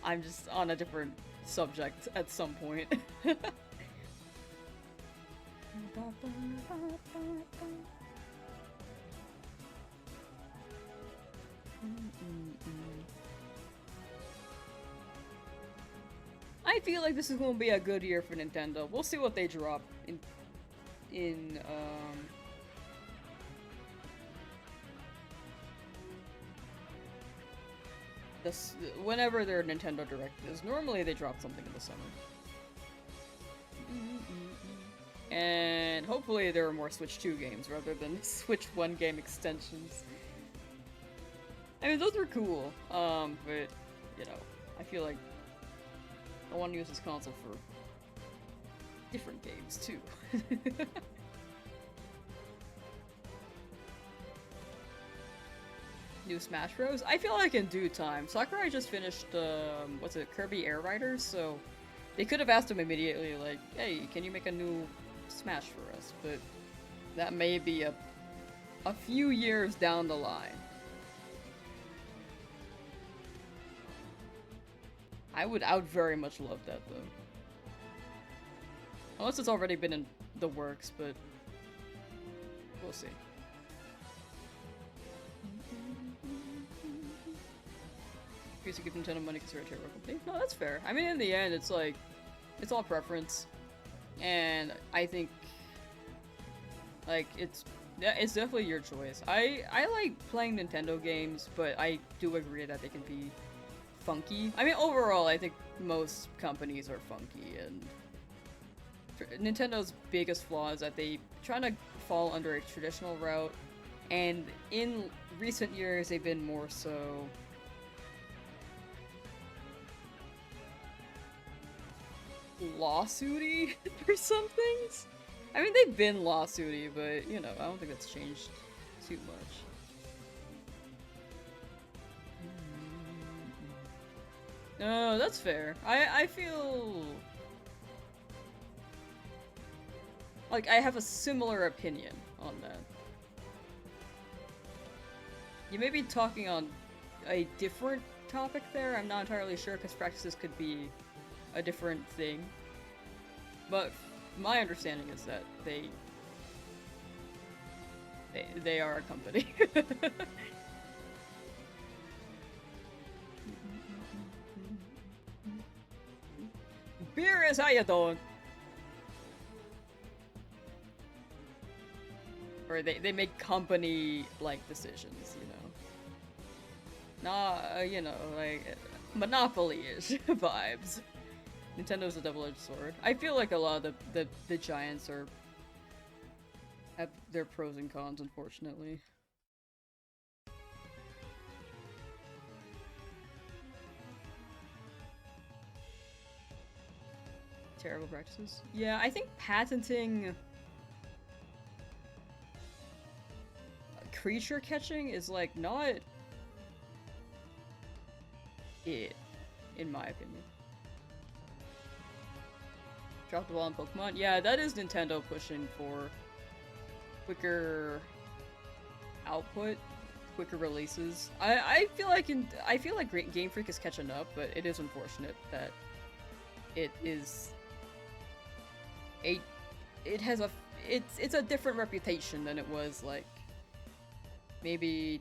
I'm just on a different subject at some point. I feel like this is going to be a good year for Nintendo. We'll see what they drop in this whenever their Nintendo Direct is. Normally they drop something in the summer. And hopefully there are more Switch 2 games rather than Switch 1 game extensions. I mean, those were cool, but, you know, I feel like I want to use this console for different games, too. New Smash Bros? I feel like in due time. Sakurai just finished, what's it, Kirby Air Riders, so they could have asked him immediately, like, hey, can you make a new Smash for us? But that may be a few years down the line. I would very much love that, though. Unless it's already been in the works, but we'll see. Used to give Nintendo money because they're a terrible company. No, that's fair. I mean, in the end, it's like, it's all preference. And I think, like, it's definitely your choice. I like playing Nintendo games, but I do agree that they can be funky. I mean, overall, I think most companies are funky, and Nintendo's biggest flaw is that they try to fall under a traditional route, and in recent years, they've been more so lawsuity for some things. I mean, they've been lawsuity, but, you know, I don't think that's changed too much. No, that's fair. I feel like I have a similar opinion on that. You may be talking on a different topic there, I'm not entirely sure, because practices could be a different thing. But my understanding is that they are a company. Beer is how you doing? Or they make company-like decisions, you know. Nah, you know, like, Monopoly-ish vibes. Nintendo's a double-edged sword. I feel like a lot of the giants have their pros and cons, unfortunately. Terrible practices. Yeah, I think patenting creature catching is, like, not it, in my opinion. Drop the ball in Pokemon? Yeah, that is Nintendo pushing for quicker output, quicker releases. I feel like Game Freak is catching up, but it is unfortunate that it's a different reputation than it was, like, maybe,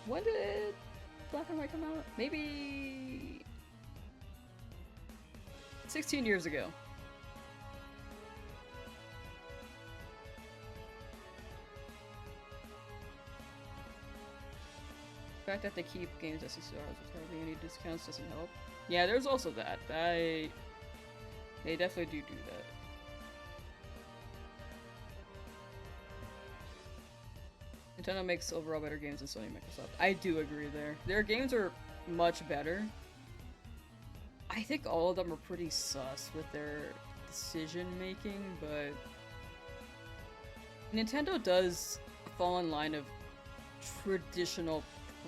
when did Black and White come out? Maybe 16 years ago. The fact that they keep games as CCRs with hardly any discounts doesn't help. Yeah, there's also that. They definitely do that. Nintendo makes overall better games than Sony and Microsoft. I do agree there. Their games are much better. I think all of them are pretty sus with their decision making, but Nintendo does fall in line of traditional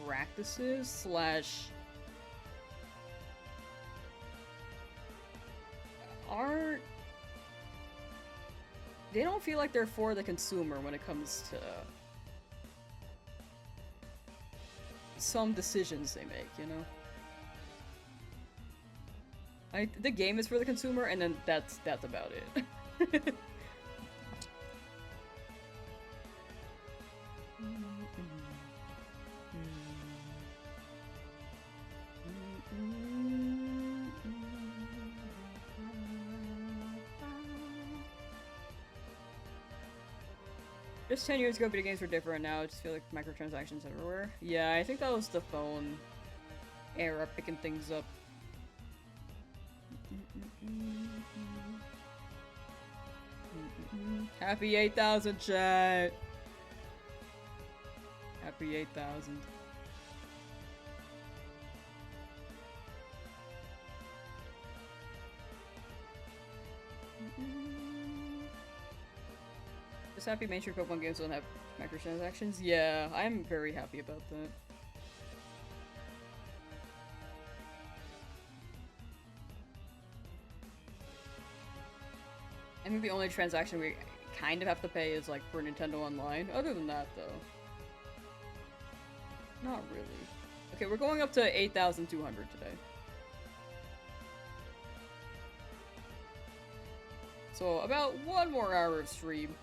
practices slash they don't feel like they're for the consumer when it comes to some decisions they make, you know? The game is for the consumer, and then that's about it. Just 10 years ago, video games were different. Now I just feel like microtransactions everywhere. Yeah, I think that was the phone era picking things up. Happy 8,000, chat! Happy 8,000. Just happy mainstream Pokemon games don't have microtransactions? Yeah, I'm very happy about that. I think the only transaction we kind of have to pay is like for Nintendo Online. Other than that, though, not really. Okay, we're going up to 8,200 today. So about one more hour of stream.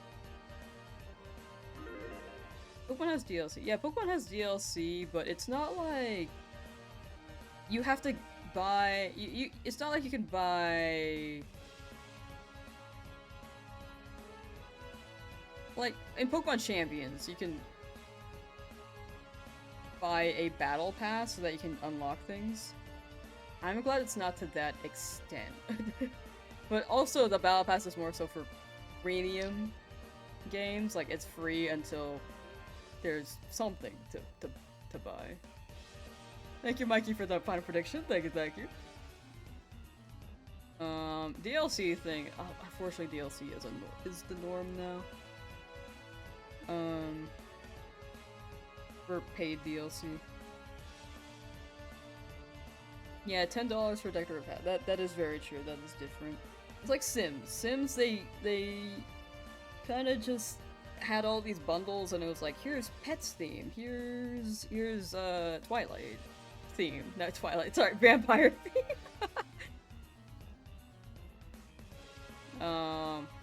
Pokemon has DLC. Yeah, Pokemon has DLC, but it's not like you have to buy. It's not like you can buy. Like in Pokemon Champions, you can buy a battle pass so that you can unlock things. I'm glad it's not to that extent. But also the battle pass is more so for premium games. Like it's free until there's something to buy. Thank you, Mikey, for that final prediction. Thank you, thank you. DLC thing. Oh, unfortunately, DLC is the norm now. For paid DLC. Yeah, $10 for decorative hat. That is very true. That is different. It's like Sims. Sims, they kind of just had all these bundles, and it was like, here's Pets theme, here's Twilight theme, not Twilight, sorry, Vampire theme.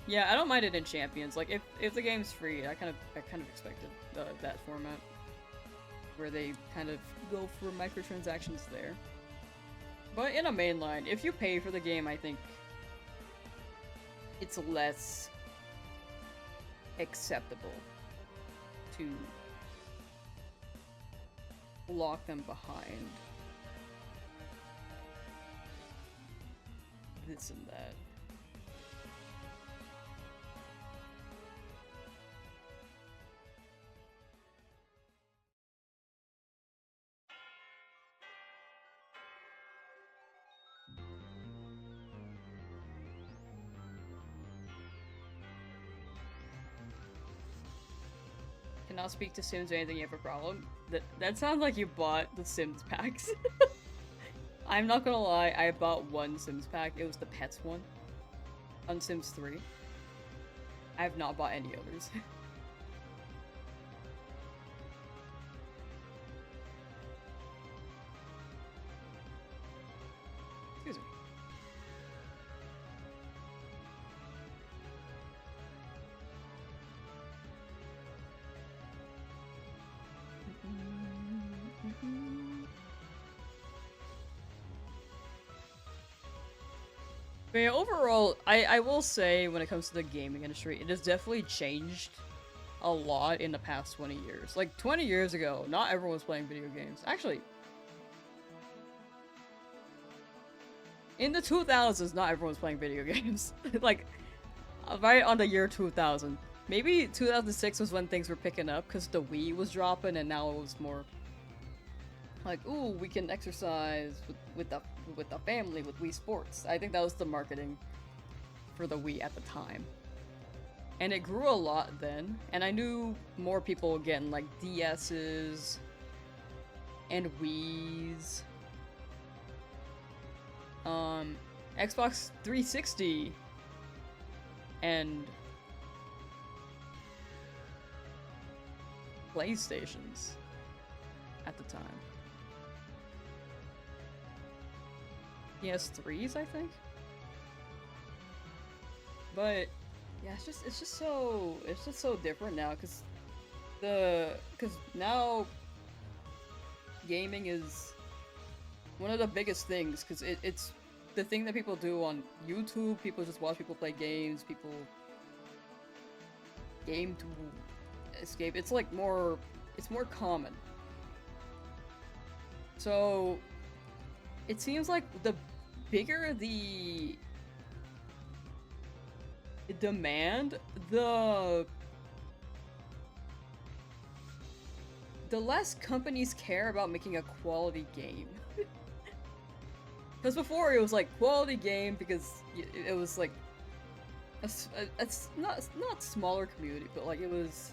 Yeah, I don't mind it in Champions. Like if the game's free, I kind of expected that format where they kind of go for microtransactions there. But in a mainline, if you pay for the game, I think it's less acceptable to lock them behind this and that. Cannot speak to Sims or anything, you have a problem. That sounds like you bought the Sims packs. I'm not gonna lie, I bought one Sims pack. It was the Pets one. On Sims 3. I have not bought any others. Excuse me. But yeah, overall, I will say when it comes to the gaming industry, it has definitely changed a lot in the past 20 years. Like, 20 years ago, not everyone was playing video games. Actually, in the 2000s, not everyone was playing video games. Like, right on the year 2000. Maybe 2006 was when things were picking up, because the Wii was dropping, and now it was more like, ooh, we can exercise with the family with Wii Sports. I think that was the marketing for the Wii at the time. And it grew a lot then, and I knew more people were getting like DS's and Wii's. Xbox 360 and PlayStations at the time. PS3s, I think. But yeah, it's just so different now, because now gaming is one of the biggest things, because it's the thing that people do on YouTube. People just watch people play games. People game to escape. It's like more, it's more common. So it seems like the bigger the demand, the less companies care about making a quality game. Because before it was like quality game because it was like it's not smaller community, but like it was,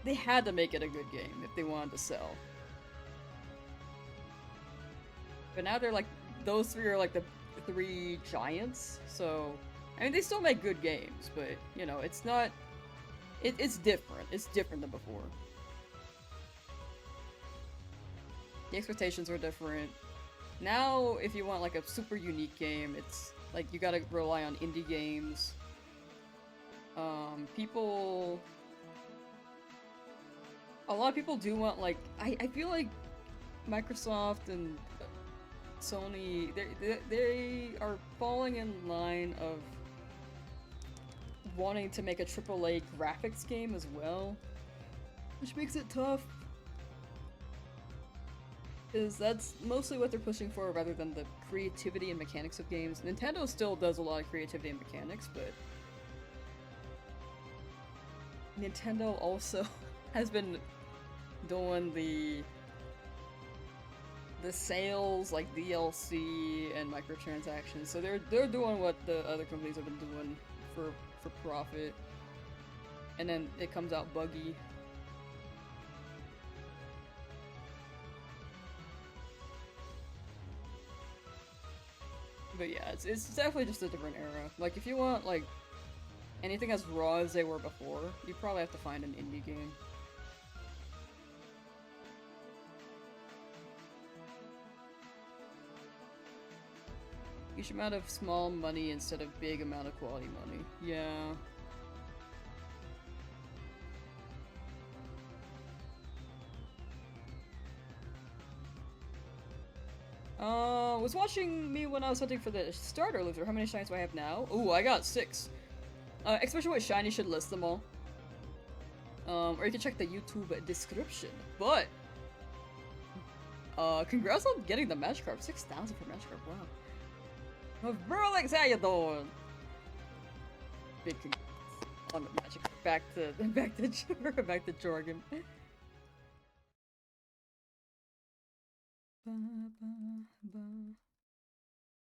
they had to make it a good game if they wanted to sell. But now they're like, those three are like the three giants, so I mean they still make good games, but you know, it's not, it's different. It's different than before. The expectations are different. Now, if you want like a super unique game, it's like you gotta rely on indie games. A lot of people do want like, I feel like Microsoft and Sony, they are falling in line of wanting to make a AAA graphics game as well, which makes it tough. Because that's mostly what they're pushing for rather than the creativity and mechanics of games. Nintendo still does a lot of creativity and mechanics, but Nintendo also has been doing the sales, like DLC and microtransactions, so they're doing what the other companies have been doing for profit, and then it comes out buggy. But yeah, it's definitely just a different era. Like, if you want, like, anything as raw as they were before, you probably have to find an indie game. Huge amount of small money instead of big amount of quality money. Yeah. Was watching me when I was hunting for the starter loser. How many shinies do I have now? Ooh, I got 6. Especially with shiny, should list them all. Or you can check the YouTube description. But, congrats on getting the match card. 6,000 for match card, wow. Verlix, how you doing? Big congrats on the magic. Back to jargon.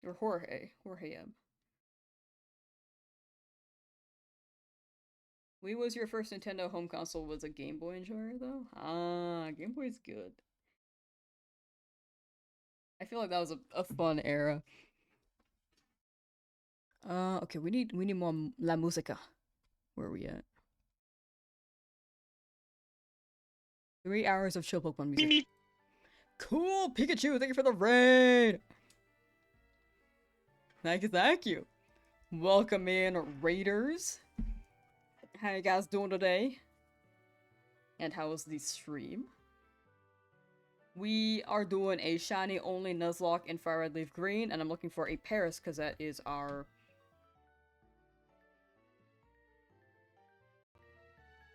Or Jorge M. Wii was your first Nintendo home console, was a Game Boy enjoyer though? Ah, Game Boy's good. I feel like that was a fun era. Okay, we need more La Musica. Where are we at? 3 hours of chill Pokemon music. Cool, Pikachu, thank you for the raid! Thank you. Welcome in, raiders. How you guys doing today? And how was the stream? We are doing a shiny only Nuzlocke in Fire Red Leaf Green, and I'm looking for a Paris because that is our...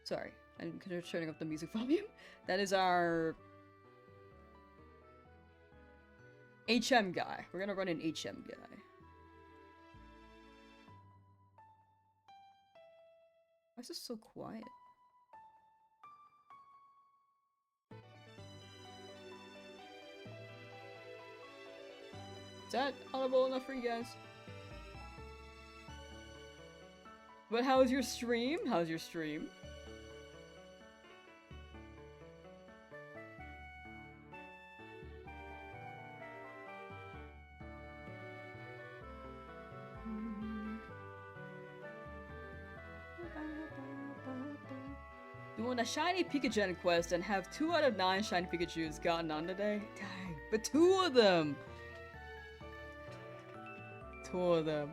Sorry, I'm turning up the music volume. That is our... HM guy. We're gonna run an HM guy. Why is this so quiet? Is that audible enough for you guys? But how was your stream? How's your stream? Doing a shiny Pikachu quest and have 2 out of 9 shiny Pikachus gotten on today? Dang, but 2 of them! 2 of them.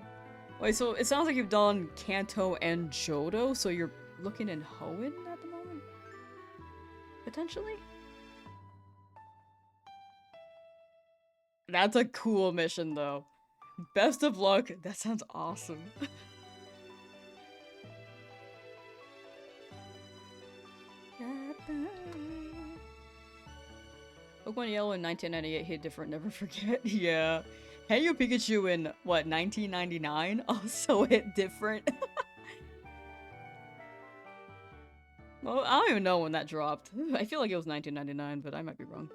Wait, so it sounds like you've done Kanto and Johto, so you're looking in Hoenn at the moment? Potentially? That's a cool mission, though. Best of luck. That sounds awesome. Pokemon Yellow in 1998 hit different, never forget. Yeah. Hey You Pikachu in, what, 1999? Also hit different. Well, I don't even know when that dropped. I feel like it was 1999, but I might be wrong.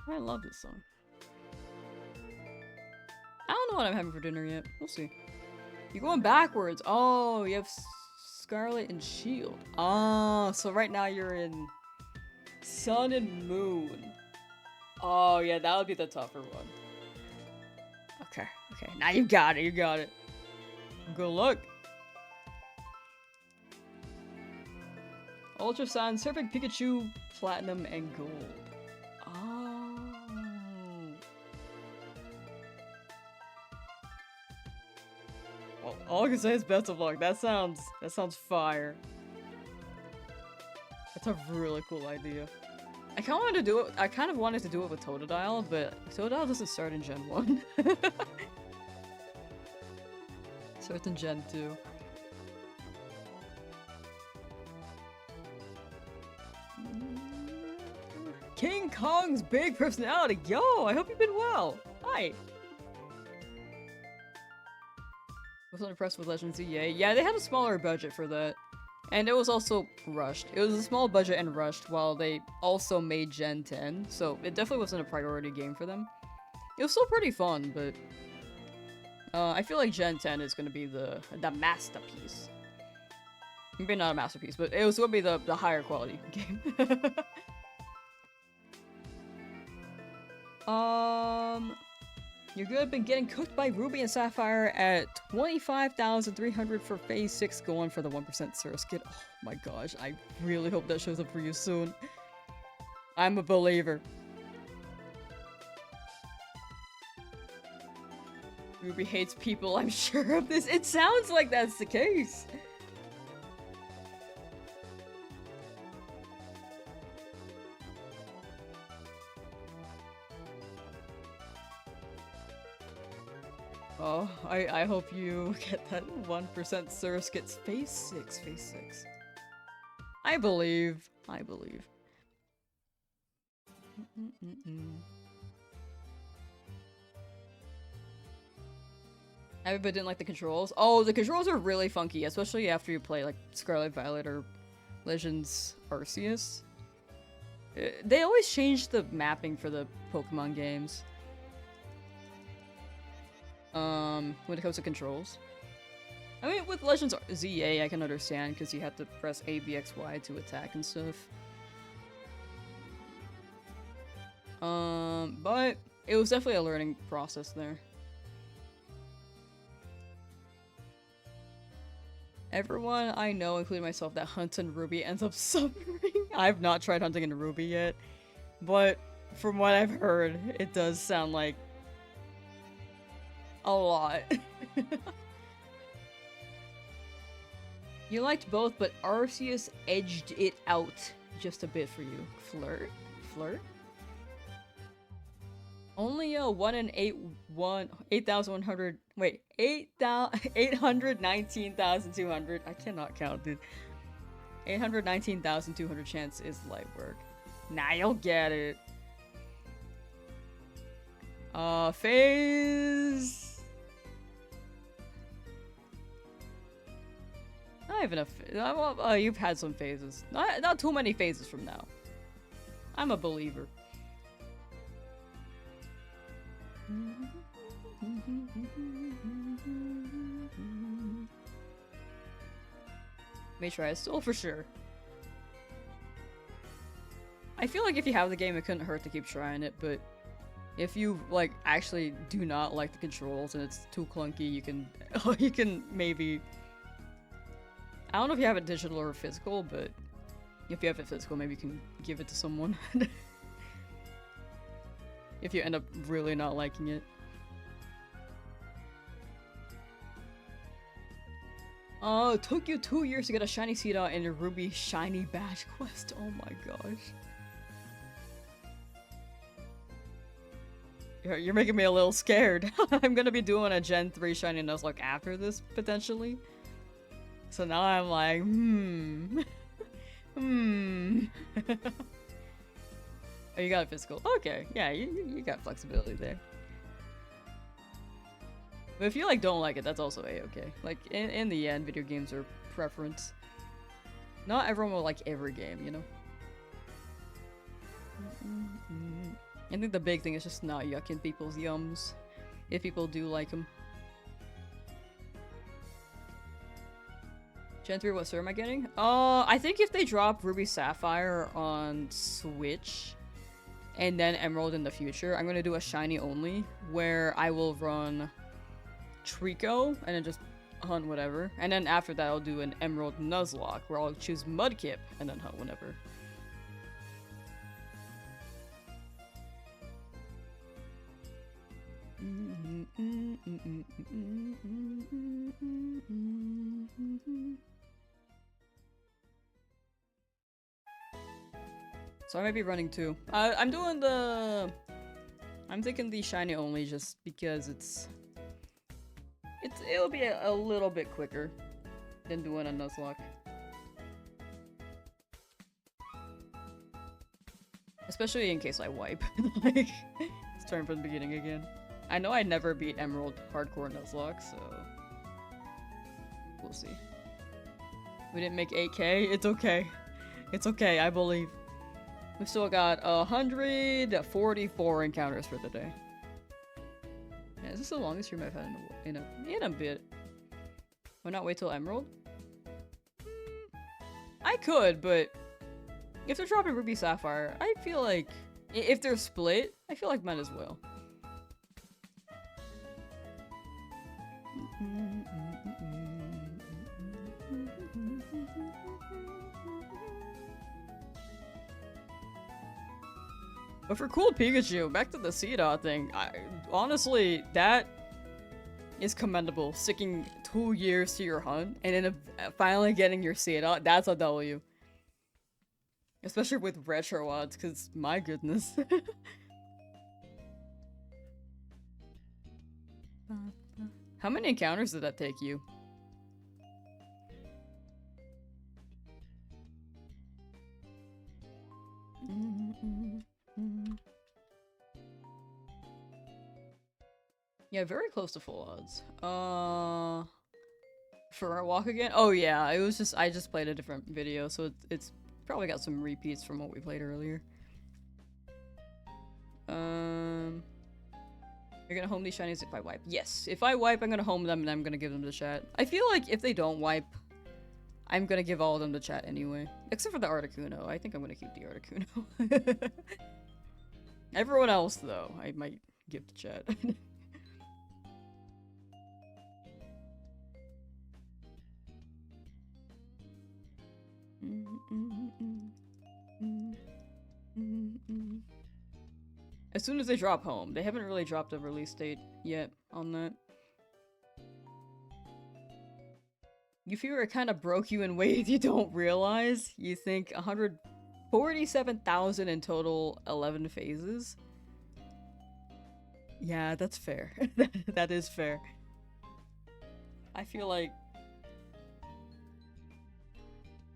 I love this song. I don't know what I'm having for dinner yet. We'll see. You're going backwards. Oh, you have Scarlet and Shield. Oh, so right now you're in Sun and Moon. Oh, yeah, that would be the tougher one. Okay, okay. Now you got it, you got it. Good luck. Ultra Sun, Surfing Pikachu, Platinum, and Gold. Oh. Well, all I can say is best of luck. That sounds fire. That's a really cool idea. I kind of wanted to do it. I kind of wanted to do it with Totodile, but Totodile doesn't start in Gen 1. Starts in Gen 2. King Kong's big personality. Yo, I hope you've been well. Hi. Wasn't impressed with Legends EA. Yeah, they had a smaller budget for that. And it was also rushed. It was a small budget and rushed while they also made Gen 10. So it definitely wasn't a priority game for them. It was still pretty fun, but I feel like Gen 10 is going to be the masterpiece. Maybe not a masterpiece, but it was going to be the higher quality game. You're good, been getting cooked by Ruby and Sapphire at 25,300 for phase 6 going for the 1% Surskit. Oh my gosh, I really hope that shows up for you soon. I'm a believer. Ruby hates people, I'm sure of this. It sounds like that's the case. Oh, I hope you get that 1% Surskit's phase 6, phase 6. I believe. I believe. Everybody didn't like the controls? Oh, the controls are really funky, especially after you play like Scarlet Violet or Legends Arceus. They always change the mapping for the Pokemon games. When it comes to controls. I mean, with Legends ZA, I can understand, because you have to press A, B, X, Y to attack and stuff. But it was definitely a learning process there. Everyone I know, including myself, that hunts in Ruby ends up suffering. I've not tried hunting in Ruby yet, but from what I've heard, it does sound like a lot. You liked both, but Arceus edged it out just a bit for you. Flirt? Flirt? Only a 1 in 8,100. Wait, 819,200. I cannot count, dude. 819,200 chance is light work. Nah, you'll get it. Phase. Not even a. You've had some phases. Not too many phases from now. I'm a believer. May try it still for sure. I feel like if you have the game, it couldn't hurt to keep trying it, but if you like actually do not like the controls and it's too clunky, you can maybe. I don't know if you have it digital or physical, but if you have it physical, maybe you can give it to someone. If you end up really not liking it. Oh, it took you 2 years to get a shiny Seeda in your Ruby shiny badge quest. Oh my gosh. You're making me a little scared. I'm gonna be doing a Gen 3 shiny Nuzlocke after this, potentially. So now I'm like, Oh, you got a physical. Okay, yeah, you got flexibility there. But if you like don't like it, that's also a-okay. Like in the end, video games are preference. Not everyone will like every game, you know? I think the big thing is just not yucking people's yums. If people do like them. Gen 3, what server am I getting? I think if they drop Ruby Sapphire on Switch and then Emerald in the future, I'm gonna do a shiny only where I will run Trico and then just hunt whatever. And then after that, I'll do an Emerald Nuzlocke where I'll choose Mudkip and then hunt whatever. So I might be running two. I'm doing the... I'm thinking the shiny only just because it'll be a little bit quicker than doing a Nuzlocke. Especially in case I wipe. Like, starting from the beginning again. I know I never beat Emerald Hardcore Nuzlocke, so... we'll see. We didn't make 8K? It's okay. It's okay, I believe. We've still got 144 encounters for the day. Yeah, is this the longest stream I've had in a bit? Why not wait till Emerald? I could, but if they're dropping Ruby Sapphire, I feel like if they're split, I feel like might as well. But for cool Pikachu, back to the C-Dot thing, honestly, that is commendable. Sticking 2 years to your hunt, and then finally getting your C-Dot, that's a W. Especially with retro odds, because my goodness. How many encounters did that take you? Yeah, very close to full odds. For our walk again? Oh yeah, it was just I just played a different video, so it's probably got some repeats from what we played earlier. You're gonna home these shinies if I wipe. Yes, if I wipe, I'm gonna home them and I'm gonna give them to chat. I feel like if they don't wipe, I'm gonna give all of them to chat anyway. Except for the Articuno. I think I'm gonna keep the Articuno. Everyone else, though, I might give to chat. As soon as they drop home. They haven't really dropped a release date yet on that. You feel it kind of broke you in ways you don't realize. You think 147,000 in total, 11 phases? Yeah, that's fair. That is fair. I feel like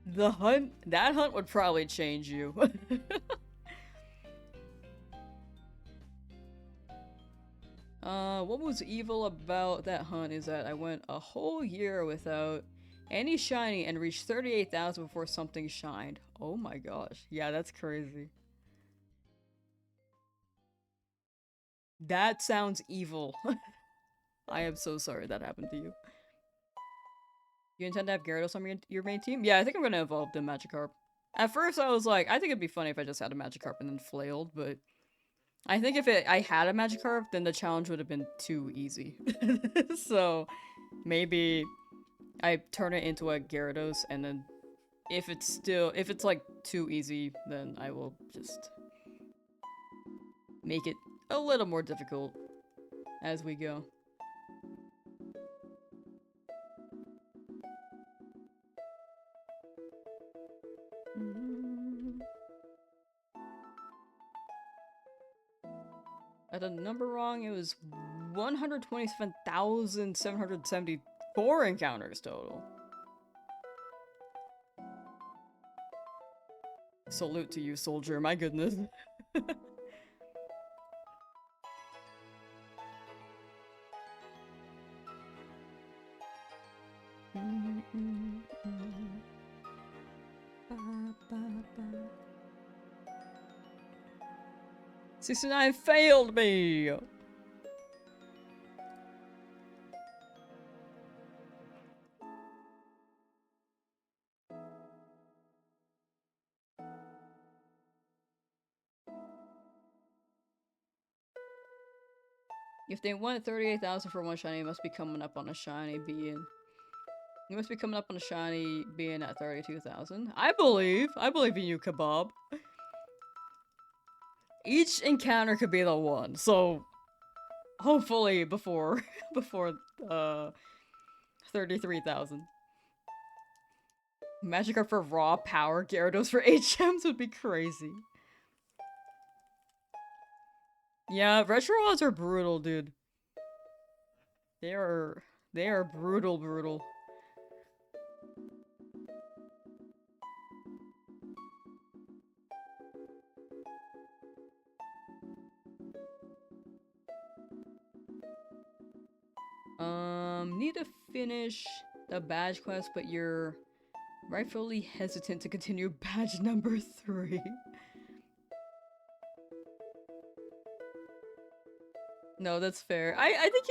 that hunt would probably change you. What was evil about that hunt is that I went a whole year without any shiny and reached 38,000 before something shined. Oh my gosh. Yeah, that's crazy. That sounds evil. I am so sorry that happened to you. You intend to have Gyarados on your main team? Yeah, I think I'm gonna evolve the Magikarp. At first I was like, I think it'd be funny if I just had a Magikarp and then flailed, but I think if I had a Magikarp, then the challenge would have been too easy. So maybe I turn it into a Gyarados, and then if it's like too easy, then I will just make it a little more difficult as we go. I had the number wrong. It was 127,774 encounters total. Salute to you, soldier. My goodness. "69 failed me!" If they wanted 38,000 for one shiny, it must be coming up on a shiny being. You must be coming up on a shiny being at 32,000. I believe in you, Kebab. Each encounter could be the one, so hopefully before 33,000. Magikarp for raw power, Gyarados for HMs would be crazy. Yeah, retro odds are brutal, dude. They are brutal. Need to finish the badge quest, but you're rightfully hesitant to continue badge number 3. No, that's fair. I think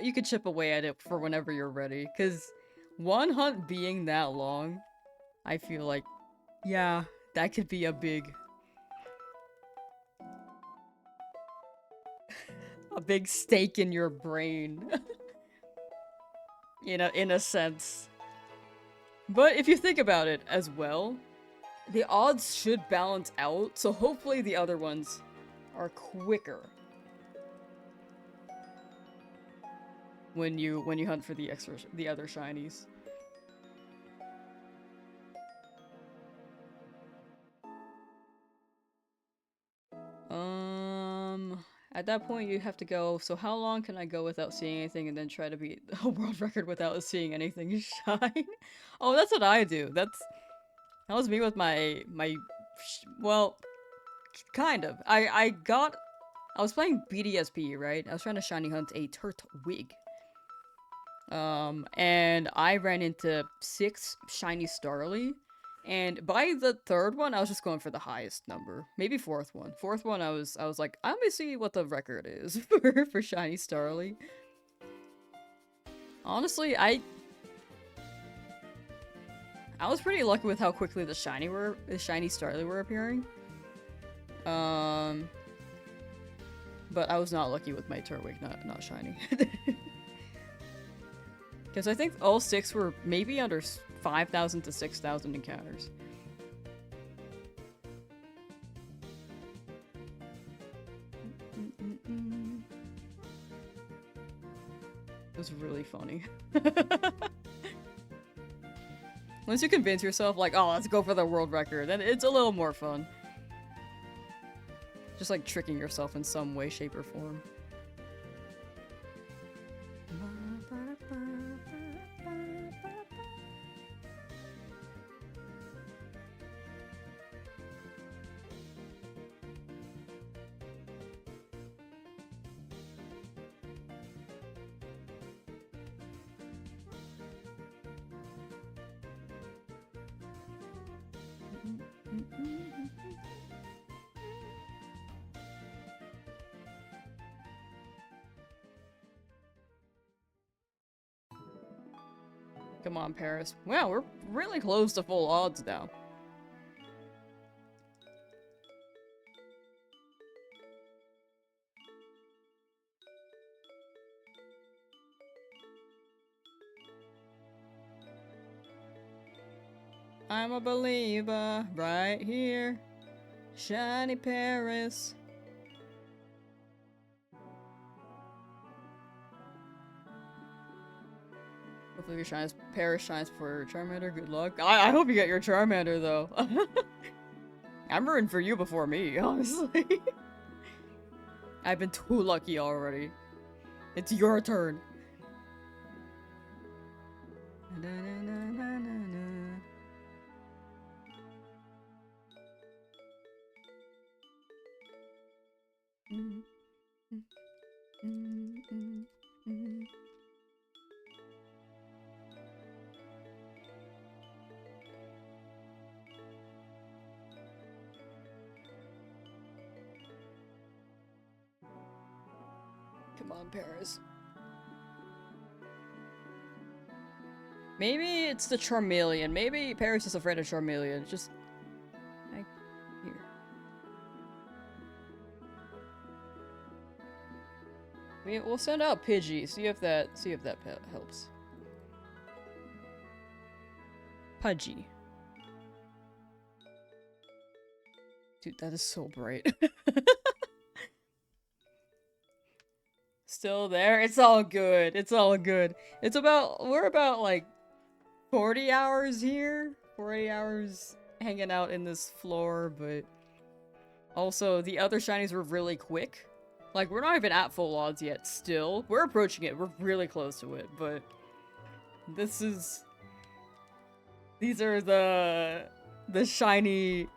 you could chip away at it for whenever you're ready, because one hunt being that long, I feel like, yeah, that could be a big stake in your brain. In a sense. But if you think about it as well, the odds should balance out, so hopefully the other ones are quicker. When you hunt for the other shinies. At that point you have to go, so how long can I go without seeing anything and then try to beat a world record without seeing anything shine? Oh, that's what I do. That was me with my well, kind of. I was playing BDSP, right? I was trying to shiny hunt a Turtwig. And I ran into 6 shiny Starly, and by the 3rd one, I was just going for the highest number. Maybe 4th one. 4th one, I was like, let me see what the record is for shiny Starly. Honestly, I was pretty lucky with how quickly the shiny Starly were appearing. But I was not lucky with my Turtwig not shiny. Because I think all 6 were maybe under 5,000 to 6,000 encounters. It was really funny. Once you convince yourself, like, oh, let's go for the world record, then it's a little more fun. Just like tricking yourself in some way, shape, or form. Come on, Paris. Wow, we're really close to full odds now. I'm a believer right here. Shiny Paris. Hopefully your Paris shines for Charmander. Good luck. I hope you get your Charmander, though. I'm rooting for you before me, honestly. I've been too lucky already. It's your turn. Come on, Paris. Maybe it's the Charmeleon. Maybe Paris is afraid of Charmeleon. Just like here. We'll send out Pidgey. See if that helps. Pudgy. Dude, that is so bright. Still there? It's all good. It's all good. We're about like 40 hours here. 40 hours hanging out in this floor, but also the other shinies were really quick. Like, we're not even at full odds yet still. We're approaching it. We're really close to it, but these are the shiny.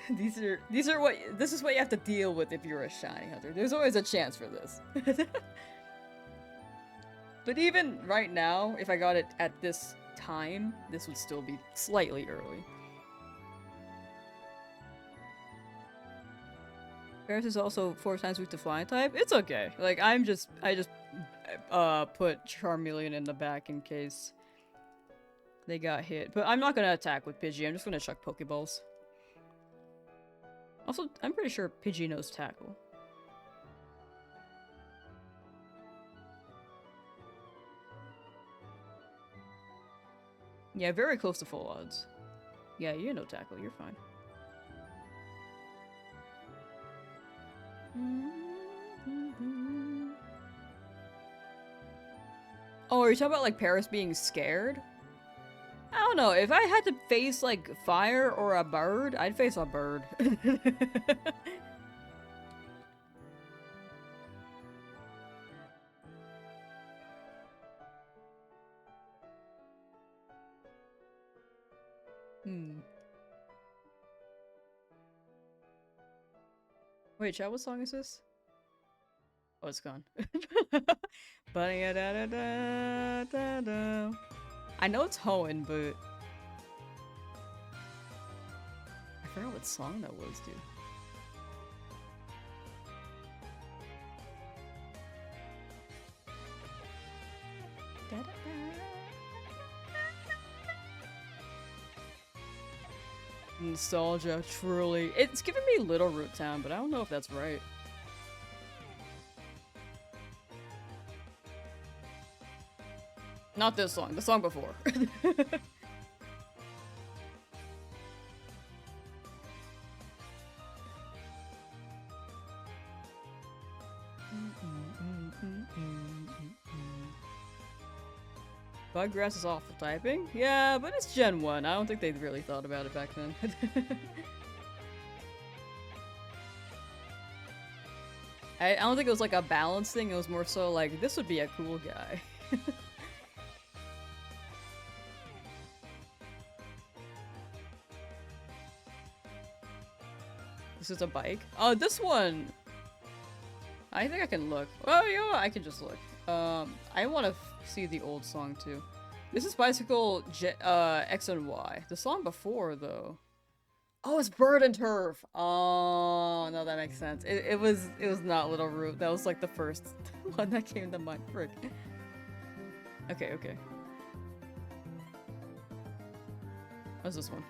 This is what you have to deal with if you're a shiny hunter. There's always a chance for this. But even right now, if I got it at this time, this would still be slightly early. Paris is also 4 times weak to flying type. It's okay. Like, I just put Charmeleon in the back in case they got hit. But I'm not gonna attack with Pidgey. I'm just gonna chuck Pokeballs. Also, I'm pretty sure Pidgey knows Tackle. Yeah, very close to full odds. Yeah, you know Tackle. You're fine. Oh, are you talking about, like, Paris being scared? I don't know. If I had to face, like, fire or a bird, I'd face a bird. Wait, chat, what song is this? Oh, it's gone. I know it's Hoenn, but I forgot what song that was, dude. Nostalgia, truly. It's giving me Little Root Town, but I don't know if that's right. Not this song, the song before. Buggrass is awful typing? Yeah, but it's Gen 1. I don't think they really thought about it back then. I don't think it was like a balance thing, it was more so like, this would be a cool guy. This is a bike? Oh, this one! I think I can look. Oh, you know what? I can just look. I want to see the old song too. This is Bicycle X and Y. The song before, though. Oh, it's Bird and Turf. Oh, no, that makes sense. It was not Little Root. That was like the first one that came to mind. Frick. Okay, okay. What's this one?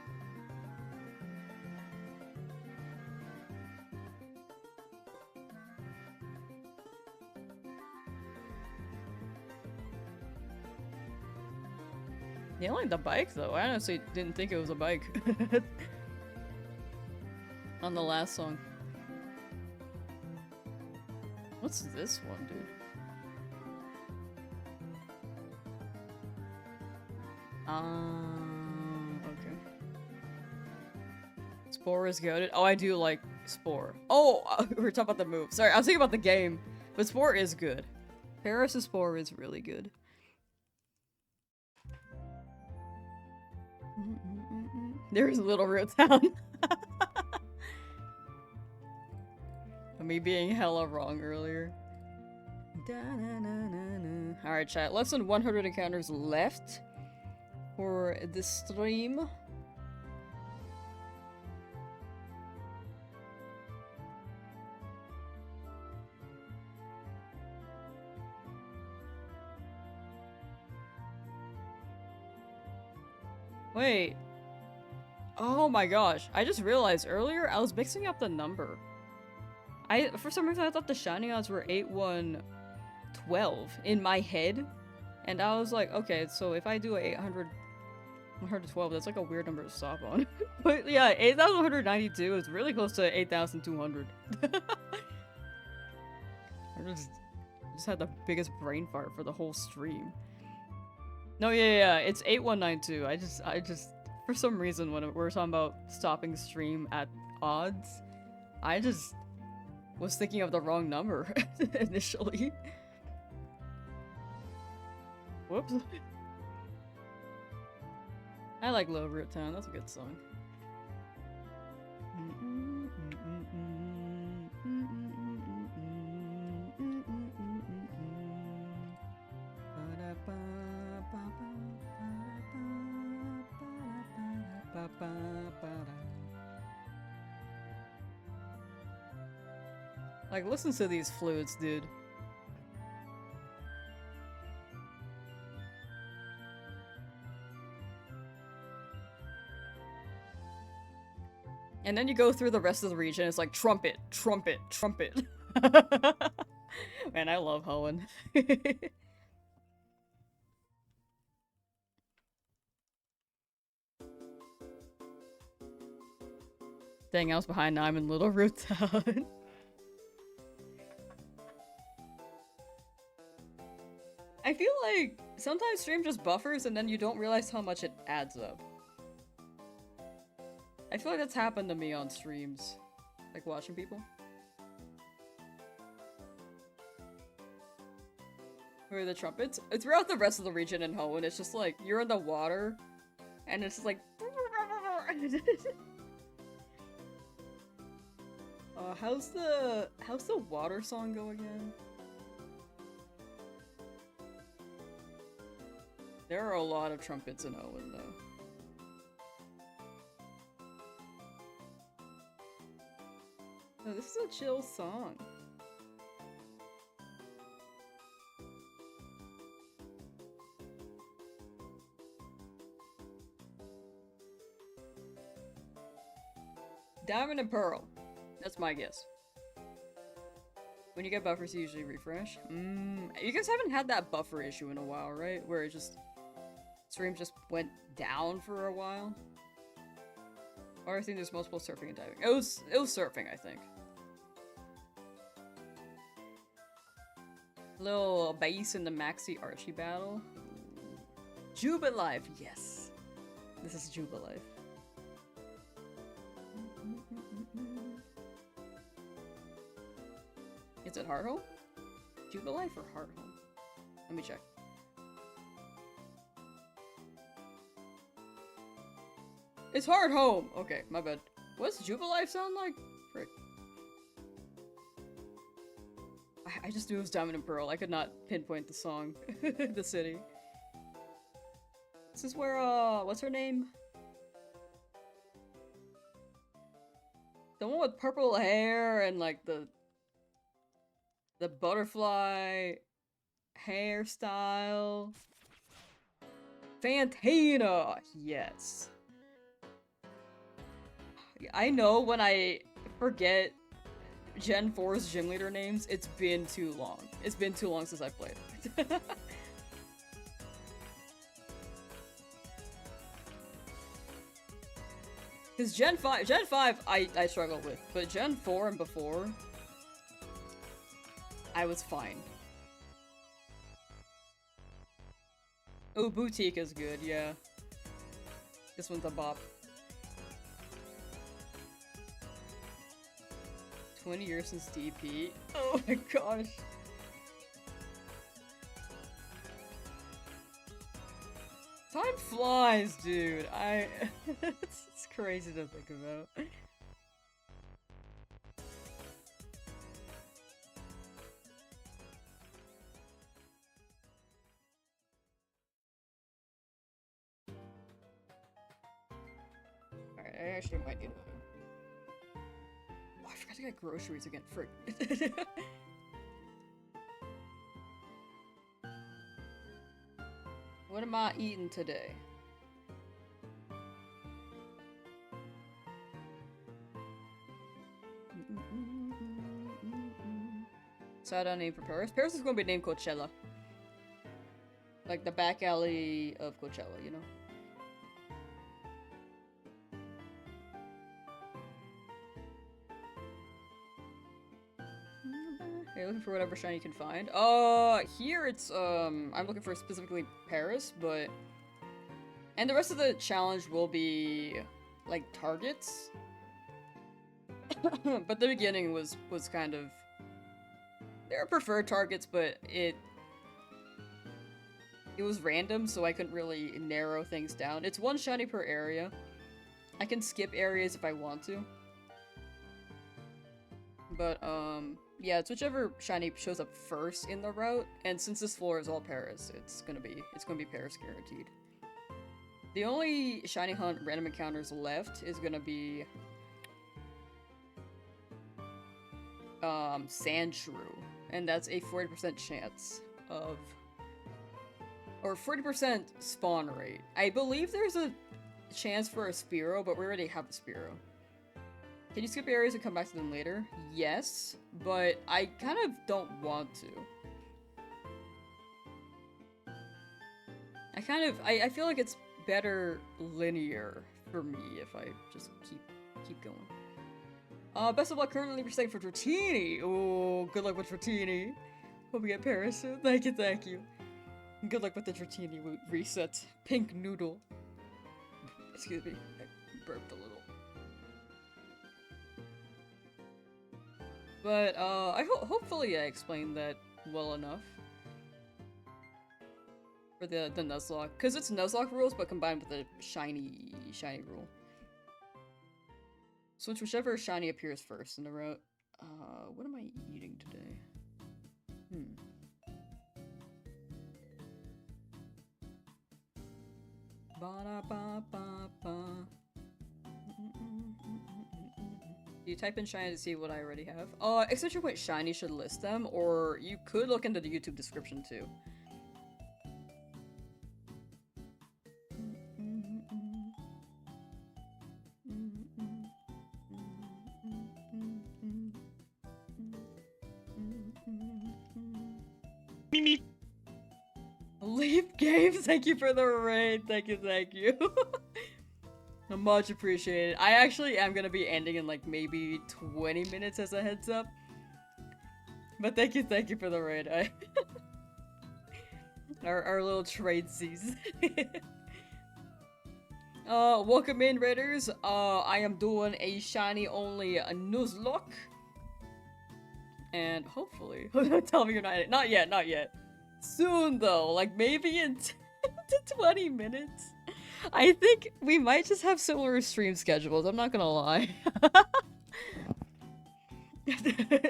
Yeah, I like the bike though. I honestly didn't think it was a bike. On the last song. What's this one, dude? Okay. Spore is goated. Oh, I do like Spore. Oh, we were talking about the move. Sorry, I was thinking about the game. But Spore is good. Paris' Spore is really good. There's Little Root Town. Me being hella wrong earlier. Alright, chat. Less than 100 encounters left for this stream. Wait. Oh my gosh. I just realized earlier I was mixing up the number. For some reason I thought the shiny odds were 8112 in my head. And I was like, okay, so if I do a 112, that's like a weird number to stop on. But yeah, 8,192 is really close to 8,200. I just had the biggest brain fart for the whole stream. No, yeah, it's 8192. I just, for some reason, when we're talking about stopping stream at odds, I just was thinking of the wrong number initially. Whoops. I like Little Root Town, that's a good song. Like, listen to these flutes, dude. And then you go through the rest of the region, it's like trumpet, trumpet, trumpet. Man, I love Hoenn. Dang, I was behind, now I'm in Little Root Town. I feel like sometimes stream just buffers and then you don't realize how much it adds up. I feel like that's happened to me on streams. Like watching people. Where are the trumpets? Throughout the rest of the region in Hoenn, it's just like, you're in the water, and it's just like... how's the water song go again? There are a lot of trumpets in Hoenn, though. Oh, this is a chill song. Diamond and Pearl. That's my guess. When you get buffers, you usually refresh. You guys haven't had that buffer issue in a while, right? Where it just... stream just went down for a while? Or I think there's multiple surfing and diving. It was surfing, I think. Little base in the Maxi Archie battle. Jubilife, yes. This is Jubilife. Is it Hearthome? Jubilife or Hearthome? Let me check. It's Hearthome! Okay, my bad. What's Jubilife sound like? Frick. I just knew it was Diamond and Pearl. I could not pinpoint the song. The city. This is where, what's her name? The one with purple hair and, like, the butterfly hairstyle. Fantina! Yes. I know when I forget Gen 4's gym leader names, it's been too long. It's been too long since I played. Because Gen 5 I struggled with, but Gen 4 and before, I was fine. Oh, Boutique is good, yeah. This one's a bop. 20 years since DP. Oh my gosh. Time flies, dude. it's crazy to think about. I actually might need a... Oh, I forgot to get groceries again. Frick. What am I eating today? Side name for Paris. Paris is going to be named Coachella. Like the back alley of Coachella, you know? Okay, looking for whatever shiny you can find. Here it's, I'm looking for specifically Paris, but... And the rest of the challenge will be, like, targets. But the beginning was kind of... There are preferred targets, but it was random, so I couldn't really narrow things down. It's one shiny per area. I can skip areas if I want to. But, yeah, it's whichever shiny shows up first in the route, and since this floor is all Paris, it's gonna be Paris guaranteed. The only shiny hunt random encounters left is gonna be Sand Shrew, and that's a 40% chance of, or 40% spawn rate. I believe there's a chance for a Spearow, but we already have a Spearow. Can you skip areas and come back to them later? Yes, but I kind of don't want to. I feel like it's better linear for me if I just keep going. Best of luck currently resetting for Dratini. Oh, good luck with Dratini. Hope we get Paris soon. Thank you. Good luck with the Dratini reset. Pink noodle. Excuse me, I burped a little. But, hopefully I explained that well enough. For the Nuzlocke. Because it's Nuzlocke rules, but combined with the shiny rule. So it's whichever shiny appears first in the route. What am I eating today? Ba-da-ba-ba-ba. You type in shiny to see what I already have. Exclamation point shiny should list them, or you could look into the YouTube description too. Mimi. Leap Games, thank you for the raid. Thank you. Much appreciated. I actually am gonna be ending in like maybe 20 minutes as a heads up. But thank you for the raid. Our little tradesies. Welcome in, raiders. I am doing a shiny only Nuzlocke. And hopefully, tell me you're not yet. Soon though, like maybe in 10 to 20 minutes. I think we might just have similar stream schedules, I'm not gonna lie.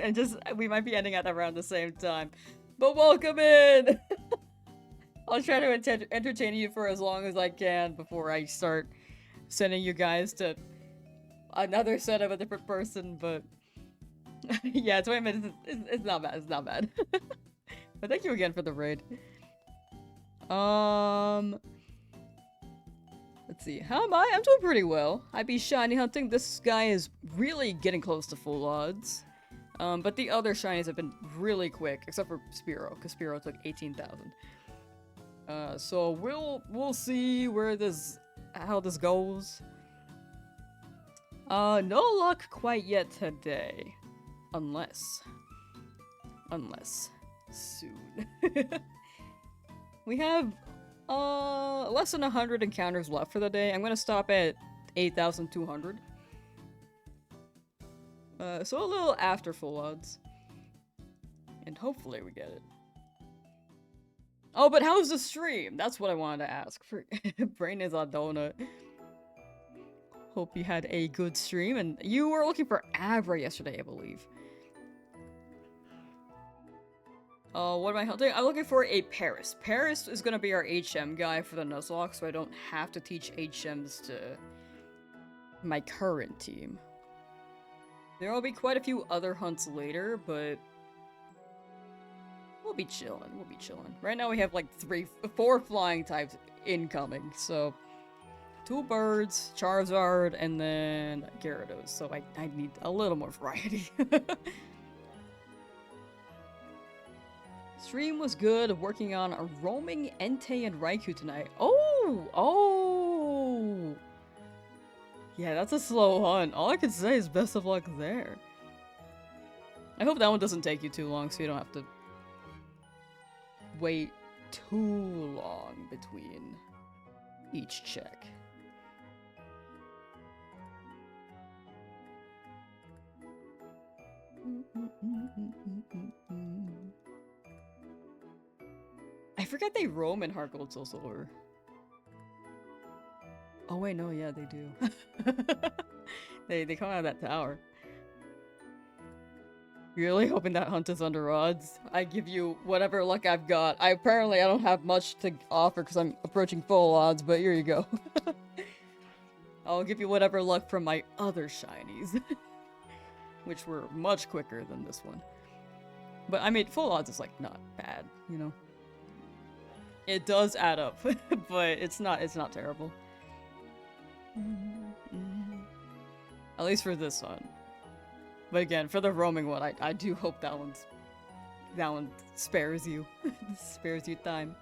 And we might be ending at around the same time. But welcome in! I'll try to entertain you for as long as I can before I start sending you guys to another set of a different person, but... yeah, 20 minutes, it's not bad. But thank you again for the raid. Let's see, how am I? I'm doing pretty well. I be shiny hunting. This guy is really getting close to full odds. But the other shinies have been really quick, except for Spearow, because Spearow took 18,000. So we'll see how this goes. No luck quite yet today. Unless soon. We have less than 100 encounters left for the day. I'm gonna stop at 8,200. So a little after full odds. And hopefully we get it. Oh, but how's the stream? That's what I wanted to ask. Brain is a donut. Hope you had a good stream, and you were looking for Abra yesterday, I believe. What am I hunting? I'm looking for a Paris. Paris is gonna be our HM guy for the Nuzlocke, so I don't have to teach HMs my current team. There will be quite a few other hunts later, but we'll be chilling. We'll be chilling. Right now we have like 4 flying types incoming, so 2 birds, Charizard, and then Gyarados. So I need a little more variety. Stream was good. Working on a roaming Entei and Raikou tonight. Oh. Yeah, that's a slow hunt. All I can say is best of luck there. I hope that one doesn't take you too long so you don't have to wait too long between each check. I forget they roam in Heart Gold Soul Silver. Oh wait, no, yeah, they do. They come out of that tower. Really hoping that hunt is under odds. I give you whatever luck I've got. I don't have much to offer because I'm approaching full odds, but here you go. I'll give you whatever luck from my other shinies. Which were much quicker than this one. But I mean, full odds is like not bad, you know? It does add up, but it's not terrible. At least for this one. But again, for the roaming one, I do hope that one spares you. Spares you time.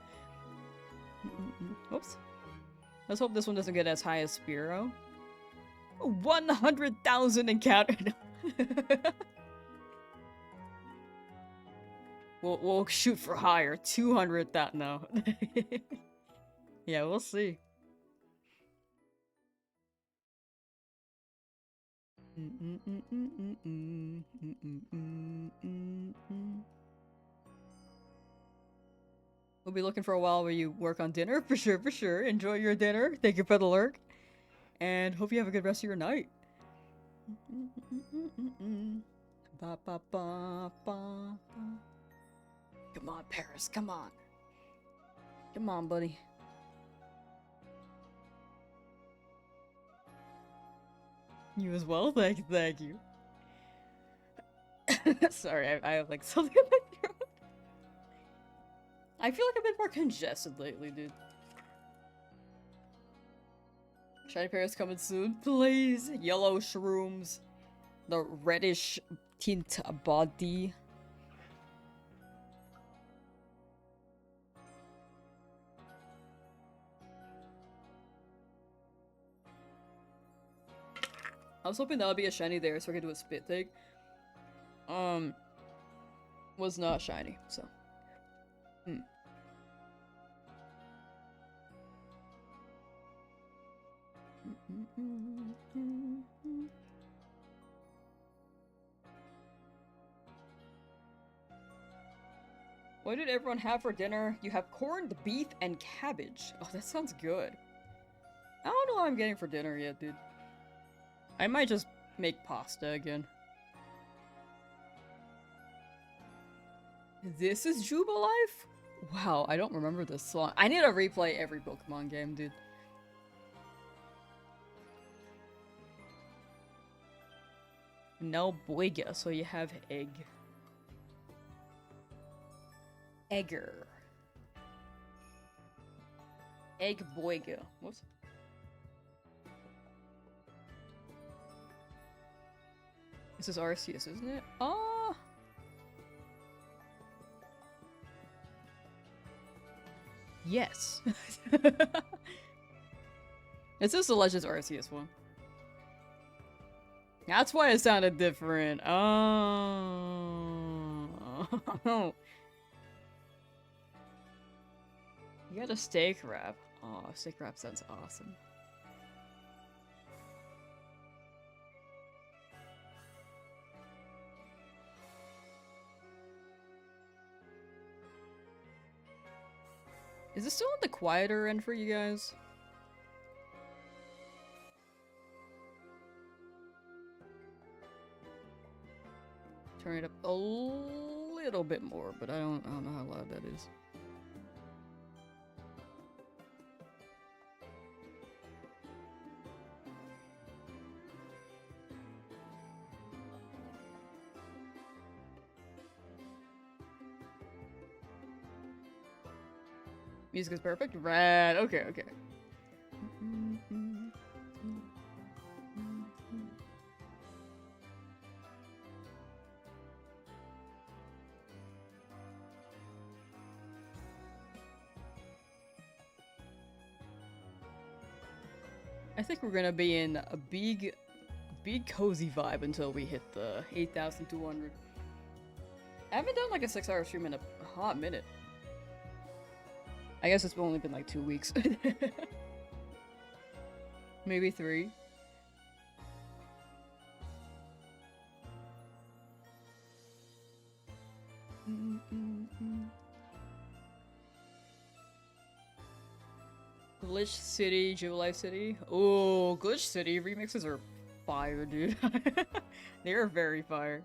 Oops. Let's hope this one doesn't get as high as Spearow. 100,000 encounter. We'll shoot for higher. 200,000. No. Yeah, we'll see. We'll be looking for a while where you work on dinner. For sure, for sure. Enjoy your dinner. Thank you for the lurk. And hope you have a good rest of your night. Ba, ba, ba, ba. Come on, Paris. Come on. Come on, buddy. You as well? Thank you. Sorry, I have like something in my throat. I feel like I've been more congested lately, dude. Shiny Paris coming soon, please. Yellow shrooms. The reddish tint body. I was hoping that would be a shiny there so I could do a spit take. Was not shiny, so. What did everyone have for dinner? You have corned beef and cabbage. Oh, that sounds good. I don't know what I'm getting for dinner yet, dude. I might just make pasta again. This is Jubilife? Wow, I don't remember this song. I need to replay every Pokemon game, dude. No Boiga, so you have Egg. Egger. Egg Boiga. Whoops. This is Arceus, isn't it? Oh! Yes. This is the Legends Arceus one. That's why it sounded different. Oh. You got a steak wrap. Oh, steak wrap sounds awesome. Is this still on the quieter end for you guys? Turn it up a little bit more, but I don't know how loud that is. Music is perfect? Rad. Okay, okay. I think we're gonna be in a big cozy vibe until we hit the 8,200. I haven't done like a 6-hour stream in a hot minute. I guess it's only been like 2 weeks. Maybe 3. Glitch City, Jubilee City. Oh, Glitch City remixes are fire, dude. They are very fire.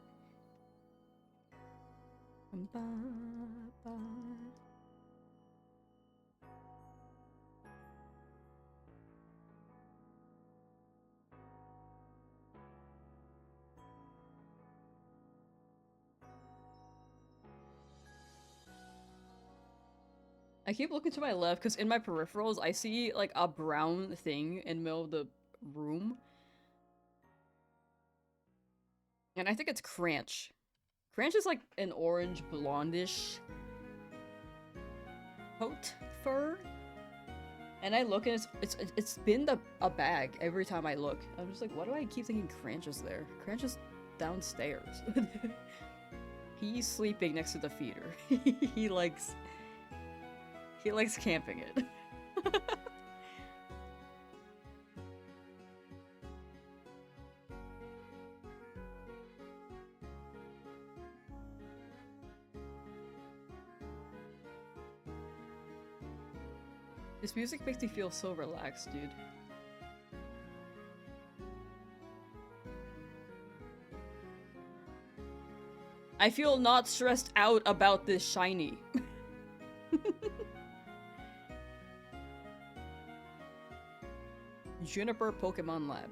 I keep looking to my left because in my peripherals I see like a brown thing in the middle of the room. And I think it's Cranch. Cranch is like an orange blondish coat fur. And I look and it's been a bag every time I look. I'm just like, why do I keep thinking Cranch is there? Cranch is downstairs. He's sleeping next to the feeder. He likes camping it. This music makes me feel so relaxed, dude. I feel not stressed out about this shiny. Juniper Pokemon Lab.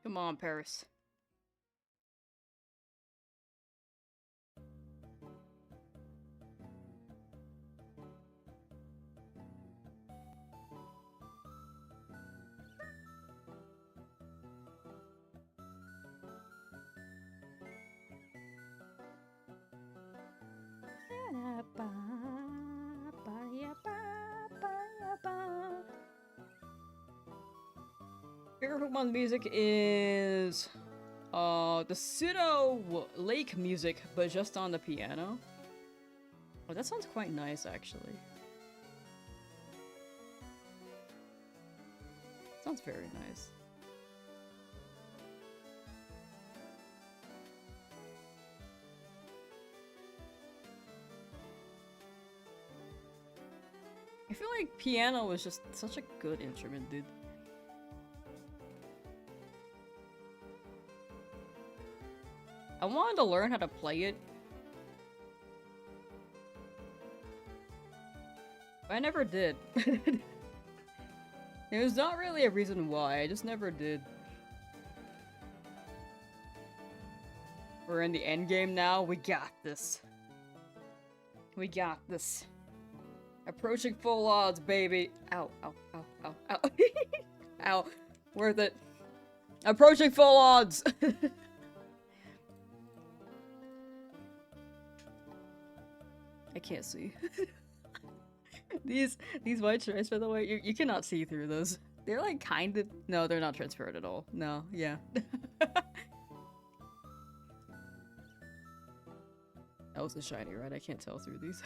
Come on, Paris. Favorite Pokemon music is the pseudo lake music, but just on the piano. Oh, that sounds quite nice, actually. Sounds very nice. I feel like piano was just such a good instrument, dude. I wanted to learn how to play it. But I never did. There's not really a reason why, I just never did. We're in the end game now, we got this. We got this. Approaching full odds, baby. Ow, ow, ow, ow, ow. Ow. Worth it. Approaching full odds! I can't see. These white stripes, by the way, you cannot see through those. They're like kind of... No, they're not transparent at all. No, yeah. That was a shiny, right? I can't tell through these.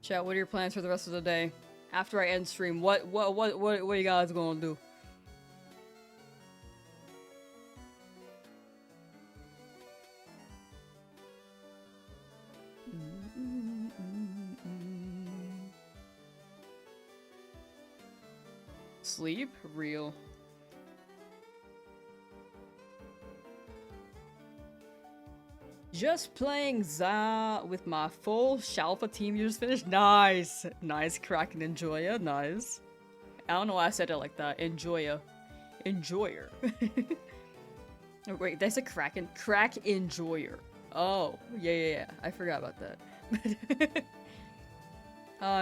Chat, what are your plans for the rest of the day? After I end stream, what you guys gonna do? Sleep? Real. Just playing Za with my full Shalfa team you just finished. Nice! Nice, Kraken Enjoyer. Nice. I don't know why I said it like that. Enjoyer. Enjoyer. Oh, wait, that's a Kraken. Crack Enjoyer. Oh, yeah. I forgot about that.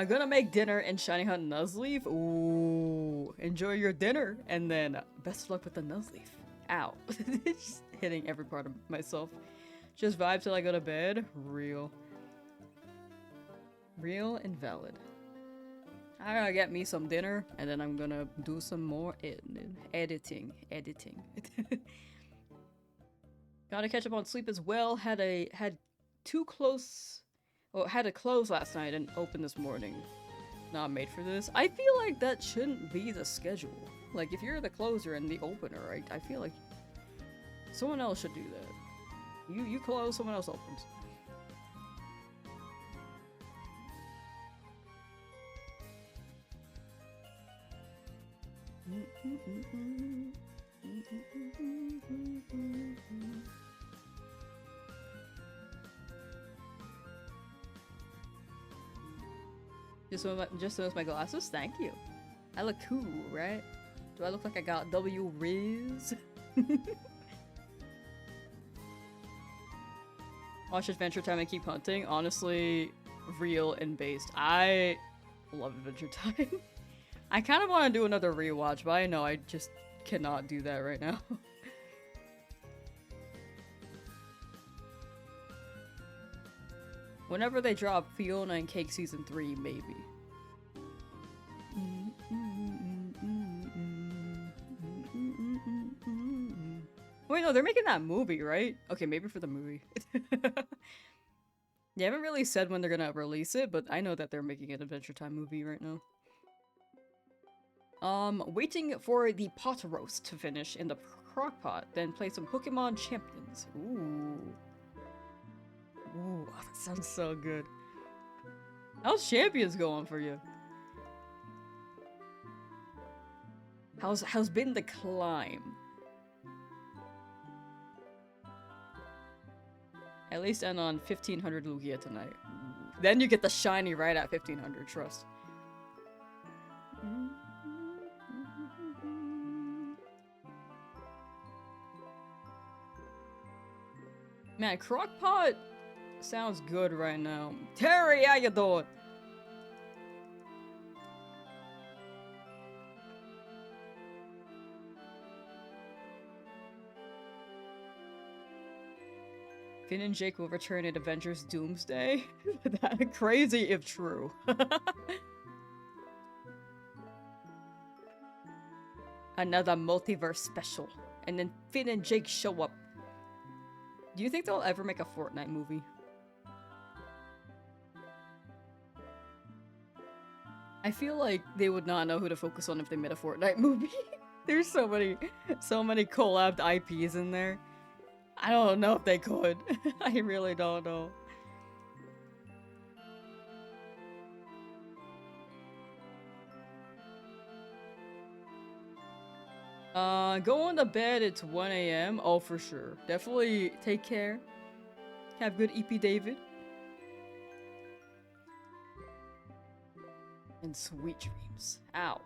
Gonna make dinner and shiny hunt Nuzleaf. Ooh, enjoy your dinner. And then best of luck with the Nuzleaf. Ow. Just hitting every part of myself. Just vibe till I go to bed. Real. Real and valid. I gotta get me some dinner, and then I'm gonna do some more editing. Gotta catch up on sleep as well. Had to close last night and open this morning. Not made for this. I feel like that shouldn't be the schedule. Like, if you're the closer and the opener, I feel like someone else should do that. You close, someone else opens. Just so with my glasses? Thank you. I look cool, right? Do I look like I got W Riz? Watch Adventure Time and keep hunting. Honestly, real and based. I love Adventure Time. I kind of want to do another rewatch, but I know I just cannot do that right now. Whenever they drop Fiona and Cake Season 3, maybe. Wait, no, they're making that movie, right? Okay, maybe for the movie. They haven't really said when they're gonna release it, but I know that they're making an Adventure Time movie right now. Waiting for the pot roast to finish in the crock pot, then play some Pokemon Champions. Ooh. Ooh, that sounds so good. How's Champions going for you? How's been the climb? At least end on 1500 Lugia tonight. Then you get the shiny right at 1500, trust. Man, Crockpot sounds good right now. Terry, how you doing? Finn and Jake will return in Avengers Doomsday? That crazy if true. Another multiverse special. And then Finn and Jake show up. Do you think they'll ever make a Fortnite movie? I feel like they would not know who to focus on if they made a Fortnite movie. There's so many collabed IPs in there. I don't know if they could. I really don't know. Going to bed, it's 1 AM. Oh, for sure. Definitely take care. Have good EP David. And sweet dreams. Ow.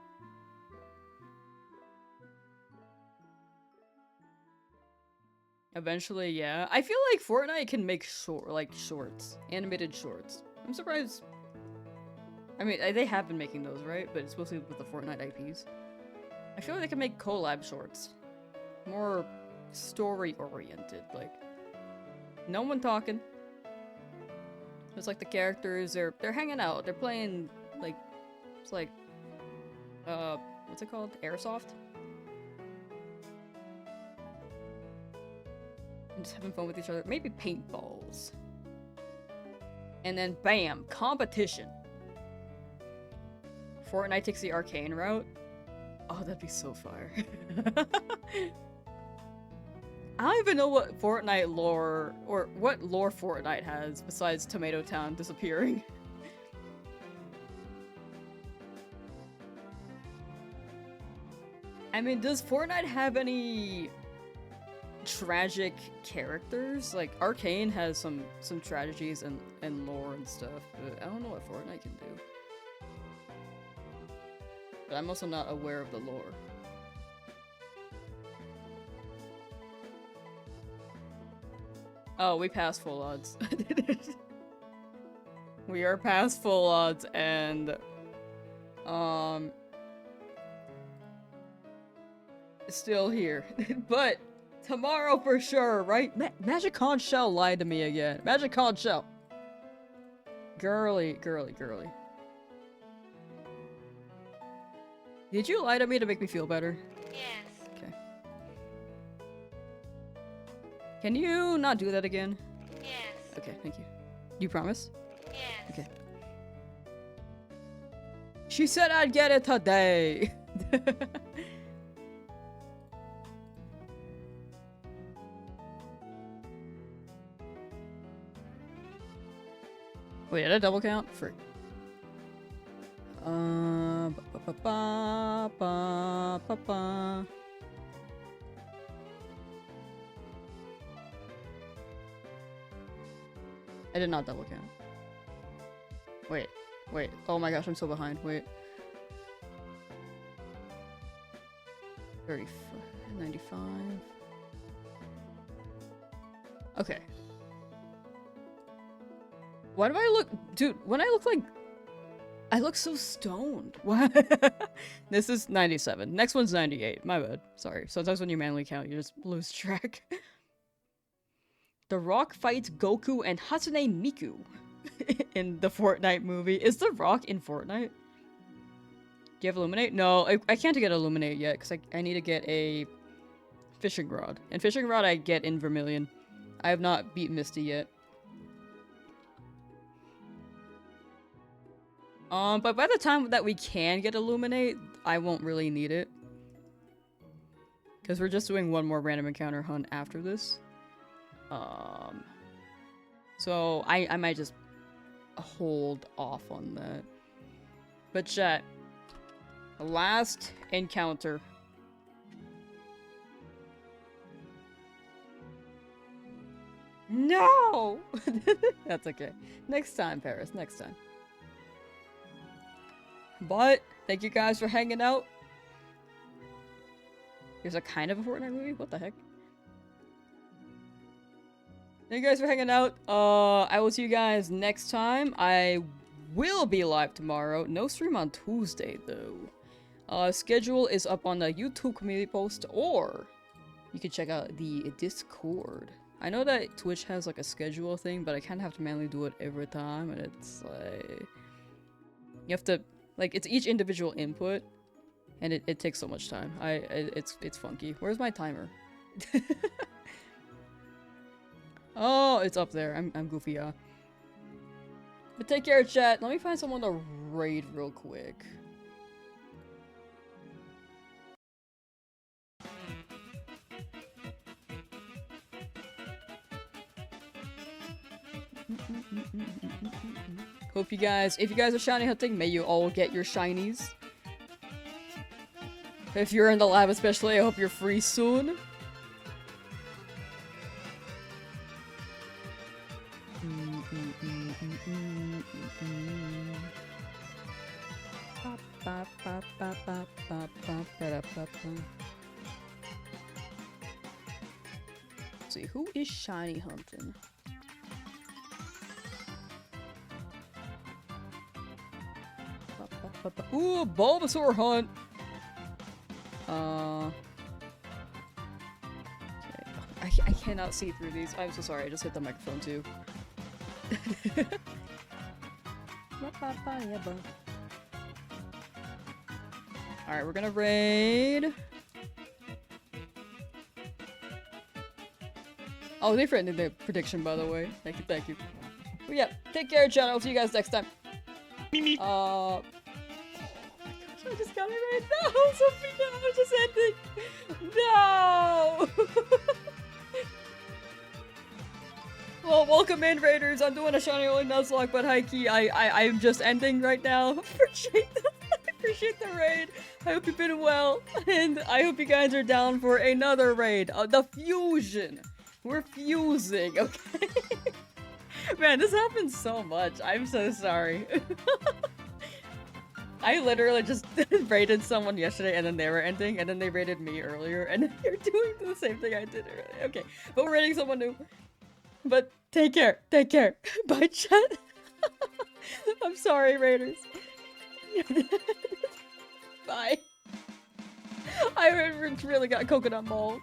Eventually, yeah. I feel like Fortnite can make shorts. Animated shorts. I'm surprised. I mean, they have been making those, right? But it's mostly with the Fortnite IPs. I feel like they can make collab shorts. More story-oriented, like... No one talking. It's like the characters, they're hanging out. They're playing, like... It's like... what's it called? Airsoft? And just having fun with each other. Maybe paintballs. And then, bam! Competition! Fortnite takes the arcane route. Oh, that'd be so fire. I don't even know what Fortnite lore, or what lore Fortnite has besides Tomato Town disappearing. I mean, does Fortnite have any tragic characters? Like, Arcane has some tragedies and lore and stuff, but I don't know what Fortnite can do. But I'm also not aware of the lore. Oh, we passed full odds. We are past full odds, and still here. But tomorrow for sure, right? Magic Con Shell lied to me again. Magic Con Shell. Girly. Did you lie to me to make me feel better? Yes. Okay. Can you not do that again? Yes. Okay, thank you. You promise? Yes. Okay. She said I'd get it today. Wait, did I double count? Frick. Ba. I did not double count. Wait. Oh my gosh, I'm so behind. Wait. 35, 95. Okay. Why do I look... Dude, when I look like... I look so stoned. What? This is 97. Next one's 98. My bad. Sorry. Sometimes when you manually count, you just lose track. The Rock fights Goku and Hatsune Miku in the Fortnite movie. Is The Rock in Fortnite? Do you have Illuminate? No, I can't get Illuminate yet because I need to get a Fishing Rod. And Fishing Rod I get in Vermilion. I have not beat Misty yet. But by the time that we can get Illuminate, I won't really need it. Because we're just doing one more random encounter hunt after this. So I might just hold off on that. But chat, last encounter. No! That's okay. Next time, Paris, next time. But, thank you guys for hanging out. There's a kind of a Fortnite movie? What the heck? Thank you guys for hanging out. I will see you guys next time. I will be live tomorrow. No stream on Tuesday, though. Schedule is up on the YouTube community post, or you can check out the Discord. I know that Twitch has, like, a schedule thing, but I kind of have to manually do it every time, and it's, like... You have to... Like, it's each individual input, and it takes so much time. It's funky. Where's my timer? Oh, it's up there. I'm goofy, yeah. But take care, chat. Let me find someone to raid real quick. Hope you guys, if you guys are shiny hunting, may you all get your shinies. If you're in the lab especially, I hope you're free soon. Let's see, who is shiny hunting? Ooh, Bulbasaur hunt! Okay. I cannot see through these. I'm so sorry, I just hit the microphone too. Alright, we're gonna raid. Oh, they friended the prediction, by the way. Thank you. But yeah, take care, chat. I'll see you guys next time. I just got it right now, Sophia. I was just ending. No. Well, welcome in, Raiders. I'm doing a shiny only Nuzlocke, but high key, I'm just ending right now. Appreciate the raid. I hope you've been well, and I hope you guys are down for another raid. The fusion. We're fusing, okay? Man, this happens so much. I'm so sorry. I literally just raided someone yesterday and then they were ending and then they raided me earlier and then you're doing the same thing I did earlier. Okay, but we're raiding someone new. But take care. Take care. Bye, chat. I'm sorry, Raiders. Bye. I really got coconut mold.